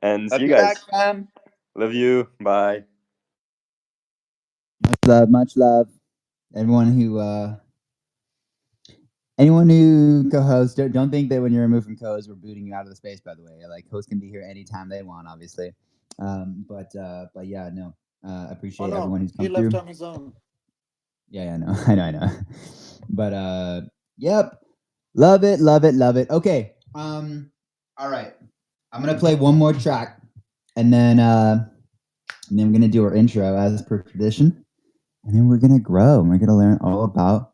And see Love you you back, guys. fam. Love you. Bye. Much love. Anyone who co-hosts, don't think that when you're removed from co-host, we're booting you out of the space. By the way, like hosts can be here anytime they want, obviously. But yeah, no. Appreciate everyone who's come he left through. on his own. Yeah, I know, I know. But yep, love it. Okay, all right. I'm gonna play one more track, and then we're gonna do our intro as per tradition, and then we're gonna grow. And we're gonna learn all about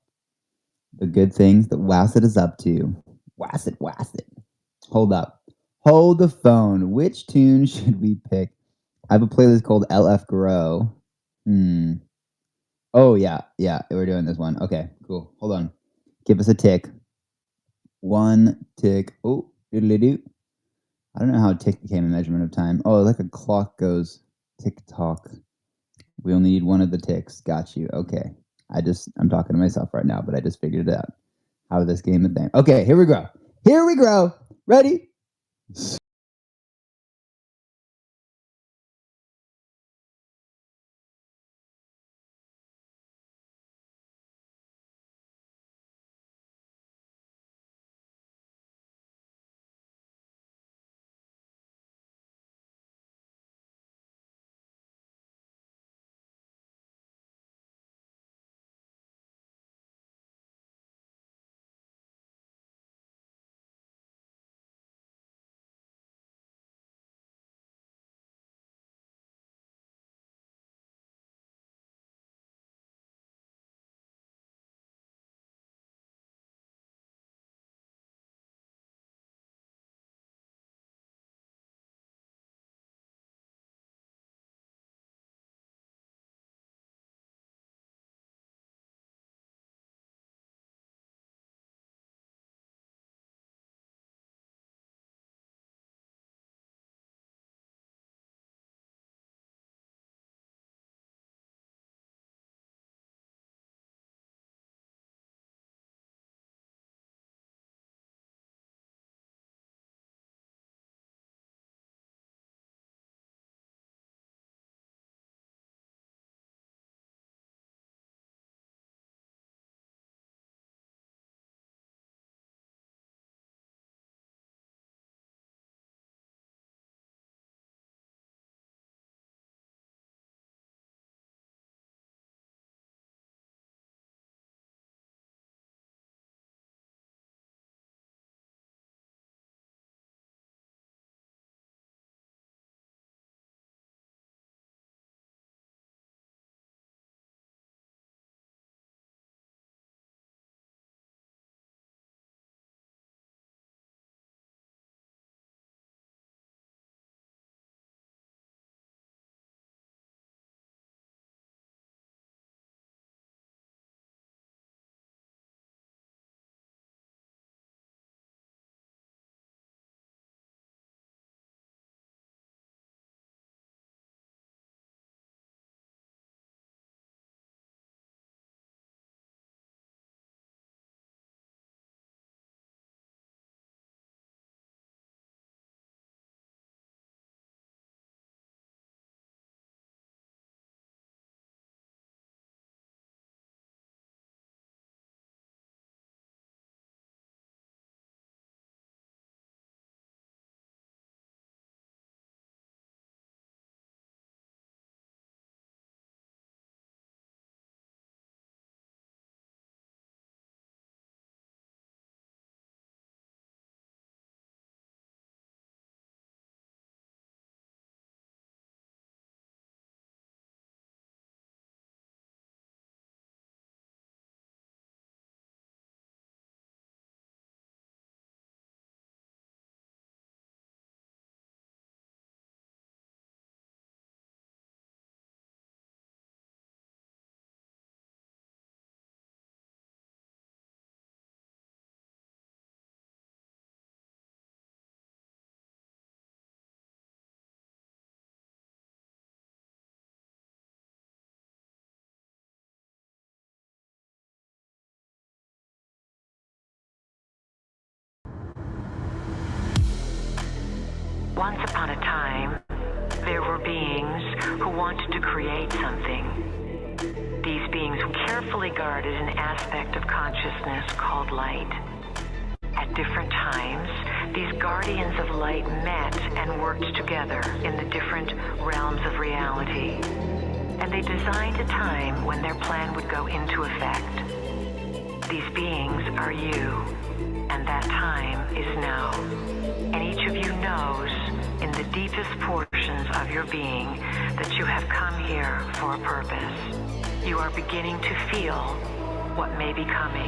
the good things that Wasset is up to. Wasset. Hold up. Hold the phone. Which tune should we pick? I have a playlist called LF Grow. Oh, yeah. We're doing this one. Okay, cool. Hold on. Give us a tick. One tick. Oh, doodly-doo. I don't know how a tick became a measurement of time. Oh, like a clock goes tick-tock. We only need one of the ticks. Got you. Okay. I'm talking to myself right now, but I just figured it out. How this game is thing. Okay, here we go. Ready? Once upon a time, there were beings who wanted to create something. These beings carefully guarded an aspect of consciousness called light. At different times, these guardians of light met and worked together in the different realms of reality. And they designed a time when their plan would go into effect. These beings are you, and that time is now. And each of you knows, in the deepest portions of your being, that you have come here for a purpose. You are beginning to feel what may be coming.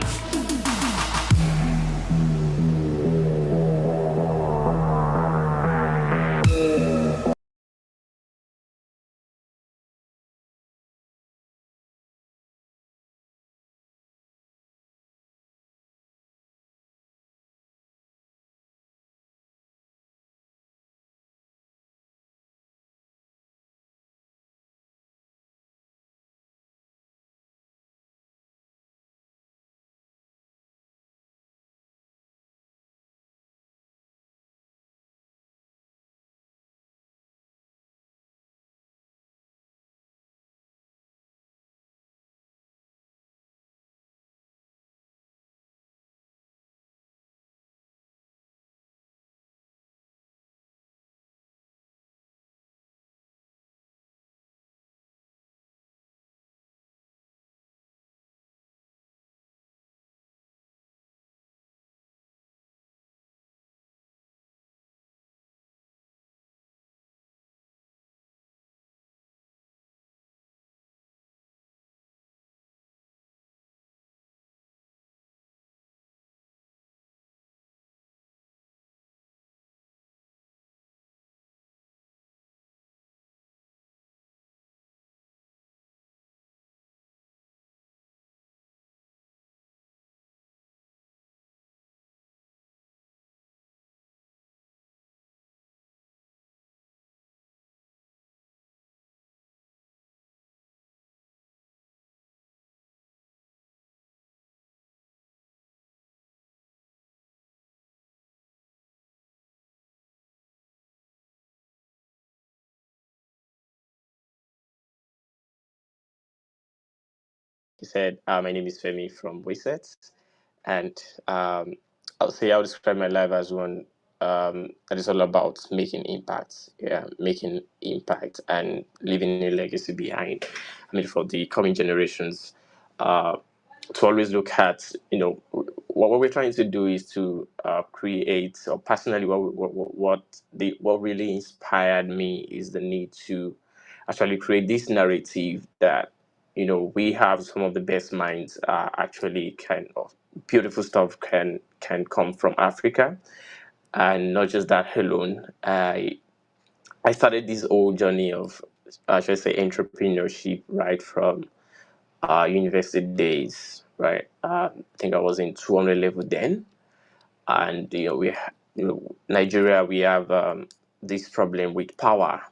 He said, my name is Femi from Reset, and I'll say I'll describe my life as one that is all about making impact, yeah, making impact and leaving a legacy behind. I mean, for the coming generations, to always look at, what we're trying to do is to create, or personally, what really inspired me is the need to actually create this narrative that we have some of the best minds, actually kind of beautiful stuff can come from Africa. And not just that alone, I started this whole journey of, should I say, entrepreneurship right from university days, right? I think I was in 200 level then. And Nigeria, we have this problem with power,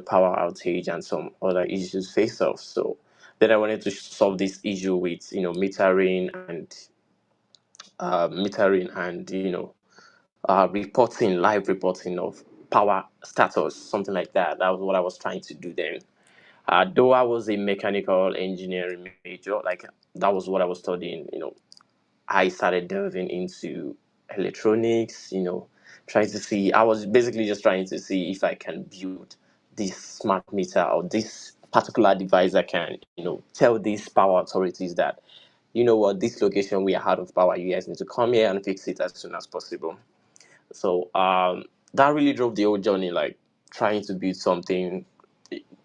power outage and some other issues face off. So then I wanted to solve this issue with metering and reporting, live reporting of power status, something like that. That was what I was trying to do then. Though I was a mechanical engineering major, like that was what I was studying. I started delving into electronics. Trying to see. I was basically just trying to see if I can build this smart meter or this particular device that can, tell these power authorities that, what, this location we are out of power. You guys need to come here and fix it as soon as possible. So that really drove the whole journey, like trying to build something,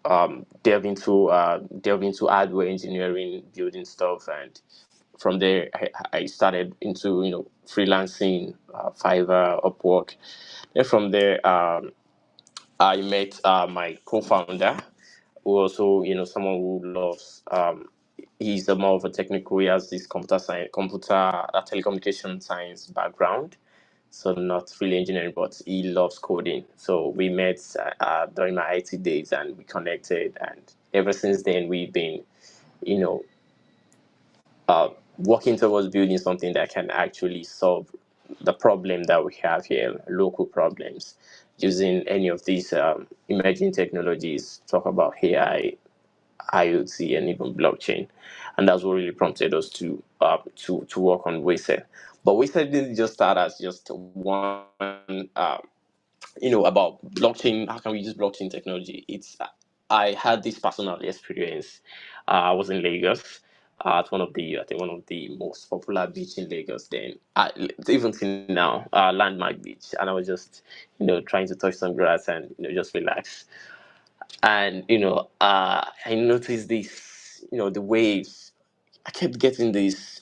delve into hardware engineering, building stuff, and from there I started into freelancing, Fiverr, Upwork. Then from there, I met my co-founder, who also someone who loves. He's a more of a technical. He has this telecommunication science background, so not really engineering, but he loves coding. So we met during my IT days, and we connected, and ever since then we've been, you know, working towards building something that can actually solve the problem that we have here, local problems. using any of these emerging technologies, talk about AI, IoT, and even blockchain, and that's what really prompted us to work on Wayset. But Wayset didn't just start as just one, about blockchain. How can we use blockchain technology? I had this personal experience. I was in Lagos. At I think one of the most popular beach in Lagos. Then, even till now, Landmark Beach, and I was just, trying to touch some grass and just relax. And I noticed this, the waves. I kept getting this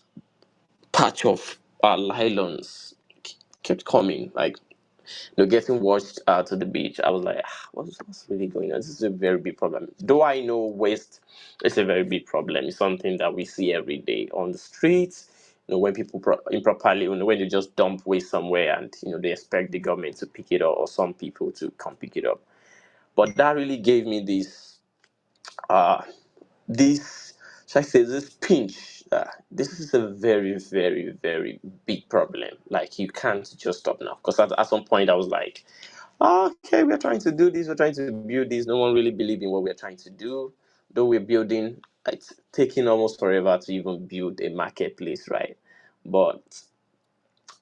patch of nylons kept coming, like getting washed to the beach. I was like, what's really going on? This is a very big problem. Though I know waste is a very big problem. It's something that we see every day on the streets. When people improperly, when they just dump waste somewhere and they expect the government to pick it up or some people to come pick it up. But that really gave me uh, this, should I say, this pinch. This is a very, very, very big problem. Like, you can't just stop now. Because at some point I was like, okay, we're trying to do this, we're trying to build this. No one really believes in what we're trying to do. Though we're building, it's taking almost forever to even build a marketplace, right? But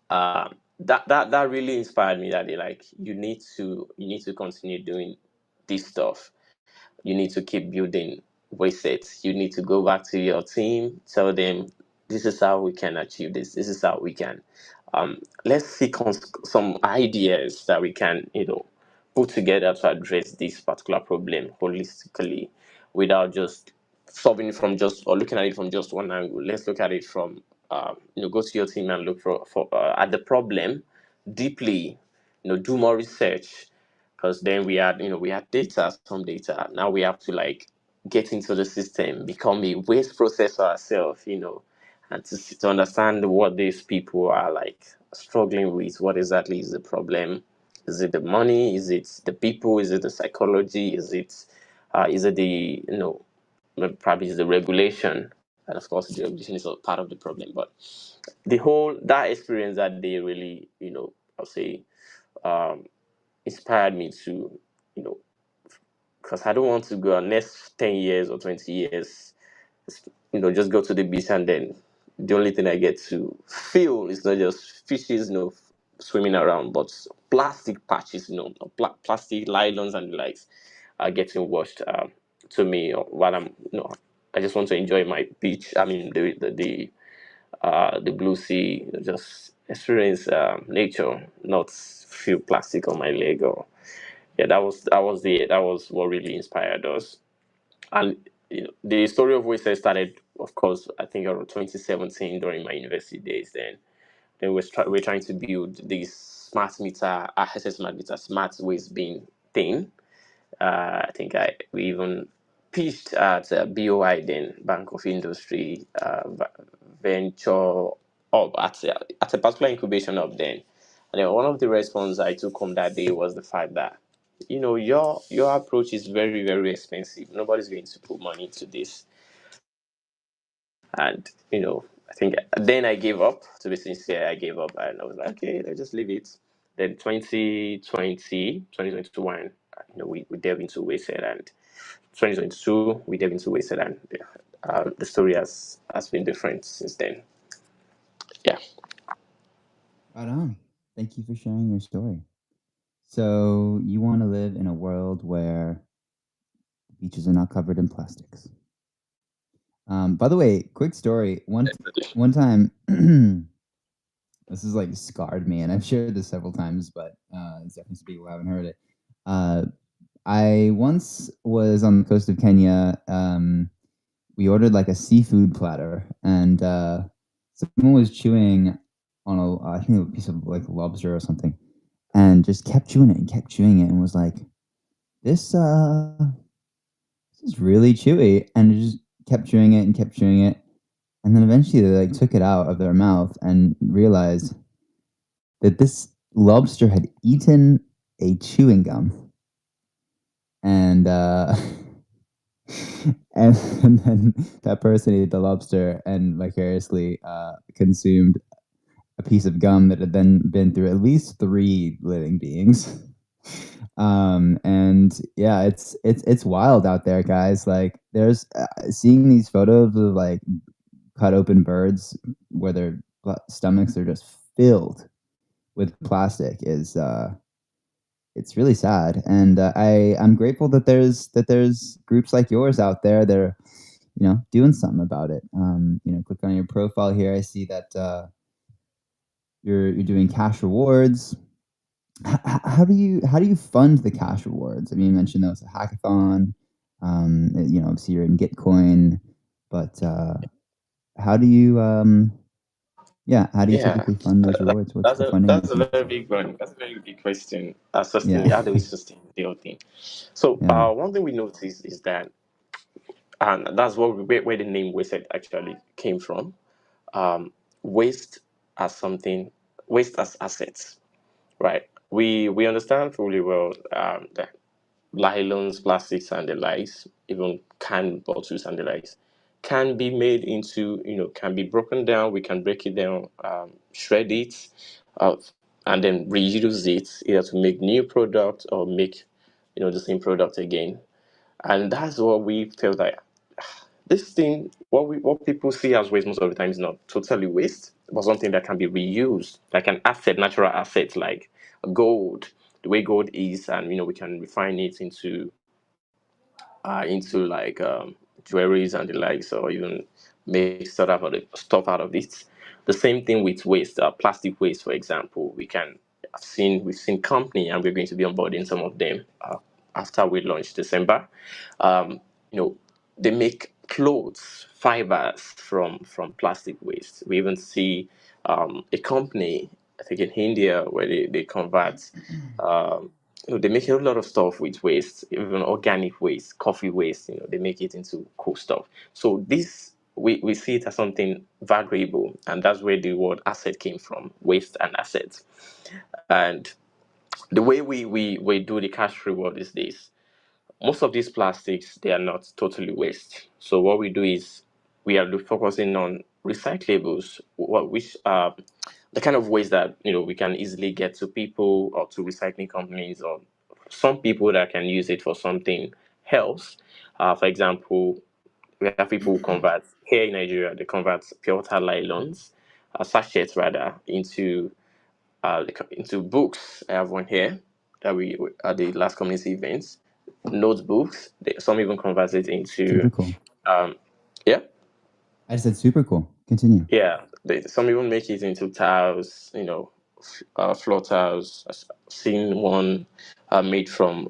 that really inspired me that day. Like, you need to continue doing this stuff. You need to keep building waysets. You need to go back to your team, tell them this is how we can achieve this. This is how we can. Let's see some ideas that we can, put together to address this particular problem holistically, without just solving it from just or looking at it from just one angle. Let's look at it from, go to your team and look for at the problem deeply. Do more research, because then we had data, some data. Now we have to like get into the system, become a waste processor ourselves, and to understand what these people are like struggling with. What exactly is the problem? Is it the money? Is it the people? Is it the psychology? Is it the probably it's the regulation? And of course, the regulation is a part of the problem. But that experience that day really, I'll say, um, inspired me to, you know, because I don't want to go next 10 years or 20 years, just go to the beach and then the only thing I get to feel is not just fishes, swimming around, but plastic patches, plastic nylons and the likes are getting washed to me while I just want to enjoy my beach. I mean, the blue sea, just experience nature, not feel plastic on my leg. Or yeah, that was what really inspired us. And the story of Wayset started, of course, I think around 2017 during my university days. Then we're trying to build this smart meter, access smart meter, smart waste bin thing. I think we even pitched at BOI then, Bank of Industry, Venture Up at a particular incubation hub then. And then one of the response I took home that day was the fact that, your approach is very, very expensive. Nobody's going to put money into this. And, I think then I gave up. To be sincere, I gave up and I was like, okay, let's just leave it. Then 2021, we delved into Wayset, and 2022 we delved into Wayset, and the story has been different since then. Yeah. Right on. Thank you for sharing your story. So you want to live in a world where beaches are not covered in plastics. By the way, quick story. One time, this is like scarred me, and I've shared this several times, but it's definitely some people who haven't heard it. I once was on the coast of Kenya. We ordered like a seafood platter, and someone was chewing on I think a piece of like lobster or something, and just kept chewing it and was like, this is really chewy, and just kept chewing it, and then eventually they like took it out of their mouth and realized that this lobster had eaten a chewing gum, and and then that person ate the lobster and vicariously consumed a piece of gum that had then been through at least 3 living beings. And yeah, it's wild out there, guys. Like, there's seeing these photos of like cut open birds where their stomachs are just filled with plastic is it's really sad. And I'm grateful that there's groups like yours out there that are, you know, doing something about it. You know, click on your profile here. I see that you're doing cash rewards. How do you fund the cash rewards? I mean, you mentioned that was a hackathon. You know, obviously you're in Gitcoin, but how do you how do you Yeah, typically fund those rewards? What's the funding that's a mechanism? very big one. That's a very big question. Yeah, How do we sustain the whole thing? So, yeah. one thing we noticed is that, and that's where the name Wasted actually came from. Um, waste as something, waste as assets, right? We understand fully well that nylons, plastics, and the likes, even canned bottles and the likes, can be made into, can be broken down. We can break it down, shred it, uh, and then reuse it either to make new product or make, the same product again. And that's what we felt like this thing, what people see as waste most of the time is not totally waste, but something that can be reused, like an asset, natural asset, like gold, the way gold is, and we can refine it into like jewelries and the likes, or even make stuff out of it. The same thing with waste, plastic waste, for example. We've seen company, and we're going to be onboarding some of them after we launch December. Um, you know, they make clothes, fibers from plastic waste. We even see a company, I think in India, where they convert. Um, they make a lot of stuff with waste, even organic waste, coffee waste. They make it into cool stuff. So this we see it as something valuable, and that's where the word asset came from: waste and assets. And the way we do the cash reward is this: most of these plastics, they are not totally waste. So what we do is we are focusing on recyclables, which are the kind of waste that we can easily get to people or to recycling companies, or some people that can use it for something else. For example, we have people who convert here in Nigeria. They convert pure water nylons, sachets rather, into books. I have one here that we at the last community events. Notebooks. Some even convert it Super into, cool. um, yeah, I just said super cool. Continue. yeah. Some even make it into tiles. Floor tiles. I've seen one made from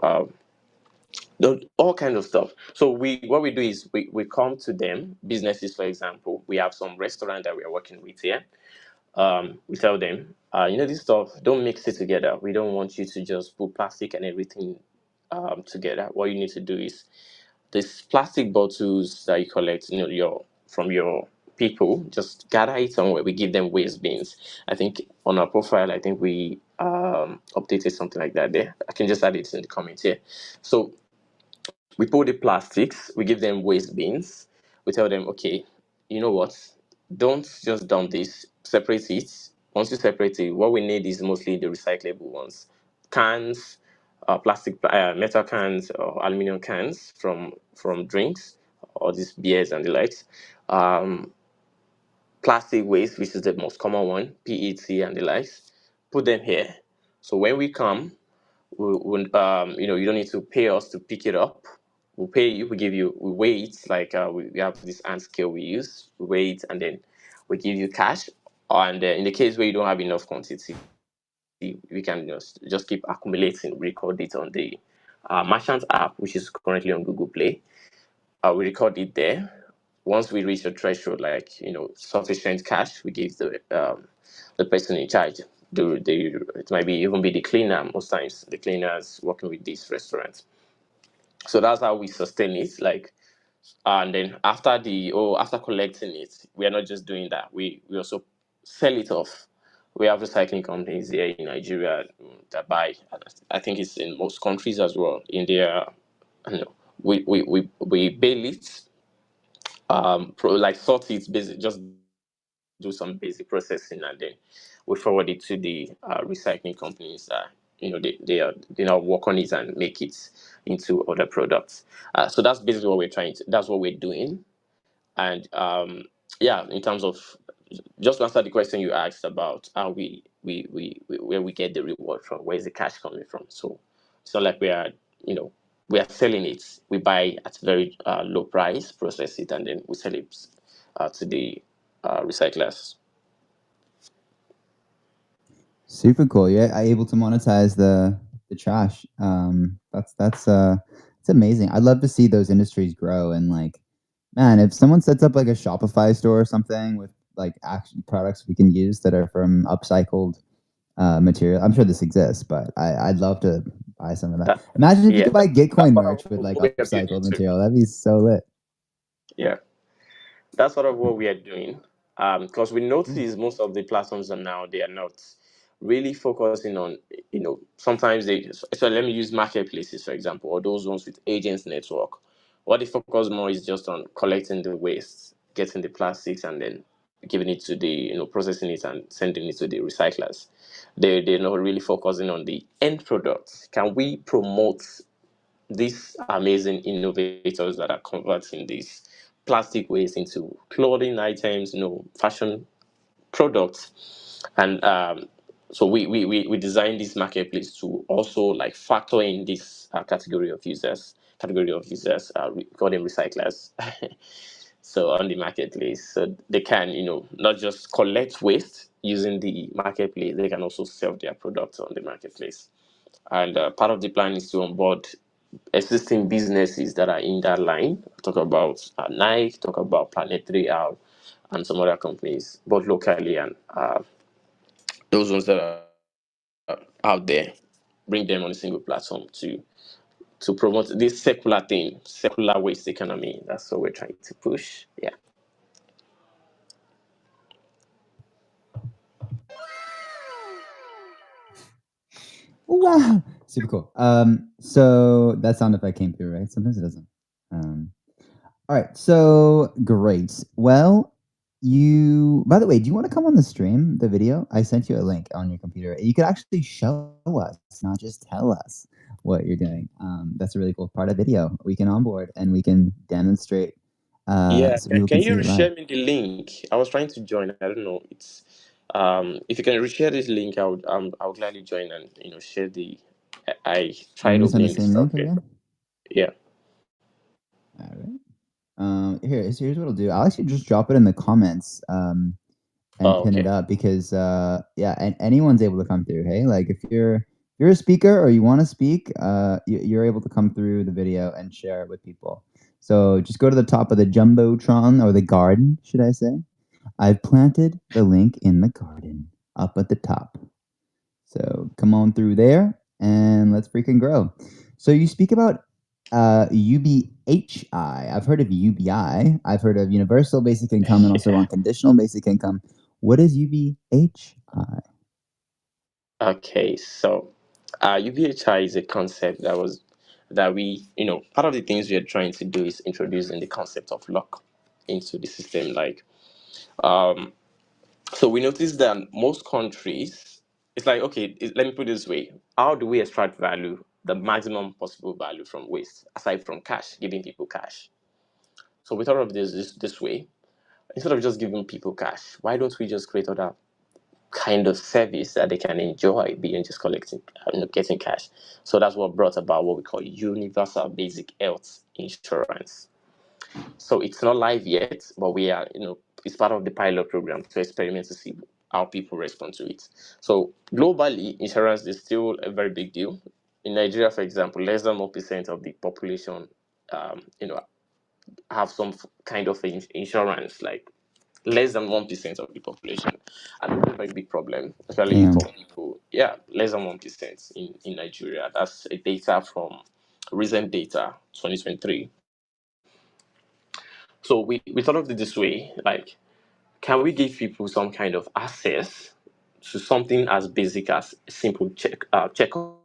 all kinds of stuff. So what we do is we come to them, businesses, for example. We have some restaurant that we are working with here. We tell them, this stuff, don't mix it together. We don't want you to just put plastic and everything together. What you need to do is these plastic bottles that you collect, from your people, just gather it somewhere. We give them waste bins. I think on our profile, I think we updated something like that there. I can just add it in the comments here. So we pull the plastics, we give them waste bins. We tell them, okay, you know what? Don't just dump this, separate it. Once you separate it, what we need is mostly the recyclable ones: cans, metal cans or aluminum cans from drinks, or these beers and the likes. Um, Plastic waste, which is the most common one, PET and the likes. Put them here. So when we come, you don't need to pay us to pick it up. We'll pay you. We weigh it, like we have this ant scale we use. We weigh it, and then we give you cash. And in the case where you don't have enough quantity, we can just keep accumulating. Record it on the Merchant app, which is currently on Google Play. We record it there. Once we reach a threshold, like sufficient cash, we give the person in charge. It might be even be the cleaner. Most times, the cleaners working with these restaurants. So that's how we sustain it. Like, and then after collecting it, we are not just doing that. We also sell it off. We have recycling companies here in Nigeria that buy. I think it's in most countries as well. India, we bale it, like sort it, basic, just do some basic processing, and then we forward it to the recycling companies that they now work on it and make it into other products. So that's basically what that's what we're doing. And yeah, in terms of, just to answer the question you asked about how we where we get the reward from, where is the cash coming from? So it's not like we are selling it. We buy at very low price, process it, and then we sell it to the recyclers. Super cool. You're able to monetize the trash. That's it's amazing. I'd love to see those industries grow, and like, man, if someone sets up like a Shopify store or something with like action products we can use that are from upcycled material. I'm sure this exists, but I'd love to buy some of that. That, Imagine if you yeah, could buy that's Gitcoin sort merch of with like what we are building upcycled too. material. That'd be so lit. Yeah, that's sort of what we are doing. Because we notice most of the platforms are now, they are not really focusing on, sometimes so let me use marketplaces, for example, or those ones with agents network. What they focus more is just on collecting the waste, getting the plastics, and then giving it to the, processing it and sending it to the recyclers. They're not really focusing on the end product. Can we promote these amazing innovators that are converting these plastic waste into clothing items, fashion products? And so we designed this marketplace to also like factor in this category of users, we call them recyclers. So on the marketplace, so they can, not just collect waste using the marketplace, they can also sell their products on the marketplace. And part of the plan is to onboard existing businesses that are in that line. Talk about Nike, talk about Planet 3R, and some other companies, both locally and those ones that are out there. Bring them on a single platform to promote this secular thing, secular waste economy. That's what we're trying to push. Yeah. Wow, super cool. So that sound effect came through, right? Sometimes it doesn't. All right, so great. Well, by the way, do you want to come on the stream, the video? I sent you a link on your computer. You could actually show us, not just tell us what you're doing. That's a really cool part of video. We can onboard and we can demonstrate. Yeah. So people Can can see you it live. reshare me the link? I was trying to join. I don't know. It's if you can reshare this link, I would gladly join and share the. I You tried want me to send the opening the same link stuff here. again? Yeah. All right. Here's what I'll do. I'll actually just drop it in the comments and pin it Okay. up because yeah, and anyone's able to come through. Hey, like if you're a speaker or you want to speak, you're able to come through the video and share it with people. So just go to the top of the Jumbotron or the garden, should I say? I've planted the link in the garden up at the top. So come on through there and let's freaking grow. So you speak about UBHI. I've heard of UBI. I've heard of Universal Basic Income and also Unconditional Basic Income. What is UBHI? Okay. So, UBHI is a concept that we, part of the things we are trying to do is introducing the concept of luck into the system. Like, so we noticed that most countries, it's like, okay, let me put it this way: how do we extract value, the maximum possible value from waste, aside from cash, giving people cash? So we thought of this way: instead of just giving people cash, why don't we just create other kind of service that they can enjoy beyond just collecting, getting cash? So that's what brought about what we call universal basic health insurance. So it's not live yet, but we are, it's part of the pilot program to experiment to see how people respond to it. So globally, insurance is still a very big deal. In Nigeria, for example, less than 1% of the population, have some kind of insurance, like less than 1% of the population. And that's a very big problem, especially Damn. for people. Yeah, less than 1% in Nigeria. That's a data from recent data, 2023. So we thought of it this way, like, can we give people some kind of access to something as basic as a simple checkup?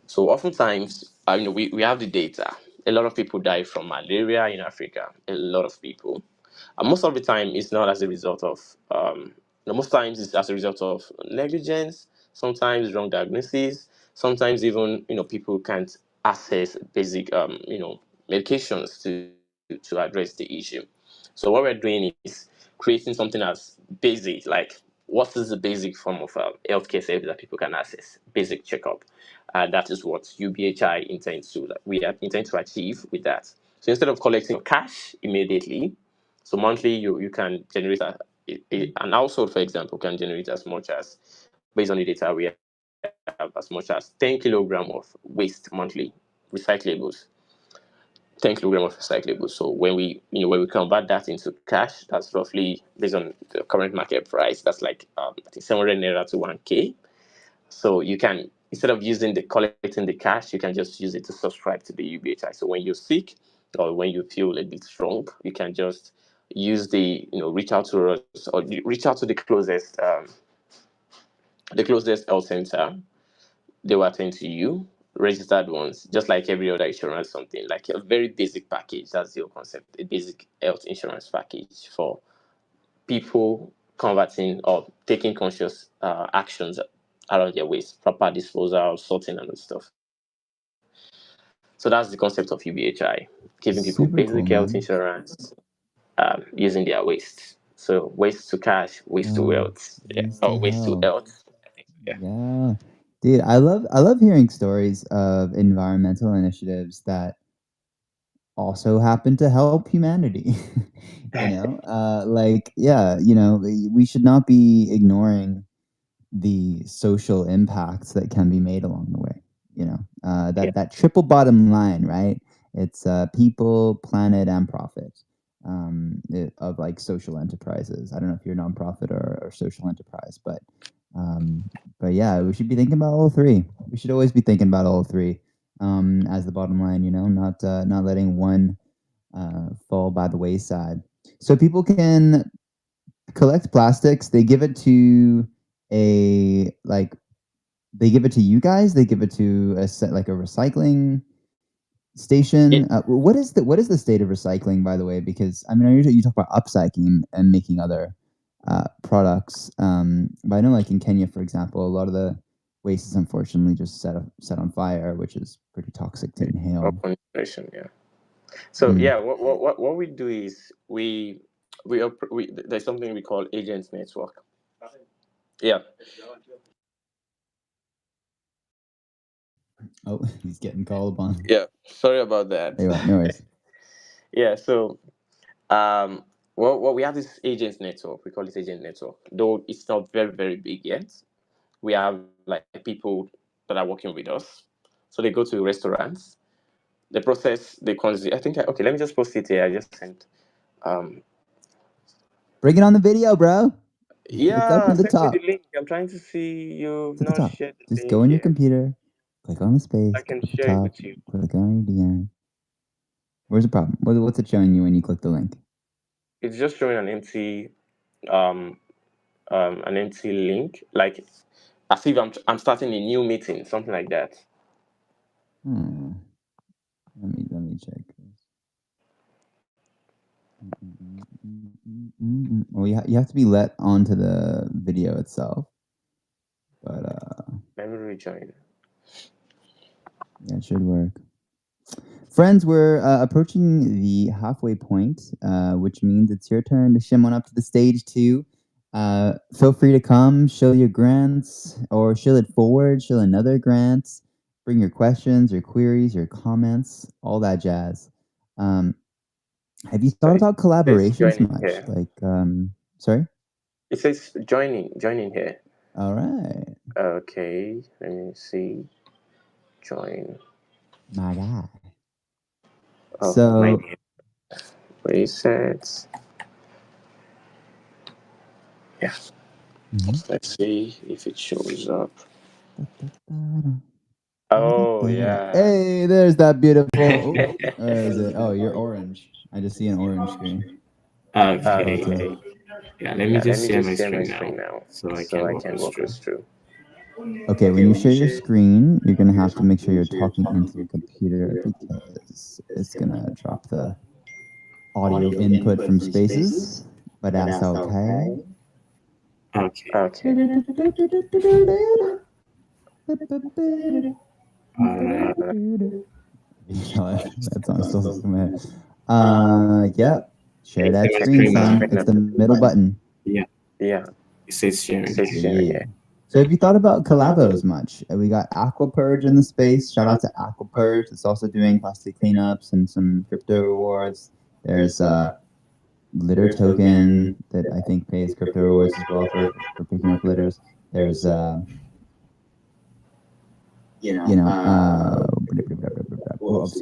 So oftentimes, we have the data. A lot of people die from malaria in Africa. A lot of people. And most of the time, it's not as a result of. Most times, it's as a result of negligence. sometimes wrong diagnoses, sometimes even people can't access basic medications to address the issue. So what we're doing is creating something as basic, like what is the basic form of healthcare service that people can access? Basic checkup. That is what UBHI intends to. Intend to achieve with that. So instead of collecting cash immediately, so monthly you can generate an household, for example, can generate as much as, based on the data we have, as much as 10 kilogram of waste monthly, recyclables. 10 kilogram of recyclables. So when we convert that into cash, that's roughly, based on the current market price, that's like I think 700 naira to 1K. So you can, instead of collecting the cash, you can just use it to subscribe to the UBHI. So when you're sick or when you feel a bit strong, you can just use reach out to us, or reach out to the closest health center. They will attend to you. Registered ones, just like every other insurance, something like a very basic package. That's your concept, a basic health insurance package for people converting or taking conscious actions around their waste, proper disposal, sorting, and stuff. So that's the concept of UBHI, giving people Super cool, basic health man. insurance using their waste. So waste to cash, waste to wealth, or waste to health. Yeah. Dude, I love hearing stories of environmental initiatives that also happen to help humanity. We should not be ignoring the social impacts that can be made along the way. That triple bottom line, right? It's people, planet, and profit. Of like social enterprises. I don't know if you're a nonprofit or social enterprise, but yeah, we should be thinking about all three. We should always be thinking about all three as the bottom line. Not letting one fall by the wayside. So people can collect plastics. They give it to they give it to you guys. They give it to a recycling station. What is the state of recycling, by the way? Because I mean, you talk about upcycling and making other products, but I know, like in Kenya, for example, a lot of the waste is unfortunately just set on fire, which is pretty toxic to inhale. Yeah. So what we do is we there's something we call agents network. Yeah. Oh, he's getting called upon. Yeah, sorry about that. No worries. Yeah, so we have this agents network. We call it agent network, though it's not very, very big yet. We have like people that are working with us. So they go to restaurants, they process the quantity. I think okay, let me just post it here. I just sent Bring it on the video, bro. Yeah, it's up near the send me top. the link. I'm trying to see. You've It's at the not top. shared the Just link go on your yet. computer, click on the space I can at the share it top, with you. click on your DM. Where's the problem? What's it showing you when you click the link? It's just showing an empty link, like as if I'm starting a new meeting, something like that. Let me check. Well, you have to be let onto the video itself, but let me rejoin. Yeah, it should work. Friends, we're approaching the halfway point, which means it's your turn to shim on up to the stage too. Feel free to come, show your grants, or show it forward, show another grant, bring your questions, your queries, your comments, all that jazz. Have you thought about collaborations much? Here. Like, sorry? It says joining here. All right. Okay, let me see. Join. My guy. Oh, so, presets. Yeah. Let's see if it shows up. Oh, yeah. Hey, there's that beautiful. Where is it? Oh, you're orange. I just see an orange screen. Okay. Yeah, let me just share my screen now, so I can walk us through. Okay, when you share your screen, you're gonna have to make sure you're talking into your computer because it's gonna drop the audio input from Spaces, but that's okay. Okay. That song still sticks in my head. Yeah. Share that screen, son. It's the middle button. Yeah. Yeah. It says sharing. Yeah. So have you thought about collabos much? We got Aquapurge in the space. Shout out to Aquapurge. It's also doing plastic cleanups and some crypto rewards. There's Litter Token that I think pays crypto rewards as well for picking up litters. There's obviously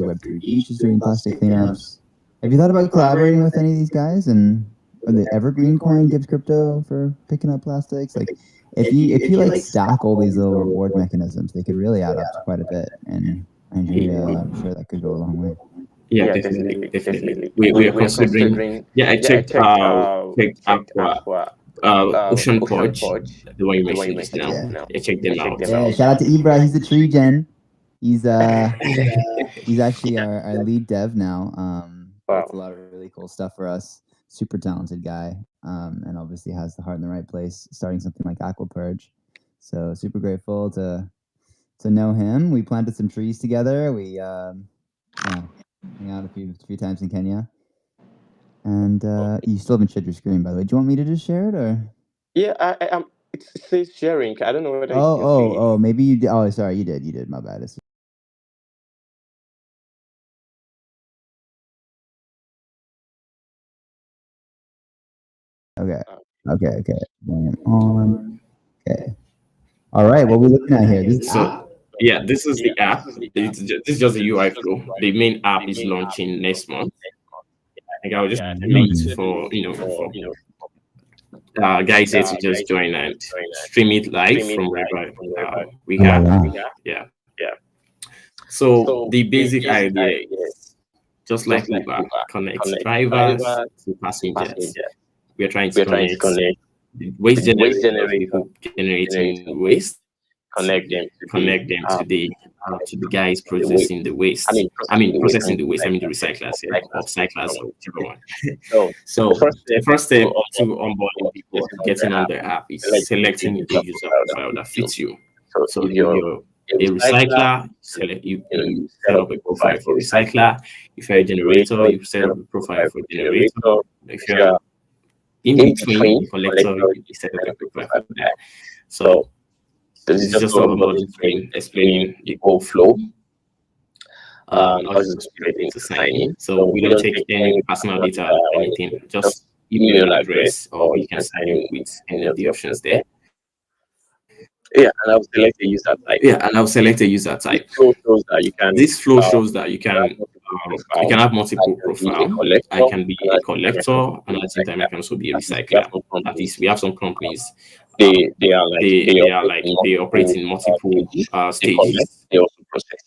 Web3 Beach is doing plastic cleanups. Have you thought about collaborating with any of these guys? And the Evergreen coin gives crypto for picking up plastics. Like if you like stack all these little reward mechanisms, they could really add up to quite a bit. And I'm sure that could go a long way. Yeah, definitely. We are considering. Yeah, I checked Aqua, Ocean Purge, the one you mentioned just now. I checked them out. Yeah, shout out to Ibra. He's a tree gen. He's actually our lead dev now. Does a lot of really cool stuff for us. Super talented guy, and obviously has the heart in the right place, starting something like Aquapurge. So super grateful to know him. We planted some trees together. We hung out a few times in Kenya. And you still haven't shared your screen, by the way. Do you want me to just share it, or? Yeah, it says sharing. I don't know whether you can see it. Oh, maybe you did. Oh, sorry, you did. My bad. Okay. Volume on. Okay. All right. What are we looking at here? This app? Yeah, this is the app. This is just the UI flow. The main app is launching next month. I think I will just leave for guys here to just join and stream it live from wherever we have. Yeah. So the basic idea is just like Uber connects drivers to passengers. We are trying to connect the waste generators who generating waste, connect them to the guys processing the waste. I mean processing the waste. I mean the recyclers here, or cyclers, or whichever one. So the first step to onboarding people getting on the app is selecting a user profile that fits you. So if you're a recycler, you set up a profile for recycler. If you're a generator, you set up a profile for generator. If you're in between collector, you set up a profile for that. So this is just all about explaining the whole flow. I was just waiting to sign in. So we don't take any personal data or anything, just email address, or you can sign in with any of the options there. Yeah, and I'll select a user type. This flow shows that you can have multiple profiles. I can be a collector, and at the same time I can also be a recycler. At least we have some companies. They operate in multiple stages. They also process.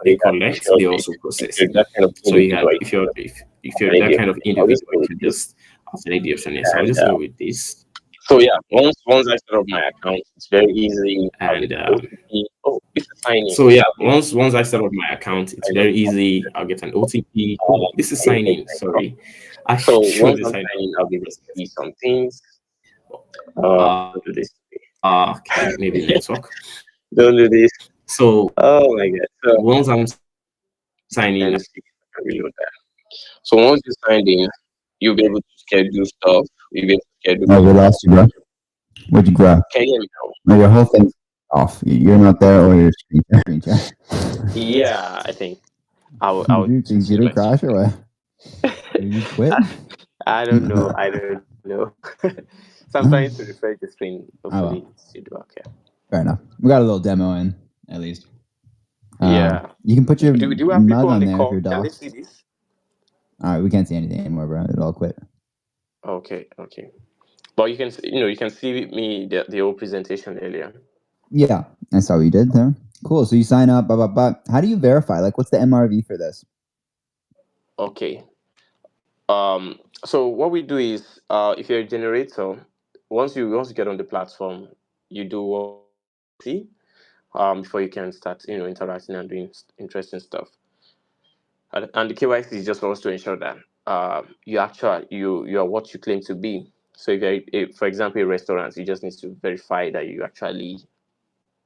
They collect. They also process. So you have, if you're that kind of individual, you can just select the option. Yes, I'll just go with this. So yeah, once I set up my account, it's very easy. And it's a sign-in. So yeah, once I set up my account, it's very easy. I'll get an OTP. This is sign in. Sorry. So once I sign in, I'll be able to see some things. Do this. Okay, maybe network. Don't do this. So oh my god. So once I'm signing in, reload that. So once you signed in, you'll be able to schedule stuff. You'll be able to schedule. Oh, we lost you, bro. Where'd you grab? Can you hear me now? No, your whole thing's off. You're not there, or your screen chat. Yeah, I think I would. Did you crash or what? Did you quit? I don't know. So I'm trying to refresh the screen. Hopefully, it should work. Yeah. Fair enough. We got a little demo in, at least. Yeah. You can put your Do you have mug people on on the there if call? you're Can they docked. see this? All right, we can't see anything anymore, bro. It all quit. Okay. But you can see me the whole presentation earlier. Yeah, I saw what you did there. Cool. So you sign up, How do you verify? Like, what's the MRV for this? Okay. So what we do is, if you're a generator, once you get on the platform, you do before you can start, interacting and doing interesting stuff. And the KYC is just for us to ensure that you are what you claim to be. So if for example, a restaurant, you just need to verify that you actually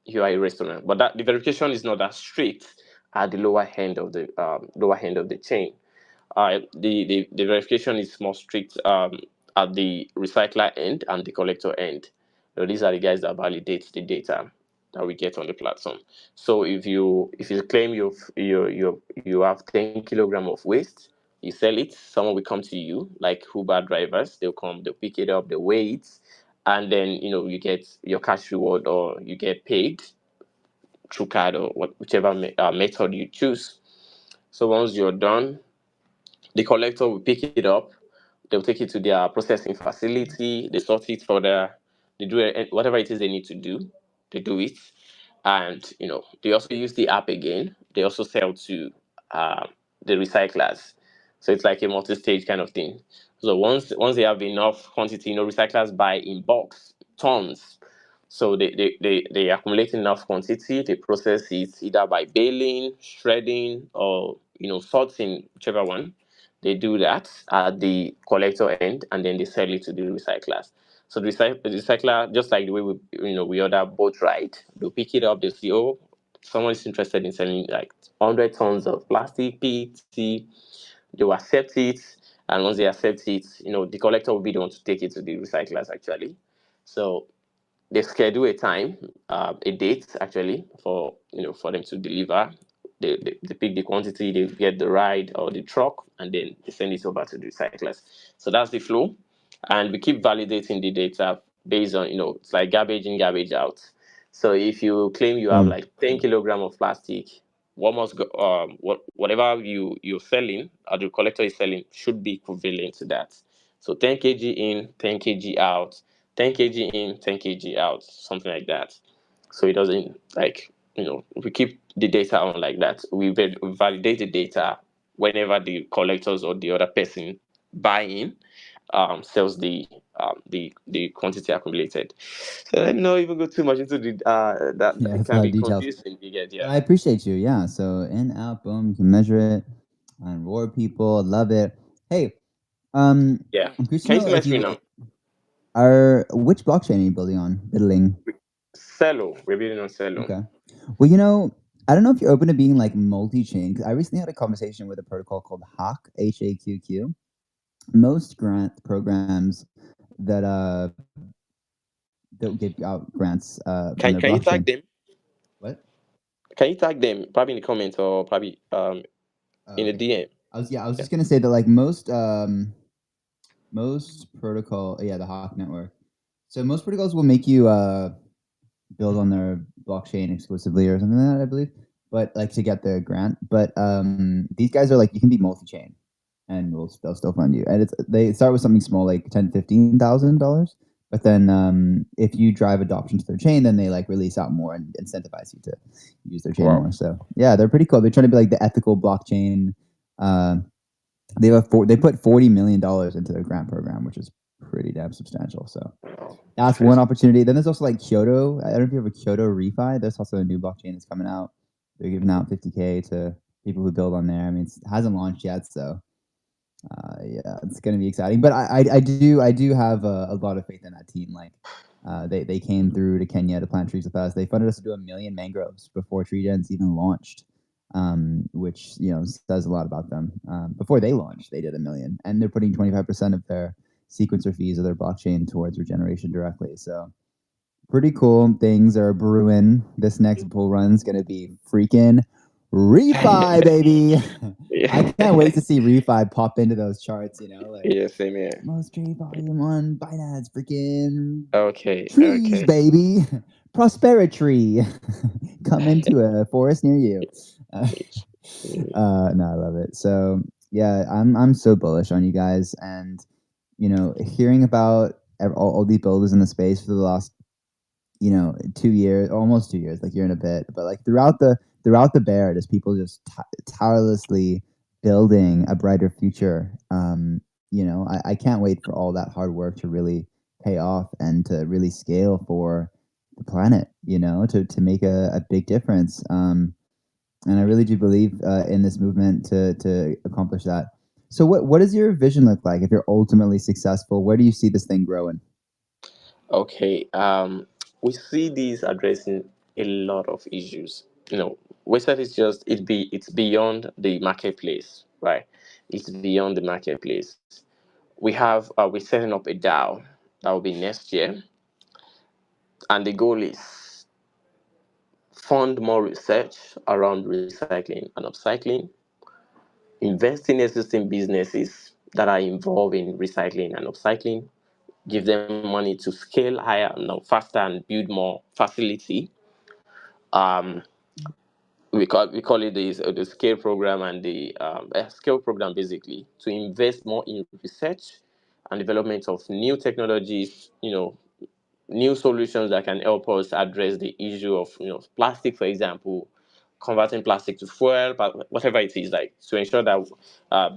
you are a restaurant. But that the verification is not that strict at the lower end of the chain. The verification is more strict at the recycler end and the collector end. So these are the guys that validate the data that we get on the platform. So if you claim you have 10 kilogram of waste, you sell it. Someone will come to you, like Uber drivers. They'll come, they'll pick it up, they'll weigh it, and then you get your cash reward or you get paid through card or whichever method you choose. So once you're done, the collector will pick it up. They'll take it to their processing facility. They sort it for they do whatever it is they need to do. They do it, and they also use the app again. They also sell to uh, the recyclers. So it's like a multi-stage kind of thing. So once they have enough quantity, recyclers buy in bulks, tons. So they accumulate enough quantity, they process it either by baling, shredding, or sorting, whichever one. They do that at the collector end, and then they sell it to the recyclers. So the recycler, just like the way we order boat ride, they'll pick it up. They see, oh, someone is interested in selling like 100 tons of plastic, PET. They will accept it, and once they accept it, the collector will be the one to take it to the recyclers actually. So they schedule a time, a date actually for them to deliver. They pick the quantity, they get the ride or the truck, and then they send it over to the recyclers. So that's the flow, and we keep validating the data based on it's like garbage in, garbage out. So if you claim you have like 10 kilogram of plastic, whatever you're selling or the collector is selling should be equivalent to that. So 10 kg in, 10 kg out, 10 kg in, 10 kg out, something like that. So it doesn't we keep the data on like that. We validate the data whenever the collectors or the other person buy in, sells the quantity accumulated. So let me not even go too much into the that Yeah, it that's a can lot be of details. confusing. You get But I appreciate you. Yeah. So in, out, boom, you can measure it and reward people. Love it. Hey, Yeah. I'm curious to Can you know see my if screen you now? which blockchain are you bidding? Celo. We're building on Celo. Okay. Well, I don't know if you're open to being like multi-chain. 'Cause I recently had a conversation with a protocol called Hawk, HAQQ. Most grant programs that that give out grants on Can their you tag blockchain. them? What? Can you tag them? Probably in the comments or probably in the Okay. DM. I was just gonna say that like most protocol, the Hawk network. So most protocols will make you build on their blockchain exclusively or something like that, I believe. But like to get the grant. But these guys are like you can be multi-chain, and they'll still fund you. And they start with something small like $10,000-$15,000. But then if you drive adoption to their chain, then they like release out more and incentivize you to use their chain more. So yeah, they're pretty cool. They're trying to be like the ethical blockchain. They put $40 million into their grant program, which is pretty damn substantial. So that's one opportunity. Then there's also like Kyoto. I don't know if you have a Kyoto refi. There's also a new blockchain that's coming out. They're giving out $50K to people who build on there. I mean, it hasn't launched yet, so yeah, it's going to be exciting. But I do have a lot of faith in that team. Like they came through to Kenya to plant trees with us. They funded us to do 1 million mangroves before TreeGens even launched, which says a lot about them. Before they launched, they did 1 million, and they're putting 25% of their sequencer fees of their blockchain towards regeneration directly. So pretty cool things are brewing. This next bull run's going to be freaking refi, baby. I can't wait to see refi pop into those charts, like yeah, same here. most trade volume on Binance, freaking Okay. trees, Okay. baby. Prosperity come into a forest near you. No, I love it. So yeah, I'm so bullish on you guys, and hearing about all these builders in the space for the last 2 years, almost 2 years, like year and a bit, but like throughout the bear, just people just tirelessly building a brighter future. I can't wait for all that hard work to really pay off and to really scale for the planet, to make a big difference. And I really do believe in this movement to accomplish that. So what does your vision look like if you're ultimately successful? Where do you see this thing growing? Okay. We see these addressing a lot of issues. Website is just it's beyond the marketplace, right? It's beyond the marketplace. We're setting up a DAO that will be next year, and the goal is fund more research around recycling and upcycling, invest in existing businesses that are involved in recycling and upcycling, give them money to scale higher, faster, and build more facility. Um, we call it the scale program, and the scale program basically to invest more in research and development of new technologies, new solutions that can help us address the issue of plastic, for example, converting plastic to fuel, but whatever it is, like to ensure that uh,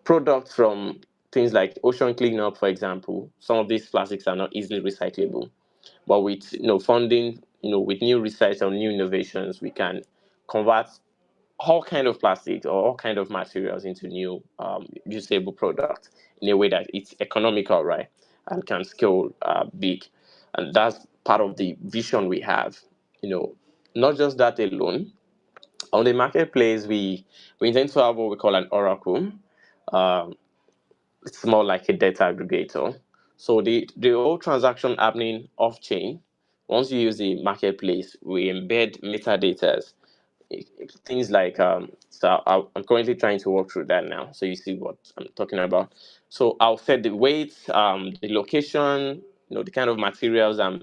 products from things like ocean cleanup, for example, some of these plastics are not easily recyclable. But with funding, with new research or new innovations, we can convert all kind of plastics or all kind of materials into new usable products in a way that it's economical, right, and can scale big. And that's part of the vision we have. Not just that alone. On the marketplace, we intend to have what we call an oracle. Um, it's more like a data aggregator. So the whole transaction happening off chain, once you use the marketplace, we embed metadata, things like I'm currently trying to work through that now, so you see what I'm talking about. So I'll set the weight, the location, the kind of materials I'm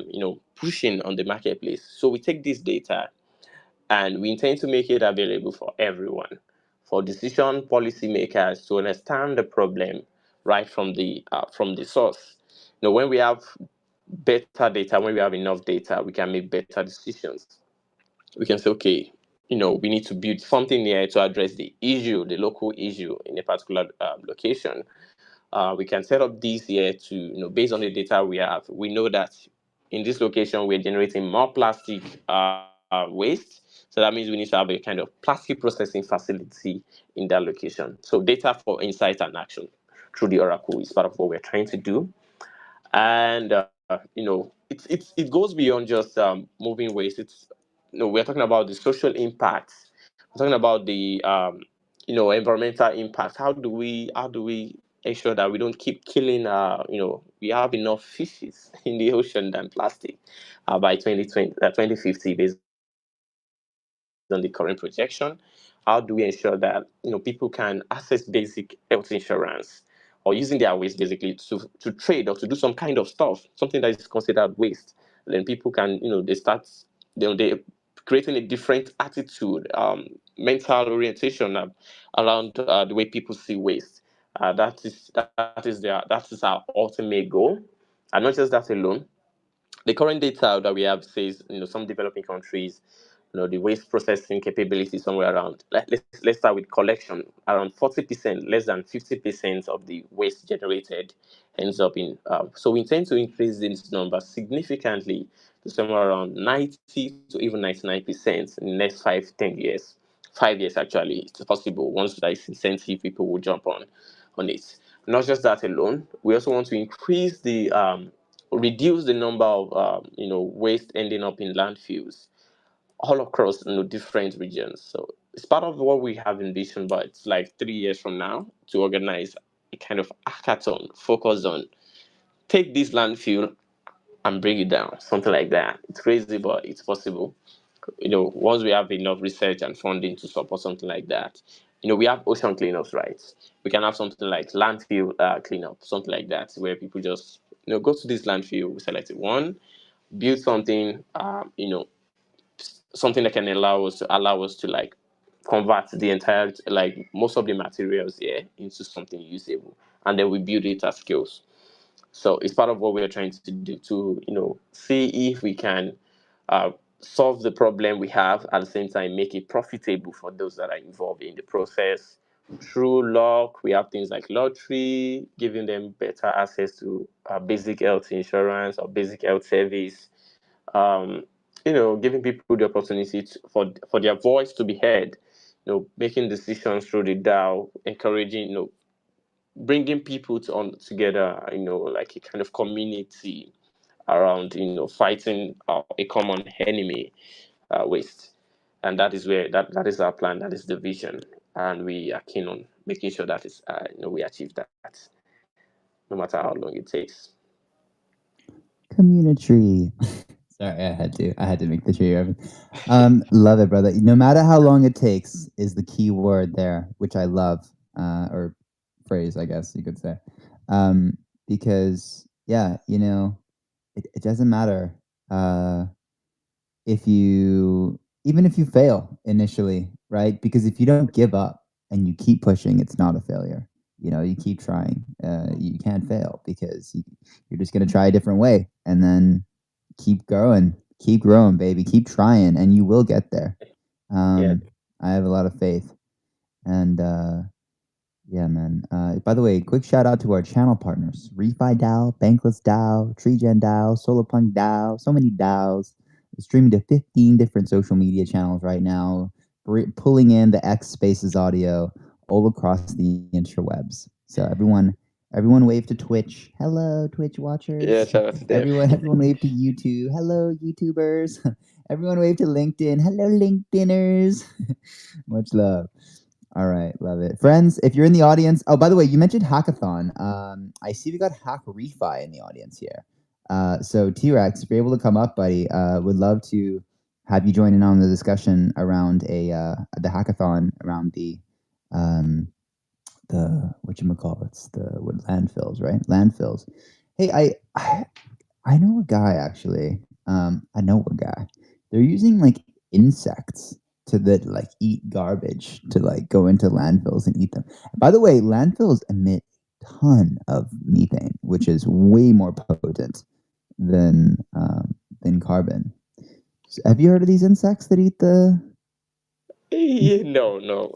pushing on the marketplace. So we take this data and we intend to make it available for everyone, for decision policymakers to understand the problem right from the source. When we have better data, when we have enough data, we can make better decisions. We can say, okay, we need to build something here to address the issue, the local issue in a particular location. We can set up this here to, based on the data we have, we know that in this location we're generating more plastic waste. So that means we need to have a kind of plastic processing facility in that location. So data for insight and action through the Oracle is part of what we're trying to do. And it goes beyond just moving waste. It's we're talking about the social impacts. We're talking about the environmental impact. How do we ensure that we don't keep killing we have enough fishes in the ocean than plastic by 2050 based on the current projection. How do we ensure that people can access basic health insurance, or using their waste basically to trade or to do some kind of stuff, something that is considered waste? Then people can, they creating a different attitude, mental orientation around the way people see waste. That is our ultimate goal, and not just that alone. The current data that we have says, some developing countries, the waste processing capability somewhere around. Let's start with collection. Around 40%, less than 50% of the waste generated ends up in. So we intend to increase this number significantly to somewhere around 90 to even 99% in the next 5-10 years. 5 years actually, it's possible. Once there is incentive, people will jump on it. Not just that alone, we also want to increase the reduce the number of waste ending up in landfills all across different regions. So it's part of what we have envisioned, but it's like 3 years from now to organize a kind of hackathon focused on take this landfill and bring it down, something like that. It's crazy, but it's possible. Once we have enough research and funding to support something like that. We have ocean cleanups, right? We can have something like landfill cleanup, something like that, where people just go to this landfill, we select one, build something, something that can allow us to like convert the entire, like most of the materials here into something usable, and then we build it at scales. So it's part of what we're trying to do to see if we can uh, solve the problem we have, at the same time make it profitable for those that are involved in the process. Through luck, we have things like lottery, giving them better access to basic health insurance or basic health service, um, giving people the opportunity for their voice to be heard, making decisions through the DAO, encouraging, bringing people together, like a kind of community, around fighting a common enemy, waste. And that is where that is our plan, that is the vision, and we are keen on making sure that is we achieve that, no matter how long it takes. Community. Sorry, I had to make the tree reference. Love it, brother. No matter how long it takes is the key word there, which I love, or phrase, I guess you could say. Because yeah, it doesn't matter if you even if you fail initially, right? Because if you don't give up and you keep pushing, it's not a failure. You keep trying. You can't fail because you're just gonna try a different way, and then keep growing, baby. Keep trying, and you will get there. Yeah. I have a lot of faith, and yeah, man. By the way, quick shout out to our channel partners: Refi DAO, Bankless DAO, TreeGen DAO, Solarpunk DAO. So many DAOs. We're streaming to 15 different social media channels right now, pulling in the X Spaces audio all across the interwebs. So everyone wave to Twitch. Hello, Twitch watchers. Yeah, shout out to them. Everyone wave to YouTube. Hello, YouTubers. Everyone wave to LinkedIn. Hello, LinkedIners. Much love. All right, love it. Friends, if you're in the audience, oh, by the way, you mentioned hackathon. I see we got Hack Refi in the audience here. So T-Rex, if you're able to come up, buddy, would love to have you join in on the discussion around the hackathon around the whatchamacallits, what landfills, right? Landfills. Hey, I know a guy actually. I know a guy. They're using like insects that like eat garbage to like go into landfills and eat them. By the way, landfills emit a ton of methane, which is way more potent than carbon. So have you heard of these insects that eat the? No.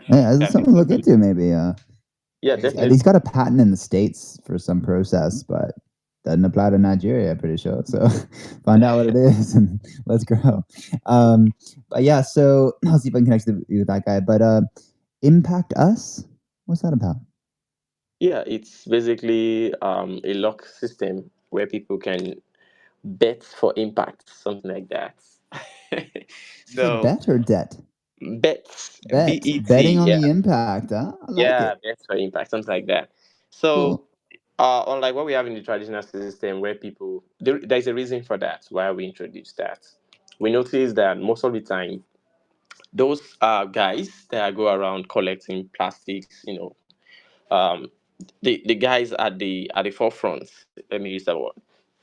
Yeah, it's something to look into maybe. Yeah, definitely. He's got a patent in the States for some process, but doesn't apply to Nigeria, I'm pretty sure. So find out what it is and let's grow. But yeah, so I'll see if I can connect you with that guy. But Impact Us, what's that about? Yeah, it's basically a lock system where people can bet for impact, something like that. Is it bet or debt? Bets, Bet. BET, Betting on yeah, the impact, huh? I like it. bets for impact, something like that. So, Cool. unlike what we have in the traditional system, where there's a reason for that. Why we introduced that, we notice that most of the time, those guys that go around collecting plastics, the guys at the forefront. Let me use that word.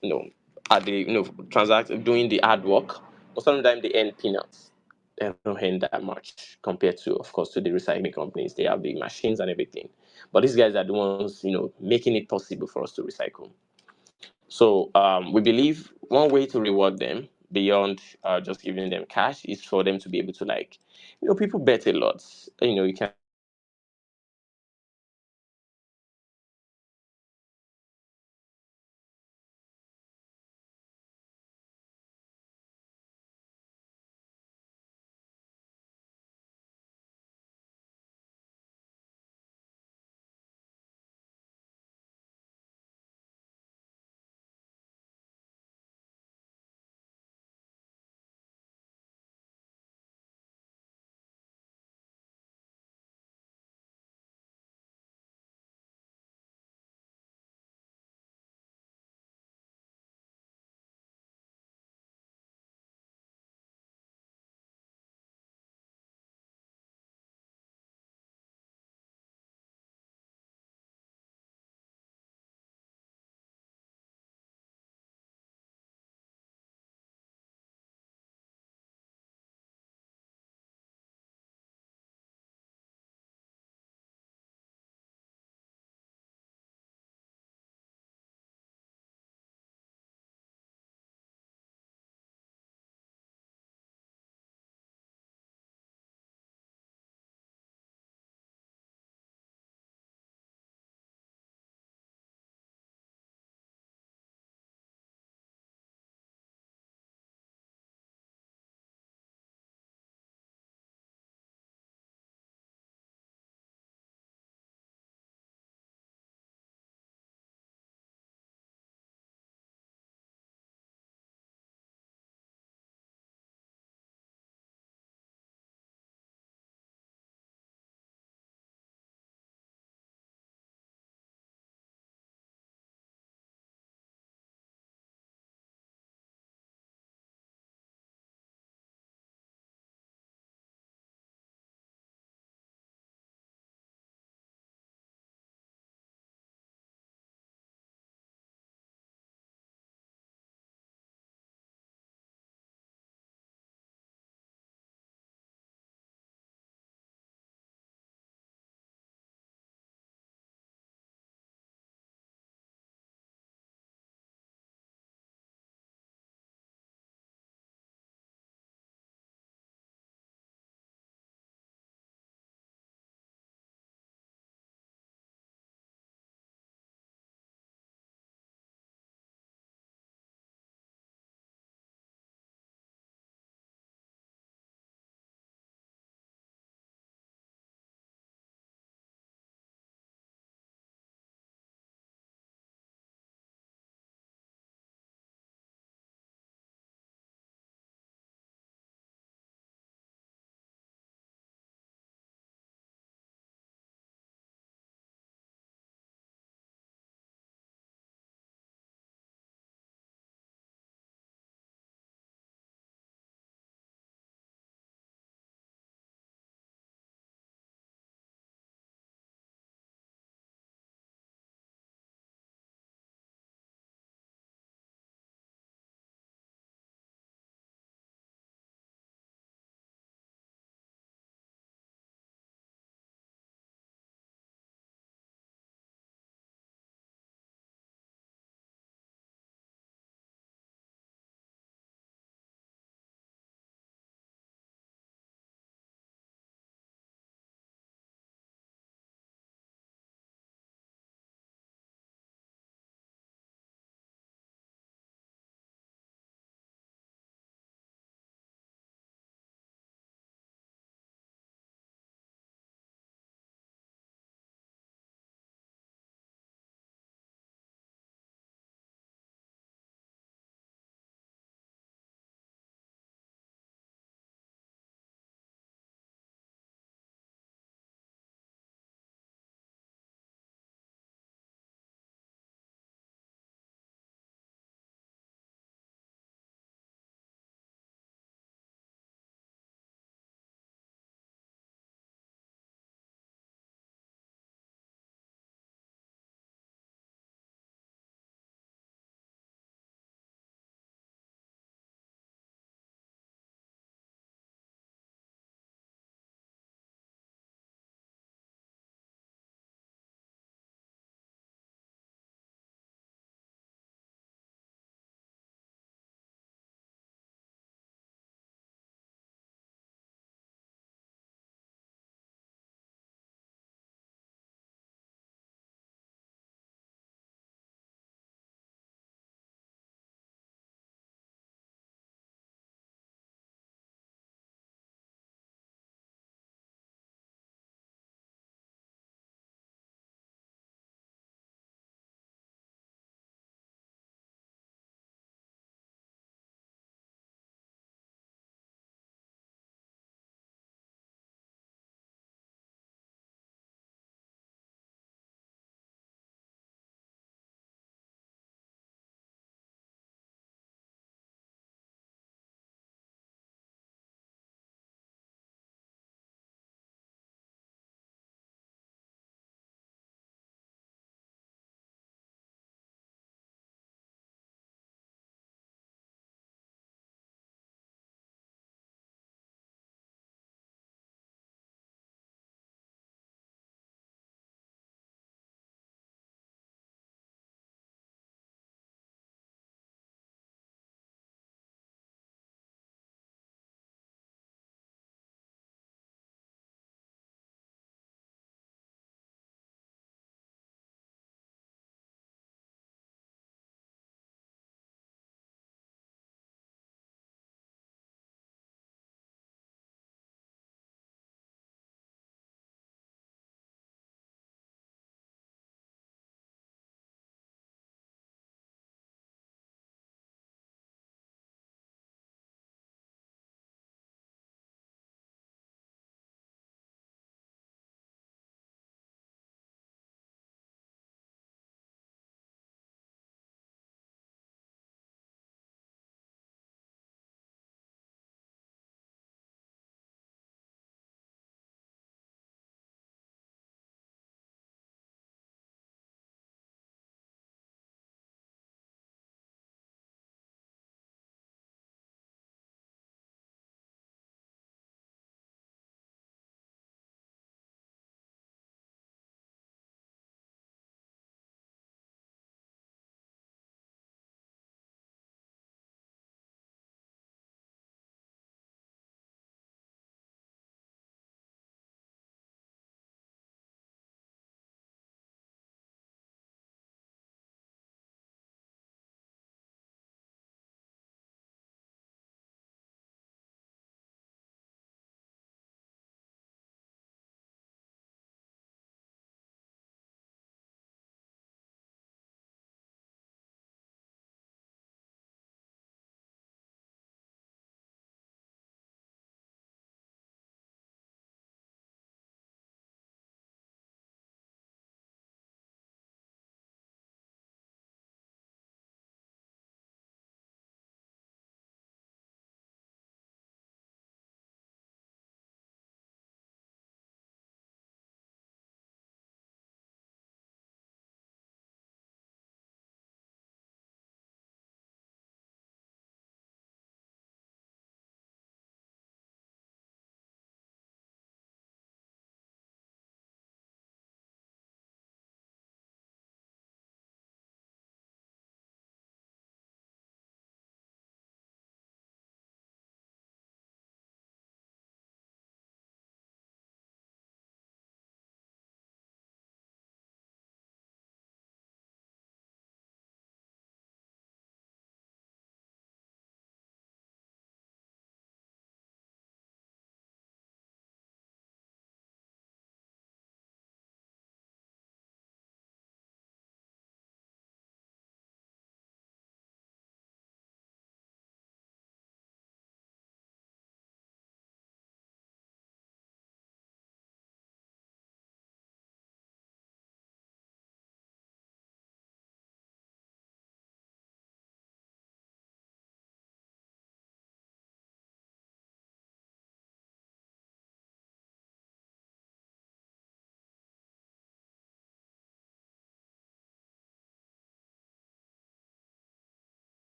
You know, at the doing the hard work. But sometimes they earn peanuts. They don't earn that much compared to, of course, to the recycling companies. They have big machines and everything. But these guys are the ones, making it possible for us to recycle. So we believe one way to reward them beyond just giving them cash is for them to be able to people bet a lot. You can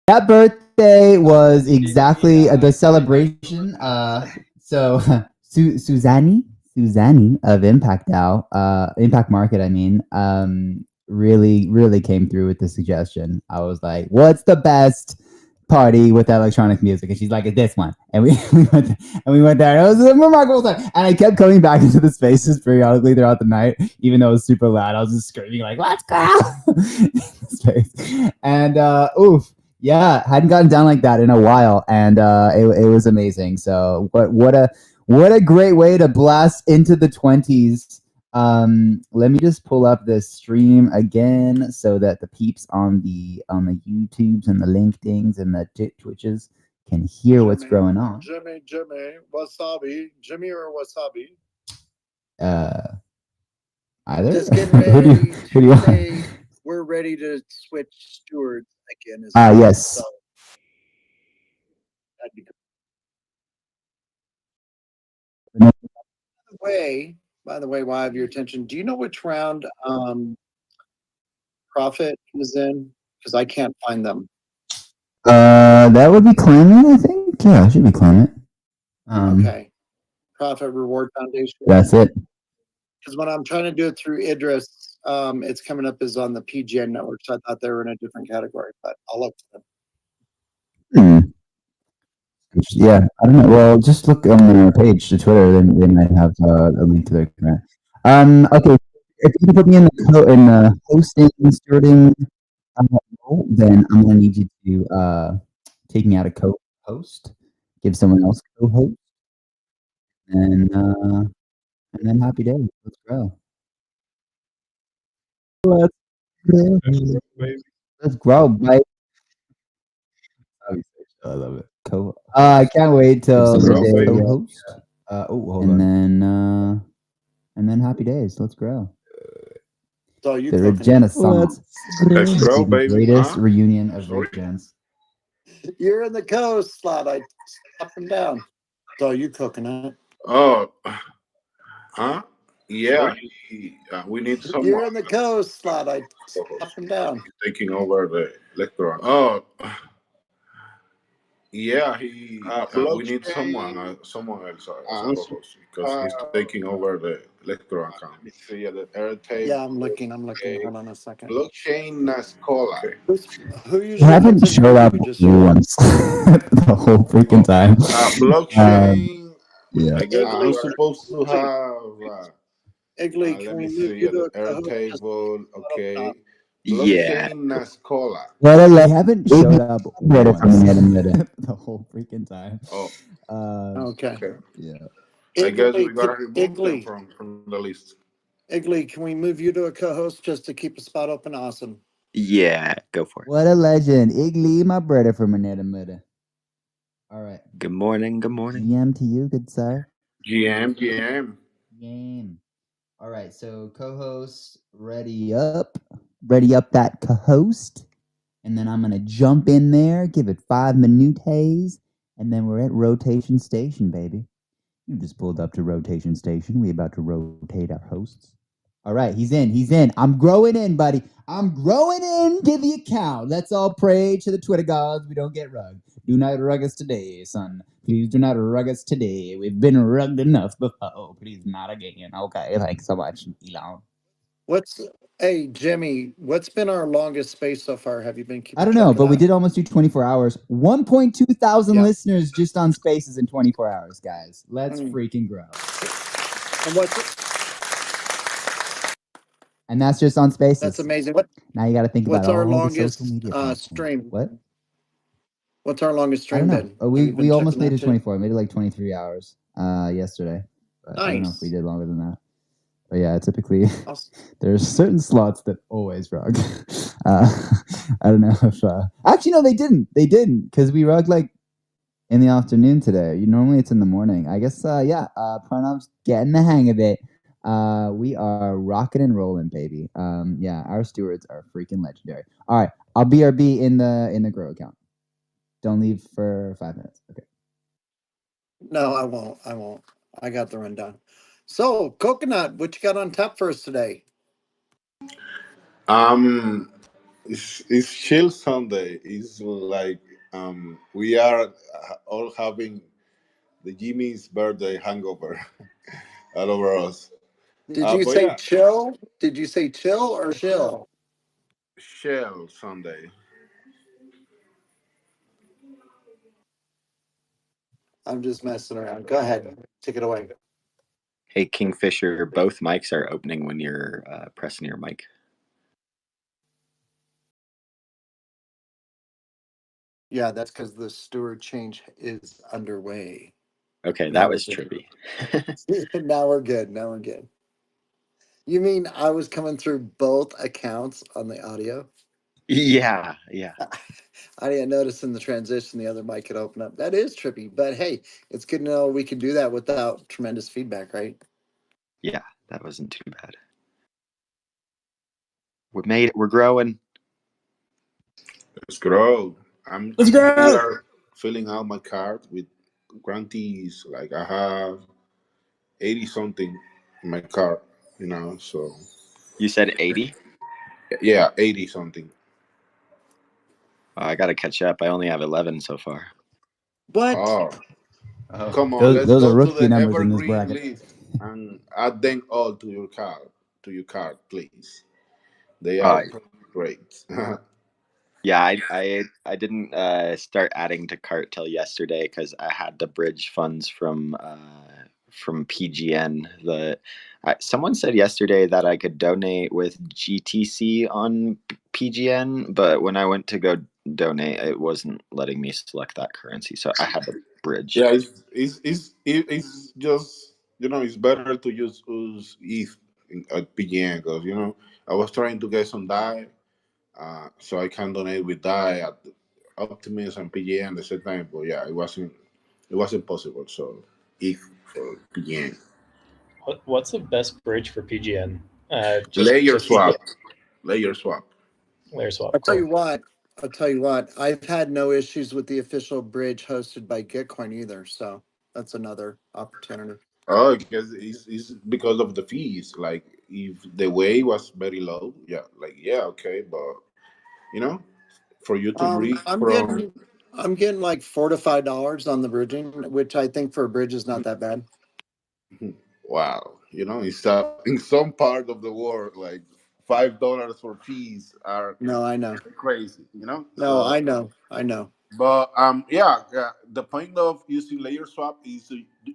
That birthday was exactly the celebration. So Suzanne of Impact DAO, Impact Market, I mean, really came through with the suggestion. I was like, "What's the best party with electronic music?" And she's like, "It's this one." And we went there. And it was a remarkable time. And I kept coming back into the spaces periodically throughout the night, even though it was super loud. I was just screaming like, "Let's go!" And oof. Yeah, hadn't gotten down like that in a while, and it was amazing. So what a great way to blast into the 20s. Let me just pull up this stream again so that the peeps on the YouTubes and the LinkedIn's and the Twitches can hear what's going on. Jimmy, wasabi, Jimmy or wasabi? Either. Just getting who do you want? say we're ready to switch stewards again. Yes. So that'd be good. By the way, while I have your attention, do you know which round Profit was in? Because I can't find them. That would be Climate, I think. Yeah, it should be Climate. Okay. Profit Reward Foundation. That's it. Because when I'm trying to do it through Idris, it's coming up as on the PGN network. So I thought they were in a different category, but I'll look for them. Yeah, I don't know. Well, just look on their page to Twitter. Then they might have a link to their command. Okay, if you can put me in the hosting stewarding role, then I'm gonna need you to take me out of co-host, give someone else co-host, and then happy day. Let's go. Let's grow, bye. I love it. I can't wait till the day co-host. Hold on. And then happy days. Let's grow. So you The cooking. Regenaissance. Let's grow, The baby. greatest reunion of Regens. You're in the coast slot. I up and down. So you cooking it. Oh, huh? Yeah, we need someone You're in the coast slot. I up and down. taking over the electoral. Oh, yeah, we need someone else as co-host because he's taking over the electoral account. Yeah, I'm looking. Hold on a second. Blockchain Nascola. Who You usually haven't comes in showed here? up Just you? once the whole freaking time. Blockchain. Yeah. I guess I'm supposed to have. Igly, can Let we me move see you at to the a co-host? Airtable. Okay. Yeah. Blockchain Nascola. Well, they haven't showed up once the whole freaking time. Oh. Okay. Yeah. I guess we Igly, gotta remove them Igly, from the list. Igly, can we move you to a co-host just to keep a spot open? Awesome. Yeah, go for it. What a legend. Igly, my brother from another mother. All right. Good morning. GM to you, good sir. GM. Game. All right, so co-host, ready up that co-host. And then I'm going to jump in there, give it 5 minutes, and then we're at rotation station, baby. You just pulled up to rotation station. We about to rotate our hosts. All right, he's in. I'm growing in, buddy. I'm growing into the account. Let's all pray to the Twitter gods we don't get rugged. Do not rug us today, son. Please do not rug us today. We've been rugged enough before. Please not again. Okay, thanks so much, Elon. Hey, Jimmy, what's been our longest space so far? Have you been keeping I don't track know, of but we that? did almost do 24 hours. 1.2 thousand listeners just on Spaces in 24 hours, guys. Let's freaking grow. And what's And that's just on Spaces. That's amazing. Now you got to think about What's our all the longest social media platforms. stream? What? What's our longest I don't stream know. been? Oh, we Have you been almost checking made that it too? 24. Made it like 23 hours yesterday. But I don't know if we did longer than that. But yeah, typically there's certain slots that always rug. I don't know if actually no, they didn't because we rug like in the afternoon today. Normally it's in the morning. I guess Pranav's getting the hang of it. We are rocking and rolling, baby. Yeah, our stewards are freaking legendary. All right, I'll BRB in the grow account. Don't leave for 5 minutes. Okay. No, I won't. I got the rundown. So, Coconut, what you got on tap for us today? It's chill Sunday. It's like we are all having the Jimmy's birthday hangover all over us. Did you But say yeah, chill? Did you say chill or shill? chill Sunday. I'm just messing around. Go ahead. Take it away. Hey, Kingfisher, both mics are opening when you're pressing your mic. Yeah, that's because the steward change is underway. Okay, Now that we're was good. trippy. Now we're good. Now we're good. You mean I was coming through both accounts on the audio? Yeah. I didn't notice in the transition the other mic could open up. That is trippy, but hey, it's good to know we can do that without tremendous feedback, right? Yeah, that wasn't too bad. We made it. We're growing. Let's grow. Let's I'm grow. here filling out my card with grantees. Like I have 80 something in my card, so You said 80? yeah, 80 something. I got to catch up. I only have 11 so far. What? Oh, Oh, come on, let's those are go to rookie the numbers in this evergreen bracket. list and add them all to your card, please. They are great. Yeah, I didn't start adding to cart till yesterday because I had to bridge funds from PGN. Someone said yesterday that I could donate with GTC on PGN, but when I went to go donate, it wasn't letting me select that currency, so I had to bridge. Yeah, it's just it's better to use ETH at PGN because I was trying to get some DAI, so I can donate with DAI at Optimus and PGN at the same time. But yeah, it wasn't possible. So ETH for PGN. What's the best bridge for PGN? Layer swap. Layer swap. Layer swap. I'll tell you what. I've had no issues with the official bridge hosted by Gitcoin either. So that's another opportunity. Oh, because it's because of the fees. Like if the way was very low, okay, but for you to read from. I'm getting like $4 to $5 on the bridging, which I think for a bridge is not that bad. Wow, in some part of the world, like $5 for fees are No, I know. crazy. No, So, I know. but the point of using layer swap is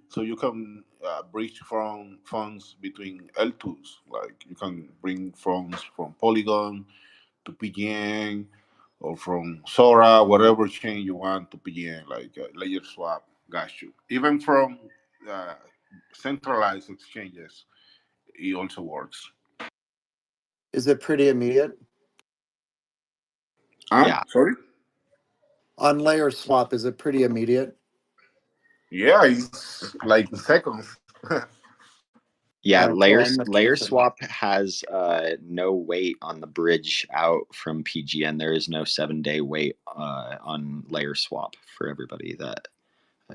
so you can bridge from funds between L2s. Like you can bring funds from Polygon to PGN or from Sora, whatever chain you want to PGN, like layer swap. Got you. Even from uh, centralized exchanges, it also works. Is it pretty immediate? Yeah. Sorry? On layer swap, is it pretty immediate? Yeah, it's like seconds. Yeah, All right, so layer swap has no wait on the bridge out from PGN. There is no 7-day wait on layer swap for everybody that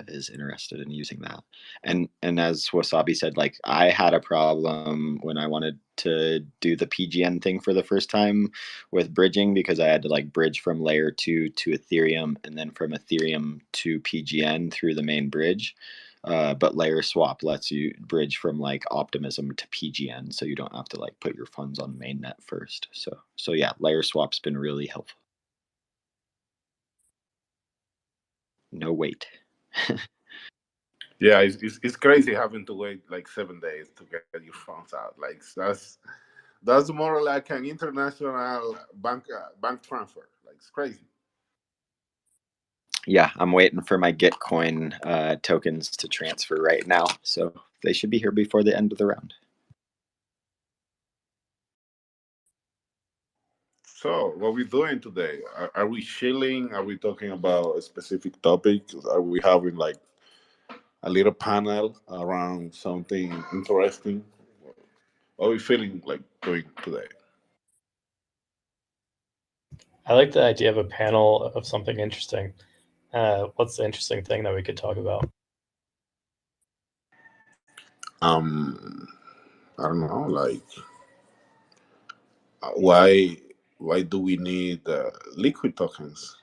is interested in using that. And as Wasabi said, like I had a problem when I wanted to do the PGN thing for the first time with bridging because I had to like bridge from layer 2 to Ethereum and then from Ethereum to PGN through the main bridge. But layer swap lets you bridge from like Optimism to PGN, so you don't have to like put your funds on mainnet first. So yeah, layer swap's been really helpful. No wait. Yeah, it's crazy having to wait like 7 days to get your funds out. Like that's more like an international bank transfer. Like it's crazy. Yeah, I'm waiting for my Gitcoin tokens to transfer right now, so they should be here before the end of the round. So, what are we doing today? Are we chilling? Are we talking about a specific topic? Are we having like a little panel around something interesting? What are we feeling like doing today? I like the idea of a panel of something interesting. What's the interesting thing that we could talk about? I don't know, like why why do we need liquid tokens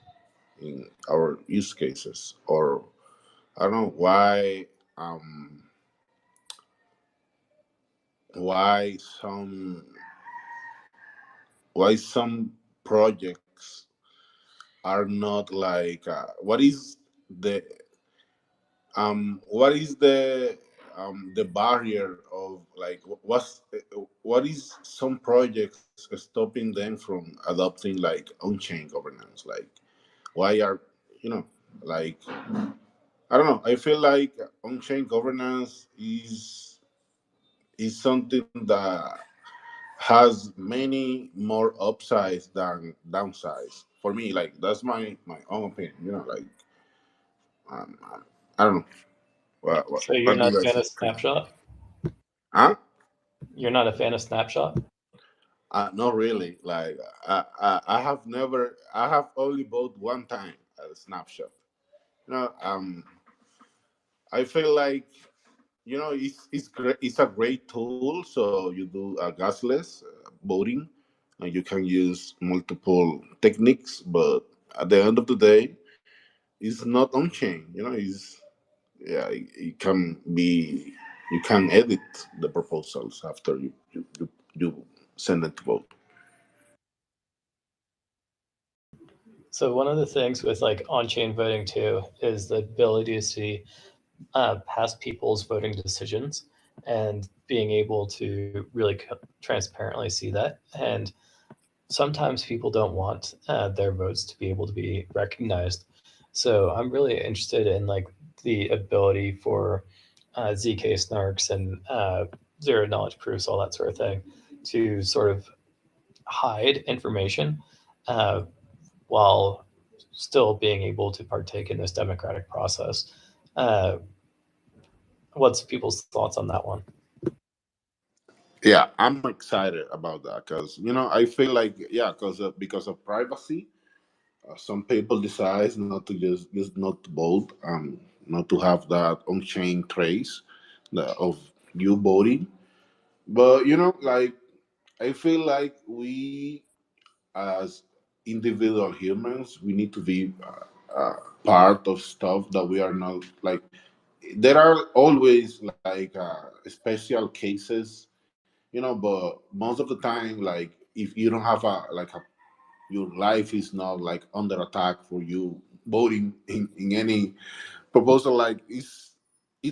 in our use cases? Or I don't know um, why some why some projects are not like what is the barrier of like what is some projects stopping them from adopting like on-chain governance? Like why are you know like I don't know. I feel like on-chain governance is something that has many more upsides than downsides for me. Like that's my own opinion. Like um, I don't know. So you're What do not you a guys fan of think? Snapshot? Huh? You're not a fan of Snapshot? Not really. Like I have never. I have only bought one time a snapshot. You know, I feel like it's great. It's a great tool. So you do a gasless voting, and you can use multiple techniques. But at the end of the day, it's not on chain. It's yeah. It can be. You can edit the proposals after you send it to vote. So one of the things with like on-chain voting too is the ability to see past people's voting decisions and being able to really transparently see that. And sometimes people don't want their votes to be able to be recognized. So I'm really interested in like the ability for ZK snarks and zero knowledge proofs, all that sort of thing, to sort of hide information uh, while still being able to partake in this democratic process. Uh, what's people's thoughts on that one? Yeah, I'm excited about that because I feel like because of privacy, some people decide not to just not to vote, not to have that on-chain trace of you voting. But like I feel like we as individual humans, we need to be part of stuff that we are not like. There are always like special cases, but most of the time, like if you don't have your life is not like under attack for you voting in any proposal, like it's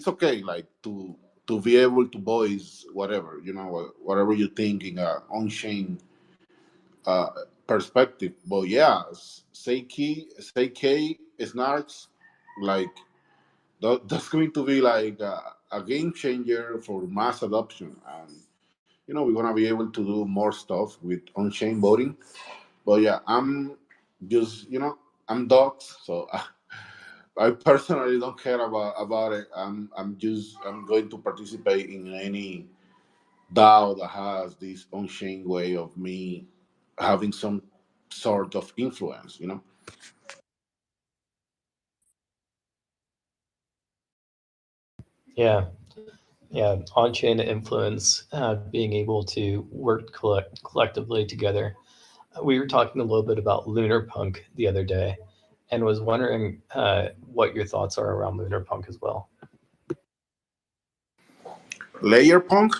okay like to be able to voice whatever whatever you think in a on-chain uh, perspective. But yeah, say K snarks like that's going to be like a game changer for mass adoption. And we're gonna be able to do more stuff with on-chain voting. But yeah, I'm just I'm dogs, so I personally don't care about it. I'm going to participate in any DAO that has this on-chain way of me having some sort of influence. Yeah, yeah, on-chain influence, being able to work collectively together. We were talking a little bit about Lunar Punk the other day, and was wondering what your thoughts are around Lunar Punk as well. Layer punk?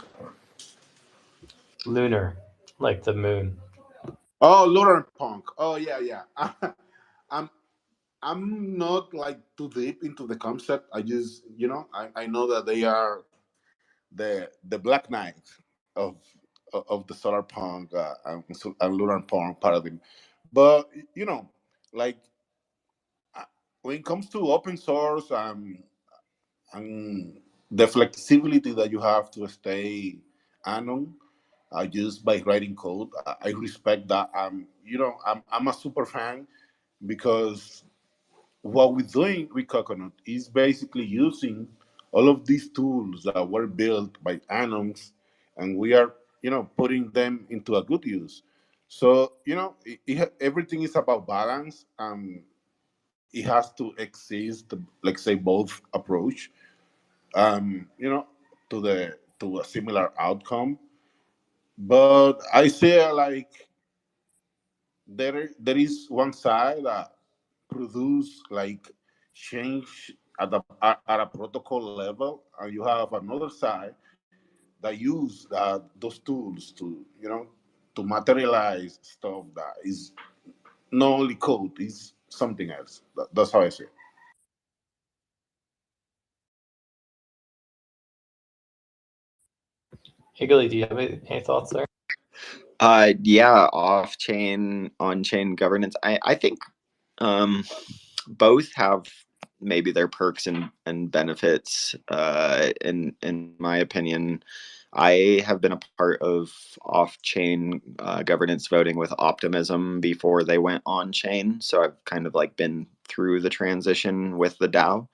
Lunar, like the moon. Oh, lunar punk. Oh yeah. I'm I'm not like too deep into the concept. I just I know that they are the Black Knight of of the solar punk and lunar punk paradigm. But like uh, when it comes to open source and the flexibility that you have to stay anon just by writing code, I respect that. I'm a super fan because what we're doing with Coconut is basically using all of these tools that were built by Anons, and we are, putting them into a good use. So, everything is about balance. It has to exist, like say, both approach, to a similar outcome. But I say like there is one side that produce like change at a protocol level, and you have another side that use those tools to to materialize stuff that is not only code, is something else. That's how I say it. Higley, do you have any thoughts there? Yeah, off chain, on chain governance. I think both have maybe their perks and benefits. In my opinion, I have been a part of off-chain governance voting with Optimism before they went on-chain, so I've kind of like been through the transition with the DAO,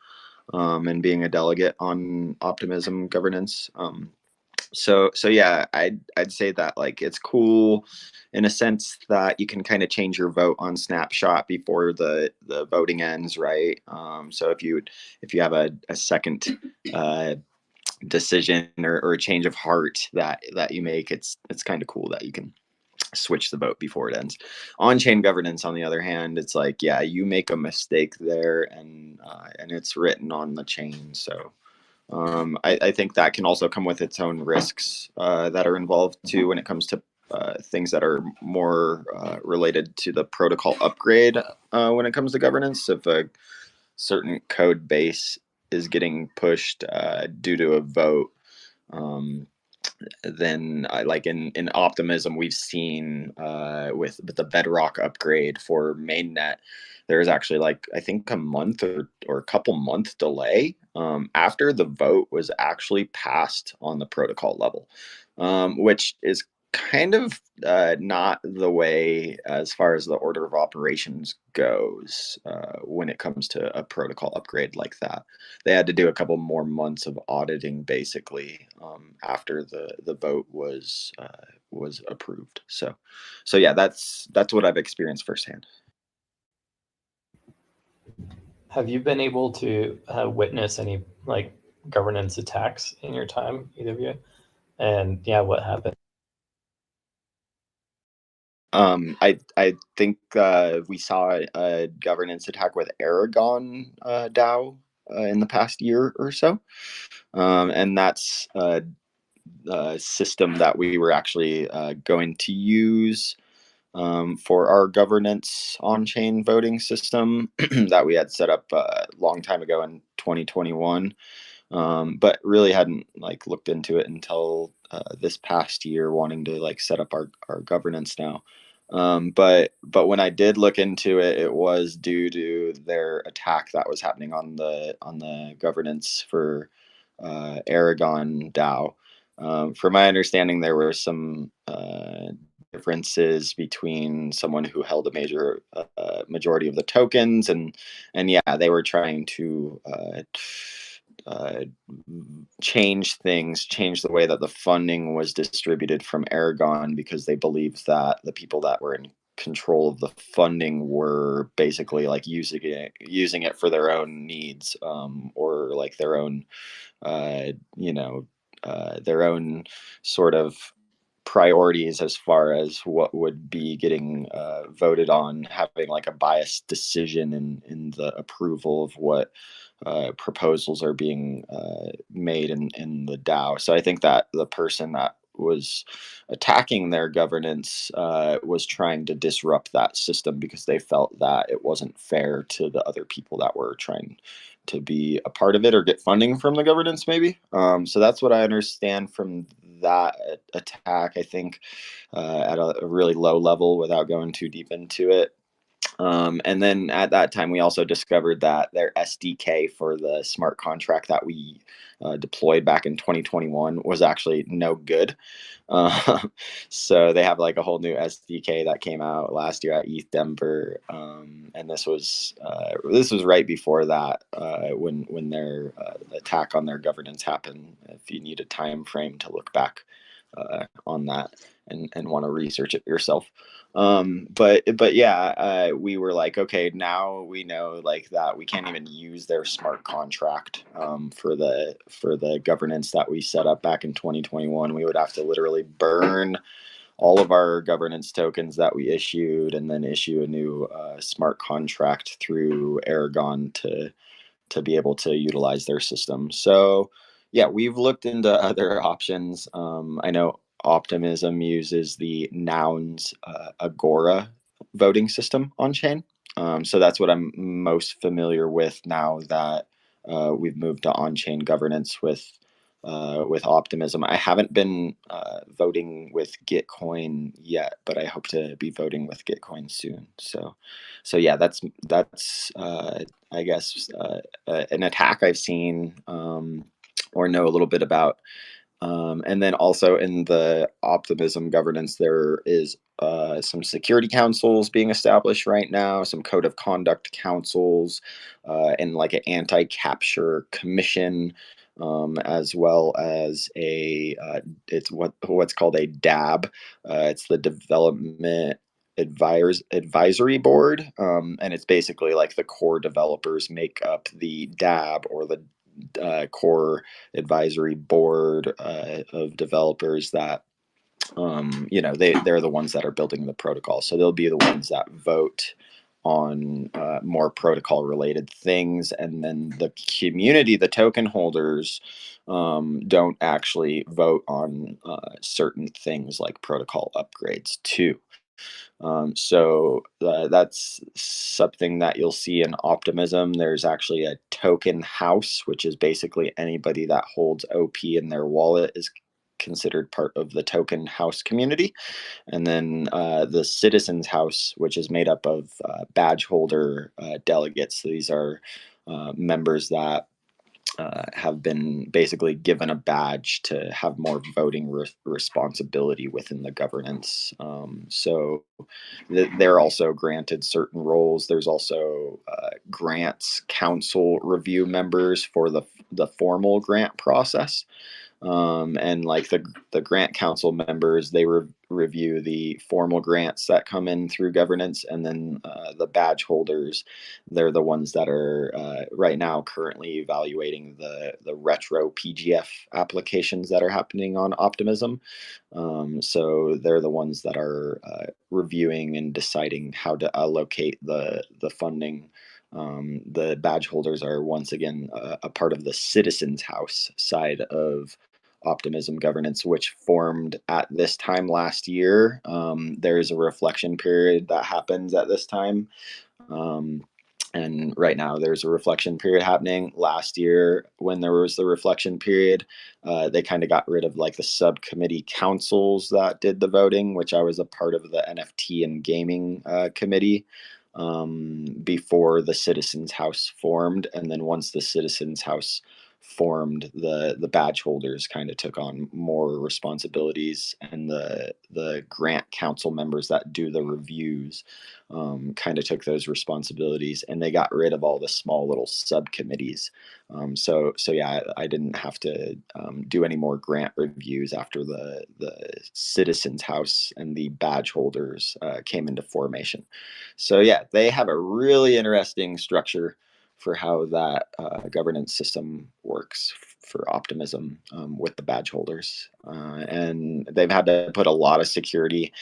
and being a delegate on Optimism governance. So yeah, I'd say that like it's cool in a sense that you can kind of change your vote on snapshot before the voting ends, right? So if you have a second decision or a change of heart that you make, it's kind of cool that you can switch the vote before it ends. On-chain governance, on the other hand, it's like, yeah, you make a mistake there and it's written on the chain. So I think that can also come with its own risks that are involved too when it comes to things that are more related to the protocol upgrade when it comes to governance. If a certain code base is getting pushed due to a vote, then like in Optimism, we've seen with the Bedrock upgrade for mainnet, there's actually like I think a month or a couple month delay after the vote was actually passed on the protocol level, which is kind of not the way as far as the order of operations goes when it comes to a protocol upgrade like that. They had to do a couple more months of auditing basically after the vote was approved. So yeah, that's what I've experienced firsthand. Have you been able to witness any like governance attacks in your time, either of you? And yeah, what happened? I think we saw a governance attack with Aragon DAO in the past year or so, and that's a system that we were actually going to use for our governance on-chain voting system that we had set up a long time ago in 2021. But really hadn't like looked into it until this past year, wanting to like set up our governance now. But when I did look into it, it was due to their attack that was happening on the governance for Aragon DAO. From my understanding, there were some differences between someone who held a major majority of the tokens, and yeah, they were trying to change the way that the funding was distributed from Aragon, because they believed that the people that were in control of the funding were basically like using it for their own needs, or like their own their own sort of priorities as far as what would be getting voted on, having like a biased decision in the approval of what proposals are being made in the DAO. So I think that the person that was attacking their governance was trying to disrupt that system because they felt that it wasn't fair to the other people that were trying to be a part of it or get funding from the governance, maybe. So that's what I understand from that attack, I think, at a really low level without going too deep into it. And then at that time, we also discovered that their SDK for the smart contract that we deployed back in 2021 was actually no good. So they have like a whole new SDK that came out last year at ETH Denver, and this was right before that when their attack on their governance happened. If you need a time frame to look back on that and want to research it yourself. But yeah, we were like, okay, now we know like that we can't even use their smart contract for the governance that we set up back in 2021. We would have to literally burn all of our governance tokens that we issued, and then issue a new smart contract through Aragon to be able to utilize their system. So yeah, we've looked into other options. I know Optimism uses the Nouns Agora voting system on chain. So that's what I'm most familiar with now that we've moved to on-chain governance with Optimism. I haven't been voting with Gitcoin yet, but I hope to be voting with Gitcoin soon. So yeah, that's I guess an attack I've seen or know a little bit about. And then also in the Optimism governance, there is some security councils being established right now, some code of conduct councils, and like an anti-capture commission, as well as it's what's called a DAB. It's the Development Advisory Board, and it's basically like the core developers make up the DAB, or the core advisory board of developers that they're the ones that are building the protocol, so they'll be the ones that vote on more protocol related things, and then the community, the token holders, don't actually vote on certain things like protocol upgrades too. So that's something that you'll see in Optimism. There's actually a token house, which is basically anybody that holds OP in their wallet is considered part of the token house community. And then the Citizens House, which is made up of badge holder delegates. So these are members that have been basically given a badge to have more voting responsibility within the governance. So they're also granted certain roles. There's also grants council review members for the formal grant process. And like the grant council members, they review the formal grants that come in through governance, and then the badge holders, they're the ones that are right now currently evaluating the retro PGF applications that are happening on Optimism. So they're the ones that are reviewing and deciding how to allocate the funding. The badge holders are once again a part of the Citizens House side of Optimism governance, which formed at this time last year. There is a reflection period that happens at this time. And right now there's a reflection period happening. Last year, when there was the reflection period, they kind of got rid of like the subcommittee councils that did the voting, which I was a part of the NFT and gaming committee before the Citizens House formed. And then once the Citizens House formed, the badge holders kind of took on more responsibilities, and the grant council members that do the reviews kind of took those responsibilities, and they got rid of all the small little subcommittees. So yeah, I didn't have to do any more grant reviews after the Citizens House and the badge holders came into formation. So yeah, they have a really interesting structure for how that governance system works for Optimism with the badge holders. And they've had to put a lot of security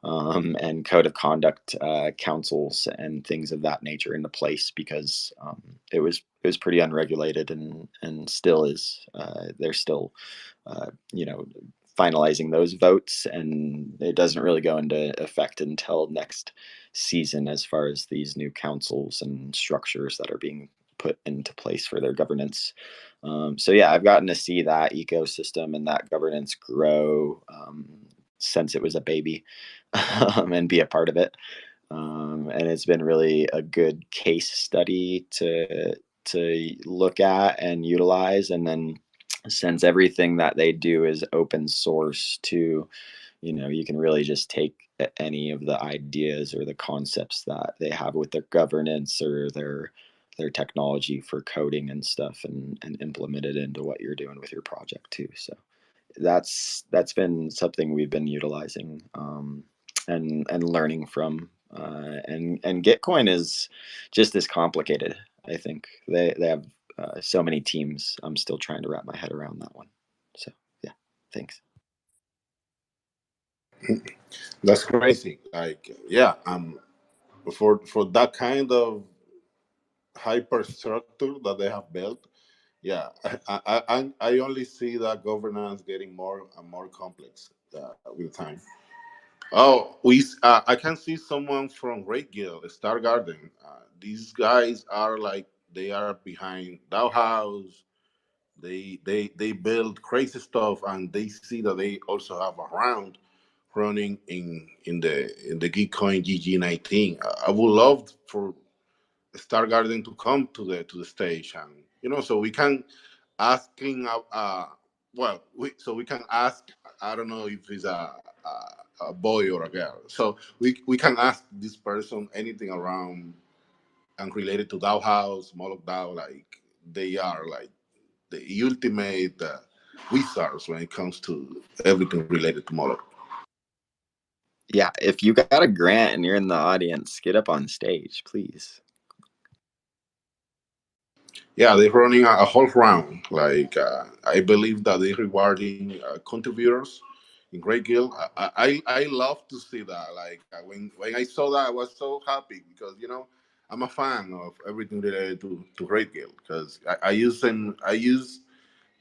and code of conduct councils and things of that nature into place, because it was pretty unregulated, and still is. They're still finalizing those votes, and it doesn't really go into effect until next season as far as these new councils and structures that are being put into place for their governance. So yeah, I've gotten to see that ecosystem and that governance grow since it was a baby, and be a part of it. And it's been really a good case study to look at and utilize. And then since everything that they do is open source too, you can really just take any of the ideas or the concepts that they have with their governance or their technology for coding and stuff, and implement it into what you're doing with your project too. So that's been something we've been utilizing and learning from. And Gitcoin is just as complicated. I think they have so many teams. I'm still trying to wrap my head around that one. So yeah, thanks. That's crazy. Like, yeah, for that kind of hyperstructure that they have built, yeah, I only see that governance getting more and more complex with time. Oh, I can see someone from Great Guild, Star Garden. These guys are like they are behind Dow House. They build crazy stuff, and they see that they also have a round running in the Geekcoin GG19. I would love for Star Garden to come to the stage, and so we can asking so we can ask. I don't know if it's a boy or a girl, so we can ask this person anything around and related to Dow House, Moloch Dow. Like they are like the ultimate wizards when it comes to everything related to Moloch. Yeah, if you got a grant and you're in the audience, get up on stage, please. Yeah, they're running a whole round. Like I believe that they're rewarding contributors in Great Guild. I love to see that. Like when I saw that, I was so happy because I'm a fan of everything related to Great Guild because I use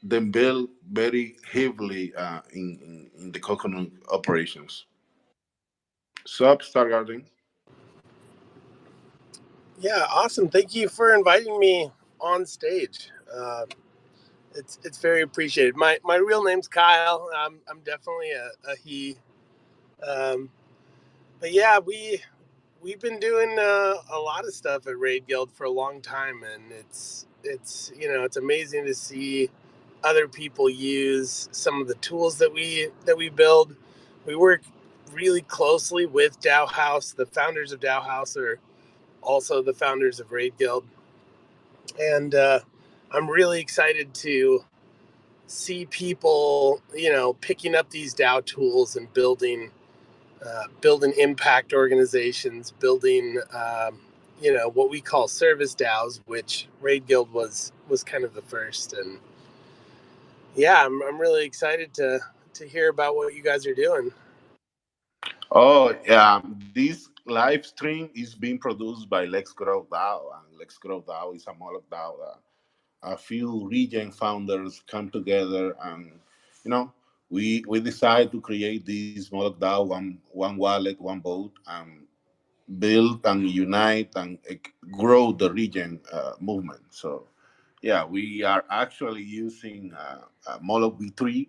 them build very heavily in the coconut operations. Sup, Star Garden? Yeah, awesome. Thank you for inviting me on stage. It's very appreciated. My real name's Kyle. I'm definitely a he. But yeah, we've been doing a lot of stuff at Raid Guild for a long time, and it's amazing to see other people use some of the tools that we build. We work really closely with Dow House. The founders of Dow House are also the founders of Raid Guild, and I'm really excited to see people, picking up these DAO tools and building impact organizations, building, what we call service DAOs, which Raid Guild was kind of the first. And yeah, I'm really excited to hear about what you guys are doing. Oh, yeah. This live stream is being produced by Let's Grow DAO, and Let's Grow DAO is a Moloch DAO. A few region founders come together, and you know, we decide to create this Moloch DAO, one wallet, one vote, and build and unite and grow the region movement. So, yeah, we are actually using Moloch V3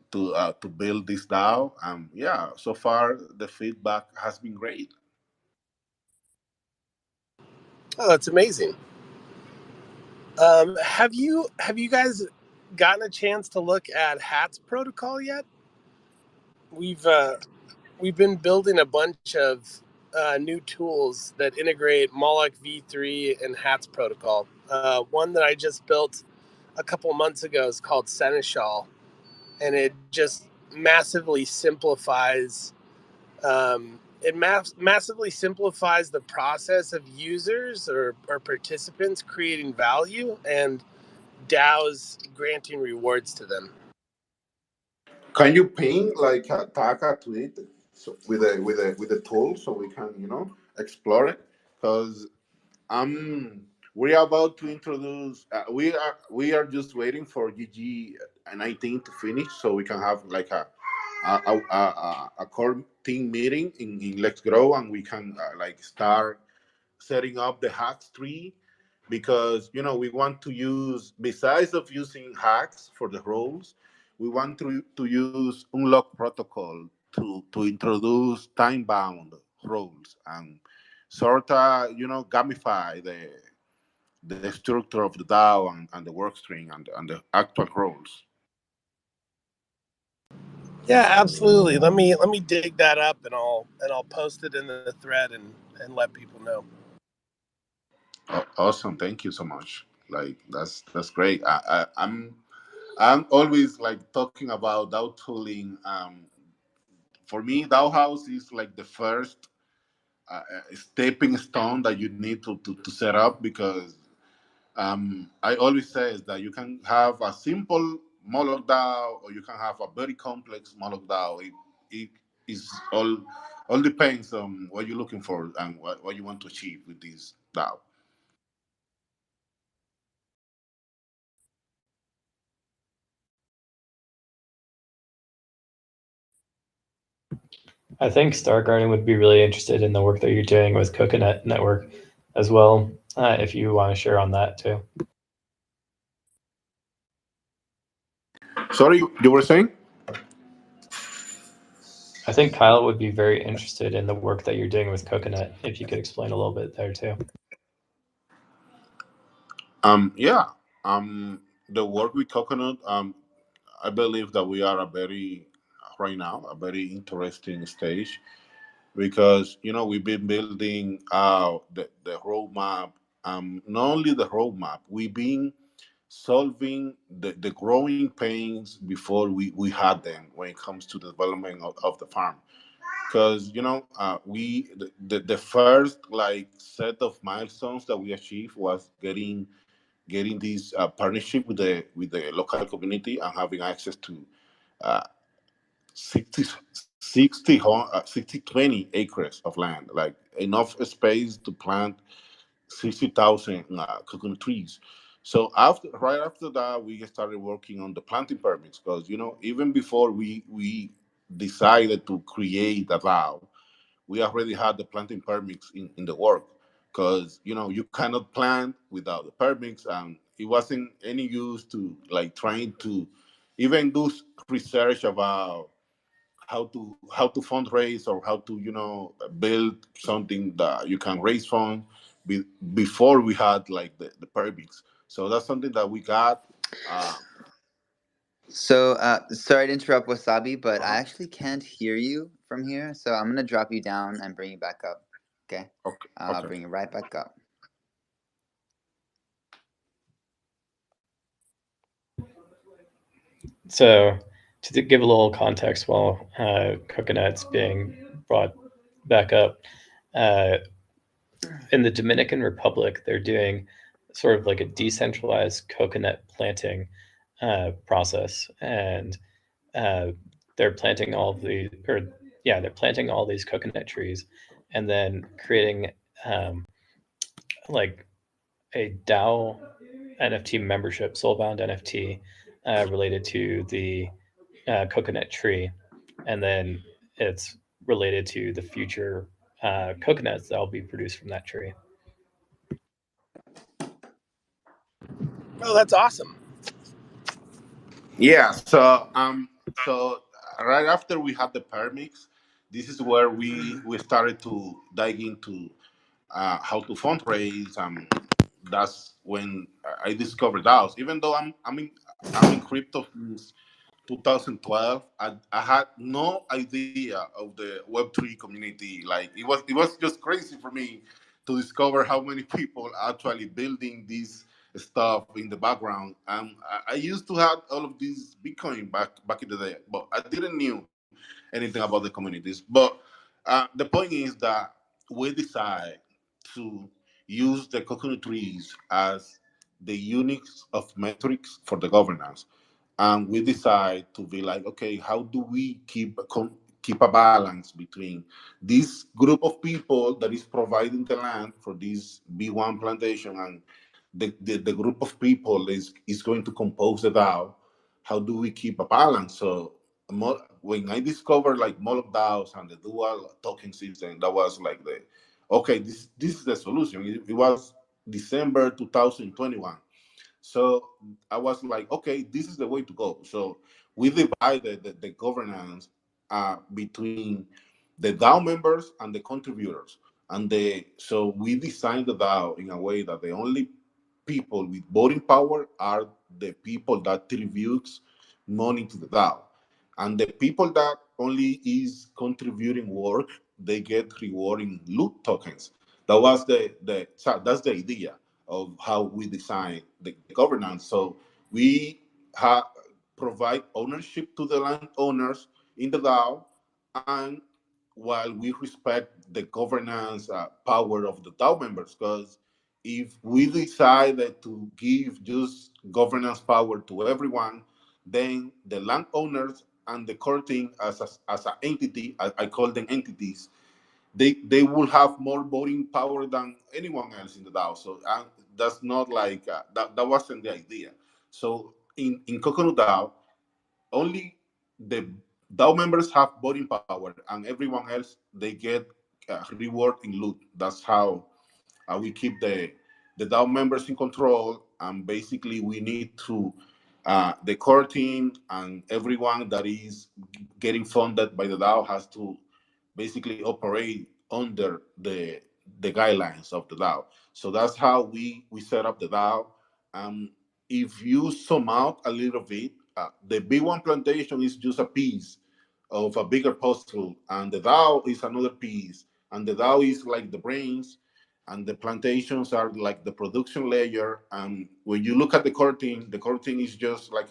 to build this DAO. Yeah, so far the feedback has been great. Oh, that's amazing. Have you guys gotten a chance to look at HATS protocol yet? We've been building a bunch of new tools that integrate Moloch V3 and HATS protocol. One that I just built a couple months ago is called Seneschal, and it just massively simplifies massively simplifies the process of users or participants creating value and DAOs granting rewards to them. Can you ping like a tag a tweet with a tool so we can explore it? Because we're about to introduce. We are just waiting for GG 19 to finish so we can have like a core team meeting in Let's Grow, and we can like start setting up the hacks tree, because we want to use, besides of using hacks for the roles, we want to use unlock protocol to introduce time bound roles and sort of gamify the structure of the DAO and the work string and the actual roles. Yeah, absolutely. Let me dig that up, and I'll post it in the thread and let people know. Awesome, thank you so much. Like that's great. I'm always like talking about DAO tooling. For me, DAO House is like the first stepping stone that you need to set up, because I always say that you can have a simple Moloch DAO or you can have a very complex Moloch DAO. is all depends on what you're looking for and what you want to achieve with this DAO. I think Star Garden would be really interested in the work that you're doing with Coconut Network as well, if you want to share on that too. Sorry, you were saying? I think Kyle would be very interested in the work that you're doing with Coconut, if you could explain a little bit there too. Yeah. The work with Coconut, I believe that we are right now, a very interesting stage because, we've been building out the roadmap. Not only the roadmap, we've been solving the growing pains before we had them when it comes to the development of the farm. Because the first like set of milestones that we achieved was getting this partnership with the local community and having access to uh, 60, 20 acres of land, like enough space to plant 60,000 coconut trees. So right after that, we started working on the planting permits because even before we decided to create a vow, we already had the planting permits in the work because you cannot plant without the permits, and it wasn't any use to like trying to even do research about how to fundraise or how to build something that you can raise funds be, before we had like the permits. So that's something that we got. uh, So, sorry to interrupt, Wasabi, but I actually can't hear you from here. So I'm gonna drop you down and bring you back up. Okay. okay I'll okay bring you right back up. So to give a little context while Coconut's being brought back up, uh, in the Dominican Republic, they're doing sort of like a decentralized coconut planting process, and they're planting they're planting all these coconut trees, and then creating like a DAO NFT membership, soulbound NFT, related to the coconut tree, and then it's related to the future coconuts that will be produced from that tree. Oh, that's awesome. Yeah. So right after we had the permits, this is where we started to dive into how to fundraise. That's when I discovered DAOs. Even though I'm in crypto since 2012, I had no idea of the Web3 community. Like it was just crazy for me to discover how many people are actually building this stuff in the background. I used to have all of these Bitcoin back in the day, but I didn't knew anything about the communities. But the point is that we decide to use the coconut trees as the units of metrics for the governance, and we decide to be like, okay, how do we keep a balance between this group of people that is providing the land for this B1 plantation and the group of people is going to compose the DAO? How do we keep a balance? So when I discovered like Moloch DAOs and the dual token system, that was like okay, this is the solution. It was December 2021. So I was like, okay, this is the way to go. So we divided the governance between the DAO members and the contributors. So we designed the DAO in a way that the only people with voting power are the people that contributes money to the DAO. And the people that only is contributing work, they get rewarding loot tokens. That's the idea of how we design the governance. So we provide ownership to the landowners in the DAO, and while we respect the governance power of the DAO members, because if we decided to give just governance power to everyone, then the landowners and the core team as an entity, I call them entities, they will have more voting power than anyone else in the DAO. So that's not like that wasn't the idea. So in Coconut DAO, only the DAO members have voting power, and everyone else they get reward in loot. That's how we keep the DAO members in control, and basically we need to the core team and everyone that is getting funded by the DAO has to basically operate under the guidelines of the DAO. So that's how we set up the DAO. If you sum out a little bit, the B1 plantation is just a piece of a bigger puzzle, and the DAO is another piece, and the DAO is like the brains, and the plantations are like the production layer. And when you look at the core team is just like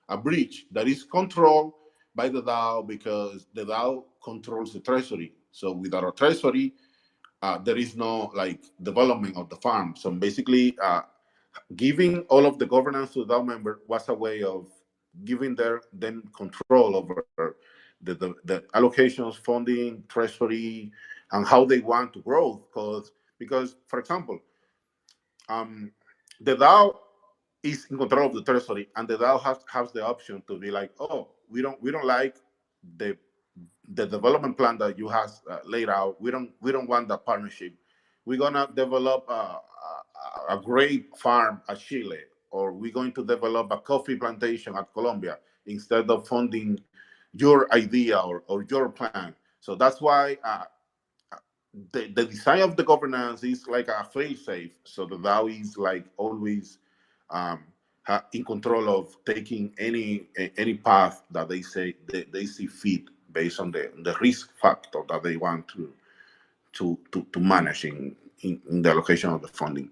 a bridge that is controlled by the DAO, because the DAO controls the treasury. So without a treasury, there is no like development of the farm. So basically, giving all of the governance to the DAO member was a way of giving them control over the allocations, funding, treasury, and how they want to grow. Because, for example, the DAO is in control of the treasury, and the DAO has the option to be like, oh, we don't like the development plan that you have laid out. We don't want that partnership. We're gonna develop a grape farm at Chile, or we're going to develop a coffee plantation at Colombia instead of funding your idea or your plan. So that's why the design of the governance is like a fail-safe. So the DAO is like always in control of taking any path that they say they see fit based on the risk factor that they want to manage in the allocation of the funding.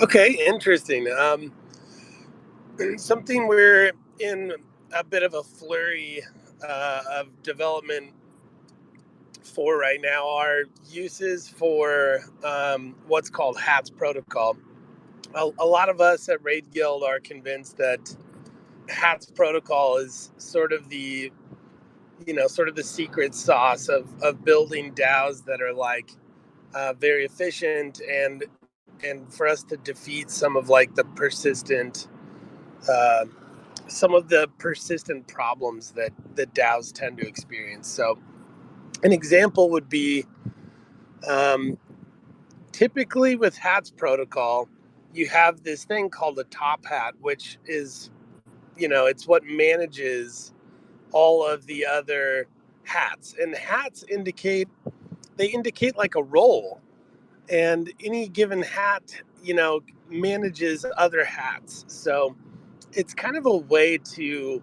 Okay, interesting. Something we're in a bit of a flurry of development for right now are uses for what's called HATS protocol. A lot of us at Raid Guild are convinced that HATS protocol is sort of the secret sauce of building DAOs that are like very efficient and for us to defeat some of like the persistent problems that DAOs tend to experience. So an example would be typically with HATS protocol, you have this thing called a top hat, which is, it's what manages all of the other hats. And hats indicate like a role. And any given hat, manages other hats. So it's kind of a way to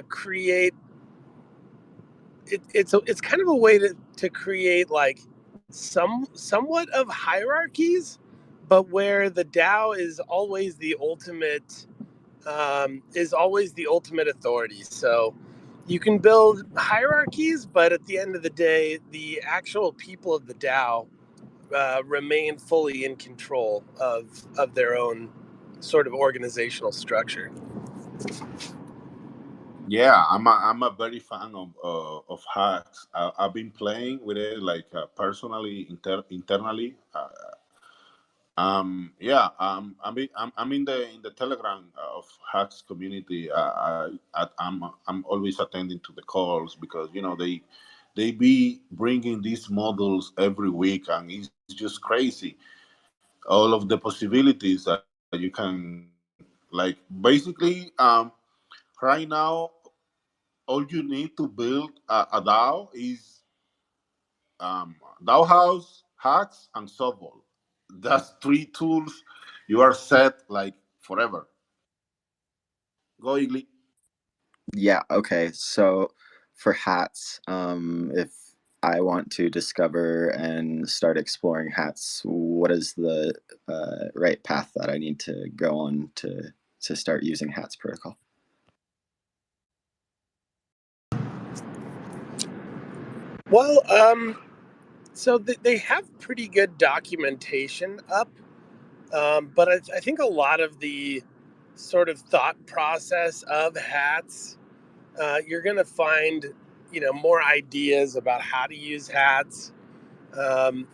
create. It's kind of a way to create like somewhat of hierarchies, but where the DAO is always the ultimate authority. So you can build hierarchies, but at the end of the day, the actual people of the DAO remain fully in control of their own sort of organizational structure. Yeah, I'm a very fan of hacks. I've been playing with it like personally, internally. I'm in the Telegram of hacks community. I'm always attending to the calls, because they be bringing these models every week, and it's just crazy. All of the possibilities that you can, like, basically right now, all you need to build a DAO is DAO House, Hacks, and Softball. That's 3 tools. You are set like forever. Go, Igli. Yeah, okay. So for hats, if I want to discover and start exploring hats, what is the right path that I need to go on to start using HATS protocol? Well, So they have pretty good documentation up, but I think a lot of the sort of thought process of hats, you're going to find, more ideas about how to use hats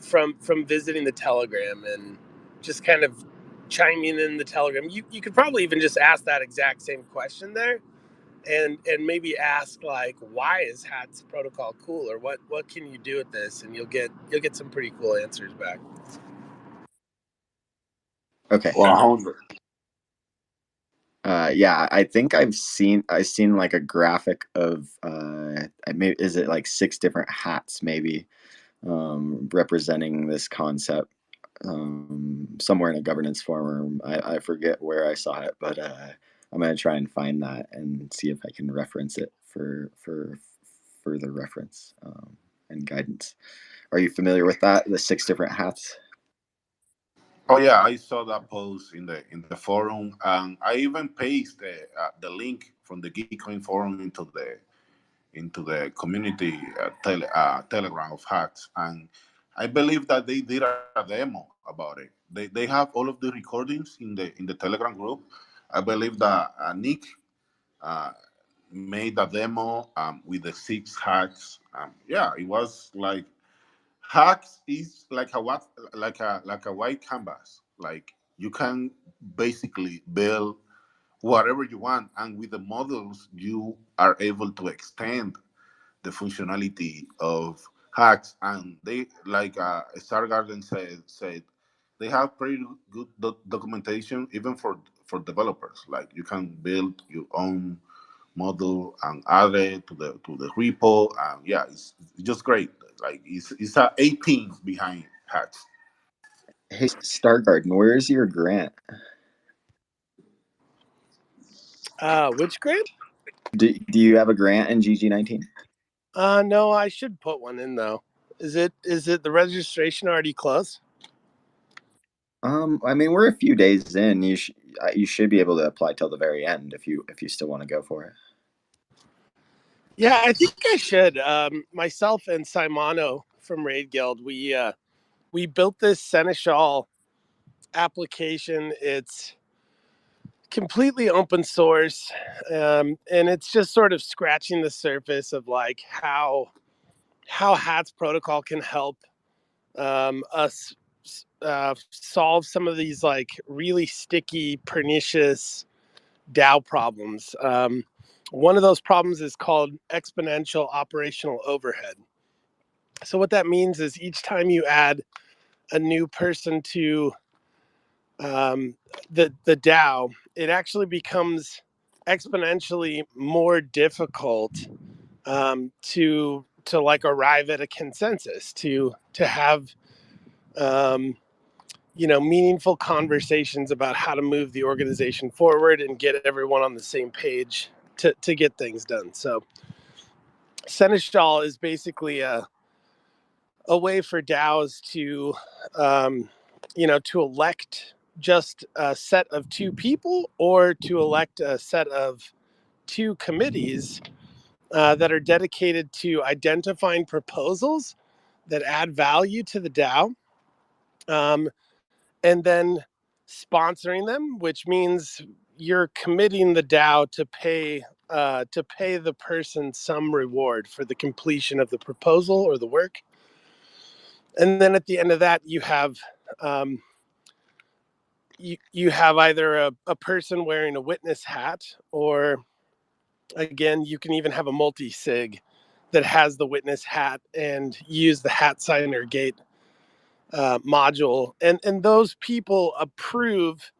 from visiting the Telegram and just kind of chiming in the Telegram. You could probably even just ask that exact same question there, and maybe ask like, why is hats protocol cool, or what can you do with this, and you'll get some pretty cool answers back. Okay. 100. Yeah, I think I've seen like a graphic of is it like 6 different hats maybe representing this concept somewhere in a governance forum. I forget where I saw it, but I'm gonna try and find that and see if I can reference it for further reference and guidance. Are you familiar with that? The 6 different hats? Oh yeah, I saw that post in the forum, and I even pasted the link from the Geekcoin forum into the community Telegram of hats, and I believe that they did a demo about it. They have all of the recordings in the Telegram group. I believe that Nick made a demo with the 6 hats. Yeah, it was like hacks is like a white canvas. Like you can basically build whatever you want, and with the models you are able to extend the functionality of hacks. And they, like Star Garden said they have pretty good documentation even for developers. Like you can build your own model and add it to the repo, and yeah, it's just great. Like it's a 18 behind hacks. Hey, Star Garden, where's your grant? Which grant? Do you have a grant in GG19? No, I should put one in though. Is it the registration already closed? I mean, we're a few days in. You should be able to apply till the very end if you still want to go for it. Yeah, I think I should. Myself and Simano from Raid Guild, we built this Seneschal application. It's completely open source, and it's just sort of scratching the surface of like how HATS protocol can help us solve some of these like really sticky, pernicious DAO problems. One of those problems is called exponential operational overhead. So what that means is each time you add a new person to the DAO, it actually becomes exponentially more difficult to like arrive at a consensus, to have meaningful conversations about how to move the organization forward and get everyone on the same page to get things done. So Seneschal is basically a way for DAOs to to elect just a set of 2 people, or to elect a set of 2 committees that are dedicated to identifying proposals that add value to the DAO, and then sponsoring them, which means you're committing the DAO to pay the person some reward for the completion of the proposal or the work. And then at the end of that, you have you have either a person wearing a witness hat, or again, you can even have a multi-sig that has the witness hat and use the hat signer gate module. And those people approve,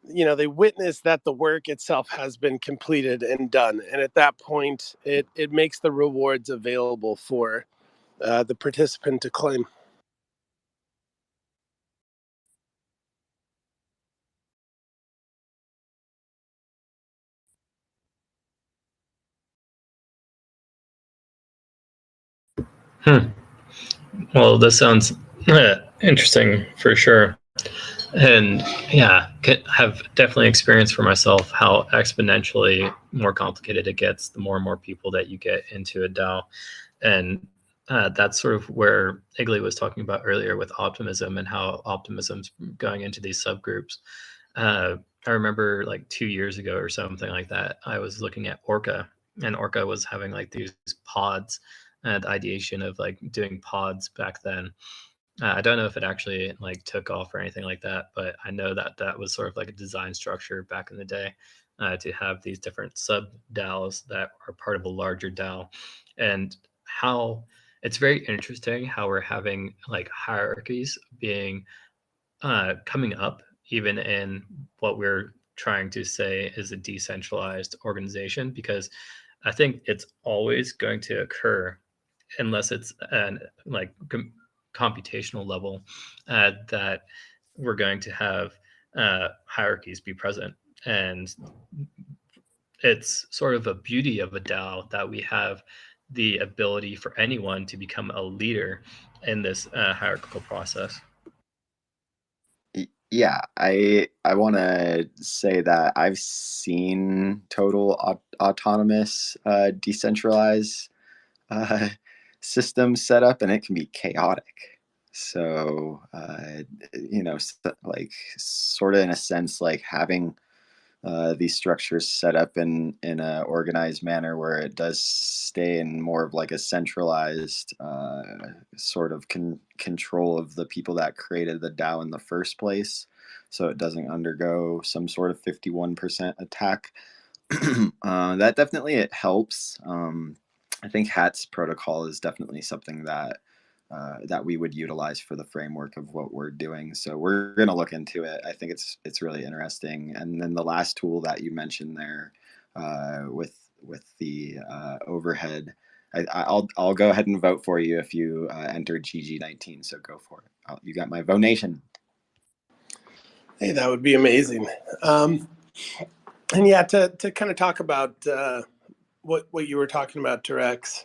they witness that the work itself has been completed and done. And at that point, it makes the rewards available for the participant to claim. Well, this sounds interesting for sure. And yeah, have definitely experienced for myself how exponentially more complicated it gets the more and more people that you get into a DAO. And that's sort of where Igley was talking about earlier with optimism and how optimism's going into these subgroups. I remember like 2 years ago or something like that, I was looking at Orca, and Orca was having like these pods and ideation of like doing pods back then. I don't know if it actually like took off or anything like that, but I know that that was sort of like a design structure back in the day, to have these different sub DAOs that are part of a larger DAO, and how it's very interesting how we're having like hierarchies being coming up even in what we're trying to say is a decentralized organization, because I think it's always going to occur unless it's an like computational level, that we're going to have hierarchies be present. And it's sort of a beauty of a DAO that we have the ability for anyone to become a leader in this hierarchical process. Yeah, I want to say that I've seen total autonomous decentralized systems set up, and it can be chaotic. So like sort of in a sense, like having these structures set up in a organized manner where it does stay in more of like a centralized sort of control of the people that created the DAO in the first place, so it doesn't undergo some sort of 51% attack. That definitely it helps. I think HATS protocol is definitely something that that we would utilize for the framework of what we're doing. So we're going to look into it. I think it's really interesting. And then the last tool that you mentioned there, with the overhead, I'll go ahead and vote for you if you enter GG19. So go for it. You got my vonation. Hey, that would be amazing. And yeah, to kind of talk about what you were talking about, Terex.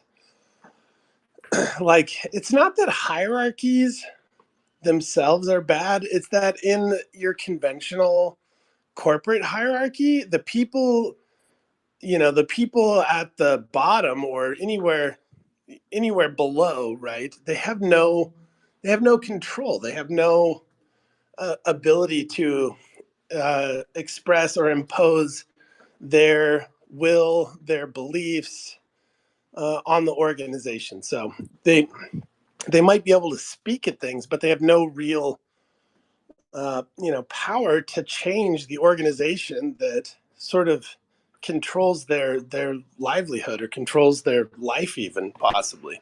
Like, it's not that hierarchies themselves are bad. It's that in your conventional corporate hierarchy, the people at the bottom or anywhere below, right? They have no control. They have no ability to express or impose their will, their beliefs on the organization. So they might be able to speak at things, but they have no real power to change the organization that sort of controls their livelihood or controls their life, even possibly.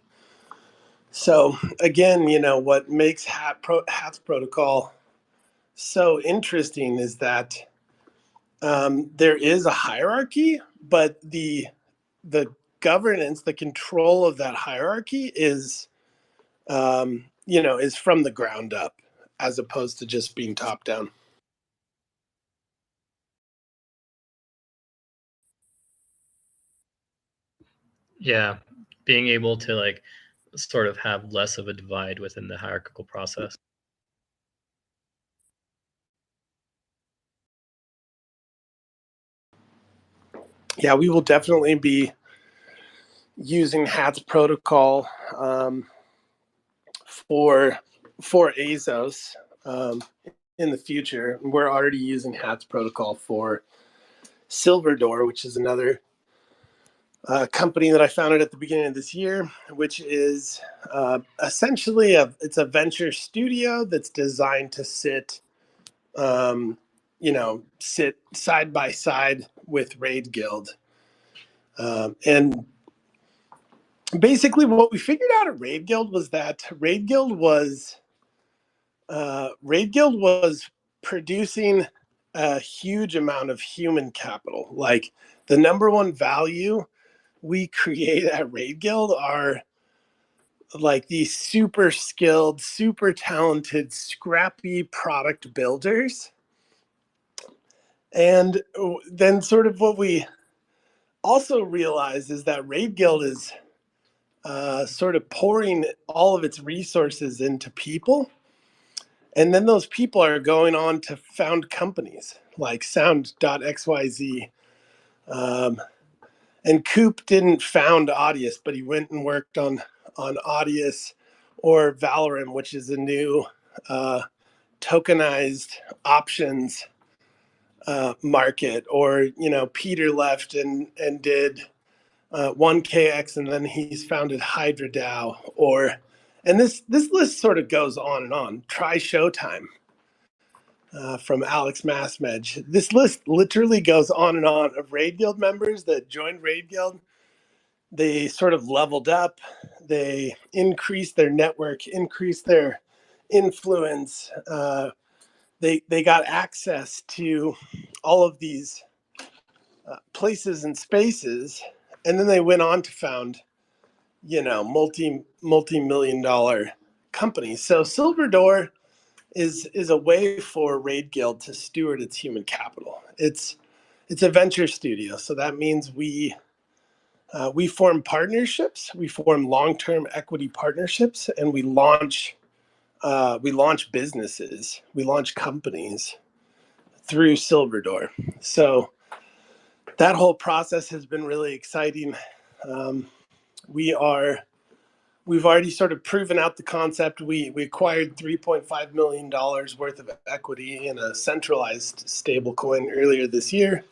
So again, what makes HATS protocol so interesting is that there is a hierarchy, but the governance, the control of that hierarchy is from the ground up, as opposed to just being top down. Yeah, being able to like sort of have less of a divide within the hierarchical process. Yeah, we will definitely be using HATS protocol for Azos in the future. We're already using HATS protocol for Silverdoor, which is another company that I founded at the beginning of this year, which is essentially it's a venture studio that's designed to sit side by side with Raid Guild. And basically what we figured out at Raid Guild was that Raid Guild was producing a huge amount of human capital. Like, the number one value we create at Raid Guild are like these super skilled, super talented, scrappy product builders. And then sort of what we also realize is that Raid Guild is sort of pouring all of its resources into people. And then those people are going on to found companies like Sound.xyz. And Coop didn't found Audius, but he went and worked on on Audius or Valorem, which is a new tokenized options market, or Peter left and did 1KX, and then he's founded Hydra DAO, and this list sort of goes on and on. Try Showtime from Alex Massmedge. This list literally goes on and on of Raid Guild members that joined Raid Guild. They sort of leveled up, they increased their network, increased their influence. They got access to all of these places and spaces, and then they went on to found, multi-million dollar companies. So Silver Door is a way for Raid Guild to steward its human capital. It's a venture studio, so that means we form partnerships, we form long-term equity partnerships, and we launch businesses, we launch companies through Silver Door. So that whole process has been really exciting. We've already sort of proven out the concept. We acquired $3.5 million worth of equity in a centralized stablecoin earlier this year.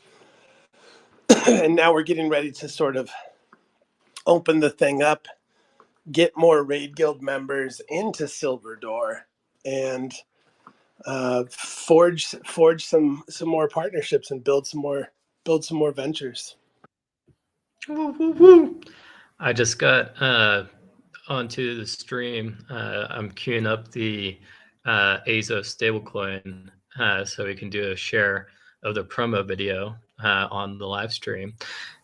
And now we're getting ready to sort of open the thing up, get more Raid Guild members into Silver Door, and forge some more partnerships and build some more ventures. Woo, woo, woo. I just got onto the stream. I'm queuing up the Azo stablecoin so we can do a share of the promo video on the live stream.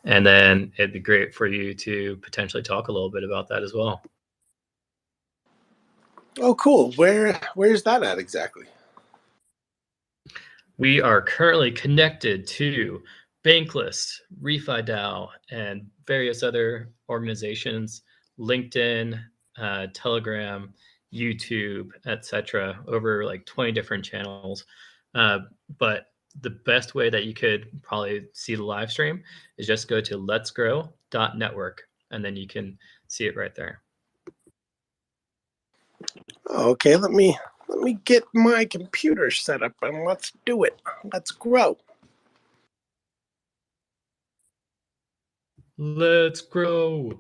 And then it'd be great for you to potentially talk a little bit about that as well. Oh, cool. Where's that at exactly? We are currently connected to Bankless, ReFi DAO, and various other organizations, LinkedIn, Telegram, YouTube, etc., over like 20 different channels. But the best way that you could probably see the live stream is just go to letsgrow.network, and then you can see it right there. Okay, let me get my computer set up and let's do it. Let's grow. Let's grow.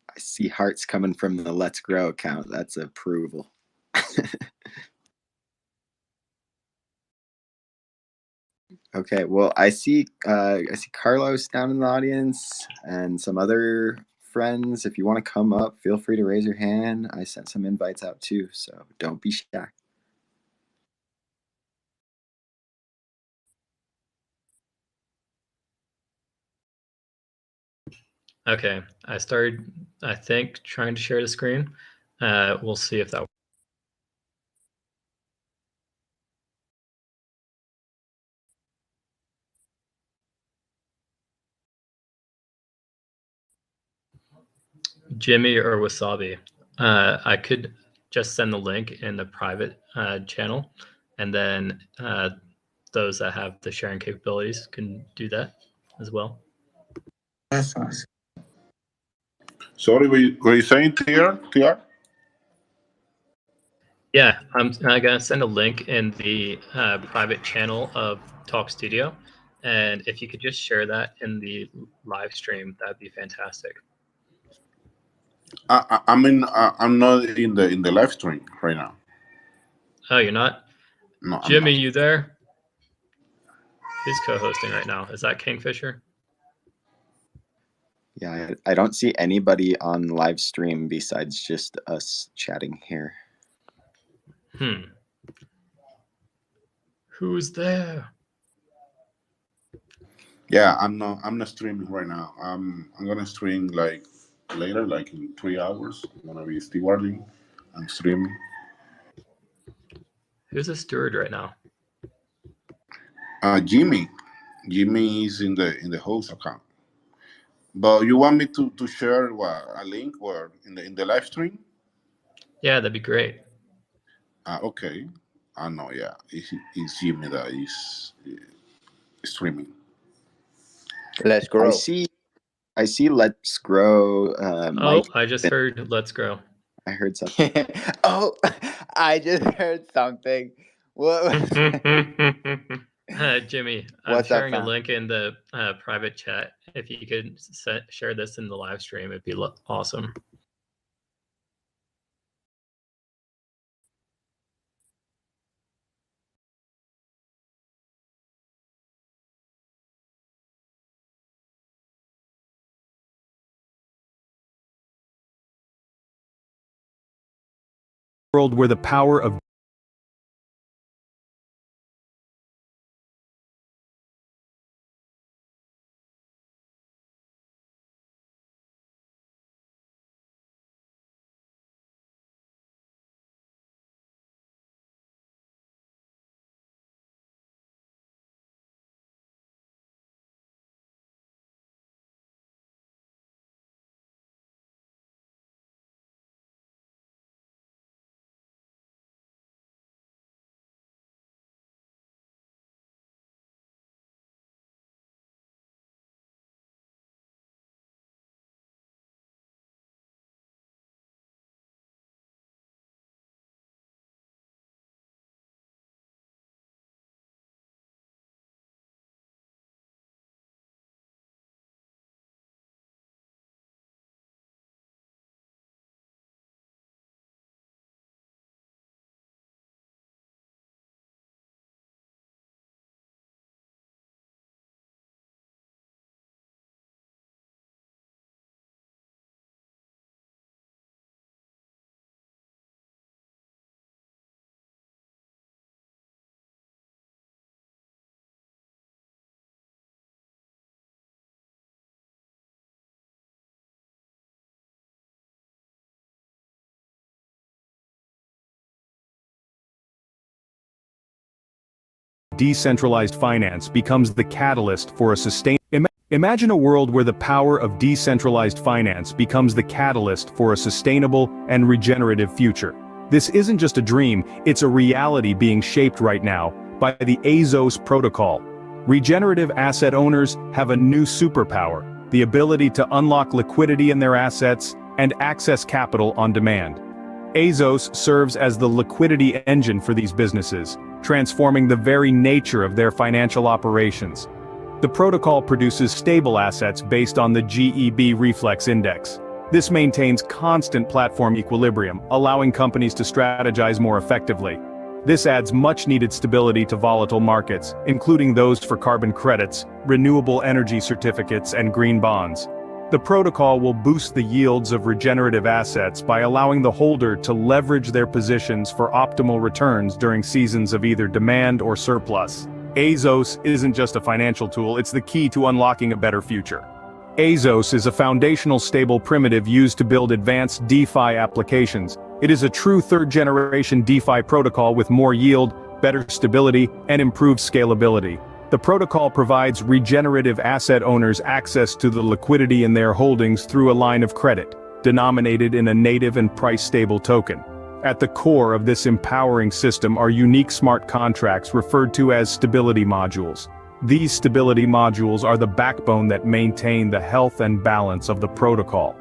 I see hearts coming from the Let's Grow account. That's approval. Okay, well, I see Carlos down in the audience and some other friends. If you want to come up, feel free to raise your hand. I sent some invites out too, so don't be shy. Okay, I started, I think, trying to share the screen. We'll see if that works. Jimmy or Wasabi, I could just send the link in the private channel, and then those that have the sharing capabilities can do that as well. That's awesome. Sorry, were you saying TR? Yeah, I'm gonna send a link in the private channel of Talk Studio, and if you could just share that in the live stream, that'd be fantastic. I'm not in the live stream right now. Oh, you're not? No, Jimmy, you there? Who's co-hosting right now? Is that Kingfisher? Yeah, I don't see anybody on live stream besides just us chatting here. Who's there? Yeah, I'm not streaming right now. I'm gonna stream like later, like in 3 hours. I'm gonna be stewarding and streaming. Who's a steward right now? Jimmy. Jimmy is in the host account. But you want me to share a link or in the live stream? Yeah, that'd be great. Okay. I know. Yeah, it's Jimmy that is streaming. Let's grow. I see Let's Grow. Oh, Mike. I just heard Let's Grow. I heard something. Oh, I just heard something. What? Jimmy, I'm What's up, sharing a fam? link in the private chat. If you could share this in the live stream, it'd be awesome. World where the power of decentralized finance becomes the catalyst for a sustainable. Imagine a world where the power of decentralized finance becomes the catalyst for a sustainable and regenerative future. This isn't just a dream, it's a reality being shaped right now by the Azos protocol. Regenerative asset owners have a new superpower, the ability to unlock liquidity in their assets and access capital on demand. Azos serves as the liquidity engine for these businesses, transforming the very nature of their financial operations. The protocol produces stable assets based on the GEB Reflex Index. This maintains constant platform equilibrium, allowing companies to strategize more effectively. This adds much-needed stability to volatile markets, including those for carbon credits, renewable energy certificates, and green bonds. The protocol will boost the yields of regenerative assets by allowing the holder to leverage their positions for optimal returns during seasons of either demand or surplus. Azos isn't just a financial tool, it's the key to unlocking a better future. Azos is a foundational stable primitive used to build advanced DeFi applications. It is a true third-generation DeFi protocol with more yield, better stability, and improved scalability. The protocol provides regenerative asset owners access to the liquidity in their holdings through a line of credit, denominated in a native and price-stable token. At the core of this empowering system are unique smart contracts referred to as stability modules. These stability modules are the backbone that maintain the health and balance of the protocol.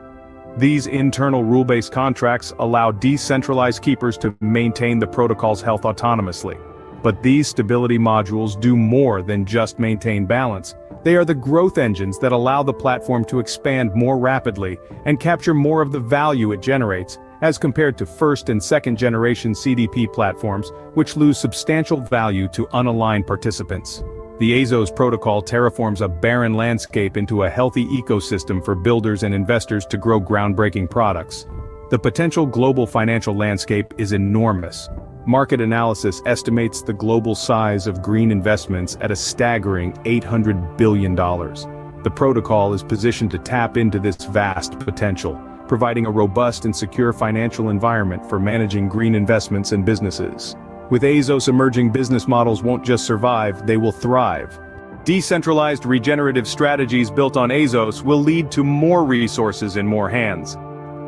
These internal rule-based contracts allow decentralized keepers to maintain the protocol's health autonomously. But these stability modules do more than just maintain balance. They are the growth engines that allow the platform to expand more rapidly and capture more of the value it generates, as compared to first and second generation CDP platforms, which lose substantial value to unaligned participants. The Azos protocol terraforms a barren landscape into a healthy ecosystem for builders and investors to grow groundbreaking products. The potential global financial landscape is enormous. Market analysis estimates the global size of green investments at a staggering $800 billion. The protocol is positioned to tap into this vast potential, providing a robust and secure financial environment for managing green investments and businesses. With Azos, emerging business models won't just survive, they will thrive. Decentralized regenerative strategies built on Azos will lead to more resources in more hands.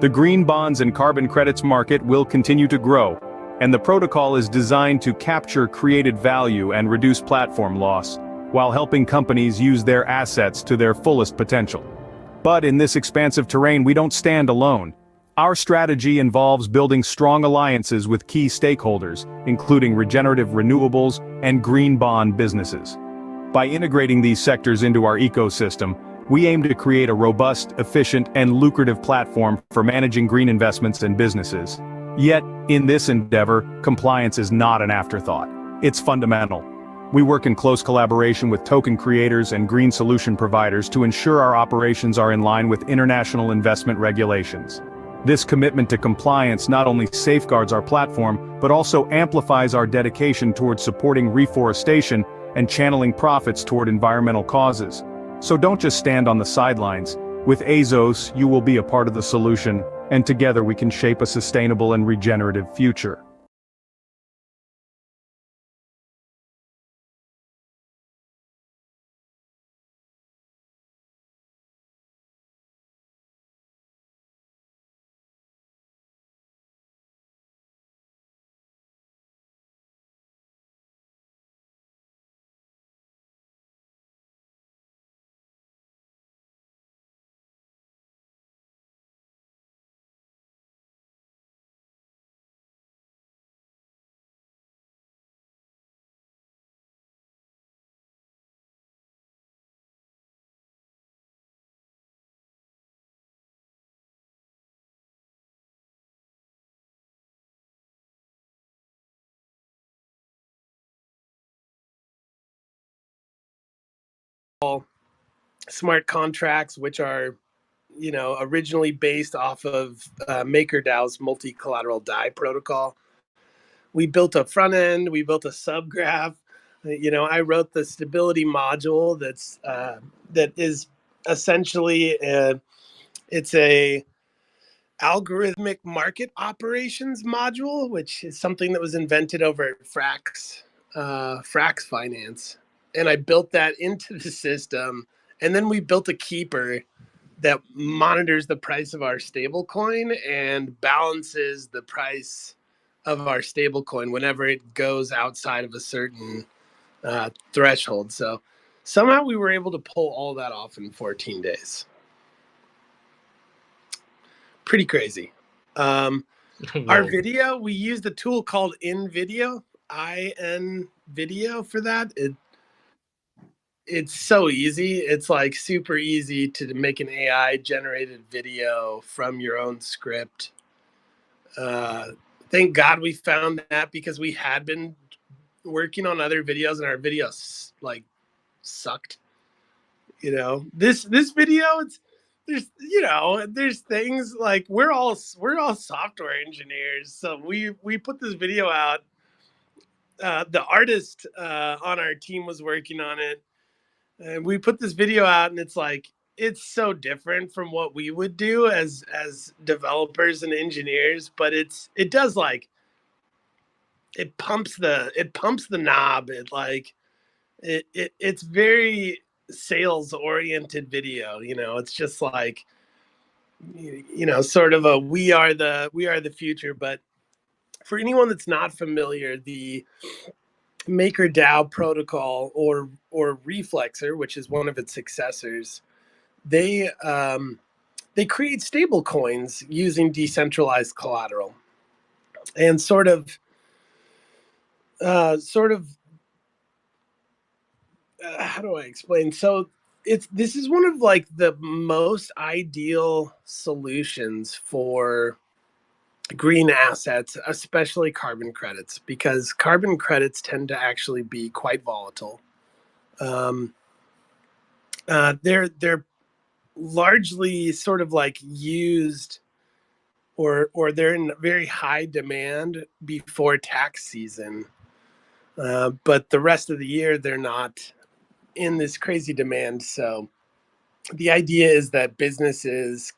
The green bonds and carbon credits market will continue to grow, and the protocol is designed to capture created value and reduce platform loss, while helping companies use their assets to their fullest potential. But in this expansive terrain, we don't stand alone. Our strategy involves building strong alliances with key stakeholders, including regenerative renewables and green bond businesses. By integrating these sectors into our ecosystem, we aim to create a robust, efficient, and lucrative platform for managing green investments and businesses. Yet, in this endeavor, compliance is not an afterthought. It's fundamental. We work in close collaboration with token creators and green solution providers to ensure our operations are in line with international investment regulations. This commitment to compliance not only safeguards our platform, but also amplifies our dedication towards supporting reforestation and channeling profits toward environmental causes. So don't just stand on the sidelines. With Azos, you will be a part of the solution, and together we can shape a sustainable and regenerative future. Smart contracts, which are, originally based off of MakerDAO's multi-collateral DAI protocol. We built a front end, we built a subgraph. I wrote the stability module that is essentially it's a algorithmic market operations module, which is something that was invented over at Frax Finance. And I built that into the system. And then we built a keeper that monitors the price of our stablecoin and balances the price of our stablecoin whenever it goes outside of a certain threshold. So somehow we were able to pull all that off in 14 days. Pretty crazy. Our video, we used a tool called InVideo, InVideo for that. It's so easy. It's like super easy to make an AI generated video from your own script. Thank God we found that, because we had been working on other videos and our videos like sucked. This video, there's things like we're all software engineers, so we put this video out. The artist on our team was working on it, and we put this video out, and it's so different from what we would do as developers and engineers, but it pumps the knob. It's very sales oriented video. It's just like, sort of a we are the future. But for anyone that's not familiar, the MakerDAO protocol or Reflexer, which is one of its successors, they create stable coins using decentralized collateral. And sort of how do I explain? So this is one of like the most ideal solutions for green assets, especially carbon credits, because carbon credits tend to actually be quite volatile. They're largely sort of like used or they're in very high demand before tax season. But the rest of the year, they're not in this crazy demand. So the idea is that businesses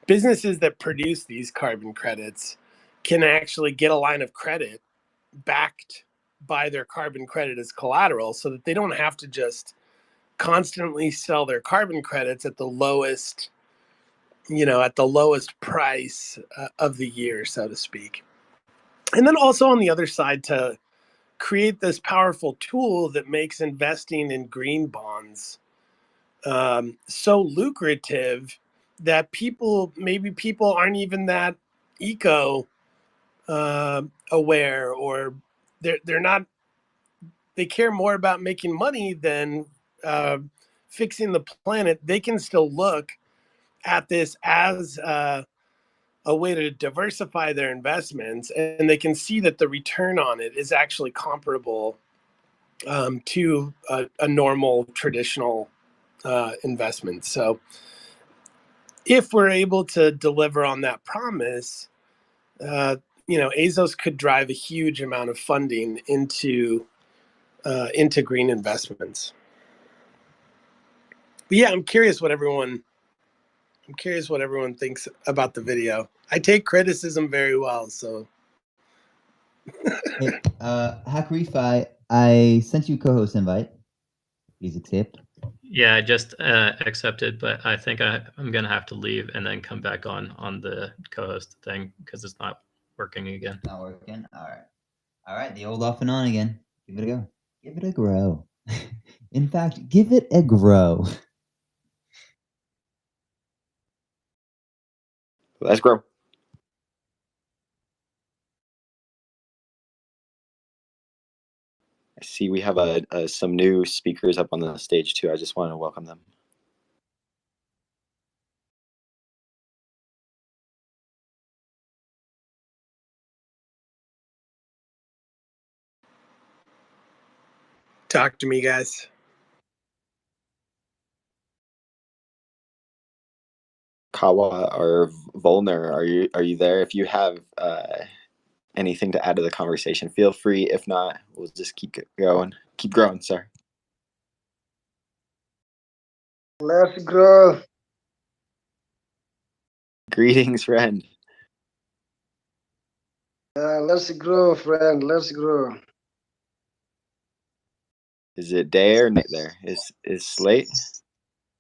that produce these carbon credits can actually get a line of credit backed by their carbon credit as collateral, so that they don't have to just constantly sell their carbon credits at the lowest price of the year, so to speak. And then also on the other side, to create this powerful tool that makes investing in green bonds so lucrative that maybe people aren't even that eco aware, or they're not. They care more about making money than fixing the planet. They can still look at this as a way to diversify their investments, and they can see that the return on it is actually comparable to a normal traditional investment. So if we're able to deliver on that promise, Azos could drive a huge amount of funding into green investments. But yeah, I'm curious what everyone thinks about the video. I take criticism very well, so. Hey, HackRefi, I sent you a co-host invite. Please accept. Yeah, I just accepted, but I think I'm gonna have to leave and then come back on the co-host thing because it's not working again. Not working. All right. The old off and on again. Give it a go. Give it a grow. In fact, give it a grow. Let's grow. I see we have some new speakers up on the stage too. I just want to welcome them. Talk to me, guys. Kawa or Volner, are you there? If you have anything to add to the conversation, feel free. If not, we'll just keep going. Keep growing, sir. Let's grow. Greetings, friend. Let's grow, friend. Let's grow. Is it day or night there? Is late?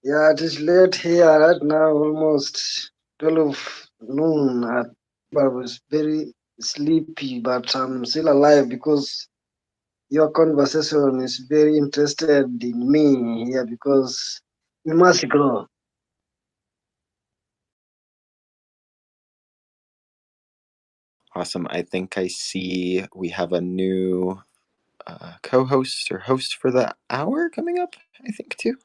Yeah, it is late here right now, almost 12 noon. I was very sleepy, but I'm still alive because your conversation is very interested in me here because we must grow. Awesome. I think I see we have a new co-host or host for the hour coming up, I think, too.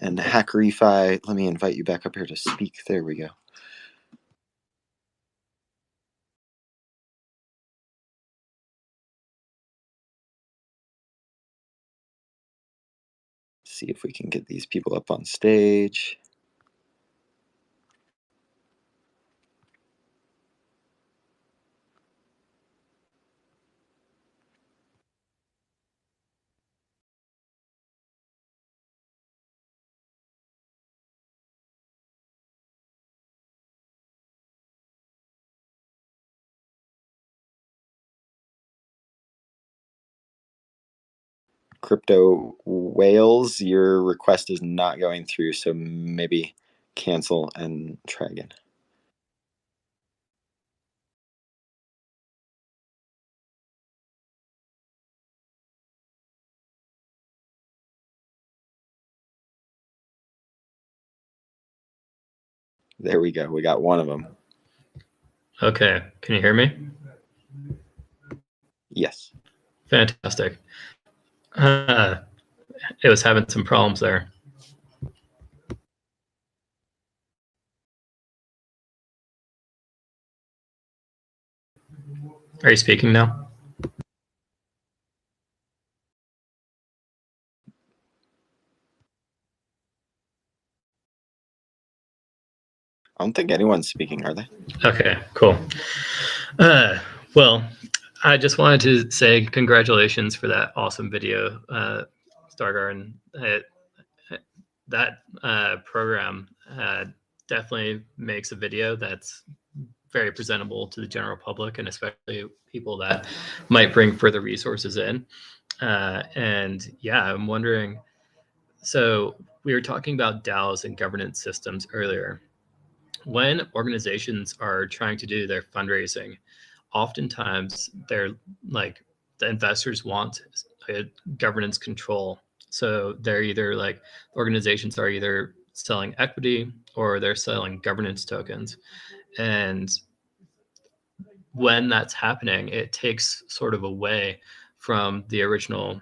And HackRefi, let me invite you back up here to speak. There we go. See if we can get these people up on stage. Crypto Whales, your request is not going through, so maybe cancel and try again. There we go. We got one of them. Okay, can you hear me? Yes. Fantastic. It was having some problems there. Are you speaking now? I don't think anyone's speaking, are they? Okay, cool. Well, I just wanted to say congratulations for that awesome video, Stargarden. That program definitely makes a video that's very presentable to the general public, and especially people that might bring further resources in. And yeah, I'm wondering, so we were talking about DAOs and governance systems earlier. When organizations are trying to do their fundraising, oftentimes they're like, the investors want governance control So they're either like organizations are either selling equity or they're selling governance tokens. And when that's happening, it takes sort of away from the original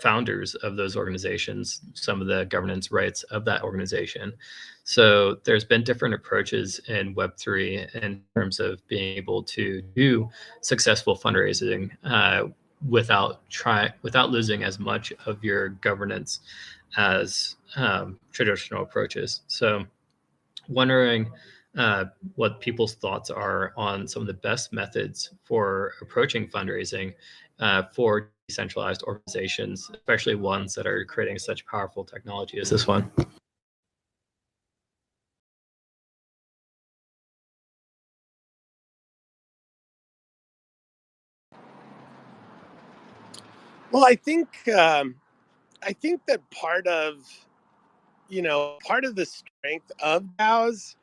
founders of those organizations, some of the governance rights of that organization. So there's been different approaches in Web3 in terms of being able to do successful fundraising without losing as much of your governance as traditional approaches. So wondering what people's thoughts are on some of the best methods for approaching fundraising for decentralized organizations, especially ones that are creating such powerful technology as this one. Well, I think that part of the strength of DAOs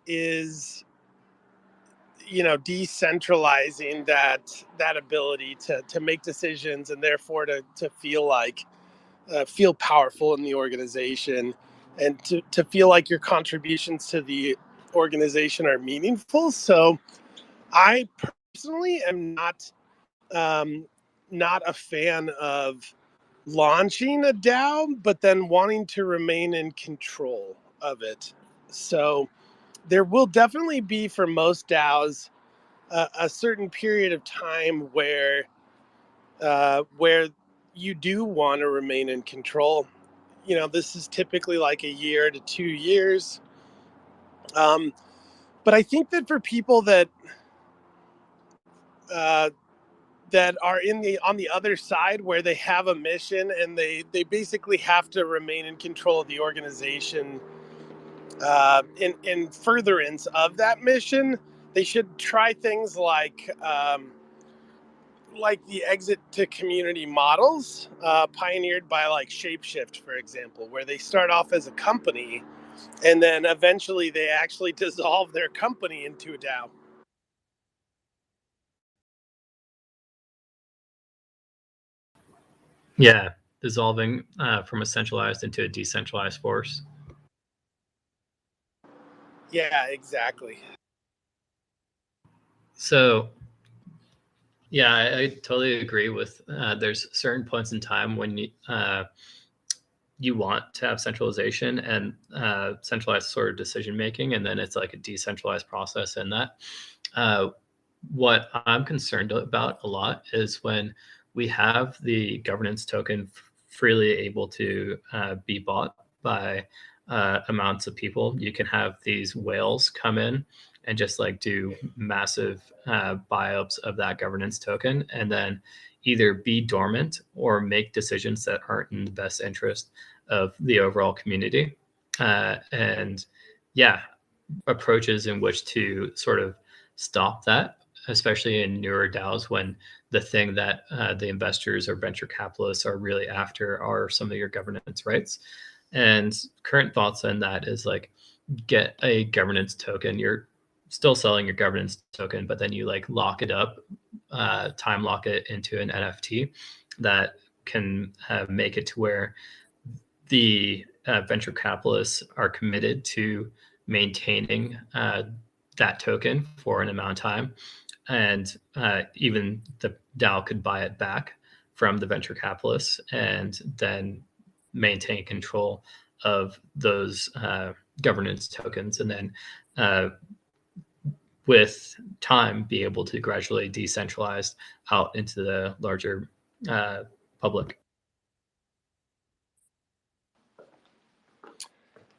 is decentralizing that ability to make decisions and therefore to feel powerful in the organization and to feel like your contributions to the organization are meaningful. So I personally am not a fan of launching a DAO, but then wanting to remain in control of it. So there will definitely be, for most DAOs, a certain period of time where you do want to remain in control. This is typically like a year to 2 years. But I think that for people that are on the other side, where they have a mission and they basically have to remain in control of the organization in furtherance of that mission, they should try things like the exit to community models pioneered by like Shapeshift, for example, where they start off as a company and then eventually they actually dissolve their company into a DAO. Yeah, dissolving from a centralized into a decentralized force. Yeah, exactly. So yeah, I totally agree with there's certain points in time when you want to have centralization and centralized sort of decision making, and then it's like a decentralized process in that. What I'm concerned about a lot is when we have the governance token freely able to be bought by amounts of people. You can have these whales come in and just like do massive buy-ups of that governance token, and then either be dormant or make decisions that aren't in the best interest of the overall community. And yeah, approaches in which to sort of stop that, especially in newer DAOs, when the thing that the investors or venture capitalists are really after are some of your governance rights. And current thoughts on that is like, get a governance token. You're still selling your governance token, but then you like lock it up, time lock it into an NFT that can make it to where the venture capitalists are committed to maintaining that token for an amount of time. And even the DAO could buy it back from the venture capitalists and then maintain control of those governance tokens. And then with time, be able to gradually decentralize out into the larger public.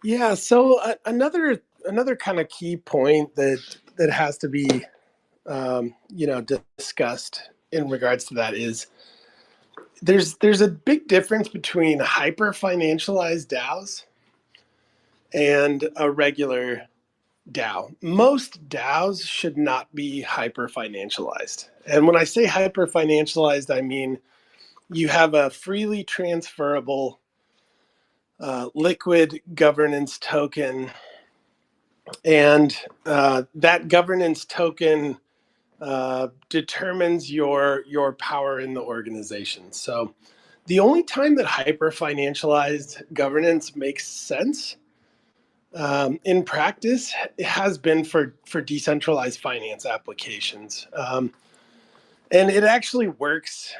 Yeah. So another kind of key point that has to be discussed in regards to that is there's a big difference between hyper financialized DAOs and a regular DAO. Most DAOs should not be hyper financialized. And when I say hyper financialized, I mean you have a freely transferable liquid governance token, and that governance token determines your power in the organization. So The only time that hyper-financialized governance makes sense in practice, it has been for decentralized finance applications. And it actually works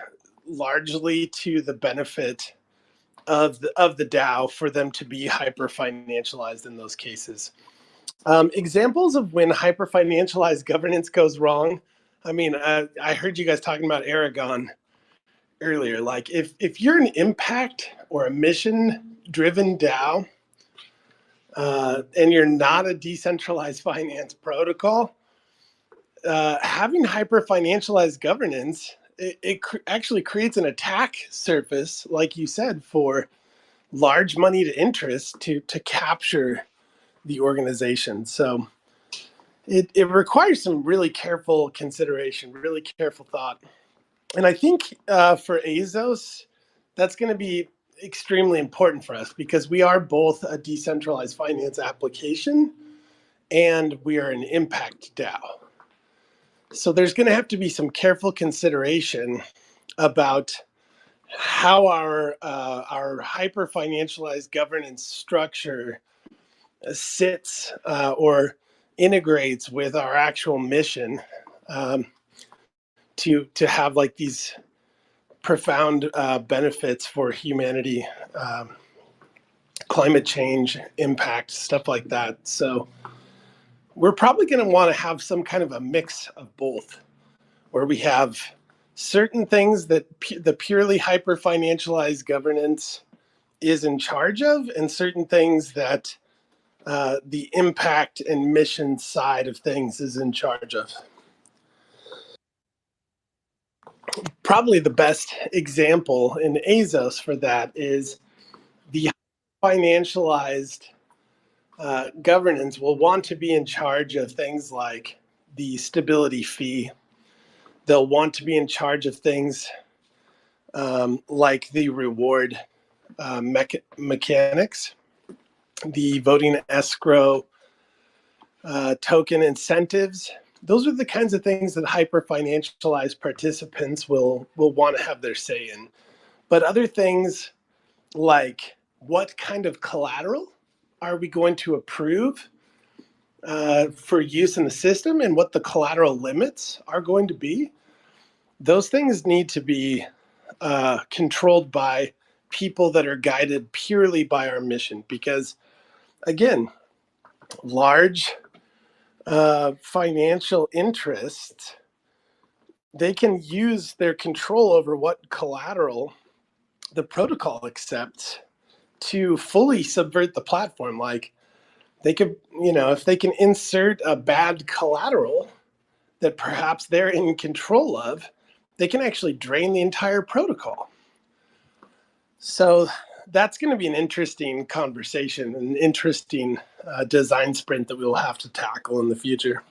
largely to the benefit of the DAO for them to be hyper-financialized in those cases. Examples of when hyper-financialized governance goes wrong. I mean, I heard you guys talking about Aragon earlier. Like if you're an impact or a mission-driven DAO, and you're not a decentralized finance protocol, having hyper-financialized governance, it actually creates an attack surface, like you said, for large money to interest to capture the organization. So it requires some really careful consideration, really careful thought. And I think for Azos, that's going to be extremely important for us because we are both a decentralized finance application and we are an impact DAO. So there's going to have to be some careful consideration about how our hyper-financialized governance structure sits or integrates with our actual mission to have like these profound benefits for humanity, climate change impact, stuff like that. So we're probably going to want to have some kind of a mix of both, where we have certain things that the purely hyper-financialized governance is in charge of, and certain things that the impact and mission side of things is in charge of. Probably the best example in Azos for that is the financialized governance will want to be in charge of things like the stability fee. They'll want to be in charge of things like the reward mechanics, the voting escrow token incentives. Those are the kinds of things that hyper-financialized participants will want to have their say in. But other things like what kind of collateral are we going to approve for use in the system and what the collateral limits are going to be, those things need to be controlled by people that are guided purely by our mission. Because again, large financial interests, they can use their control over what collateral the protocol accepts to fully subvert the platform. Like they could, if they can insert a bad collateral that perhaps they're in control of, they can actually drain the entire protocol. So that's going to be an interesting conversation, an interesting design sprint that we will have to tackle in the future.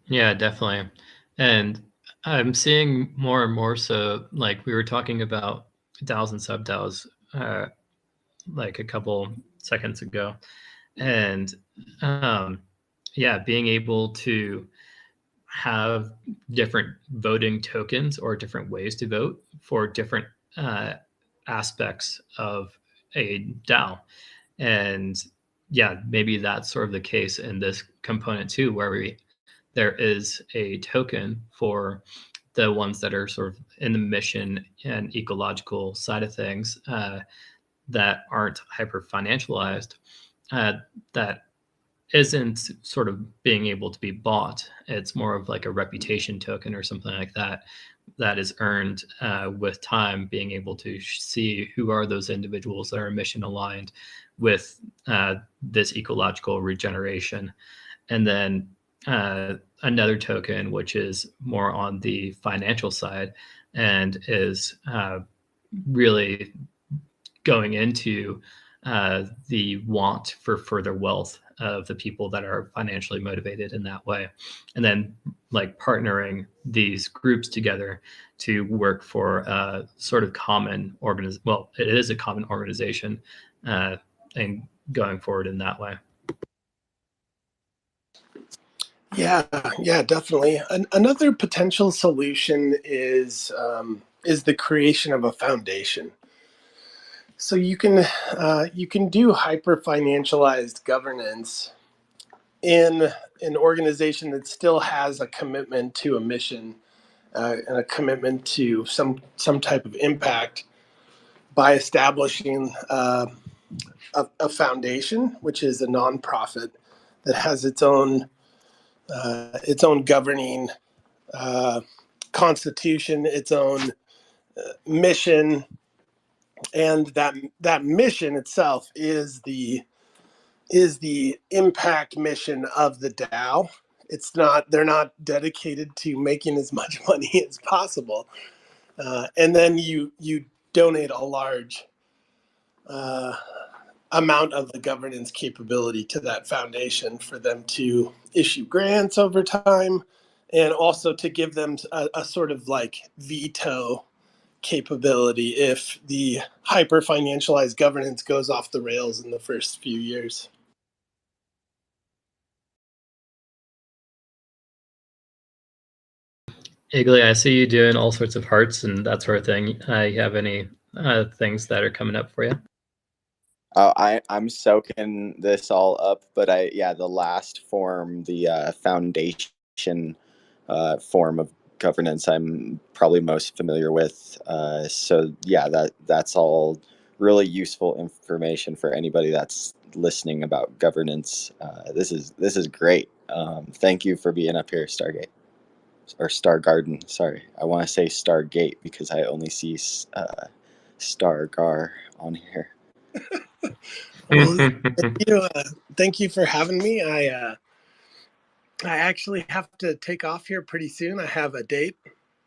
Yeah, definitely. And I'm seeing more and more so, like we were talking about DAOs and sub-DAOs like a couple seconds ago. And yeah, being able to have different voting tokens or different ways to vote for different aspects of a DAO. And yeah, maybe that's sort of the case in this component too, where there is a token for the ones that are sort of in the mission and ecological side of things that aren't hyper financialized, that isn't sort of being able to be bought. It's more of like a reputation token or something like that, that is earned with time, being able to see who are those individuals that are mission aligned with this ecological regeneration. And then another token, which is more on the financial side and is really going into the want for further wealth of the people that are financially motivated in that way. And then like partnering these groups together to work for a sort of common organization. Well, it is a common organization and going forward in that way. Yeah, definitely. Another potential solution is the creation of a foundation. So you can do hyper financialized governance in an organization that still has a commitment to a mission and a commitment to some type of impact by establishing a foundation, which is a nonprofit that has its own governing constitution, its own mission, and that mission itself is the impact mission of the DAO. They're not dedicated to making as much money as possible, and then you donate a large amount of the governance capability to that foundation for them to issue grants over time, and also to give them a sort of like veto capability if the hyper financialized governance goes off the rails in the first few years. Eagly, I see you doing all sorts of hearts and that sort of thing. You have any things that are coming up for you? I'm soaking this all up, but the last form, the foundation form of governance, I'm probably most familiar with. So yeah, that's all really useful information for anybody that's listening about governance. This is great. Thank you for being up here, Stargate. Or Star Garden, sorry. I want to say Stargate because I only see Stargar on here. Well, thank you for having me. I actually have to take off here pretty soon. I have a date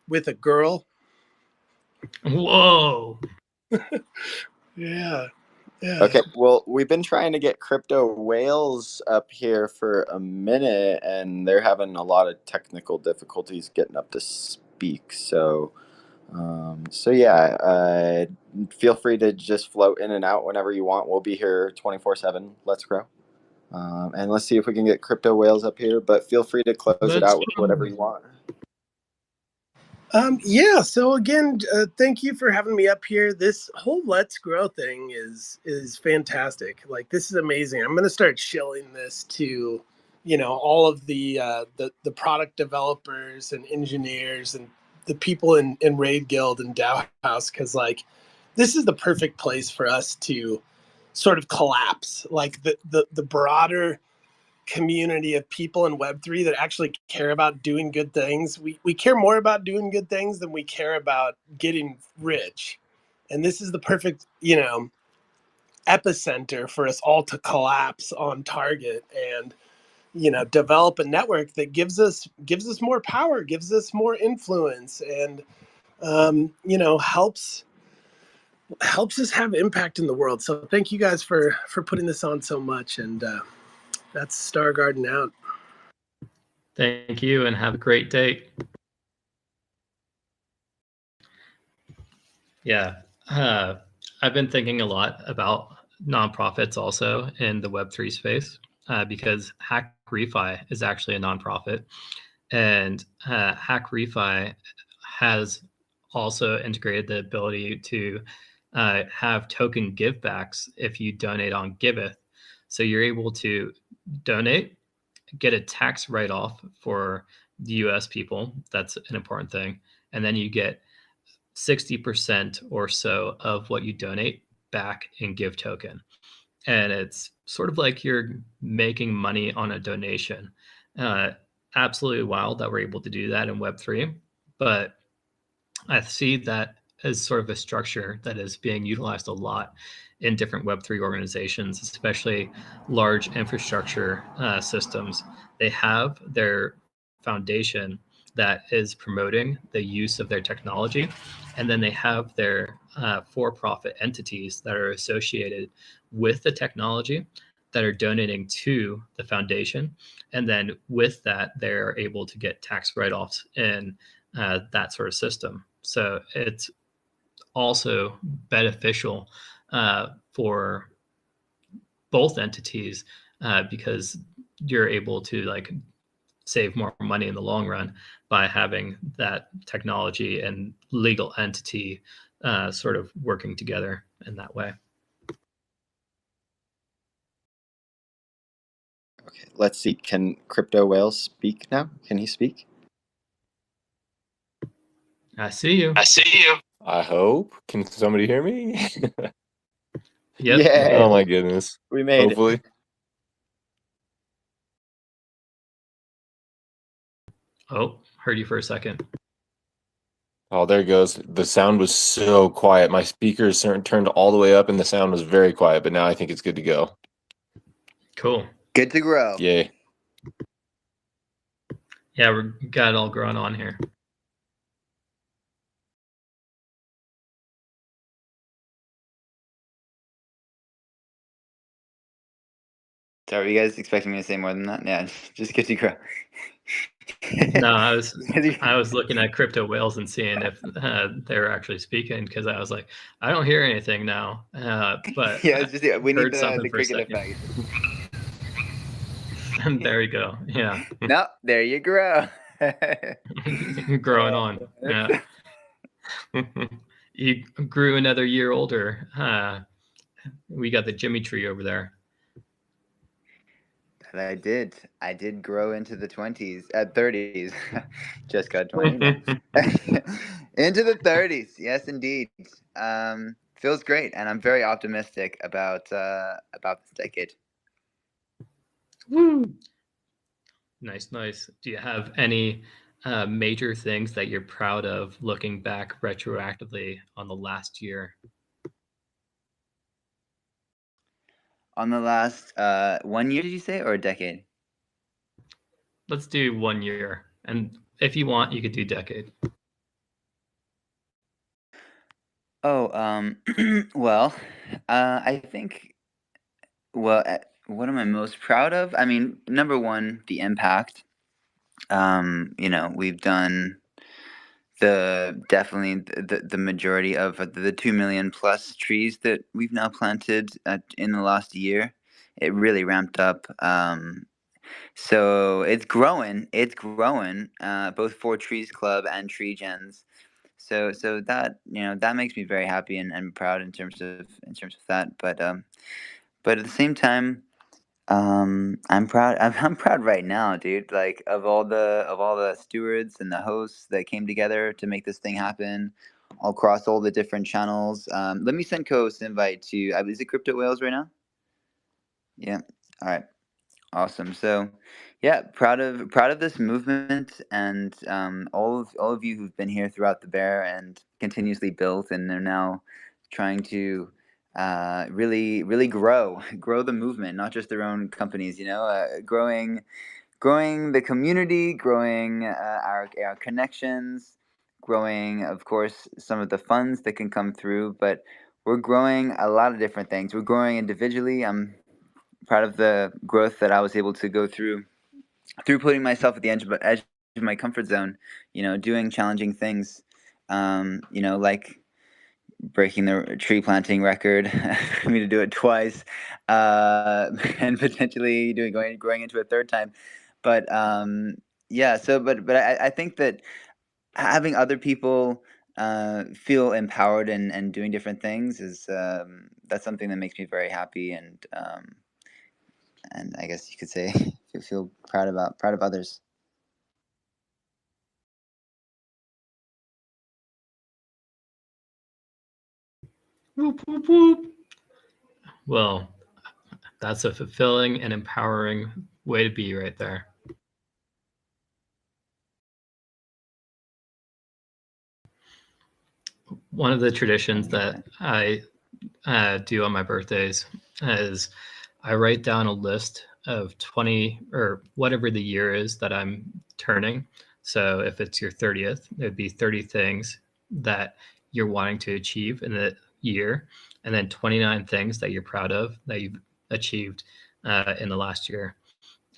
with a girl. Whoa. Yeah. Okay, well, we've been trying to get Crypto Whales up here for a minute, and they're having a lot of technical difficulties getting up to speak. So yeah, feel free to just float in and out whenever you want. We'll be here 24/7. Let's grow. And let's see if we can get Crypto Whales up here, but feel free to close it out with whatever you want. Yeah, so again, thank you for having me up here. This whole Let's Grow thing is fantastic. Like, this is amazing. I'm going to start shilling this to, all of the product developers and engineers and the people in Raid Guild and DAO House, because like, this is the perfect place for us to sort of collapse. Like the broader community of people in Web3 that actually care about doing good things. We care more about doing good things than we care about getting rich. And this is the perfect, epicenter for us all to collapse on target and, develop a network that gives us more power, gives us more influence, and, helps us have impact in the world. So thank you guys for putting this on so much. And that's Star Garden out. Thank you, and have a great day. Yeah, I've been thinking a lot about nonprofits also in the Web3 space because Hack Refi is actually a nonprofit, and Hack Refi has also integrated the ability to have token givebacks if you donate on Giveth. So you're able to donate, get a tax write-off for the US people. That's an important thing. And then you get 60% or so of what you donate back in Give token. And it's sort of like you're making money on a donation. Absolutely wild that we're able to do that in Web3. But I see that as sort of a structure that is being utilized a lot in different Web3 organizations, especially large infrastructure systems. They have their foundation that is promoting the use of their technology, and then they have their for-profit entities that are associated with the technology that are donating to the foundation. And then with that, they're able to get tax write-offs in that sort of system. So it's also beneficial for both entities because you're able to like save more money in the long run by having that technology and legal entity sort of working together in that way. Okay, let's see. Can Crypto Whales speak now? Can he speak? I see you. I see you. I hope. Can somebody hear me? Yep. Yeah. Oh my goodness. We made Hopefully. it. Oh, heard you for a second. Oh, there it goes. The sound was so quiet. My speakers turned all the way up and the sound was very quiet, but now I think it's good to go. Cool. Good to grow. Yay. Yeah, we got it all growing on here. Sorry, were you guys expecting me to say more than that? Yeah, just good to grow. No, I was looking at Crypto Whales and seeing if they were actually speaking, because I was like, I don't hear anything now. But Yeah, it's just we need heard something the for a cricket second. effect. There you go. Yeah. No, there you grow. Growing on. Yeah. You grew another year older. We got the Jimmy tree over there. I did grow into the 20s, 30s. Just got 20. Into the 30s. Yes, indeed. Feels great, and I'm very optimistic about this decade. Woo! Nice. Do you have any major things that you're proud of looking back retroactively on the last year? On the last 1 year, did you say, or a decade? Let's do 1 year, and if you want, you could do decade. Oh, well, I think, what am I most proud of? I mean, number one, the impact. We've done definitely the majority of the 2 million plus trees that we've now planted in the last year. It really ramped up. So it's growing, both for Trees Club and Tree Gens. So that that makes me very happy and proud in terms of that. But at the same time, I'm proud. I'm proud right now, dude. Like of all the stewards and the hosts that came together to make this thing happen, all across all the different channels. Let me send co-host invite to. Is it Crypto Whales right now? Yeah. All right. Awesome. So, yeah, proud of this movement and all of you who've been here throughout the bear and continuously built, and they're now trying to really grow the movement, not just their own companies. Growing the community, growing our connections, growing, of course, some of the funds that can come through. But we're growing a lot of different things. We're growing individually. I'm proud of the growth that I was able to go through putting myself at the edge of my comfort zone, doing challenging things, like breaking the tree planting record for me to do it twice, and potentially growing into a third time. But yeah, but I think that having other people feel empowered and doing different things is that's something that makes me very happy, and I guess you could say feel proud of others. Whoop, whoop, whoop. Well, that's a fulfilling and empowering way to be right there. One of the traditions that I do on my birthdays is I write down a list of 20 or whatever the year is that I'm turning. So if it's your 30th, it'd be 30 things that you're wanting to achieve in the year, and then 29 things that you're proud of that you've achieved in the last year.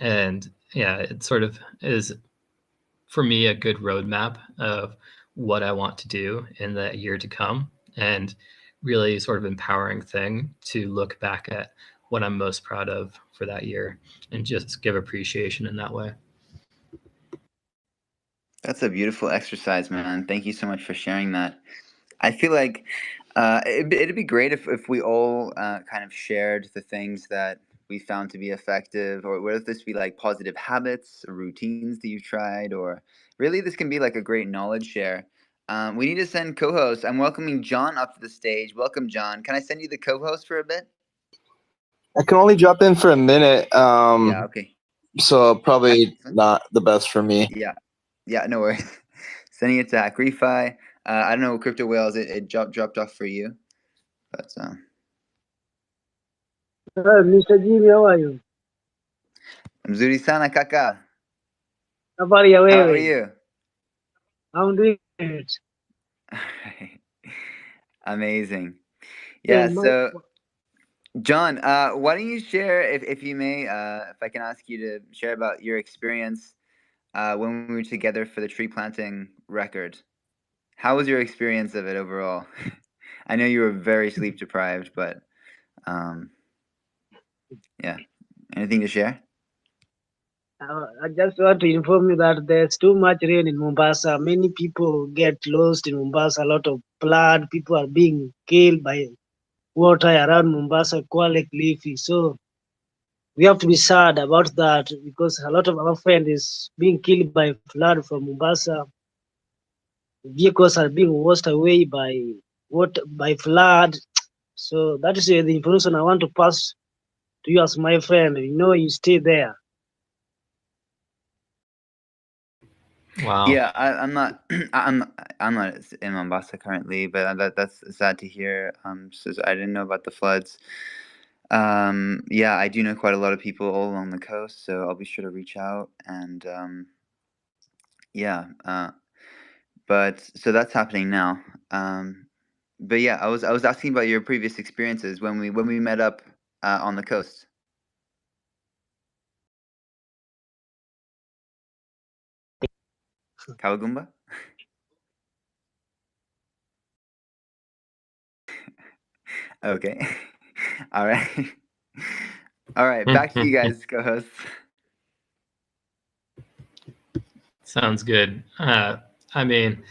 And yeah, it sort of is for me a good roadmap of what I want to do in the year to come, and really sort of empowering thing to look back at what I'm most proud of for that year and just give appreciation in that way. That's a beautiful exercise, man. Thank you so much for sharing that. I feel like it'd be great if we all kind of shared the things that we found to be effective, or whether this be like positive habits or routines that you've tried, or really this can be like a great knowledge share. We need to send co-hosts. I'm welcoming John up to the stage. Welcome, John. Can I send you the co-host for a bit? I can only drop in for a minute. Yeah, okay. So probably not the best for me. Yeah, no worries. Sending it to Hackrefi. I don't know, Crypto Whales, it dropped off for you. But Mr. Jimmy, how are you? Mzuri sana kaka. Habari ya How are wewe? you? I'm doing it. Amazing. Yeah, Yeah, so John, why don't you share, if you may, if I can ask you to share about your experience when we were together for the tree planting record. How was your experience of it overall? I know you were very sleep deprived, but yeah. Anything to share? I just want to inform you that there's too much rain in Mombasa. Many people get lost in Mombasa. A lot of flood. People are being killed by water around Mombasa, Kwale, Kilifi. So we have to be sad about that because a lot of our friends is being killed by flood from Mombasa. Vehicles are being washed away by flood. So that is the information I want to pass to you as my friend. You know, you stay there. Wow. Yeah, I'm not I'm not in Mombasa currently, but that's sad to hear. So I didn't know about the floods. Yeah, I do know quite a lot of people all along the coast, so I'll be sure to reach out and yeah. But so that's happening now. But yeah, I was asking about your previous experiences when we met up on the coast. Kawagumba? Okay. All right. All right, back to you guys, co-hosts. Sounds good. I mean,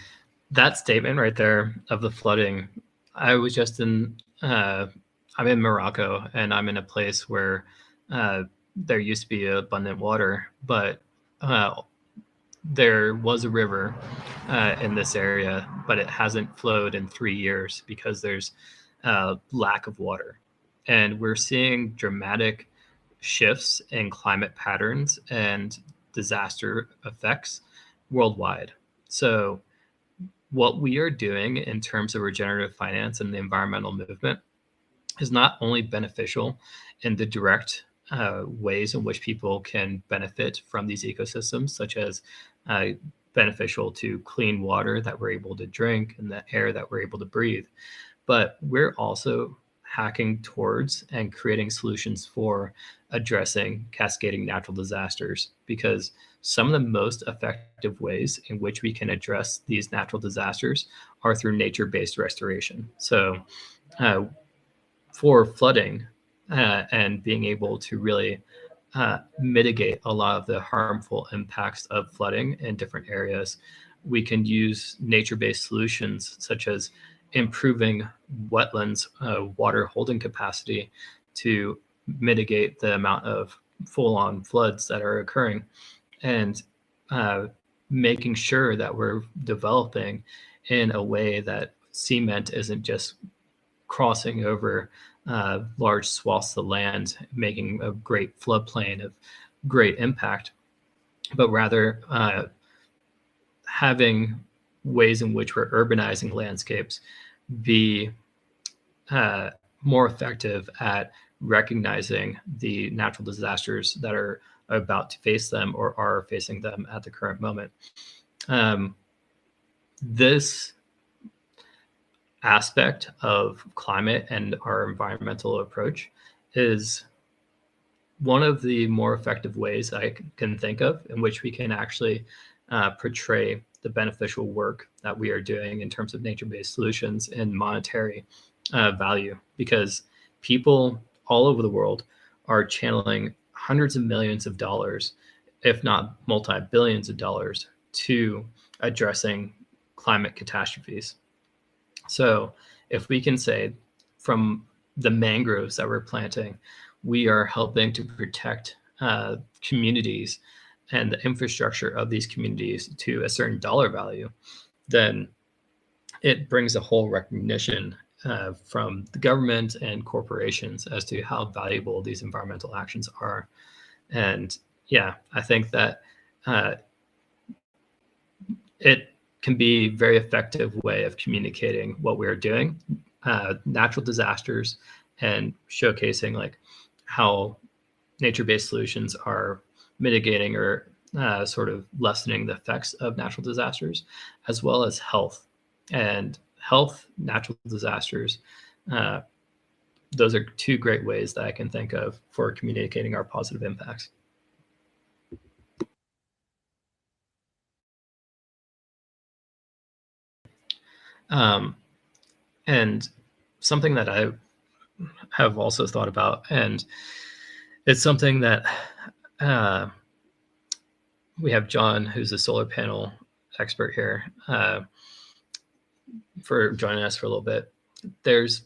that statement right there of the flooding, I was just I'm in Morocco, and I'm in a place where there used to be abundant water, but there was a river in this area, but it hasn't flowed in 3 years because there's lack of water. And we're seeing dramatic shifts in climate patterns and disaster effects worldwide. So what we are doing in terms of regenerative finance and the environmental movement is not only beneficial in the direct ways in which people can benefit from these ecosystems, such as beneficial to clean water that we're able to drink and the air that we're able to breathe, but we're also hacking towards and creating solutions for addressing cascading natural disasters, because some of the most effective ways in which we can address these natural disasters are through nature-based restoration. So for flooding and being able to really mitigate a lot of the harmful impacts of flooding in different areas, we can use nature-based solutions such as improving wetlands water holding capacity to mitigate the amount of full-on floods that are occurring, and making sure that we're developing in a way that cement isn't just crossing over large swaths of land, making a great floodplain of great impact, but rather having ways in which we're urbanizing landscapes be more effective at recognizing the natural disasters that are about to face them or are facing them at the current moment. This aspect of climate and our environmental approach is one of the more effective ways I can think of in which we can actually portray the beneficial work that we are doing in terms of nature-based solutions and monetary value, because people all over the world are channeling hundreds of millions of dollars, if not multi-billions of dollars, to addressing climate catastrophes. So if we can say from the mangroves that we're planting, we are helping to protect communities and the infrastructure of these communities to a certain dollar value, then it brings a whole recognition from the government and corporations as to how valuable these environmental actions are. And yeah, I think that it can be a very effective way of communicating what we're doing, natural disasters, and showcasing like how nature-based solutions are mitigating or sort of lessening the effects of natural disasters, as well as health. And health, natural disasters, those are two great ways that I can think of for communicating our positive impacts. And something that I have also thought about, and it's something that we have John, who's a solar panel expert here, for joining us for a little bit. There's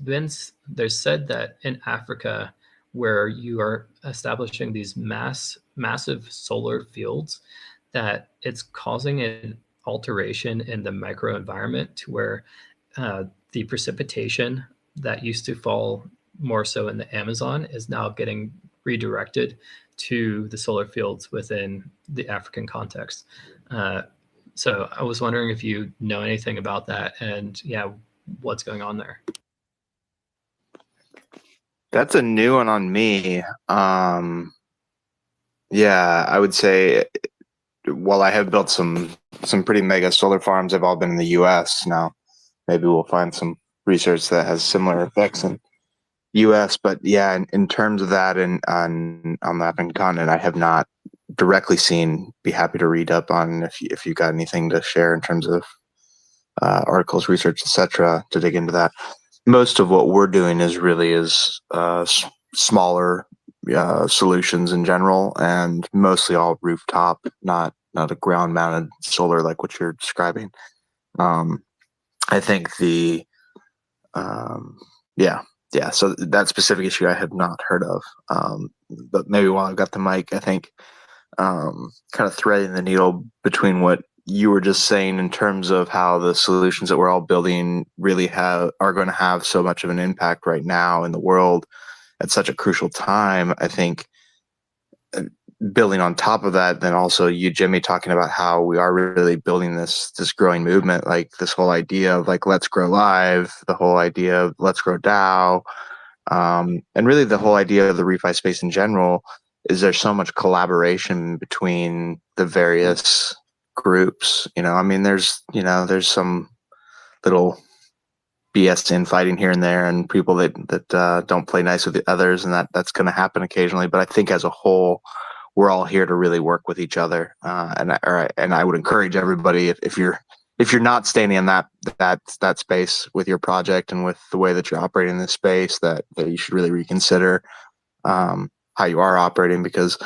said that in Africa, where you are establishing these massive solar fields, that it's causing an alteration in the microenvironment to where the precipitation that used to fall more so in the Amazon is now getting redirected to the solar fields within the African context. So I was wondering if you know anything about that, and yeah, what's going on there? That's a new one on me. Yeah, I would say, while I have built some pretty mega solar farms, they've all been in the U.S. Now, maybe we'll find some research that has similar effects in U.S. But yeah, in terms of that and on the African continent, I have not directly seen. Be happy to read up on if you got anything to share in terms of articles, research, etc. to dig into that. Most of what we're doing is smaller solutions in general, and mostly all rooftop, not a ground mounted solar like what you're describing. I think so that specific issue I have not heard of. But maybe while I've got the mic, I think kind of threading the needle between what you were just saying in terms of how the solutions that we're all building really are going to have so much of an impact right now in the world at such a crucial time. I think building on top of that, then also you, Jimmy, talking about how we are really building this growing movement, like this whole idea of like Let's Grow Live, the whole idea of Let's Grow DAO, and really the whole idea of the refi space in general. Is there so much collaboration between the various groups? I mean, there's some little BS infighting here and there, and people that don't play nice with the others, and that's going to happen occasionally. But I think as a whole, we're all here to really work with each other. And I would encourage everybody, if you're not standing in that space with your project and with the way that you're operating in this space, that you should really reconsider how you are operating, because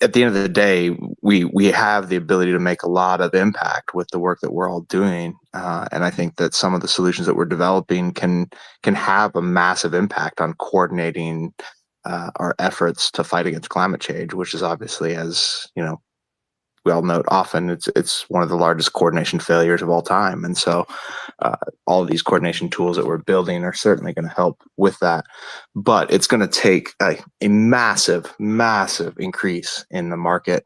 at the end of the day, we have the ability to make a lot of impact with the work that we're all doing, and I think that some of the solutions that we're developing can have a massive impact on coordinating our efforts to fight against climate change, which is obviously, as we all note often, it's one of the largest coordination failures of all time. And so all of these coordination tools that we're building are certainly going to help with that. But it's going to take a massive increase in the market,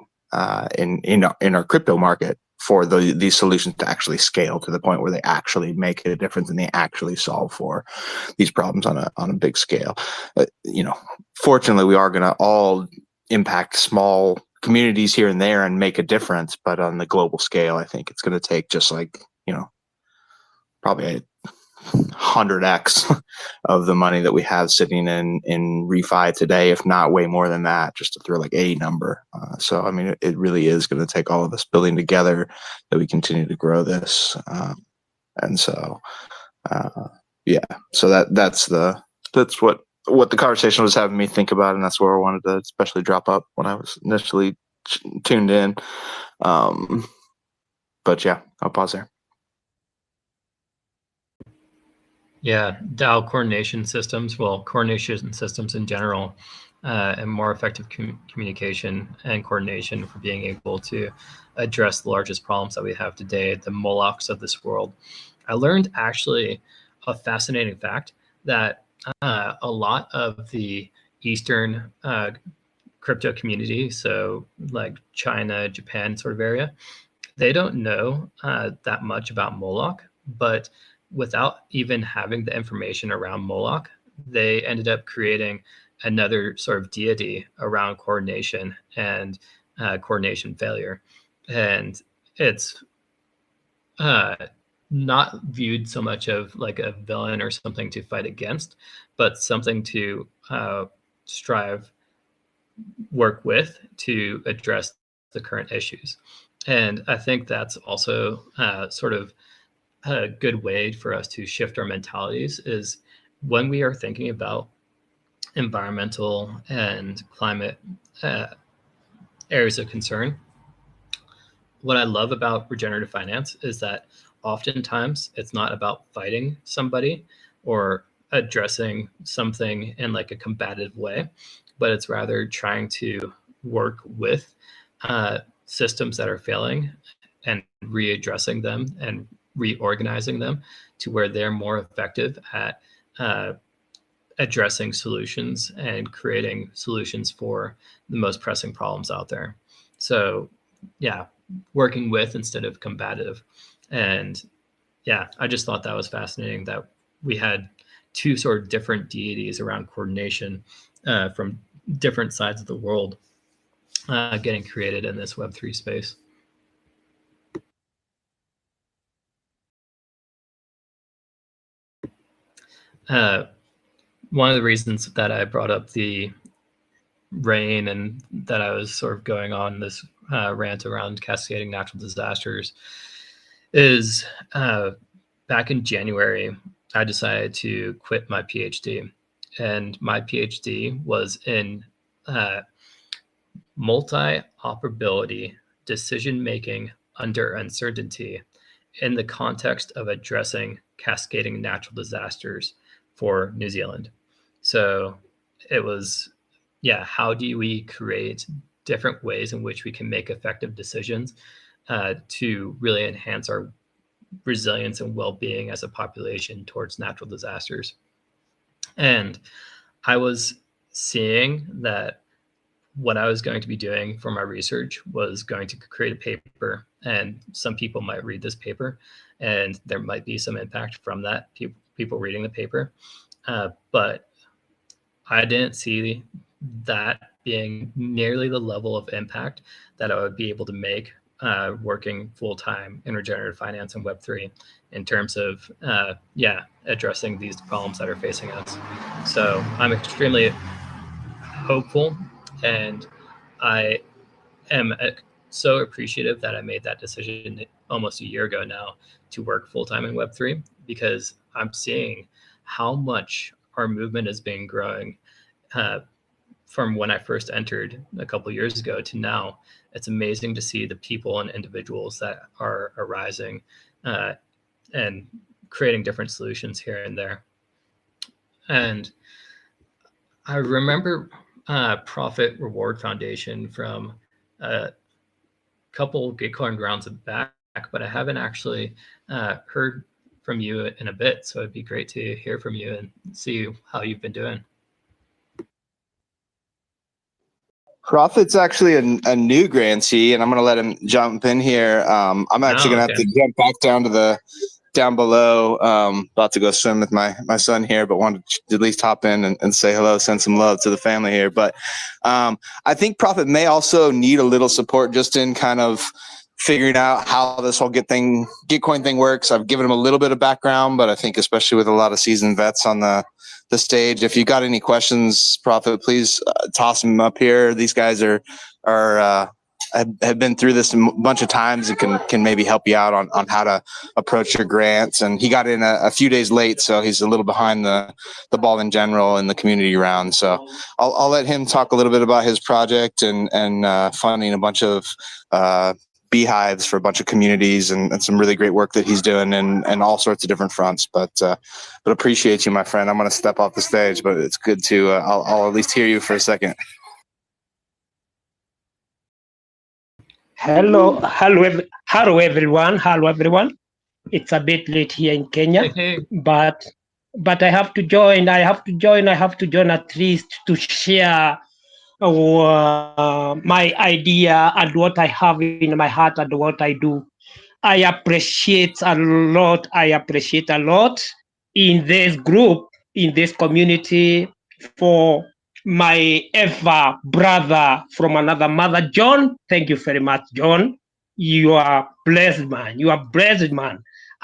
in our crypto market, for these solutions to actually scale to the point where they actually make a difference and they actually solve for these problems on a big scale. Fortunately, we are going to all impact small communities here and there and make a difference, but on the global scale, I think it's going to take just like probably 100x of the money that we have sitting in refi today, if not way more than that, just to throw like a number. So I mean, it really is going to take all of us building together that we continue to grow this. And so so that's what the conversation was having me think about, and that's where I wanted to especially drop up when I was initially tuned in. But yeah, I'll pause there. Yeah, DAO coordination systems, well, coordination systems in general, and more effective communication and coordination for being able to address the largest problems that we have today, the Molochs of this world. I learned actually a fascinating fact that a lot of the Eastern crypto community, so like China, Japan sort of area, they don't know that much about Moloch, but without even having the information around Moloch, they ended up creating another sort of deity around coordination and coordination failure. And it's not viewed so much of like a villain or something to fight against, but something to work with to address the current issues. And I think that's also sort of a good way for us to shift our mentalities is when we are thinking about environmental and climate areas of concern. What I love about regenerative finance is that oftentimes it's not about fighting somebody or addressing something in like a combative way, but it's rather trying to work with systems that are failing and readdressing them and reorganizing them to where they're more effective at addressing solutions and creating solutions for the most pressing problems out there. So yeah, working with instead of combative. And yeah, I just thought that was fascinating that we had two sort of different deities around coordination from different sides of the world getting created in this Web3 space. One of the reasons that I brought up the rain and that I was sort of going on this rant around cascading natural disasters is back in January, I decided to quit my PhD. And my PhD was in multi-operability decision-making under uncertainty in the context of addressing cascading natural disasters for New Zealand. So it was, yeah, how do we create different ways in which we can make effective decisions to really enhance our resilience and well-being as a population towards natural disasters? And I was seeing that what I was going to be doing for my research was going to create a paper, and some people might read this paper and there might be some impact from that, people reading the paper. But I didn't see that being nearly the level of impact that I would be able to make working full-time in regenerative finance and Web3 in terms of, addressing these problems that are facing us. So I'm extremely hopeful, and I am so appreciative that I made that decision almost a year ago now to work full-time in Web3, because I'm seeing how much our movement has been growing from when I first entered a couple of years ago to now. It's amazing to see the people and individuals that are arising and creating different solutions here and there. And I remember Profit Reward Foundation from a couple Gitcoin rounds back, but I haven't actually heard from you in a bit. So it'd be great to hear from you and see how you've been doing. Profit's actually a new grantee, and I'm going to let him jump in here. I'm actually going to have to jump back down below. About to go swim with my son here, but wanted to at least hop in and say hello, send some love to the family here. But I think Profit may also need a little support just in kind of figuring out how this whole Gitcoin thing works. I've given him a little bit of background, but I think especially with a lot of seasoned vets on the stage, if you got any questions, Profit, please toss them up here. These guys have been through this a bunch of times and can maybe help you out on how to approach your grants. And he got in a few days late, so he's a little behind the ball in general in the community round. So I'll let him talk a little bit about his project and funding a bunch of beehives for a bunch of communities and some really great work that he's doing and all sorts of different fronts. But appreciate you, my friend. I'm going to step off the stage, but it's good to I'll at least hear you for a second. Hello everyone. Hello everyone. It's a bit late here in Kenya, but I have to join. I have to join at least to share my idea and what I have in my heart and what I do. I appreciate a lot. In this group, in this community, for my ever brother from another mother, John. Thank you very much, John. You are blessed man.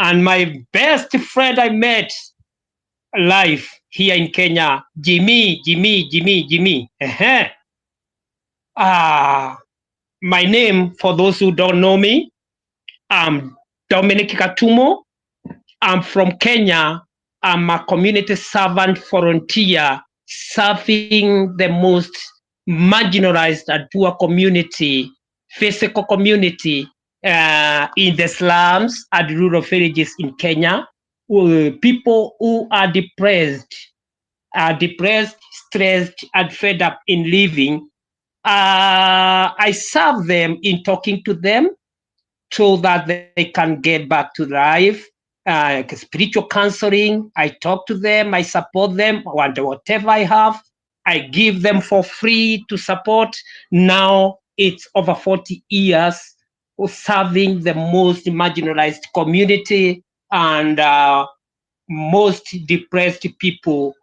And my best friend I met live here in Kenya, Jimmy. My name, for those who don't know me, I'm Dominic Katumo. I'm from Kenya. I'm a community servant volunteer serving the most marginalized and poor community, physical community in the slums and rural villages in Kenya. People who are depressed, stressed, and fed up in living. I serve them in talking to them so that they can get back to life. Spiritual counseling, I talk to them, I support them, whatever I have, I give them for free to support. Now it's over 40 years of serving the most marginalized community and most depressed people,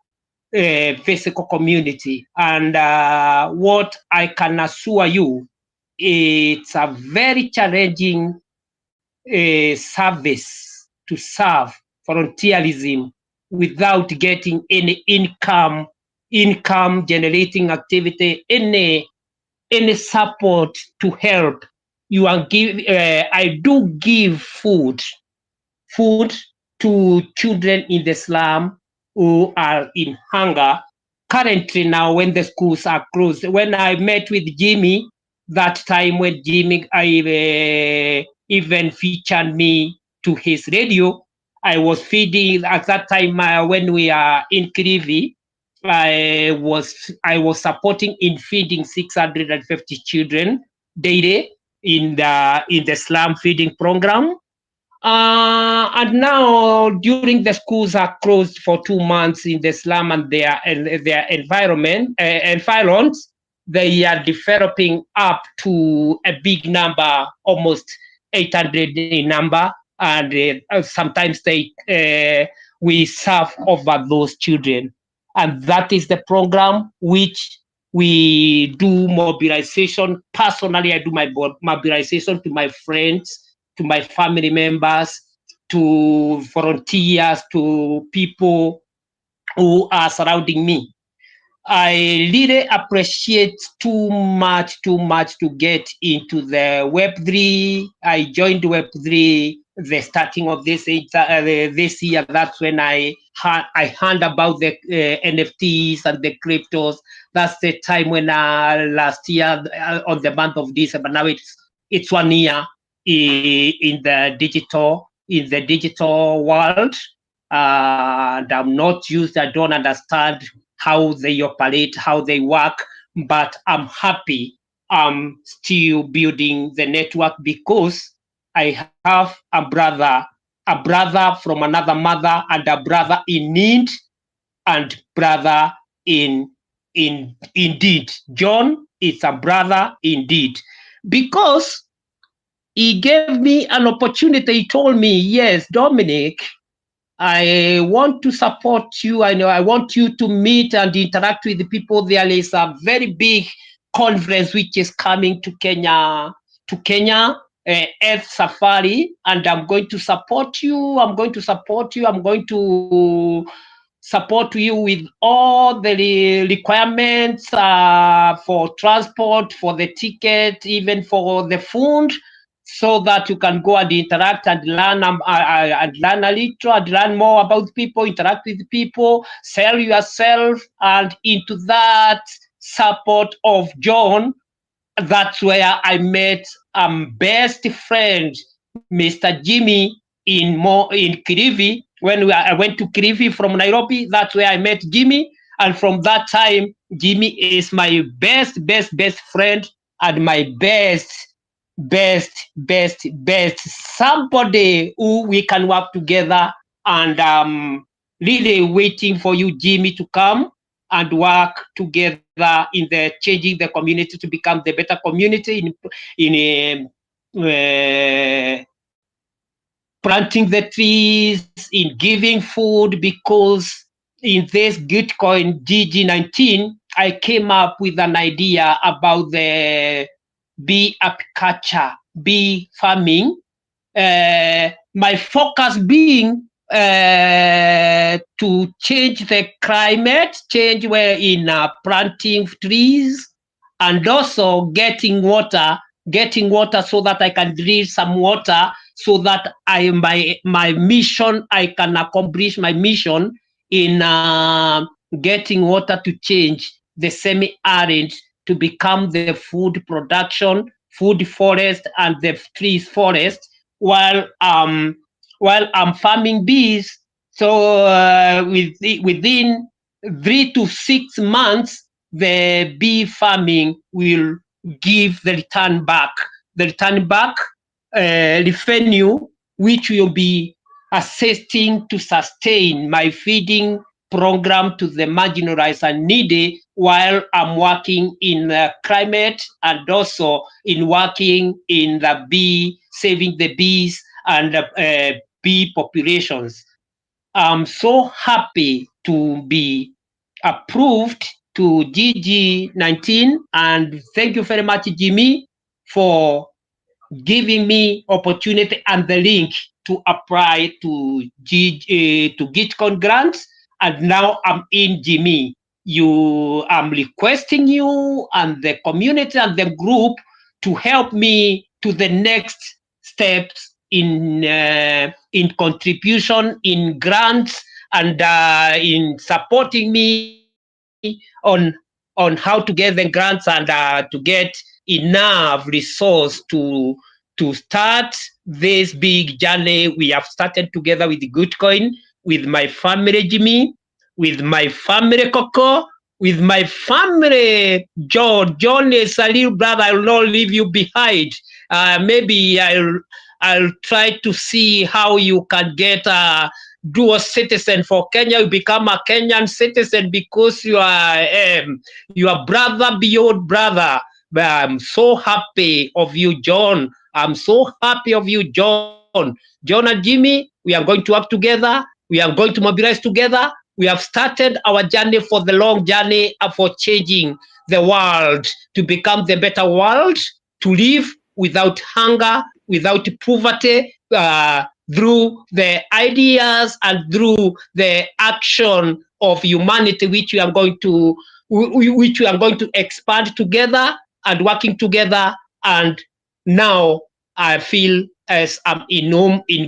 physical community. And what I can assure you, it's a very challenging service to serve volunteerism without getting any income generating activity, any support to help. You are I do give food to children in the slum who are in hunger. Currently now, when the schools are closed, when I met with Jimmy, that time when Jimmy even featured me to his radio, I was feeding at that time when we are in Kirivi. I was supporting in feeding 650 children daily in the slum feeding program. And now during the schools are closed for 2 months in the slum and their environs, they are developing up to a big number, almost 800 in number, and sometimes we serve over those children. And that is the program which we do mobilization. Personally, I do my mobilization to my friends, to my family members, to volunteers, to people who are surrounding me. I really appreciate too much to get into the Web3. I joined Web3 the starting of this year. That's when I heard about the NFTs and the cryptos. That's the time when last year on the month of December. Now it's 1 year in the digital world, and I'm not used. I don't understand how they operate, how they work, but I'm happy I'm still building the network because I have a brother from another mother, and a brother in need, and brother indeed. John is a brother indeed, because he gave me an opportunity. He told me, yes, Dominic, I want to support you. I know I want you to meet and interact with the people. There is a very big conference which is coming to Kenya, Earth Safari, and I'm going to support you. I'm going to support you with all the requirements for transport, for the ticket, even for the food, so that you can go and interact and learn a little, and learn more about people, interact with people, sell yourself, and into that support of John, that's where I met best friend, Mr. Jimmy, in Kilifi. When I went to Kilifi from Nairobi, that's where I met Jimmy. And from that time, Jimmy is my best friend and my best somebody who we can work together. And really waiting for you, Jimmy, to come and work together in the changing the community to become the better community in planting the trees, in giving food, because in this Gitcoin GG19, I came up with an idea about the bee apiculture, bee farming. My focus being to change the climate change, where in planting trees and also getting water so that I can drill some water so that my mission, I can accomplish my mission in getting water to change the semi-arid to become the food production, food forest, and the trees forest, while I'm farming bees. So within 3 to 6 months, the bee farming will give the return back revenue, which will be assisting to sustain my feeding program to the marginalized and needy, while I'm working in the climate and also in working in the bee, saving the bees and bee populations. I'm so happy to be approved to GG19, and thank you very much, Jimmy, for giving me opportunity and the link to apply to Gitcoin grants. And now I'm in, Jimmy. I'm requesting you and the community and the group to help me to the next steps in contribution, in grants, and in supporting me on how to get the grants and to get enough resource to start this big journey we have started together with Gitcoin, with my family Jimmy, with my family Coco, with my family John. John is a little brother. I will not leave you behind. Maybe I'll try to see how you can get a dual citizen for Kenya. You become a Kenyan citizen because you are brother beyond brother. But I'm so happy of you, John. I'm so happy of you, John. John and Jimmy, we are going to work together. We are going to mobilize together. We have started our journey for the long journey for changing the world to become the better world, to live without hunger, without poverty, through the ideas and through the action of humanity, which we are going to expand together and working together. And now I feel as I'm in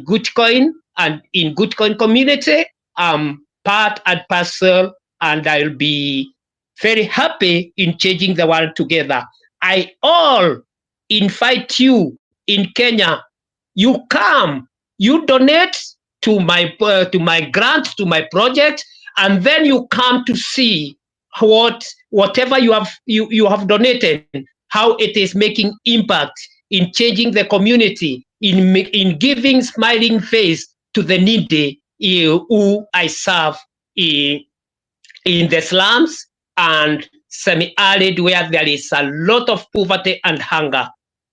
Gitcoin and in Gitcoin community, I'm part and parcel, and I'll be very happy in changing the world together. I all invite you in Kenya. You come, you donate to my grant, to my project, and then you come to see whatever you have donated, how it is making impact in changing the community, in giving smiling face to the needy who I serve in the slums and semi-arid, where there is a lot of poverty and hunger.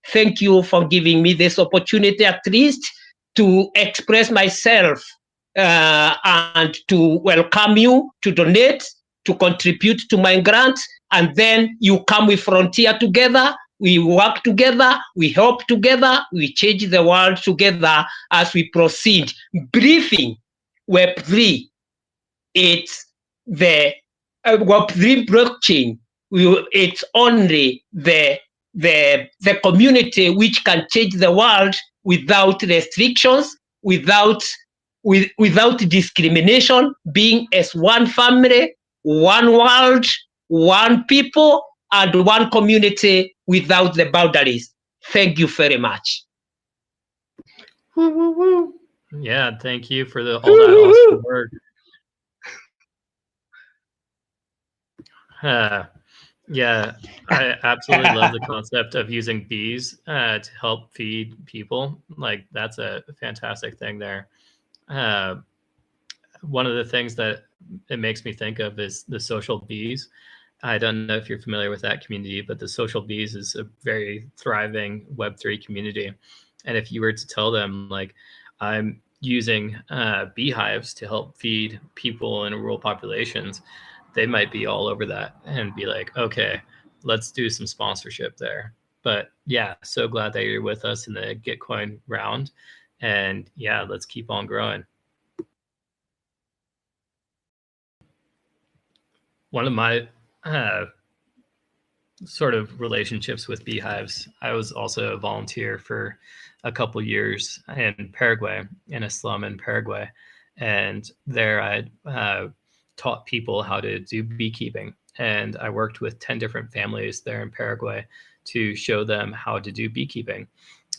Thank you for giving me this opportunity, at least, to express myself and to welcome you to donate, to contribute to my grant, and then you come with Frontier together. We work together, we help together, we change the world together as we proceed. Briefing Web3, it's the Web3 blockchain. It's only the community which can change the world without restrictions, without discrimination, being as one family, one world, one people, and one community without the boundaries. Thank you very much. Yeah, thank you for all that awesome work. Yeah, I absolutely love the concept of using bees to help feed people. Like, that's a fantastic thing there. One of the things that it makes me think of is the Social Bees. I don't know if you're familiar with that community, but the Social Bees is a very thriving Web3 community. And if you were to tell them, like, I'm using beehives to help feed people in rural populations, they might be all over that and be like, okay, let's do some sponsorship there. But yeah, so glad that you're with us in the Gitcoin round. And yeah, let's keep on growing. One of my sort of relationships with beehives, I was also a volunteer for a couple years in Paraguay, in a slum in Paraguay. And there I taught people how to do beekeeping. And I worked with 10 different families there in Paraguay to show them how to do beekeeping.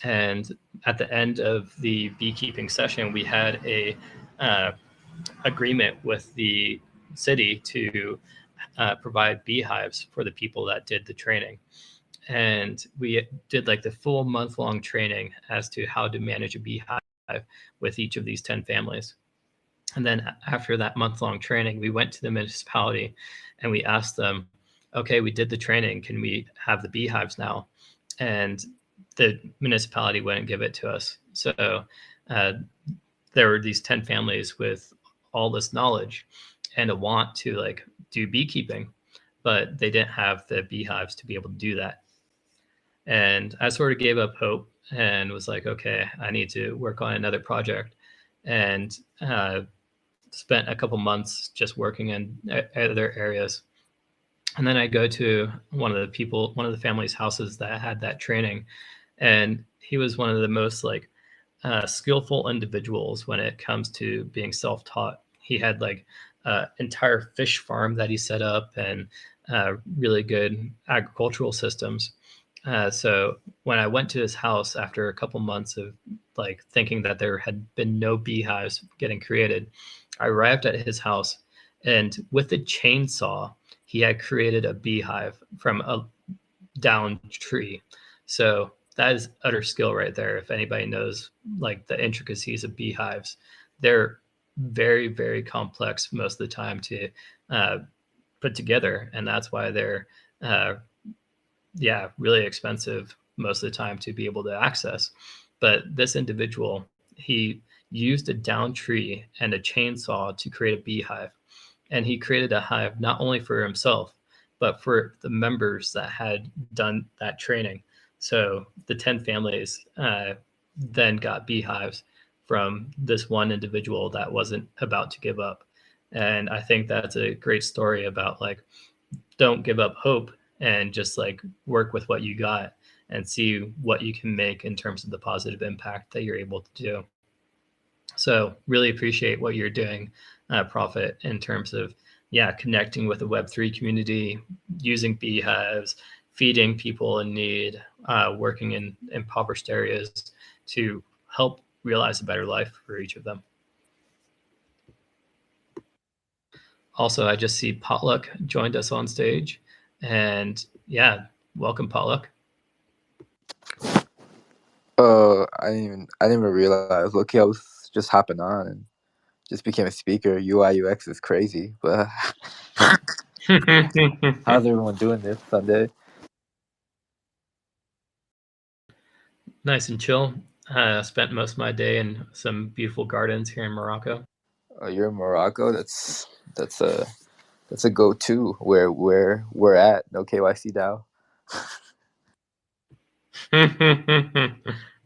And at the end of the beekeeping session, we had a agreement with the city to provide beehives for the people that did the training. And we did like the full month-long training as to how to manage a beehive with each of these 10 families. And then after that month-long training, we went to the municipality and we asked them, okay, we did the training, can we have the beehives now? And the municipality wouldn't give it to us. So there were these 10 families with all this knowledge and a want to like do beekeeping, but they didn't have the beehives to be able to do that. And I sort of gave up hope and was like, okay, I need to work on another project. And spent a couple months just working in other areas. And then I go to one of the family's houses that had that training. And he was one of the most like skillful individuals when it comes to being self-taught. He had like entire fish farm that he set up and really good agricultural systems. So when I went to his house after a couple months of like thinking that there had been no beehives getting created, I arrived at his house, and with a chainsaw, he had created a beehive from a downed tree. So that is utter skill right there. If anybody knows like the intricacies of beehives, they're very, very complex most of the time to put together. And that's why they're really expensive most of the time to be able to access. But this individual, he used a down tree and a chainsaw to create a beehive. And he created a hive not only for himself, but for the members that had done that training. So the 10 families then got beehives from this one individual that wasn't about to give up. And I think that's a great story about like, don't give up hope and just like work with what you got and see what you can make in terms of the positive impact that you're able to do. So really appreciate what you're doing, Prophet, in terms of, connecting with the Web3 community, using beehives, feeding people in need, working in impoverished areas to help realize a better life for each of them. Also, I just see Potluck joined us on stage, and welcome, Potluck. I didn't even realize. Look, I was just hopping on and just became a speaker. UI UX is crazy, but how's everyone doing this Sunday? Nice and chill. I spent most of my day in some beautiful gardens here in Morocco. Oh, you're in Morocco. That's a go-to. Where we're at. No KYC DAO.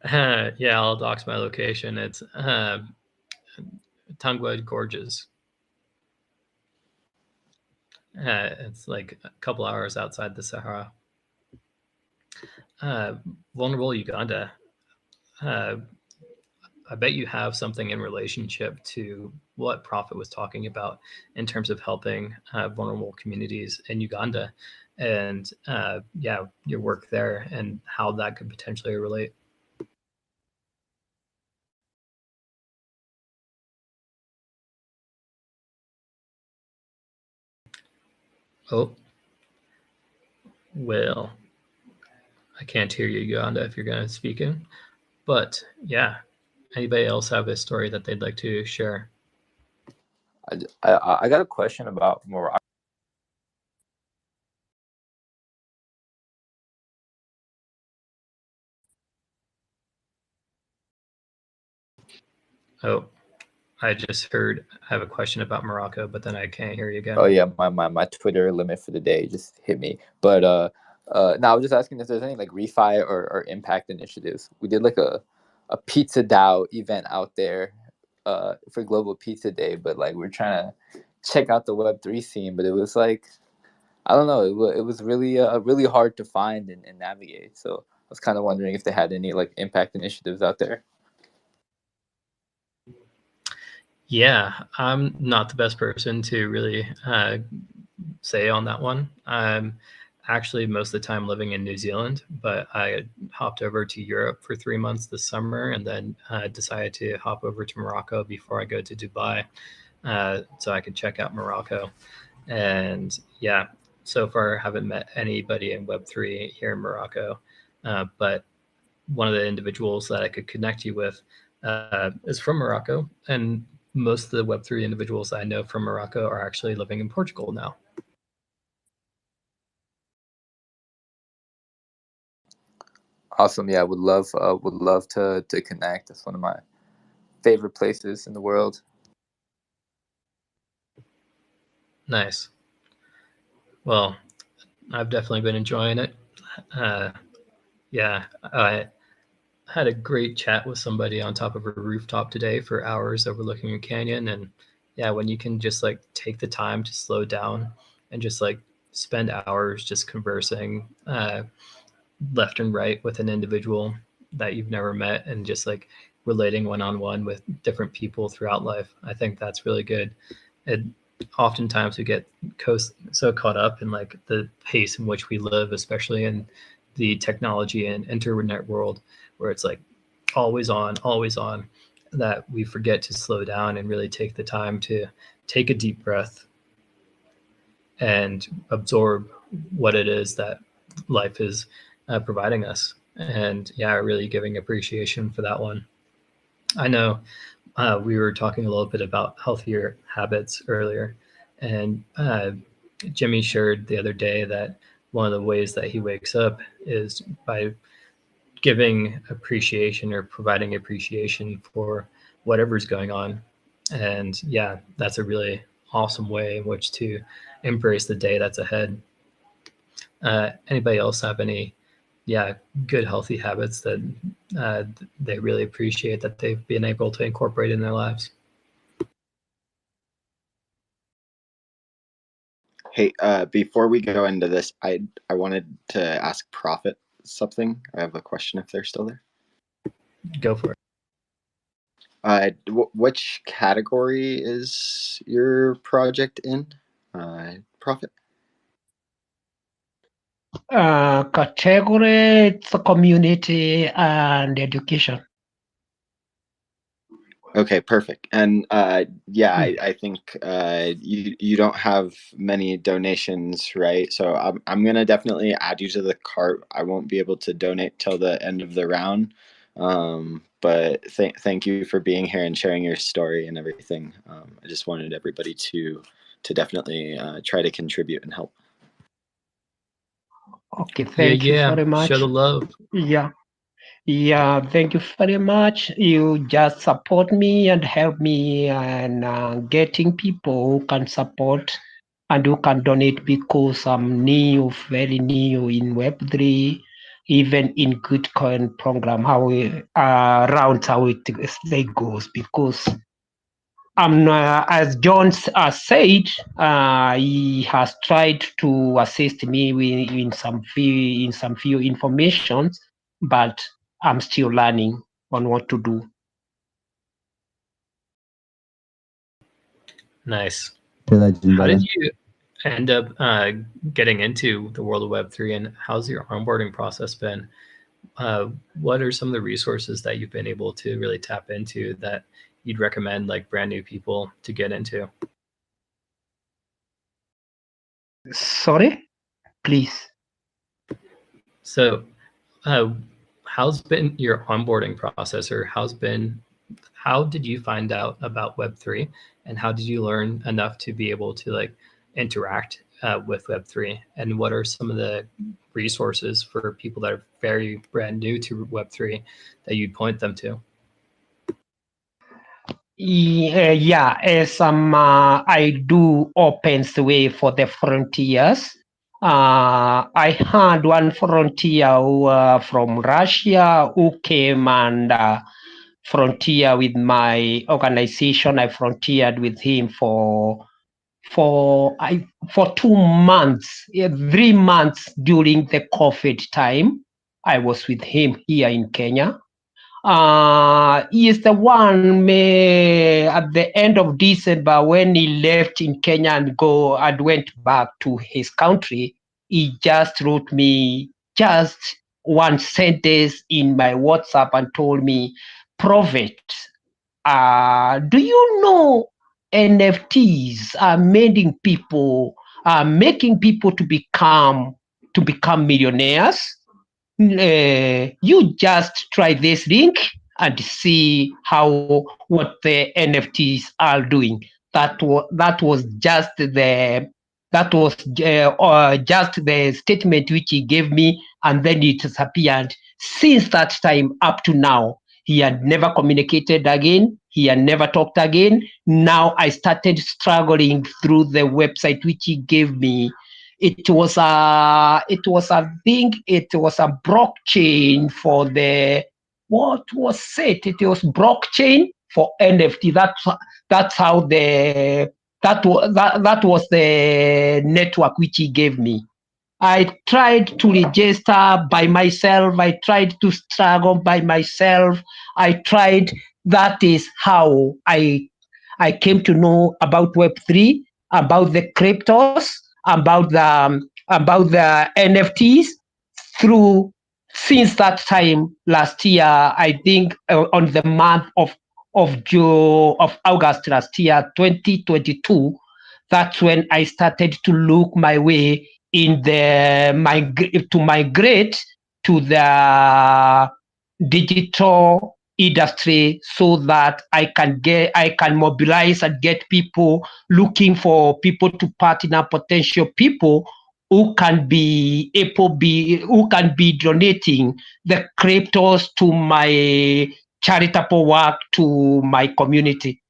I'll dox my location. It's Tangwa Gorges. It's like a couple hours outside the Sahara. Vulnerable Uganda. I bet you have something in relationship to what Prophet was talking about in terms of helping vulnerable communities in Uganda. and yeah, your work there and how that could potentially relate. Oh, well, I can't hear you, Yolanda, if you're going to speaking. But yeah, anybody else have a story that they'd like to share? I got a question about Morocco. Oh, I just heard I have a question about Morocco, but then I can't hear you again. Oh yeah, my Twitter limit for the day just hit me. But now I was just asking if there's any like refi or impact initiatives. We did like a Pizza DAO event out there for Global Pizza Day, but like we're trying to check out the Web3 scene, but it was like, I don't know, it was really really hard to find and navigate. So I was kind of wondering if they had any like impact initiatives out there. Yeah, I'm not the best person to really say on that one. I'm actually most of the time living in New Zealand, but I hopped over to Europe for 3 months this summer and then decided to hop over to Morocco before I go to Dubai so I could check out Morocco. And yeah, so far I haven't met anybody in Web3 here in Morocco, but one of the individuals that I could connect you with is from Morocco, and most of the Web3 individuals I know from Morocco are actually living in Portugal now. Awesome. Yeah, would love to connect. That's one of my favorite places in the world. Nice. Well, I've definitely been enjoying it. Yeah, I had a great chat with somebody on top of a rooftop today for hours overlooking a canyon. And yeah, when you can just like take the time to slow down and just like spend hours just conversing left and right with an individual that you've never met and just like relating one-on-one with different people throughout life, I think that's really good. And oftentimes we get so caught up in like the pace in which we live, especially in the technology and internet world, where it's like always on, that we forget to slow down and really take the time to take a deep breath and absorb what it is that life is providing us. And yeah, really giving appreciation for that one. I know we were talking a little bit about healthier habits earlier, and Jimmy shared the other day that one of the ways that he wakes up is by giving appreciation or providing appreciation for whatever's going on. And yeah, that's a really awesome way in which to embrace the day that's ahead. Anybody else have any good healthy habits that they really appreciate that they've been able to incorporate in their lives? Hey, before we go into this, I wanted to ask Prophet something. I have a question if they're still there. Go for it. Which category is your project in, Prophet? Category, it's community and education. Okay, perfect. And yeah, I think you don't have many donations, right? So I'm gonna definitely add you to the cart. I won't be able to donate till the end of the round, but thank you for being here and sharing your story and everything. I just wanted everybody to definitely try to contribute and help. Okay, thank you very much. Show the love. Yeah, thank you very much. You just support me and help me and getting people who can support and who can donate, because I'm new, very new in Web3, even in Gitcoin program, how it goes, because as John said, he has tried to assist me in some few informations, but I'm still learning on what to do. Nice. Legend, How did you end up getting into the world of Web3, and how's your onboarding process been? What are some of the resources that you've been able to really tap into that you'd recommend like brand new people to get into? Sorry, please. So how's been your onboarding process, or how did you find out about Web3, and how did you learn enough to be able to like interact with Web3, and what are some of the resources for people that are very brand new to Web3 that you'd point them to? Yeah, as I do opens the way for the frontiers. I had one frontier from Russia who came and frontier with my organization. I frontiered with him for 2 months, 3 months during the COVID time. I was with him here in Kenya. He is the one at the end of December when he left in Kenya and went back to his country. He just wrote me just one sentence in my WhatsApp and told me, Prophet, do you know NFTs are making people to become millionaires? You just try this link and see what the NFTs are doing. That was just the statement which he gave me, and then it disappeared. Since that time up to now, he had never communicated again. He had never talked again. Now I started struggling through the website which he gave me. It was a blockchain for the, what was it? It was blockchain for NFT. That's how that was the network which he gave me. I tried to register by myself. I tried to struggle by myself. That is how I came to know about Web3, about the cryptos, about the NFTs since that time last year. I think on the month of August last year, 2022. That's when I started to look my way to migrate to the digital industry, so that I can mobilize and get people, looking for people to partner, potential people who can be donating the cryptos to my charitable work, to my community.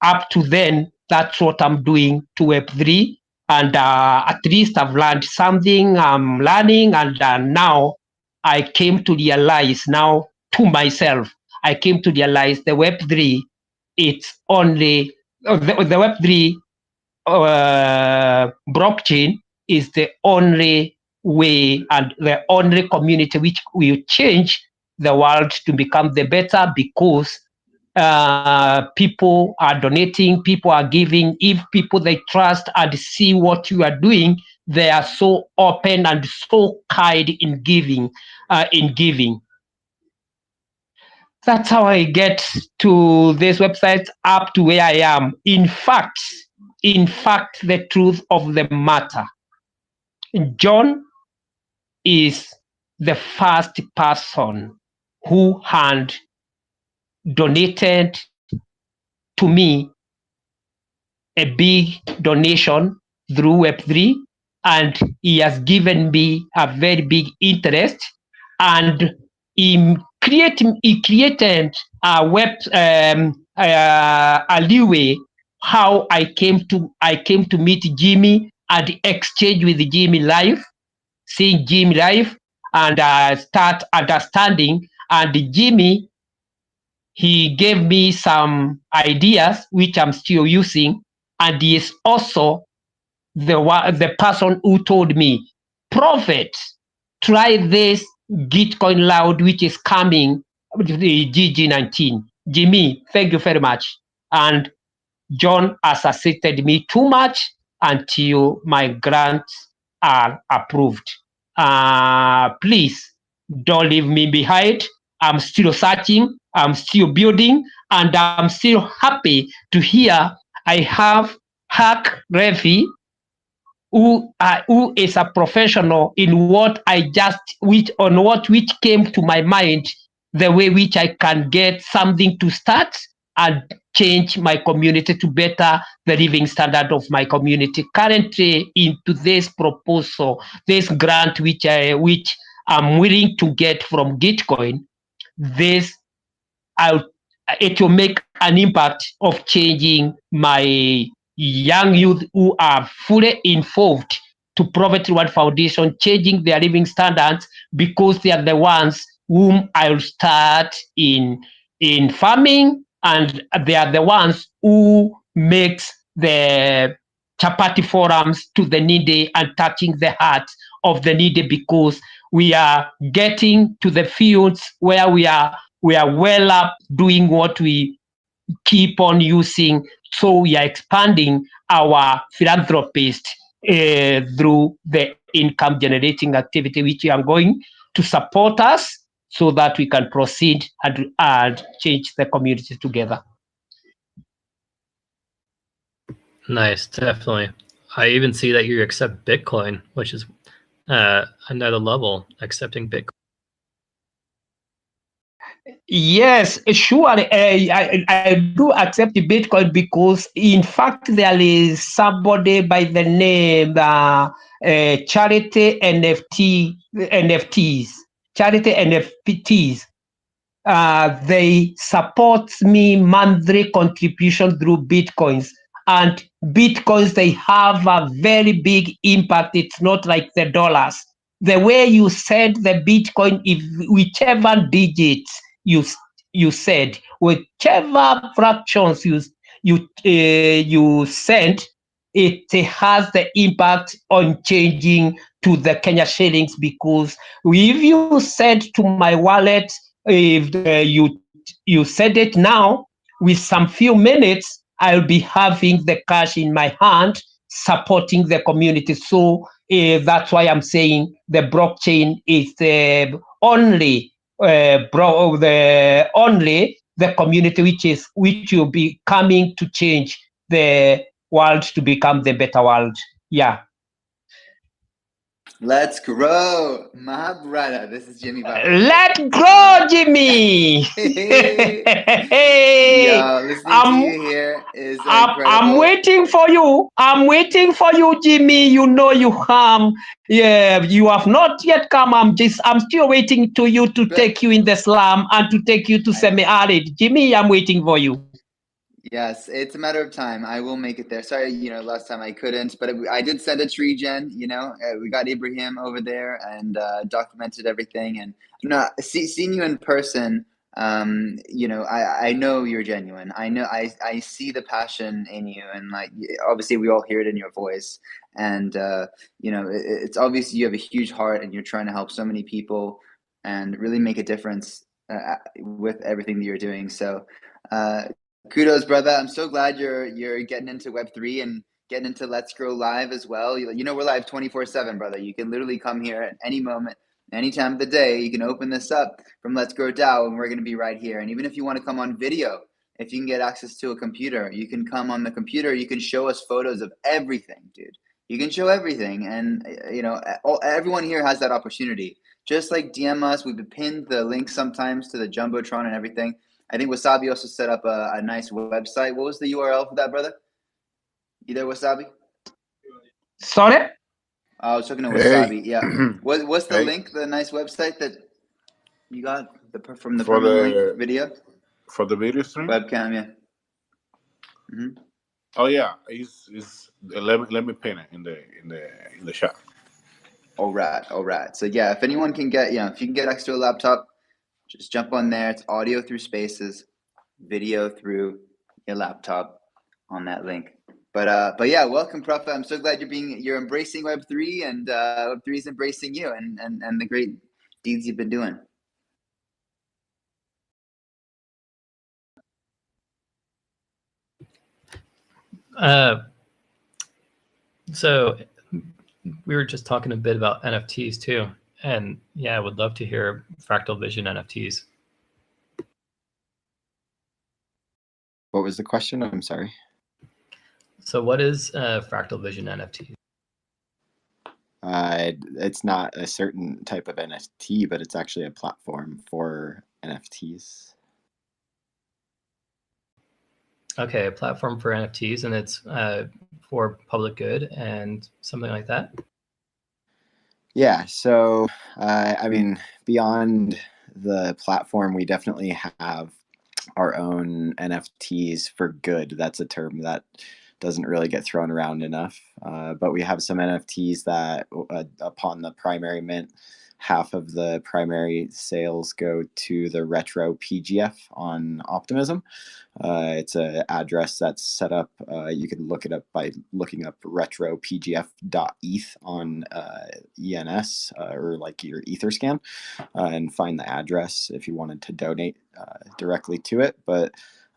Up to then, that's what I'm doing to Web3, and at least I've learned something. I'm learning, and now I came to realize now to myself, I came to realize the Web3, it's only the Web3 blockchain is the only way and the only community which will change the world to become the better, because people are donating, people are giving. If people they trust and see what you are doing, they are so open and so kind in giving. That's how I get to this website up to where I am. In fact, the truth of the matter, John is the first person who had donated to me a big donation through Web3, and he has given me a very big interest, and he created a leeway how I came to meet Jimmy and exchange with Jimmy live, seeing Jimmy live, and start understanding. And Jimmy, he gave me some ideas which I'm still using, and he is also the person who told me, Prophet, try this Gitcoin Loud which is coming, the GG19. Jimmy, thank you very much. And John has assisted me too much, until my grants are approved. Please don't leave me behind. I'm still searching, I'm still building, and I'm still happy to hear I have Hack Revi, who is a professional in what which came to my mind, the way which I can get something to start and change my community to better the living standard of my community. Currently, into this proposal, this grant which I'm willing to get from Gitcoin, this it will make an impact of changing my young youth who are fully involved to Poverty Reward Foundation, changing their living standards, because they are the ones whom I'll start in farming, and they are the ones who makes the chapati forums to the needy and touching the heart of the needy, because we are getting to the fields where we are well up doing what we keep on using. So we are expanding our philanthropist through the income generating activity, which we are going to support us so that we can proceed and change the community together. Nice, definitely. I even see that you accept Bitcoin, which is another level, accepting Bitcoin. Yes, sure. I do accept the Bitcoin because, in fact, there is somebody by the name Charity NFTs. Charity NFTs. They support me monthly contribution through Bitcoins. And Bitcoins, they have a very big impact. It's not like the dollars. The way you send the Bitcoin, if whichever digits you said, whichever fractions you send, it has the impact on changing to the Kenya shillings, because if you send to my wallet, if you send it now, with some few minutes, I'll be having the cash in my hand supporting the community. So that's why I'm saying the blockchain is the only the community which will be coming to change the world to become the better world. Yeah. Let's grow, my brother. This is Jimmy Bauer. Let's grow, Jimmy. Hey, Yo, listening to you here is incredible. I'm waiting for you. I'm waiting for you, Jimmy. You know you come. Yeah, you have not yet come. I'm still waiting to you to take you in the slum and to take you to semi-arid. Jimmy, I'm waiting for you. Yes, it's a matter of time. I will make it there. Sorry, last time I couldn't, but I did send it to Regen. We got Ibrahim over there and documented everything. And seeing you in person, I know you're genuine. I know I see the passion in you, and obviously we all hear it in your voice. And it's obvious you have a huge heart, and you're trying to help so many people and really make a difference with everything that you're doing. So. Kudos, brother. I'm so glad you're getting into Web3 and getting into Let's Grow Live as well. We're live 24/7, brother. You can literally come here at any moment, any time of the day. You can open this up from Let's Grow DAO, and we're going to be right here. And even if you want to come on video, if you can get access to a computer, you can come on the computer. You can show us photos of everything, dude. You can show everything. And, everyone here has that opportunity. Just like DM us, we've pinned the link sometimes to the Jumbotron and everything. I think Wasabi also set up a nice website. What was the URL for that, brother? You there, Wasabi? Sorry? I was talking to Wasabi. Yeah. What's the link? The nice website that you got from the permanent link video? For the video stream? Webcam, yeah. Mm-hmm. Oh yeah, let me pin it in the chat. All right. So yeah, if anyone can get if you can get access to a laptop, just jump on there. It's audio through Spaces, video through your laptop on that link. But yeah, welcome, Prophet. I'm so glad you're embracing Web3, and Web3 is embracing you and the great deeds you've been doing. So we were just talking a bit about NFTs too. And yeah, I would love to hear Fractal Vision NFTs. What was the question? I'm sorry. So what is Fractal Vision NFT? It's not a certain type of NFT, but it's actually a platform for NFTs. Okay, a platform for NFTs, and it's for public good and something like that? Yeah, so I mean, beyond the platform, we definitely have our own NFTs for good. That's a term that doesn't really get thrown around enough. But we have some NFTs that, upon the primary mint, half of the primary sales go to the Retro PGF on Optimism. It's an address that's set up. You can look it up by looking up retropgf.eth on ENS or like your Etherscan and find the address if you wanted to donate directly to it. But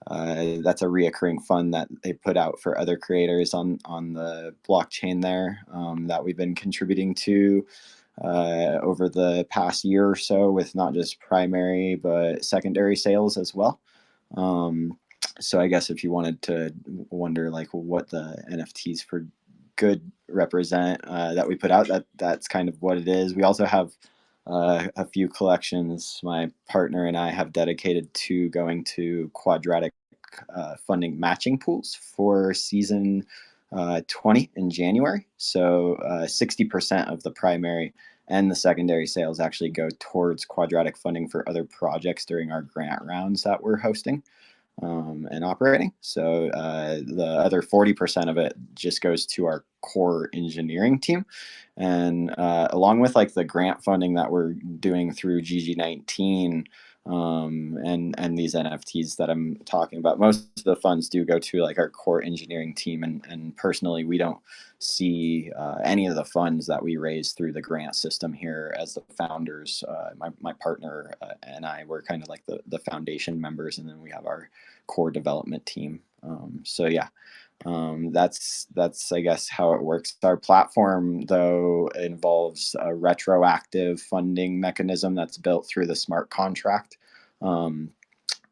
that's a reoccurring fund that they put out for other creators on the blockchain there that we've been contributing to over the past year or so, with not just primary but secondary sales as well. So I guess if you wanted to wonder like what the NFTs for good represent that we put out, that's kind of what it is. We also have a few collections my partner and I have dedicated to going to quadratic funding matching pools for season 20 in January. So 60% of the primary and the secondary sales actually go towards quadratic funding for other projects during our grant rounds that we're hosting and operating. So the other 40% of it just goes to our core engineering team. And along with like the grant funding that we're doing through GG19 and these NFTs that I'm talking about, most of the funds do go to like our core engineering team. And personally, we don't see any of the funds that we raise through the grant system here as the founders. My partner and I were kind of like the foundation members, and then we have our core development team. So yeah, that's I guess how it works. Our platform though involves a retroactive funding mechanism that's built through the smart contract,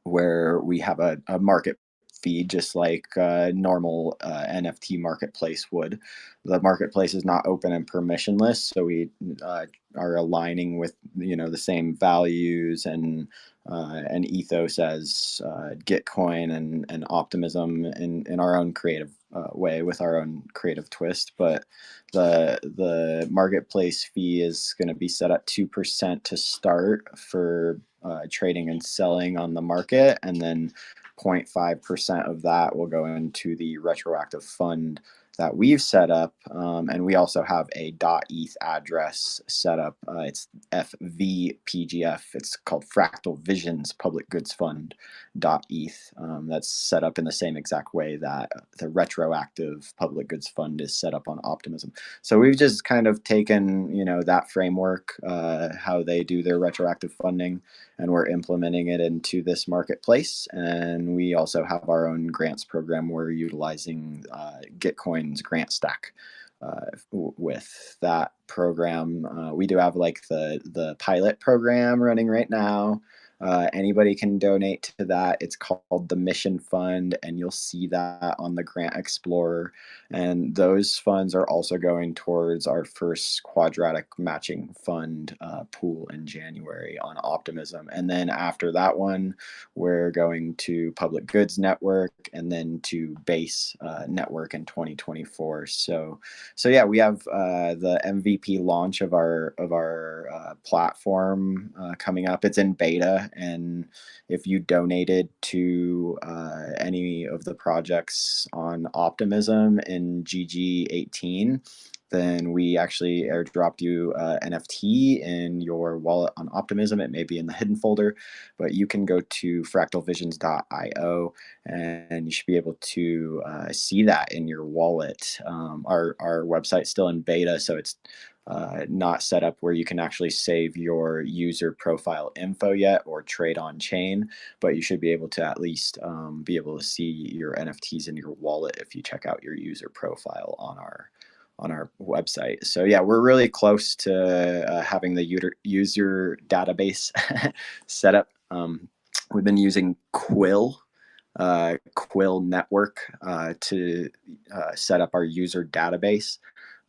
where we have a market fee just like a normal NFT marketplace would. The marketplace is not open and permissionless, so we are aligning with the same values and ethos as Gitcoin and Optimism in our own creative way with our own creative twist. But the marketplace fee is going to be set at 2% to start for trading and selling on the market, and then 0.5% of that will go into the retroactive fund that we've set up, and we also have a .eth address set up. It's FVPGF. It's called Fractal Visions Public Goods Fund .eth. That's set up in the same exact way that the retroactive public goods fund is set up on Optimism. So we've just kind of taken that framework, how they do their retroactive funding, and we're implementing it into this marketplace. And we also have our own grants program. We're utilizing Gitcoin's grant stack with that program. We do have like the pilot program running right now. Anybody can donate to that. It's called the Mission Fund, and you'll see that on the Grant Explorer. And those funds are also going towards our first quadratic matching fund pool in January on Optimism. And then after that one, we're going to Public Goods Network and then to Base Network in 2024. So yeah, we have the MVP launch of our platform coming up. It's in beta, and if you donated to any of the projects on Optimism in GG18, then we actually airdropped you NFT in your wallet on Optimism. It may be in the hidden folder, but you can go to fractalvisions.io and you should be able to see that in your wallet. Our website's still in beta, so it's not set up where you can actually save your user profile info yet or trade on chain, but you should be able to at least be able to see your NFTs in your wallet if you check out your user profile on website. So yeah, we're really close to having the user database set up. We've been using Quill Network to set up our user database,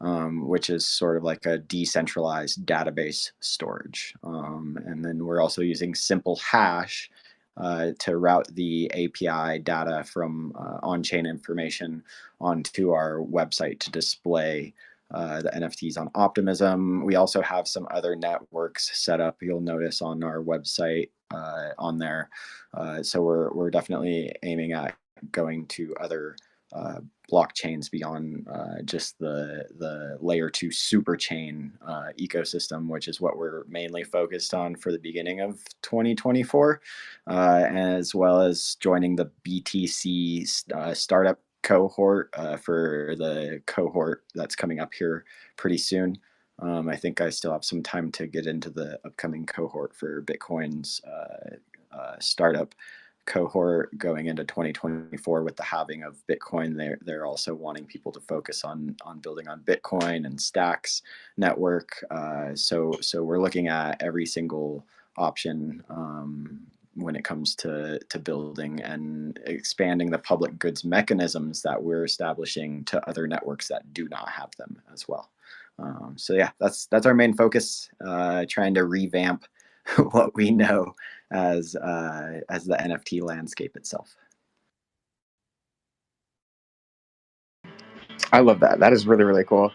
which is sort of like a decentralized database storage. And then we're also using Simple Hash to route the API data from on-chain information onto our website to display the NFTs on Optimism. We also have some other networks set up. You'll notice on our website on there. So we're definitely aiming at going to other blockchains beyond just the layer 2 super chain ecosystem, which is what we're mainly focused on for the beginning of 2024, as well as joining the BTC startup cohort for the cohort that's coming up here pretty soon. I think I still have some time to get into the upcoming cohort for Bitcoin's startup cohort going into 2024 with the halving of Bitcoin. They're also wanting people to focus on building on Bitcoin and Stacks network. So we're looking at every single option when it comes to building and expanding the public goods mechanisms that we're establishing to other networks that do not have them as well. So yeah, that's our main focus, trying to revamp what we know as the NFT landscape itself. I love that. That is really, really cool.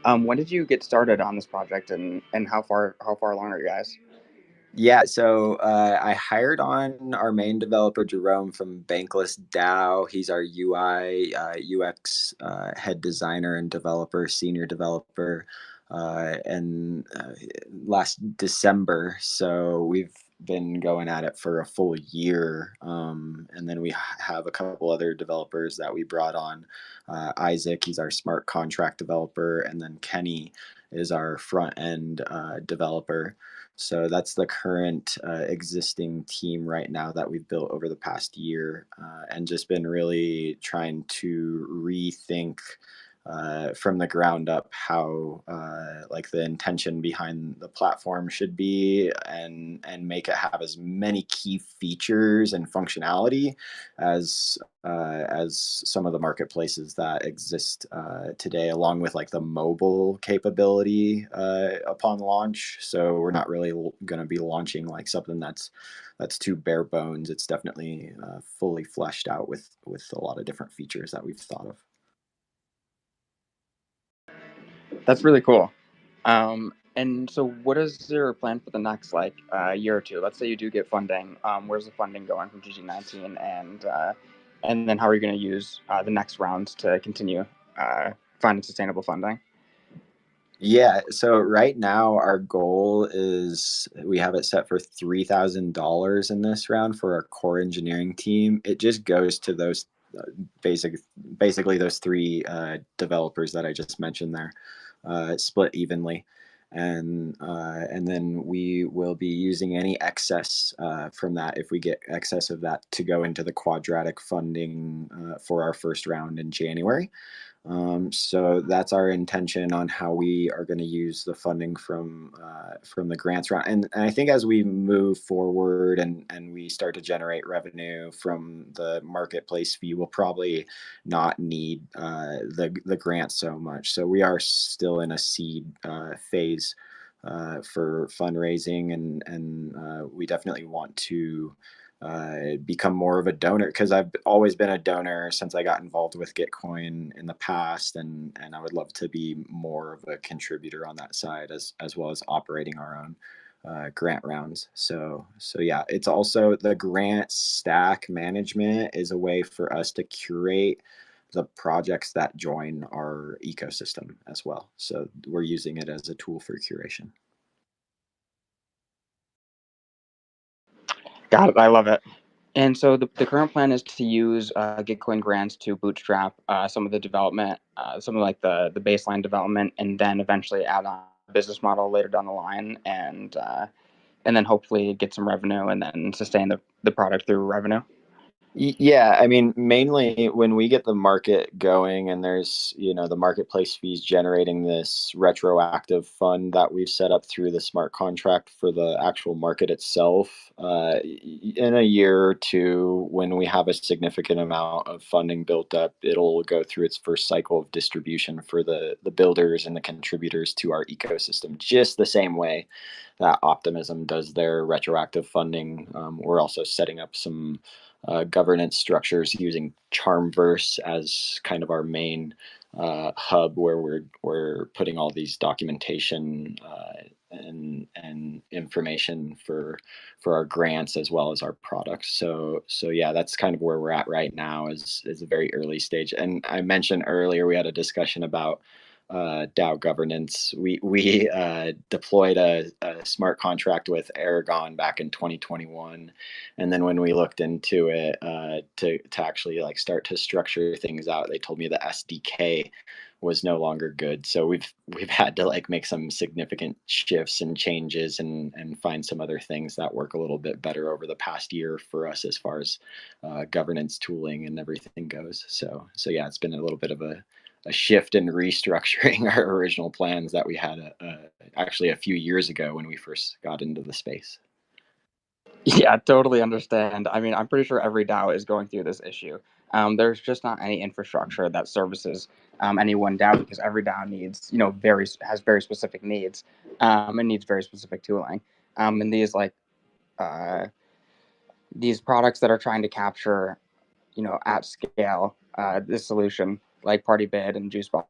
When did you get started on this project, and how far along are you guys? Yeah, so I hired on our main developer, Jerome, from Bankless DAO. He's our UI, UX head designer and developer, senior developer, and last December. So we've been going at it for a full year. And then we have a couple other developers that we brought on. Isaac, he's our smart contract developer, and then Kenny is our front end developer. So that's the current existing team right now that we've built over the past year, and just been really trying to rethink from the ground up how like the intention behind the platform should be, and make it have as many key features and functionality as some of the marketplaces that exist today, along with like the mobile capability upon launch. So we're not really going to be launching like something that's too bare bones. It's definitely fully fleshed out with a lot of different features that we've thought of. That's really cool. And so what is your plan for the next year or two? Let's say you do get funding. Where's the funding going from GG19, and then how are you going to use the next rounds to continue finding sustainable funding? Yeah, so right now our goal is we have it set for $3,000 in this round for our core engineering team. It just goes to those basically those three developers that I just mentioned there, split evenly. And then we will be using any excess from that, if we get excess of that, to go into the quadratic funding for our first round in January. So that's our intention on how we are going to use the funding from the grants round. And I think as we move forward and we start to generate revenue from the marketplace fee, we'll probably not need the grant so much. So we are still in a seed phase for fundraising, and we definitely want to become more of a donor, because I've always been a donor since I got involved with Gitcoin in the past, and I would love to be more of a contributor on that side, as well as operating our own grant rounds. So yeah, it's also the grant stack management is a way for us to curate the projects that join our ecosystem as well. So we're using it as a tool for curation. Got it. I love it. And so the current plan is to use Gitcoin grants to bootstrap some of the development, some of like the baseline development, and then eventually add on a business model later down the line, and then hopefully get some revenue and then sustain the product through revenue. Yeah, I mean, mainly when we get the market going and there's, the marketplace fees generating this retroactive fund that we've set up through the smart contract for the actual market itself, in a year or two, when we have a significant amount of funding built up, it'll go through its first cycle of distribution for the builders and the contributors to our ecosystem, just the same way that Optimism does their retroactive funding. We're also setting up some governance structures using Charmverse as kind of our main hub, where we're putting all these documentation and information for our grants as well as our products. So yeah, that's kind of where we're at right now, is a very early stage. And I mentioned earlier we had a discussion about DAO governance. We deployed a smart contract with Aragon back in 2021, and then when we looked into it to actually like start to structure things out, they told me the SDK was no longer good. So we've had to like make some significant shifts and changes and find some other things that work a little bit better over the past year for us as far as governance tooling and everything goes. So yeah, it's been a little bit of a shift in restructuring our original plans that we had actually a few years ago when we first got into the space. Yeah, totally understand. I mean, I'm pretty sure every DAO is going through this issue. There's just not any infrastructure that services any one DAO, because every DAO needs, has very specific needs, and needs very specific tooling. And these products that are trying to capture, at scale, this solution, like Partybid and Juicebox,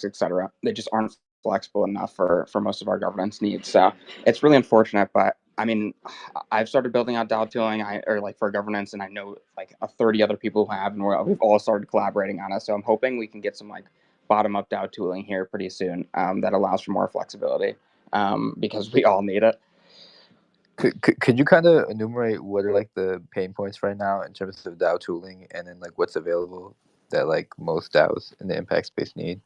etc., they just aren't flexible enough for most of our governance needs. So it's really unfortunate, but I mean, I've started building out DAO tooling, for governance, and I know like 30 other people who have, and we've all started collaborating on it. So I'm hoping we can get some like bottom-up DAO tooling here pretty soon that allows for more flexibility, because we all need it. Could you kind of enumerate what are like the pain points right now in terms of DAO tooling, and then like what's available that like most DAOs in the impact space need?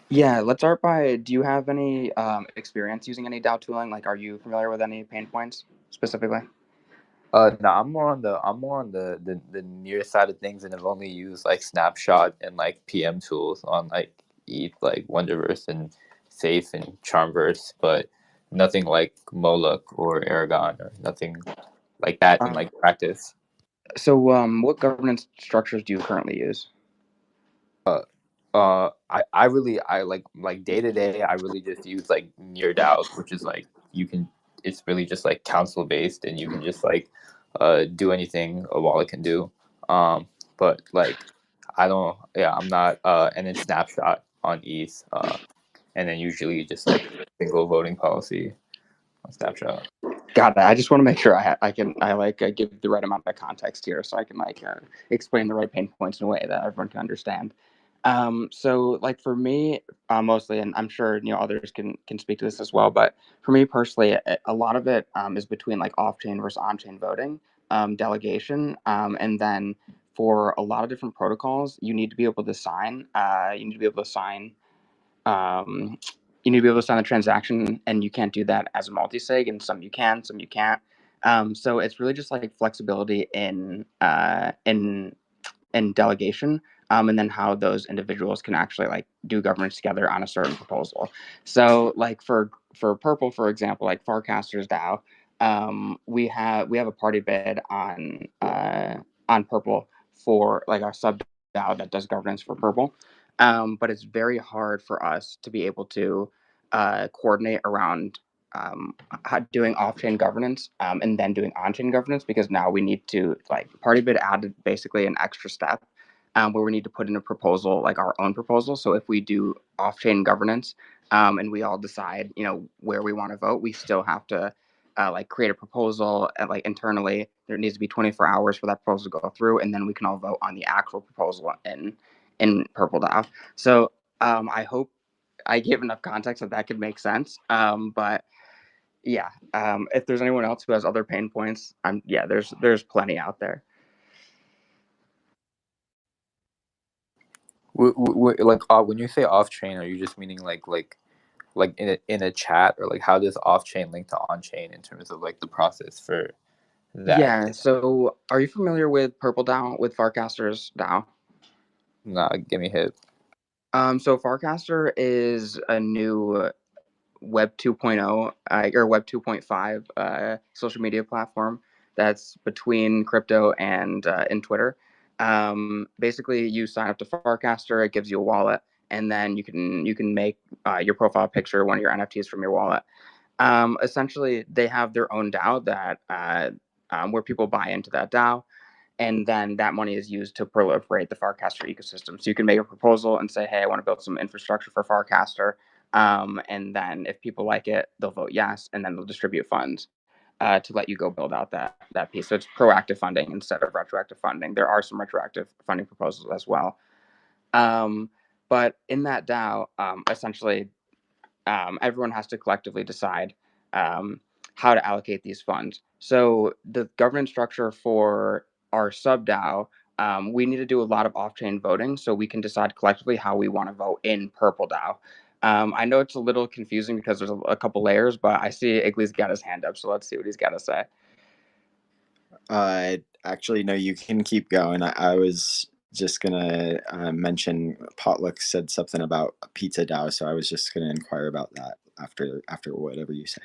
Yeah, let's start by, do you have any experience using any DAO tooling? Like, are you familiar with any pain points specifically? No, I'm more on the near side of things, and I've only used like Snapshot and like PM tools on like ETH, like Wonderverse and Safe and Charmverse, but nothing like Moloch or Aragon, or nothing like that in like practice. So, what governance structures do you currently use? I really like day to day. I really just use like Near DAOs, which is like it's really just like council based, and you can just like do anything a wallet can do. But like I'm not and then Snapshot on ETH, and then usually just like single voting policy on Snapshot. Got it. I just want to make sure I give the right amount of context here, so I can explain the right pain points in a way that everyone can understand. So like for me, mostly, and I'm sure others can speak to this as well, but for me personally, a lot of it is between like off-chain versus on-chain voting, delegation, and then for a lot of different protocols, you need to be able to sign. You need to be able to sign. You need to be able to sign a transaction, and you can't do that as a multi-sig, and some you can, some you can't. So it's really just like flexibility in delegation, and then how those individuals can actually like do governance together on a certain proposal. So like for Purple, for example, like Farcasters DAO, we have a Partybid on Purple for like our sub DAO that does governance for Purple. But it's very hard for us to be able to coordinate around doing off-chain governance and then doing on-chain governance, because now we need to like Partybid added basically an extra step where we need to put in a proposal, like our own proposal. So if we do off-chain governance and we all decide where we want to vote, we still have to like create a proposal and like internally there needs to be 24 hours for that proposal to go through, and then we can all vote on the actual proposal in Purple DAO. So I hope I gave enough context that could make sense. But yeah, if there's anyone else who has other pain points, there's plenty out there. Like when you say off chain, are you just meaning like in a chat, or like how does off chain link to on chain in terms of like the process for that. Yeah. So, are you familiar with Purple DAO, with Farcaster's DAO? Nah, give me hit. So Farcaster is a new Web 2.0 or Web 2.5 social media platform that's between crypto and Twitter. Basically, you sign up to Farcaster, it gives you a wallet, and then you can make your profile picture one of your NFTs from your wallet. Essentially, they have their own DAO that where people buy into that DAO, and then that money is used to proliferate the Farcaster ecosystem. So you can make a proposal and say, "Hey, I want to build some infrastructure for Farcaster," and then if people like it, they'll vote yes, and then they'll distribute funds to let you go build out that piece. So it's proactive funding instead of retroactive funding. There are some retroactive funding proposals as well, but in that DAO, essentially, everyone has to collectively decide how to allocate these funds. So the governance structure for our sub DAO, we need to do a lot of off-chain voting so we can decide collectively how we want to vote in Purple DAO. I know it's a little confusing because there's a couple layers, but I see Igly's got his hand up, so let's see what he's got to say. Actually, no, you can keep going. I was just gonna mention Potluck said something about a pizza DAO, so I was just gonna inquire about that after whatever you say.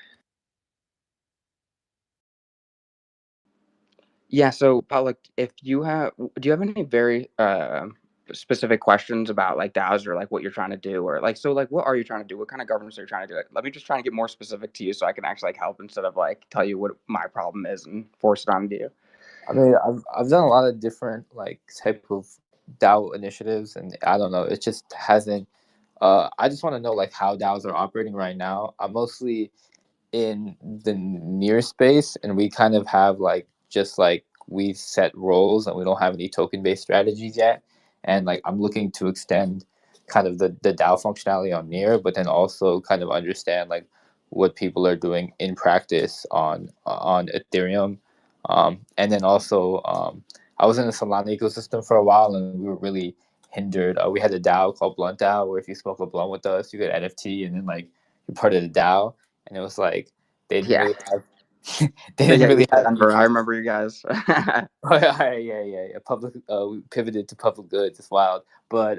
Yeah, so Potluck, do you have any very specific questions about like DAOs or like what you're trying to do, or like what are you trying to do? What kind of governance are you trying to do? Like, let me just try and get more specific to you so I can actually like help instead of like tell you what my problem is and force it onto you. I mean, I've done a lot of different like type of DAO initiatives, and I don't know, it just hasn't. I just want to know like how DAOs are operating right now. I'm mostly in the near space, and we kind of have like just like we set roles, and we don't have any token based strategies yet. And like I'm looking to extend kind of the DAO functionality on near, but then also kind of understand like what people are doing in practice on Ethereum. And then also, I was in the Solana ecosystem for a while, and we were really hindered. We had a DAO called Blunt DAO, where if you smoke a blunt with us, you get NFT, and then like you're part of the DAO. And it was like they didn't really have. They didn't really have. I remember you guys. Oh, yeah. Public. We pivoted to public goods. It's wild, but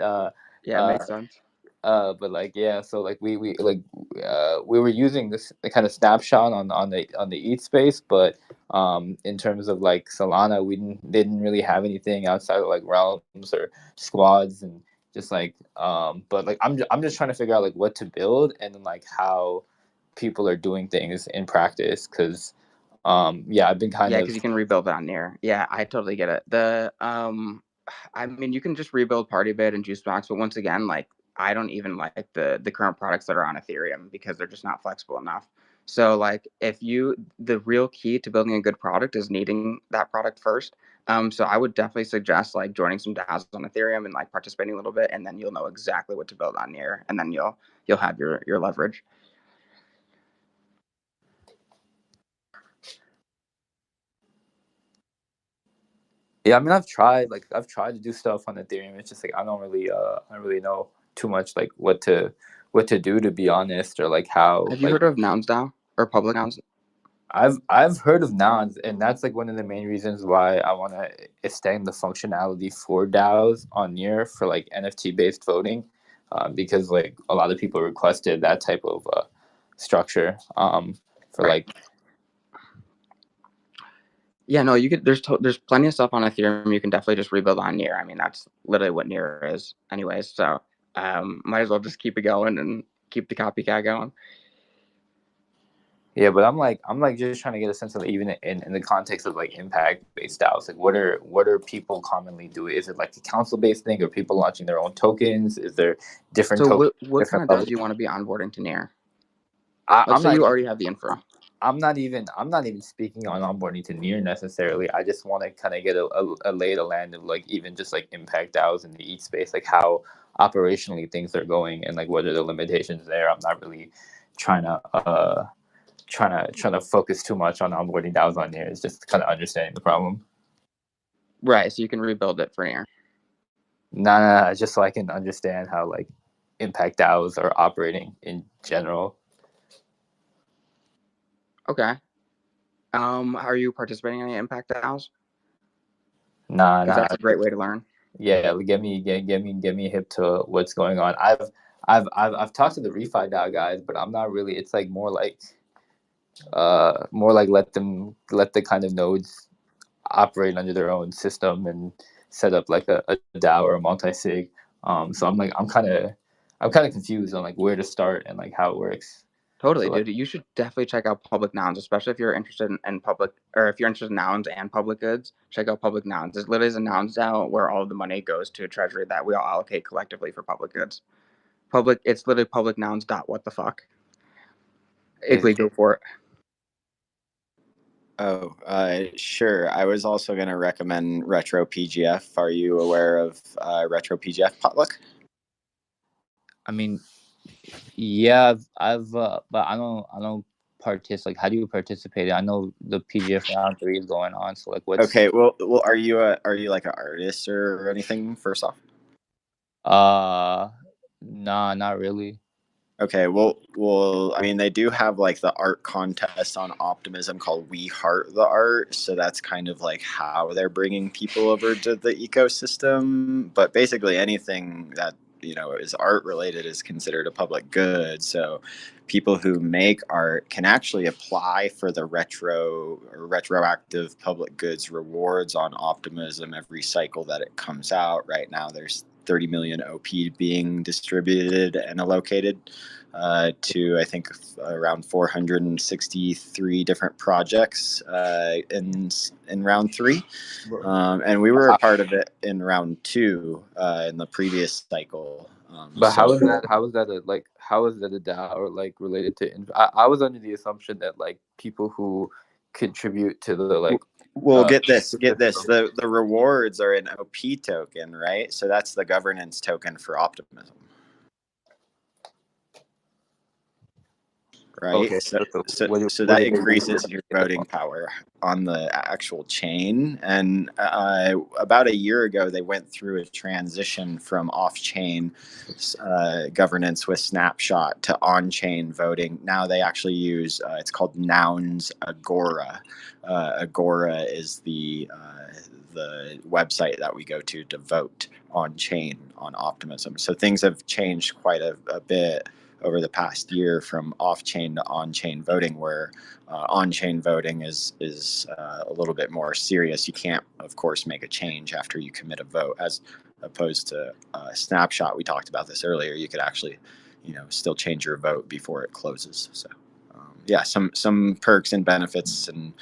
yeah, it makes sense. But like yeah, so like we were using this kind of snapshot on the ETH space, but in terms of like Solana, didn't really have anything outside of like realms or squads, and just like but like I'm just trying to figure out like what to build, and then like how people are doing things in practice, because yeah, I've been kind of because you can rebuild that near. Yeah, I totally get it. I mean, you can just rebuild Partybit and Juicebox, but once again, like I don't even like the current products that are on Ethereum because they're just not flexible enough. So like the real key to building a good product is needing that product first. So I would definitely suggest like joining some DAOs on Ethereum and like participating a little bit, and then you'll know exactly what to build on near, and then you'll have your leverage. Yeah, I mean, I've tried to do stuff on Ethereum. It's just like I don't really know too much like what to do, to be honest, or like how. Have you heard of Nouns DAO or Public Nouns? I've heard of Nouns, and that's like one of the main reasons why I want to extend the functionality for DAOs on Near for like NFT based voting, because like a lot of people requested that type of structure for like. Yeah, no, you could. There's plenty of stuff on Ethereum you can definitely just rebuild on Near. I mean, that's literally what Near is, anyways. So, might as well just keep it going and keep the copycat going. Yeah, but I'm like just trying to get a sense of even in the context of like impact based DAOs, like what are people commonly doing? Is it like a council based thing, or people launching their own tokens? Is there different? So what kind of DAOs do you want to be onboarding to Near? Let's say you already have the info. I'm not even speaking on onboarding to Near necessarily. I just want to kind of get a lay of the land of like even just like impact DAOs in the ETH space, like how operationally things are going, and like what are the limitations there. I'm not really trying to focus too much on onboarding DAOs on Near. It's just kind of understanding the problem. Right, so you can rebuild it for Near. Nah, just so I can understand how like impact DAOs are operating in general. Okay. Are you participating in any impact DAOs? Nah, Because that's a great way to learn. Yeah, get me hip to what's going on. I've talked to the refi DAO guys, but I'm not really. It's like more like let the kind of nodes operate under their own system and set up like a DAO or a multi-sig. So I'm kind of confused on like where to start and like how it works. Totally, So, like, dude. You should definitely check out Public Nouns, especially if you're interested in public, or if you're interested in nouns and public goods. Check out Public Nouns. It literally is a nouns DAO where all of the money goes to a treasury that we all allocate collectively for public goods. It's literally public nouns. What the fuck? Igly, go for it. Oh, sure. I was also going to recommend Retro PGF. Are you aware of Retro PGF Potluck? I mean, yeah, I've but I don't participate. Like, how do you participate? I know the PGF round 3 is going on. So like, what's Okay. Well, are you like an artist or anything? First off. Nah, not really. Okay, well, I mean, they do have like the art contest on Optimism called We Heart the Art, so that's kind of like how they're bringing people over to the ecosystem. But basically, anything that is art related is considered a public good. So people who make art can actually apply for the retroactive public goods rewards on Optimism every cycle that it comes out. Right now, there's 30 million OP being distributed and allocated to, I think, around 463 different projects in round 3. And we were a part of it in round 2 in the previous cycle. But how is that a DAO or like related to? I was under the assumption that like people who contribute to the like. Well, get this. The rewards are an OP token, right? So that's the governance token for Optimism. Right. Okay, So that increases your voting power on the actual chain. And about a year ago, they went through a transition from off-chain governance with Snapshot to on-chain voting. Now they actually use it's called Nouns Agora. Agora is the website that we go to vote on chain on Optimism. So things have changed quite a bit over the past year from off-chain to on-chain voting, where on-chain voting is a little bit more serious. You can't, of course, make a change after you commit a vote, as opposed to Snapshot. We talked about this earlier. You could actually, still change your vote before it closes. So, yeah, some perks and benefits and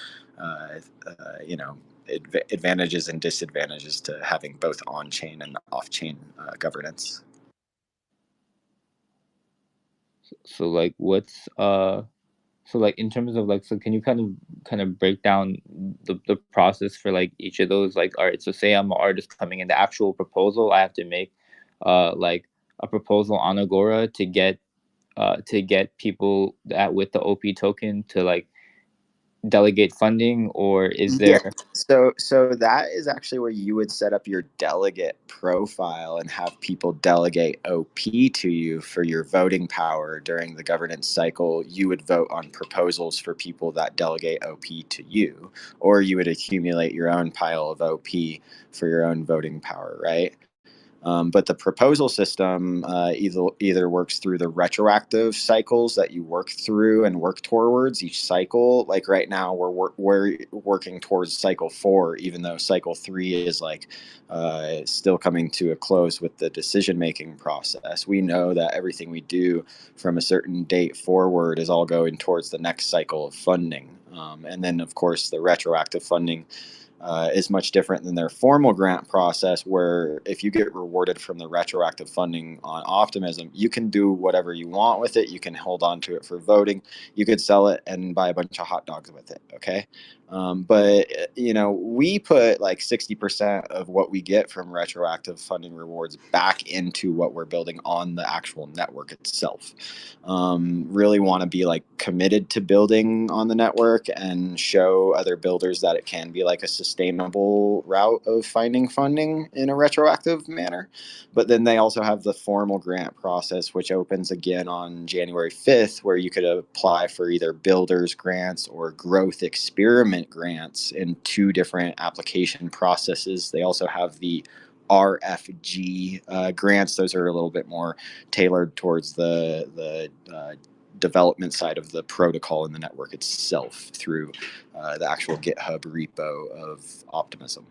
advantages and disadvantages to having both on-chain and off-chain governance. So like, what's so like in terms of like, so can you kind of break down the process for like each of those? Like, all right, so say I'm an artist coming in, the actual proposal I have to make like a proposal on Agora to get people that with the OP token to like delegate funding, or is there? Yeah. So that is actually where you would set up your delegate profile and have people delegate OP to you for your voting power during the governance cycle. You would vote on proposals for people that delegate OP to you, or you would accumulate your own pile of OP for your own voting power, right? But the proposal system either works through the retroactive cycles that you work through and work towards each cycle. Like right now, we're working towards cycle 4, even though cycle 3 is like still coming to a close with the decision-making process. We know that everything we do from a certain date forward is all going towards the next cycle of funding. And then, of course, the retroactive funding is much different than their formal grant process, where if you get rewarded from the retroactive funding on Optimism, you can do whatever you want with it. You can hold on to it for voting. You could sell it and buy a bunch of hot dogs with it. Okay. But we put like 60% of what we get from retroactive funding rewards back into what we're building on the actual network itself. Really want to be like committed to building on the network and show other builders that it can be like a sustainable route of finding funding in a retroactive manner. But then they also have the formal grant process, which opens again on January 5th, where you could apply for either builders grants or growth experiment grants in 2 different application processes. They also have the RFG grants. Those are a little bit more tailored towards the development side of the protocol in the network itself through the actual GitHub repo of Optimism.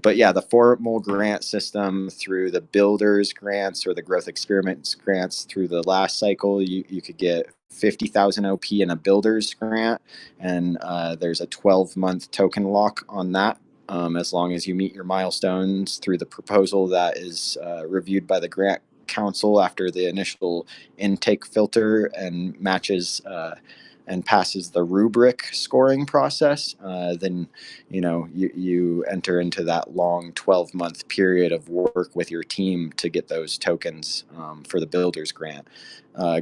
But yeah, the formal grant system through the builders grants or the growth experiments grants through the last cycle, you could get 50,000 OP in a builders grant, and there's a 12-month token lock on that. As long as you meet your milestones through the proposal that is reviewed by the grant council after the initial intake filter and matches and passes the rubric scoring process, then you enter into that long 12-month period of work with your team to get those tokens for the builders grant.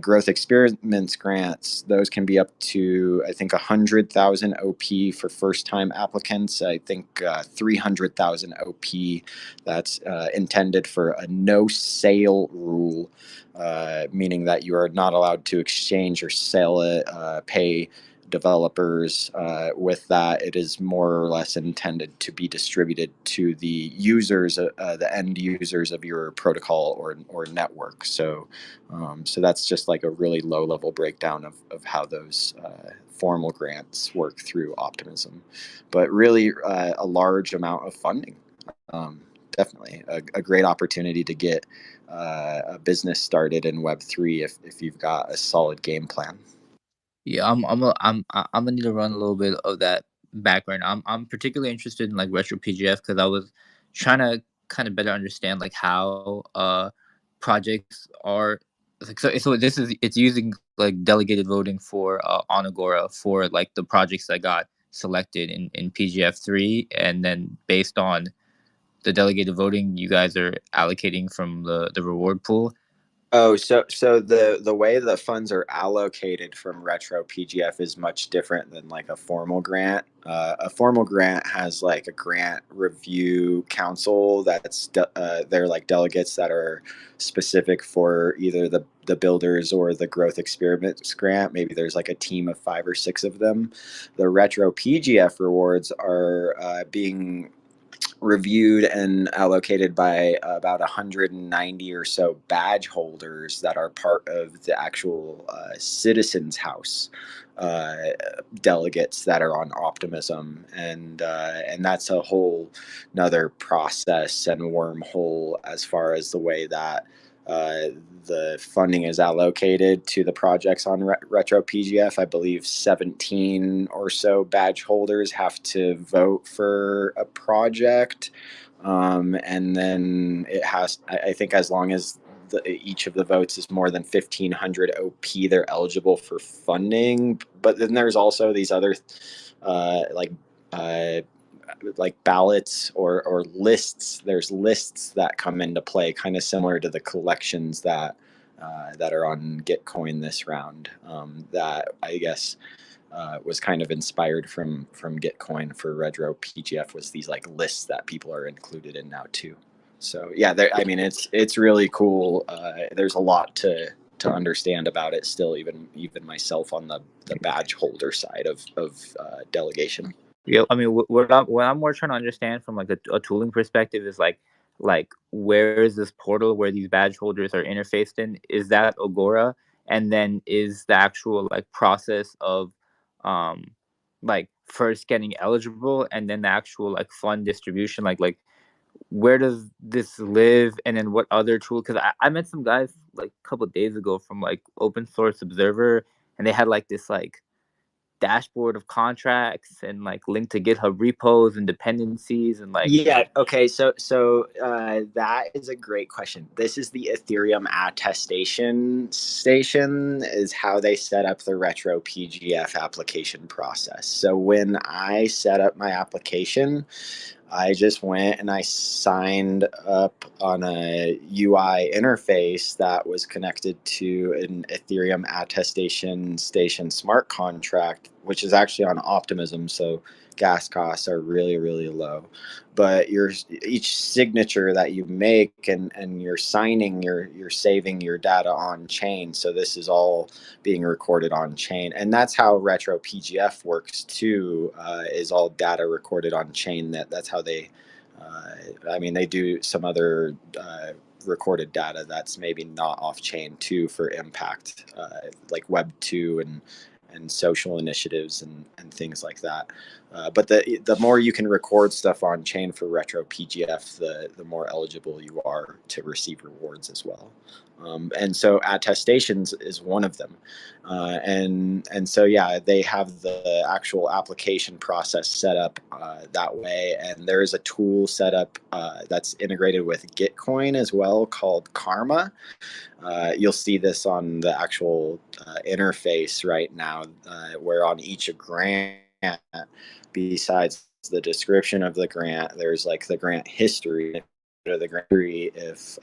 Growth experiments grants, those can be up to, I think, 100,000 OP for first-time applicants. I think 300,000 OP that's intended for a no-sale rule, meaning that you are not allowed to exchange or sell it, pay developers with that. It is more or less intended to be distributed to the users, the end users of your protocol or network. So that's just like a really low level breakdown of how those formal grants work through Optimism, but really a large amount of funding. Definitely a great opportunity to get a business started in Web3 if you've got a solid game plan. Yeah, I'm gonna need to run a little bit of that background. I'm particularly interested in like retro PGF because I was trying to kind of better understand like how projects are like so it's using like delegated voting for on Agora for like the projects that got selected in PGF 3, and then based on the delegated voting you guys are allocating from the reward pool. Oh, so the way the funds are allocated from retro PGF is much different than like a formal grant. A formal grant has like a grant review council that's they're like delegates that are specific for either the builders or the growth experiments grant. Maybe there's like a team of 5 or 6 of them. The retro PGF rewards are being reviewed and allocated by about 190 or so badge holders that are part of the actual Citizens House delegates that are on Optimism, and that's a whole another process and wormhole as far as the way that the funding is allocated to the projects on Retro PGF. I believe 17 or so badge holders have to vote for a project. And then it has, I think, as long as each of the votes is more than 1,500 OP, they're eligible for funding. But then there's also these other like ballots or lists. There's lists that come into play, kind of similar to the collections that are on Gitcoin this round. That I guess was kind of inspired from Gitcoin for retro PGF, was these like lists that people are included in now too. So yeah, I mean it's really cool. There's a lot to understand about it still, even myself on the badge holder side of delegation. Yeah, I mean, what I'm more trying to understand from like a tooling perspective is like where is this portal where these badge holders are interfaced in? Is that Agora? And then is the actual like process of like first getting eligible and then the actual like fund distribution, like where does this live? And then what other tool? Because I met some guys like a couple of days ago from like Open Source Observer, and they had like this like dashboard of contracts and like link to GitHub repos and dependencies and like? Yeah. Okay. So that is a great question. This is the Ethereum attestation station, is how they set up the Retro PGF application process. So when I set up my application, I just went and I signed up on a UI interface that was connected to an Ethereum attestation station smart contract, which is actually on Optimism. So gas costs are really, really low. But each signature that you make and you're signing, you're saving your data on chain. So this is all being recorded on chain, and that's how Retro PGF works too. Is all data recorded on chain. That's how they. I mean, they do some other recorded data that's maybe not off chain too for impact, like Web 2 and social initiatives and things like that. But the more you can record stuff on chain for Retro PGF, the more eligible you are to receive rewards as well. And so attestations is one of them. And so, yeah, they have the actual application process set up that way. And there is a tool set up that's integrated with Gitcoin as well called Karma. You'll see this on the actual interface right now, where on each grant, besides the description of the grant, there's like the grant history. The grant history, if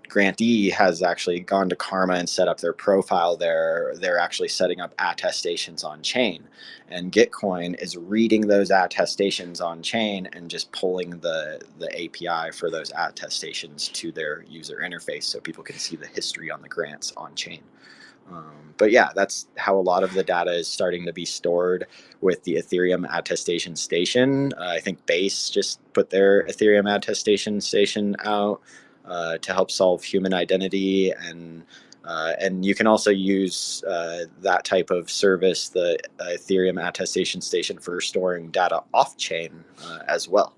grantee has actually gone to Karma and set up their profile there, they're actually setting up attestations on chain, and Gitcoin is reading those attestations on chain and just pulling the API for those attestations to their user interface so people can see the history on the grants on chain. But yeah, that's how a lot of the data is starting to be stored with the Ethereum attestation station. I think Base just put their Ethereum attestation station out to help solve human identity, and you can also use that type of service, the Ethereum attestation station, for storing data off chain as well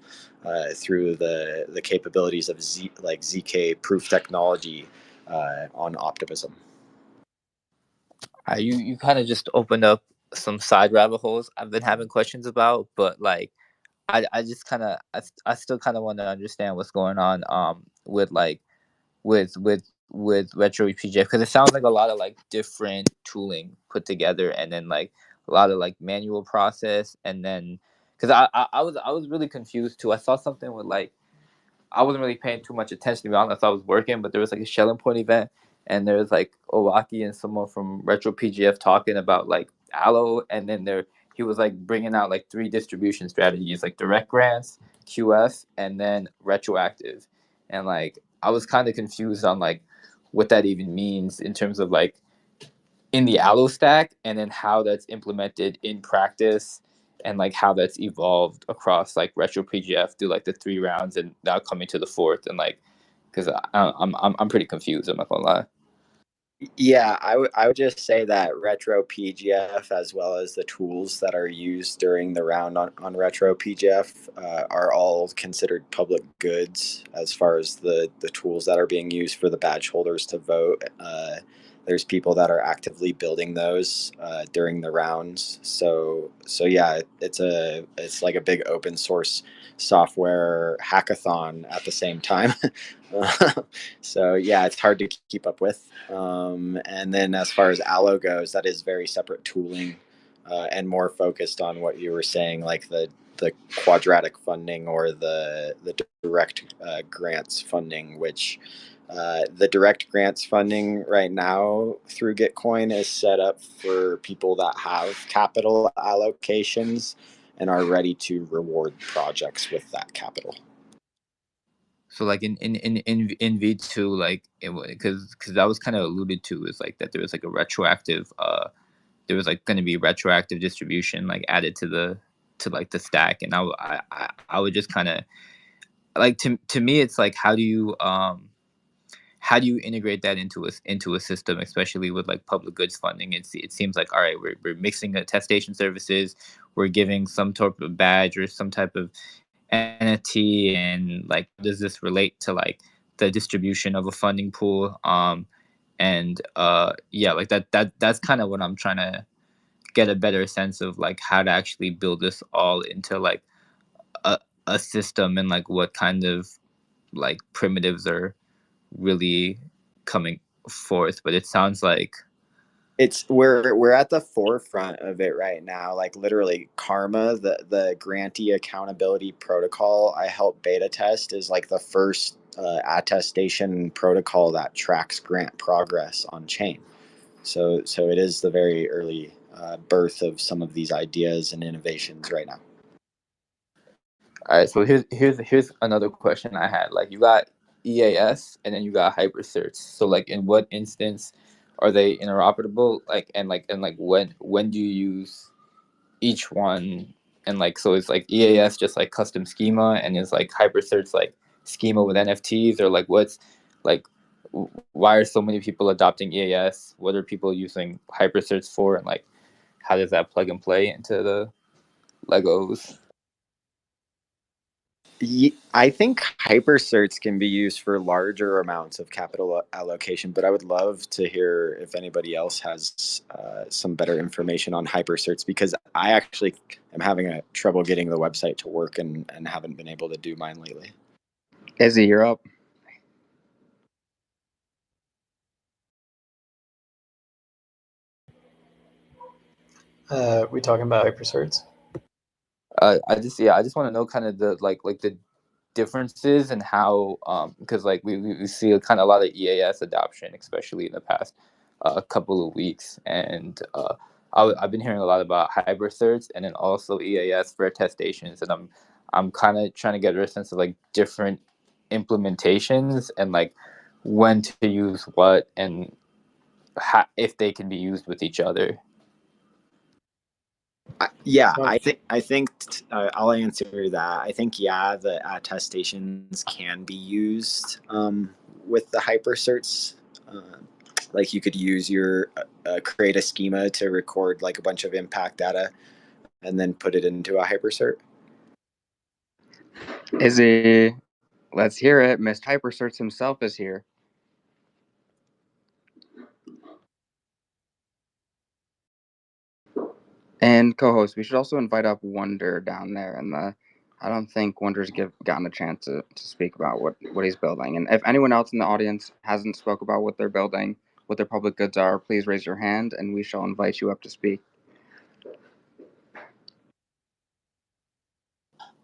through the capabilities of ZK proof technology on Optimism. You kind of just opened up some side rabbit holes I've been having questions about, but like I just kind of I still kind of want to understand what's going on with Retro PGF, because it sounds like a lot of like different tooling put together, and then like a lot of like manual process, and then because I was really confused too. I saw something with like, I wasn't really paying too much attention to be honest. I was working, but there was like a Shelling Point event, and there was like Owaki and someone from Retro PGF talking about like Allo, and then he was like bringing out like 3 distribution strategies, like direct grants, QF, and then retroactive. And like I was kind of confused on like what that even means in terms of like in the Allo stack, and then how that's implemented in practice, and like how that's evolved across like Retro PGF through like the 3 rounds and now coming to the 4th, and like because I'm pretty confused, I'm not gonna lie. Yeah, I would just say that Retro PGF, as well as the tools that are used during the round on Retro PGF, are all considered public goods as far as the tools that are being used for the badge holders to vote. There's people that are actively building those during the rounds. So yeah, it's like a big open source software hackathon at the same time. So yeah, it's hard to keep up with. And then as far as Allo goes, that is very separate tooling and more focused on what you were saying, like the quadratic funding or the direct grants funding, which the direct grants funding right now through Gitcoin is set up for people that have capital allocations and are ready to reward projects with that capital. So like in V2, like because that was kind of alluded to, is like that there was like a retroactive there was like going to be retroactive distribution like added to like the stack, and I would just kind of like, to me it's like, how do you integrate that into a system, especially with like public goods funding? It seems like, all right, we're mixing attestation services, we're giving some type of badge or some type of NFT, and like does this relate to like the distribution of a funding pool? And yeah, like that's kind of what I'm trying to get a better sense of, like how to actually build this all into like a system, and like what kind of like primitives are really coming forth. But it sounds like we're at the forefront of it right now. Like literally, Karma, the grantee accountability protocol I helped beta test, is like the first attestation protocol that tracks grant progress on chain. So it is the very early birth of some of these ideas and innovations right now. all right, so here's another question I had. Like, you got EAS and then you got HyperCerts. So like, in what instance are they interoperable? Like, and when do you use each one? And like, so it's like EAS just like custom schema, and is like HyperCerts like schema with NFTs, or like what's like why are so many people adopting EAS? What are people using HyperCerts for, and like how does that plug and play into the Legos? I think HyperCerts can be used for larger amounts of capital allocation, but I would love to hear if anybody else has some better information on HyperCerts, because I actually am having a trouble getting the website to work and haven't been able to do mine lately. Izzy, you're up. We talking about HyperCerts? I just want to know kind of the like the differences and how because like we see a kind of a lot of EAS adoption, especially in the past couple of weeks, and I've been hearing a lot about HyperCerts and then also EAS for attestations, and I'm kind of trying to get a sense of like different implementations and like when to use what, and if they can be used with each other. I think I'll answer that. I think the attestations can be used with the HyperCerts. Like you could use your create a schema to record like a bunch of impact data, and then put it into a HyperCert. Izzy, let's hear it. Mr. HyperCerts himself is here. And co-host, we should also invite up Wonder down there. And I don't think Wonder's gotten a chance to speak about what he's building. And if anyone else in the audience hasn't spoke about what they're building, what their public goods are, please raise your hand and we shall invite you up to speak.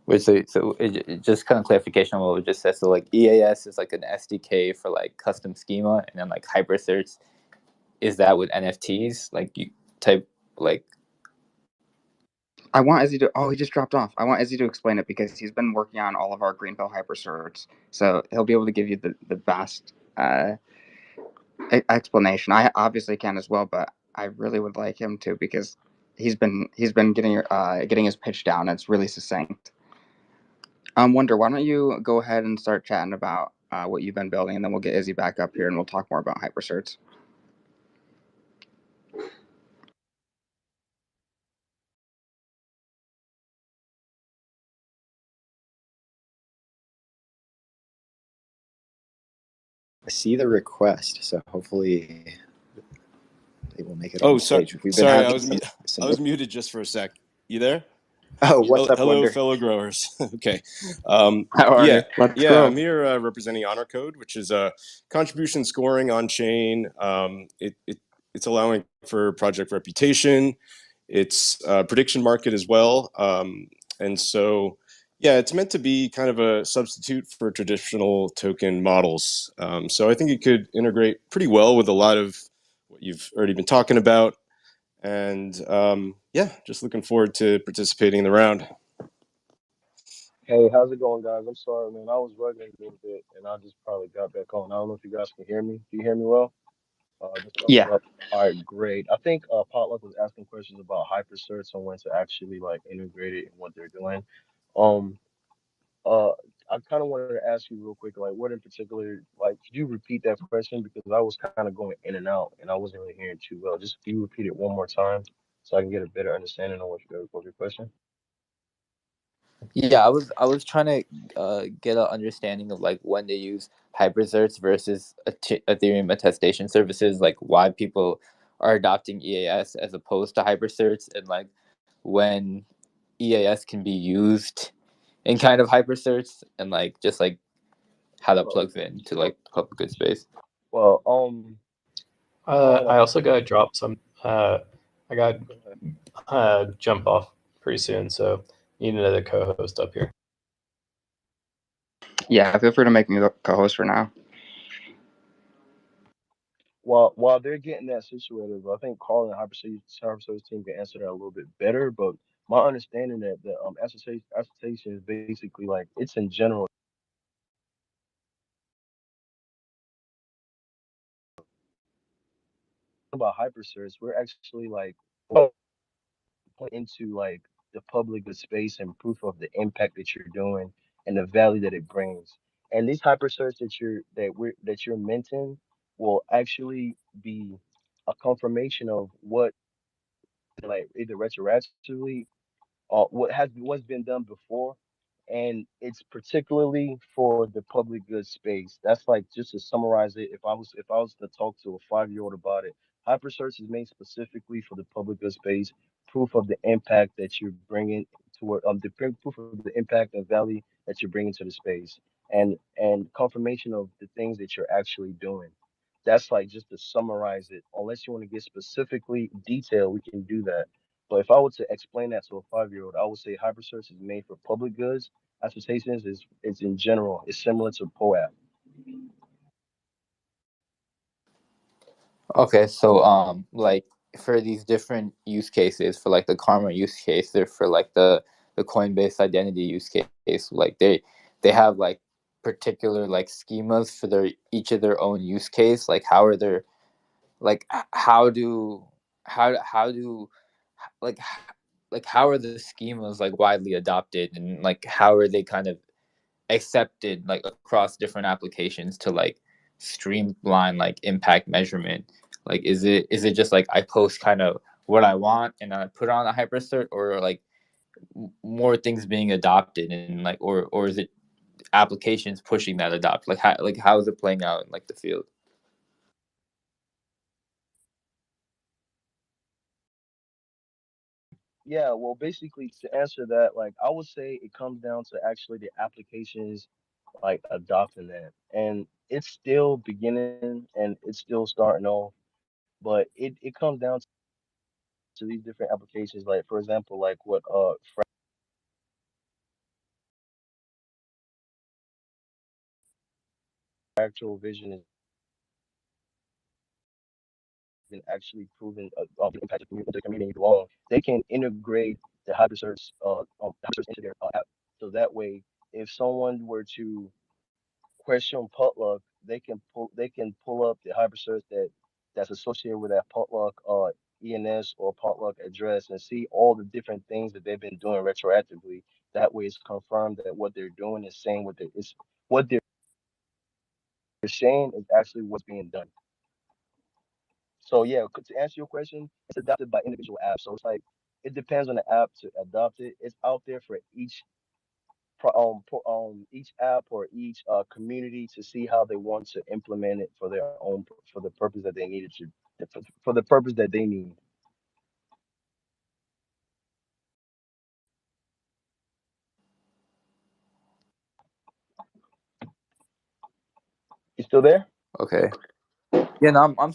Wait, so just kind of clarification on what we just said. So like EAS is like an SDK for like custom schema, and then like HyperCerts, is that with NFTs? Like you type like. I want Izzy to. Oh, he just dropped off. I want Izzy to explain it because he's been working on all of our Greenpill HyperCerts, so he'll be able to give you the best explanation. I obviously can as well, but I really would like him to because he's been getting his pitch down. And it's really succinct. Wonder, why don't you go ahead and start chatting about what you've been building, and then we'll get Izzy back up here and we'll talk more about HyperCerts. I see the request, so hopefully they will make it Oh, on stage. sorry, I was muted just for a sec. You there? Oh, what's up, Hello, Wonder? fellow growers. Okay. How are you? Let's go. I'm here representing Honor Code, which is contribution scoring on chain. It's allowing for project reputation. It's a prediction market as well. And so, yeah, it's meant to be kind of a substitute for traditional token models. So I think it could integrate pretty well with a lot of what you've already been talking about. And yeah, just looking forward to participating in the round. Hey, how's it going, guys? I'm sorry, man. I was running a little bit, and I just probably got back on. I don't know if you guys can hear me. Do you hear me well? Just thumbs Yeah. up. All right, great. I think Potluck was asking questions about HyperCerts and when to actually like integrate it and what they're doing. Um, I kind of wanted to ask you real quick, like, what in particular, like, could you repeat that question because I was kind of going in and out and I wasn't really hearing too well. Just can you repeat it one more time so I can get a better understanding of what your question? Yeah, I was trying to get an understanding of like when they use hypercerts versus Ethereum attestation services, like why people are adopting EAS as opposed to hypercerts, and like when EAS can be used in kind of hypercerts, and like just like how that plugs into like public good space. Well, I also got to drop some. I got jump off pretty soon, so need another co-host up here. Yeah, feel free to make me the co-host for now. while they're getting that situated, I think Carl and Hyperservice team can answer that a little bit better. But my understanding that the attestation is basically like it's in general about hypercerts. We're actually like into like the public good space and proof of the impact that you're doing and the value that it brings. And these hypercerts that you're minting will actually be a confirmation of what like either retroactively what's been done before, and it's particularly for the public good space. That's like just to summarize it. If I was to talk to a 5-year-old about it, hypersearch is made specifically for the public good space, proof of the impact that you're bringing toward proof of the impact and value that you're bringing to the space, and confirmation of the things that you're actually doing. That's like just to summarize it. Unless you want to get specifically detailed, we can do that. But if I were to explain that to a 5-year-old, I would say hypersearch is made for public goods. Attestations is it's in general. It's similar to POAP. Okay, so like for these different use cases, for like the Karma use case, they're for like the Coinbase identity use case, like they have like particular like schemas for their each of their own use case. Like how are their like how do like like how are the schemas like widely adopted, and like how are they kind of accepted like across different applications to like streamline like impact measurement? Like is it just like I post kind of what I want and I put on a hypercert, or like more things being adopted, and like or is it applications pushing that adopt? Like how is it playing out in like the field? Yeah, well, basically to answer that, like I would say it comes down to actually the applications like adopting that, and it's still beginning and it's still starting off, but it comes down to these different applications. Like for example, like what fractal vision is been actually proven the impact of the community belong. They can integrate the hypersearch into their app. So that way, if someone were to question potluck, they can pull up the hypersearch that's associated with that potluck ENS or potluck address and see all the different things that they've been doing retroactively. That way, it's confirmed that what they're doing is saying what they're saying is actually what's being done. So yeah, to answer your question, it's adopted by individual apps. So it's like it depends on the app to adopt it. It's out there for each app or each community to see how they want to implement it for their own for the purpose that they needed to for the purpose that they need. You still there? Okay. Yeah, no, I'm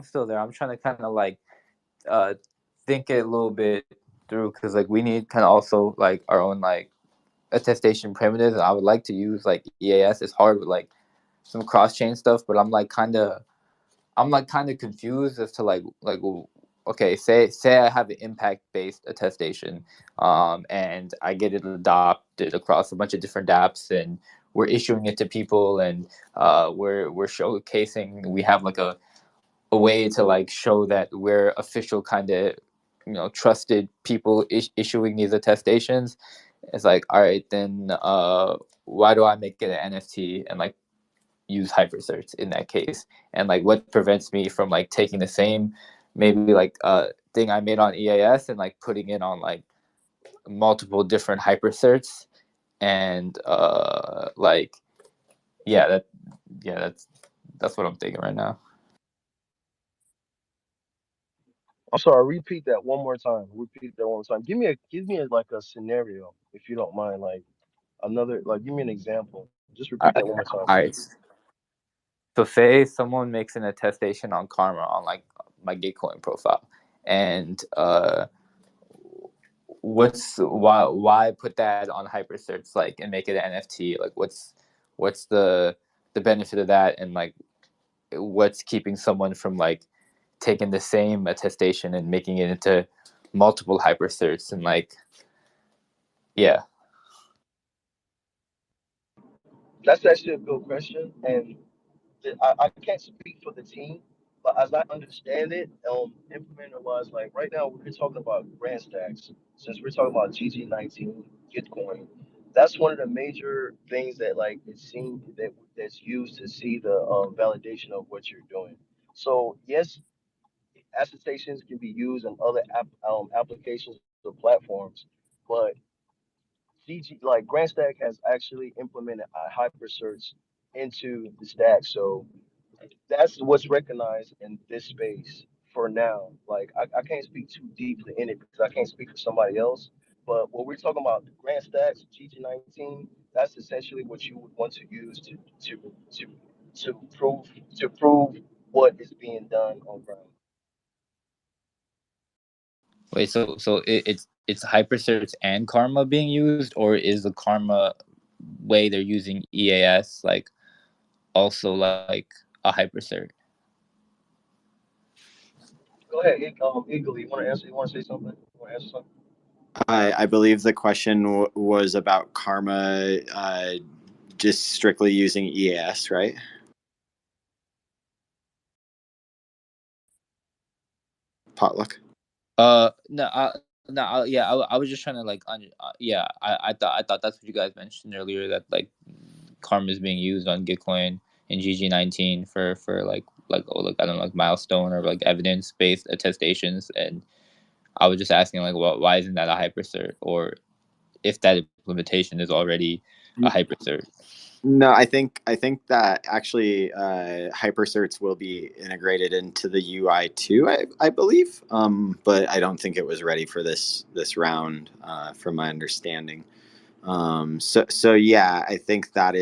still there. I'm trying to kind of like uh think it a little bit through, because like we need kind of also like our own like attestation primitives, and I would like to use like EAS. It's hard with like some cross chain stuff, but I'm like kind of confused as to okay, say I have an impact based attestation, and I get it adopted across a bunch of different dApps, and we're issuing it to people, and we're showcasing, we have like a way to like show that we're official kind of trusted people issuing these attestations. It's like, all right, then why do I make it an NFT and like use hypercerts in that case? And like what prevents me from like taking the same maybe like thing I made on EAS and like putting it on like multiple different hypercerts, and like that's what I'm thinking right now. I'm sorry. Repeat that one more time. Repeat that one more time. Give me like a scenario, if you don't mind. Like another, like give me an example. Just repeat that one more time, All right. please. So say someone makes an attestation on Karma on like my Gitcoin profile, and why put that on HyperCerts like and make it an NFT? Like what's the benefit of that, and like what's keeping someone from like taking the same attestation and making it into multiple HyperCerts and like That's actually a good question, and I can't speak for the team, but as I understand it, implementer wise, like right now we're talking about grand stacks. Since we're talking about GG19 Gitcoin, that's one of the major things that like it's seen that's used to see the validation of what you're doing. So yes, attestations can be used in other applications or platforms, but GG like GrandStack has actually implemented a hyper search into the stack. So that's what's recognized in this space for now. Like I can't speak too deeply in it because I can't speak for somebody else. But when we're talking about the grand stacks, GG19, that's essentially what you would want to use to to prove to prove what is being done on ground. Wait, so it's HyperCerts and Karma being used, or is the Karma way they're using EAS like also like a HyperCert? Go ahead, Eagle. You want to answer? You want to say something? You want to answer something? I believe the question was about Karma, just strictly using EAS, right? Potluck. I was just trying to like I thought that's what you guys mentioned earlier, that like Karma is being used on Gitcoin and GG19 for like I don't know, like milestone or like evidence based attestations, and I was just asking like why isn't that a hypercert, or if that implementation is already a hypercert. No, I think that actually hypercerts will be integrated into the UI too. I believe, but I don't think it was ready for this round, from my understanding. So yeah, I think that is.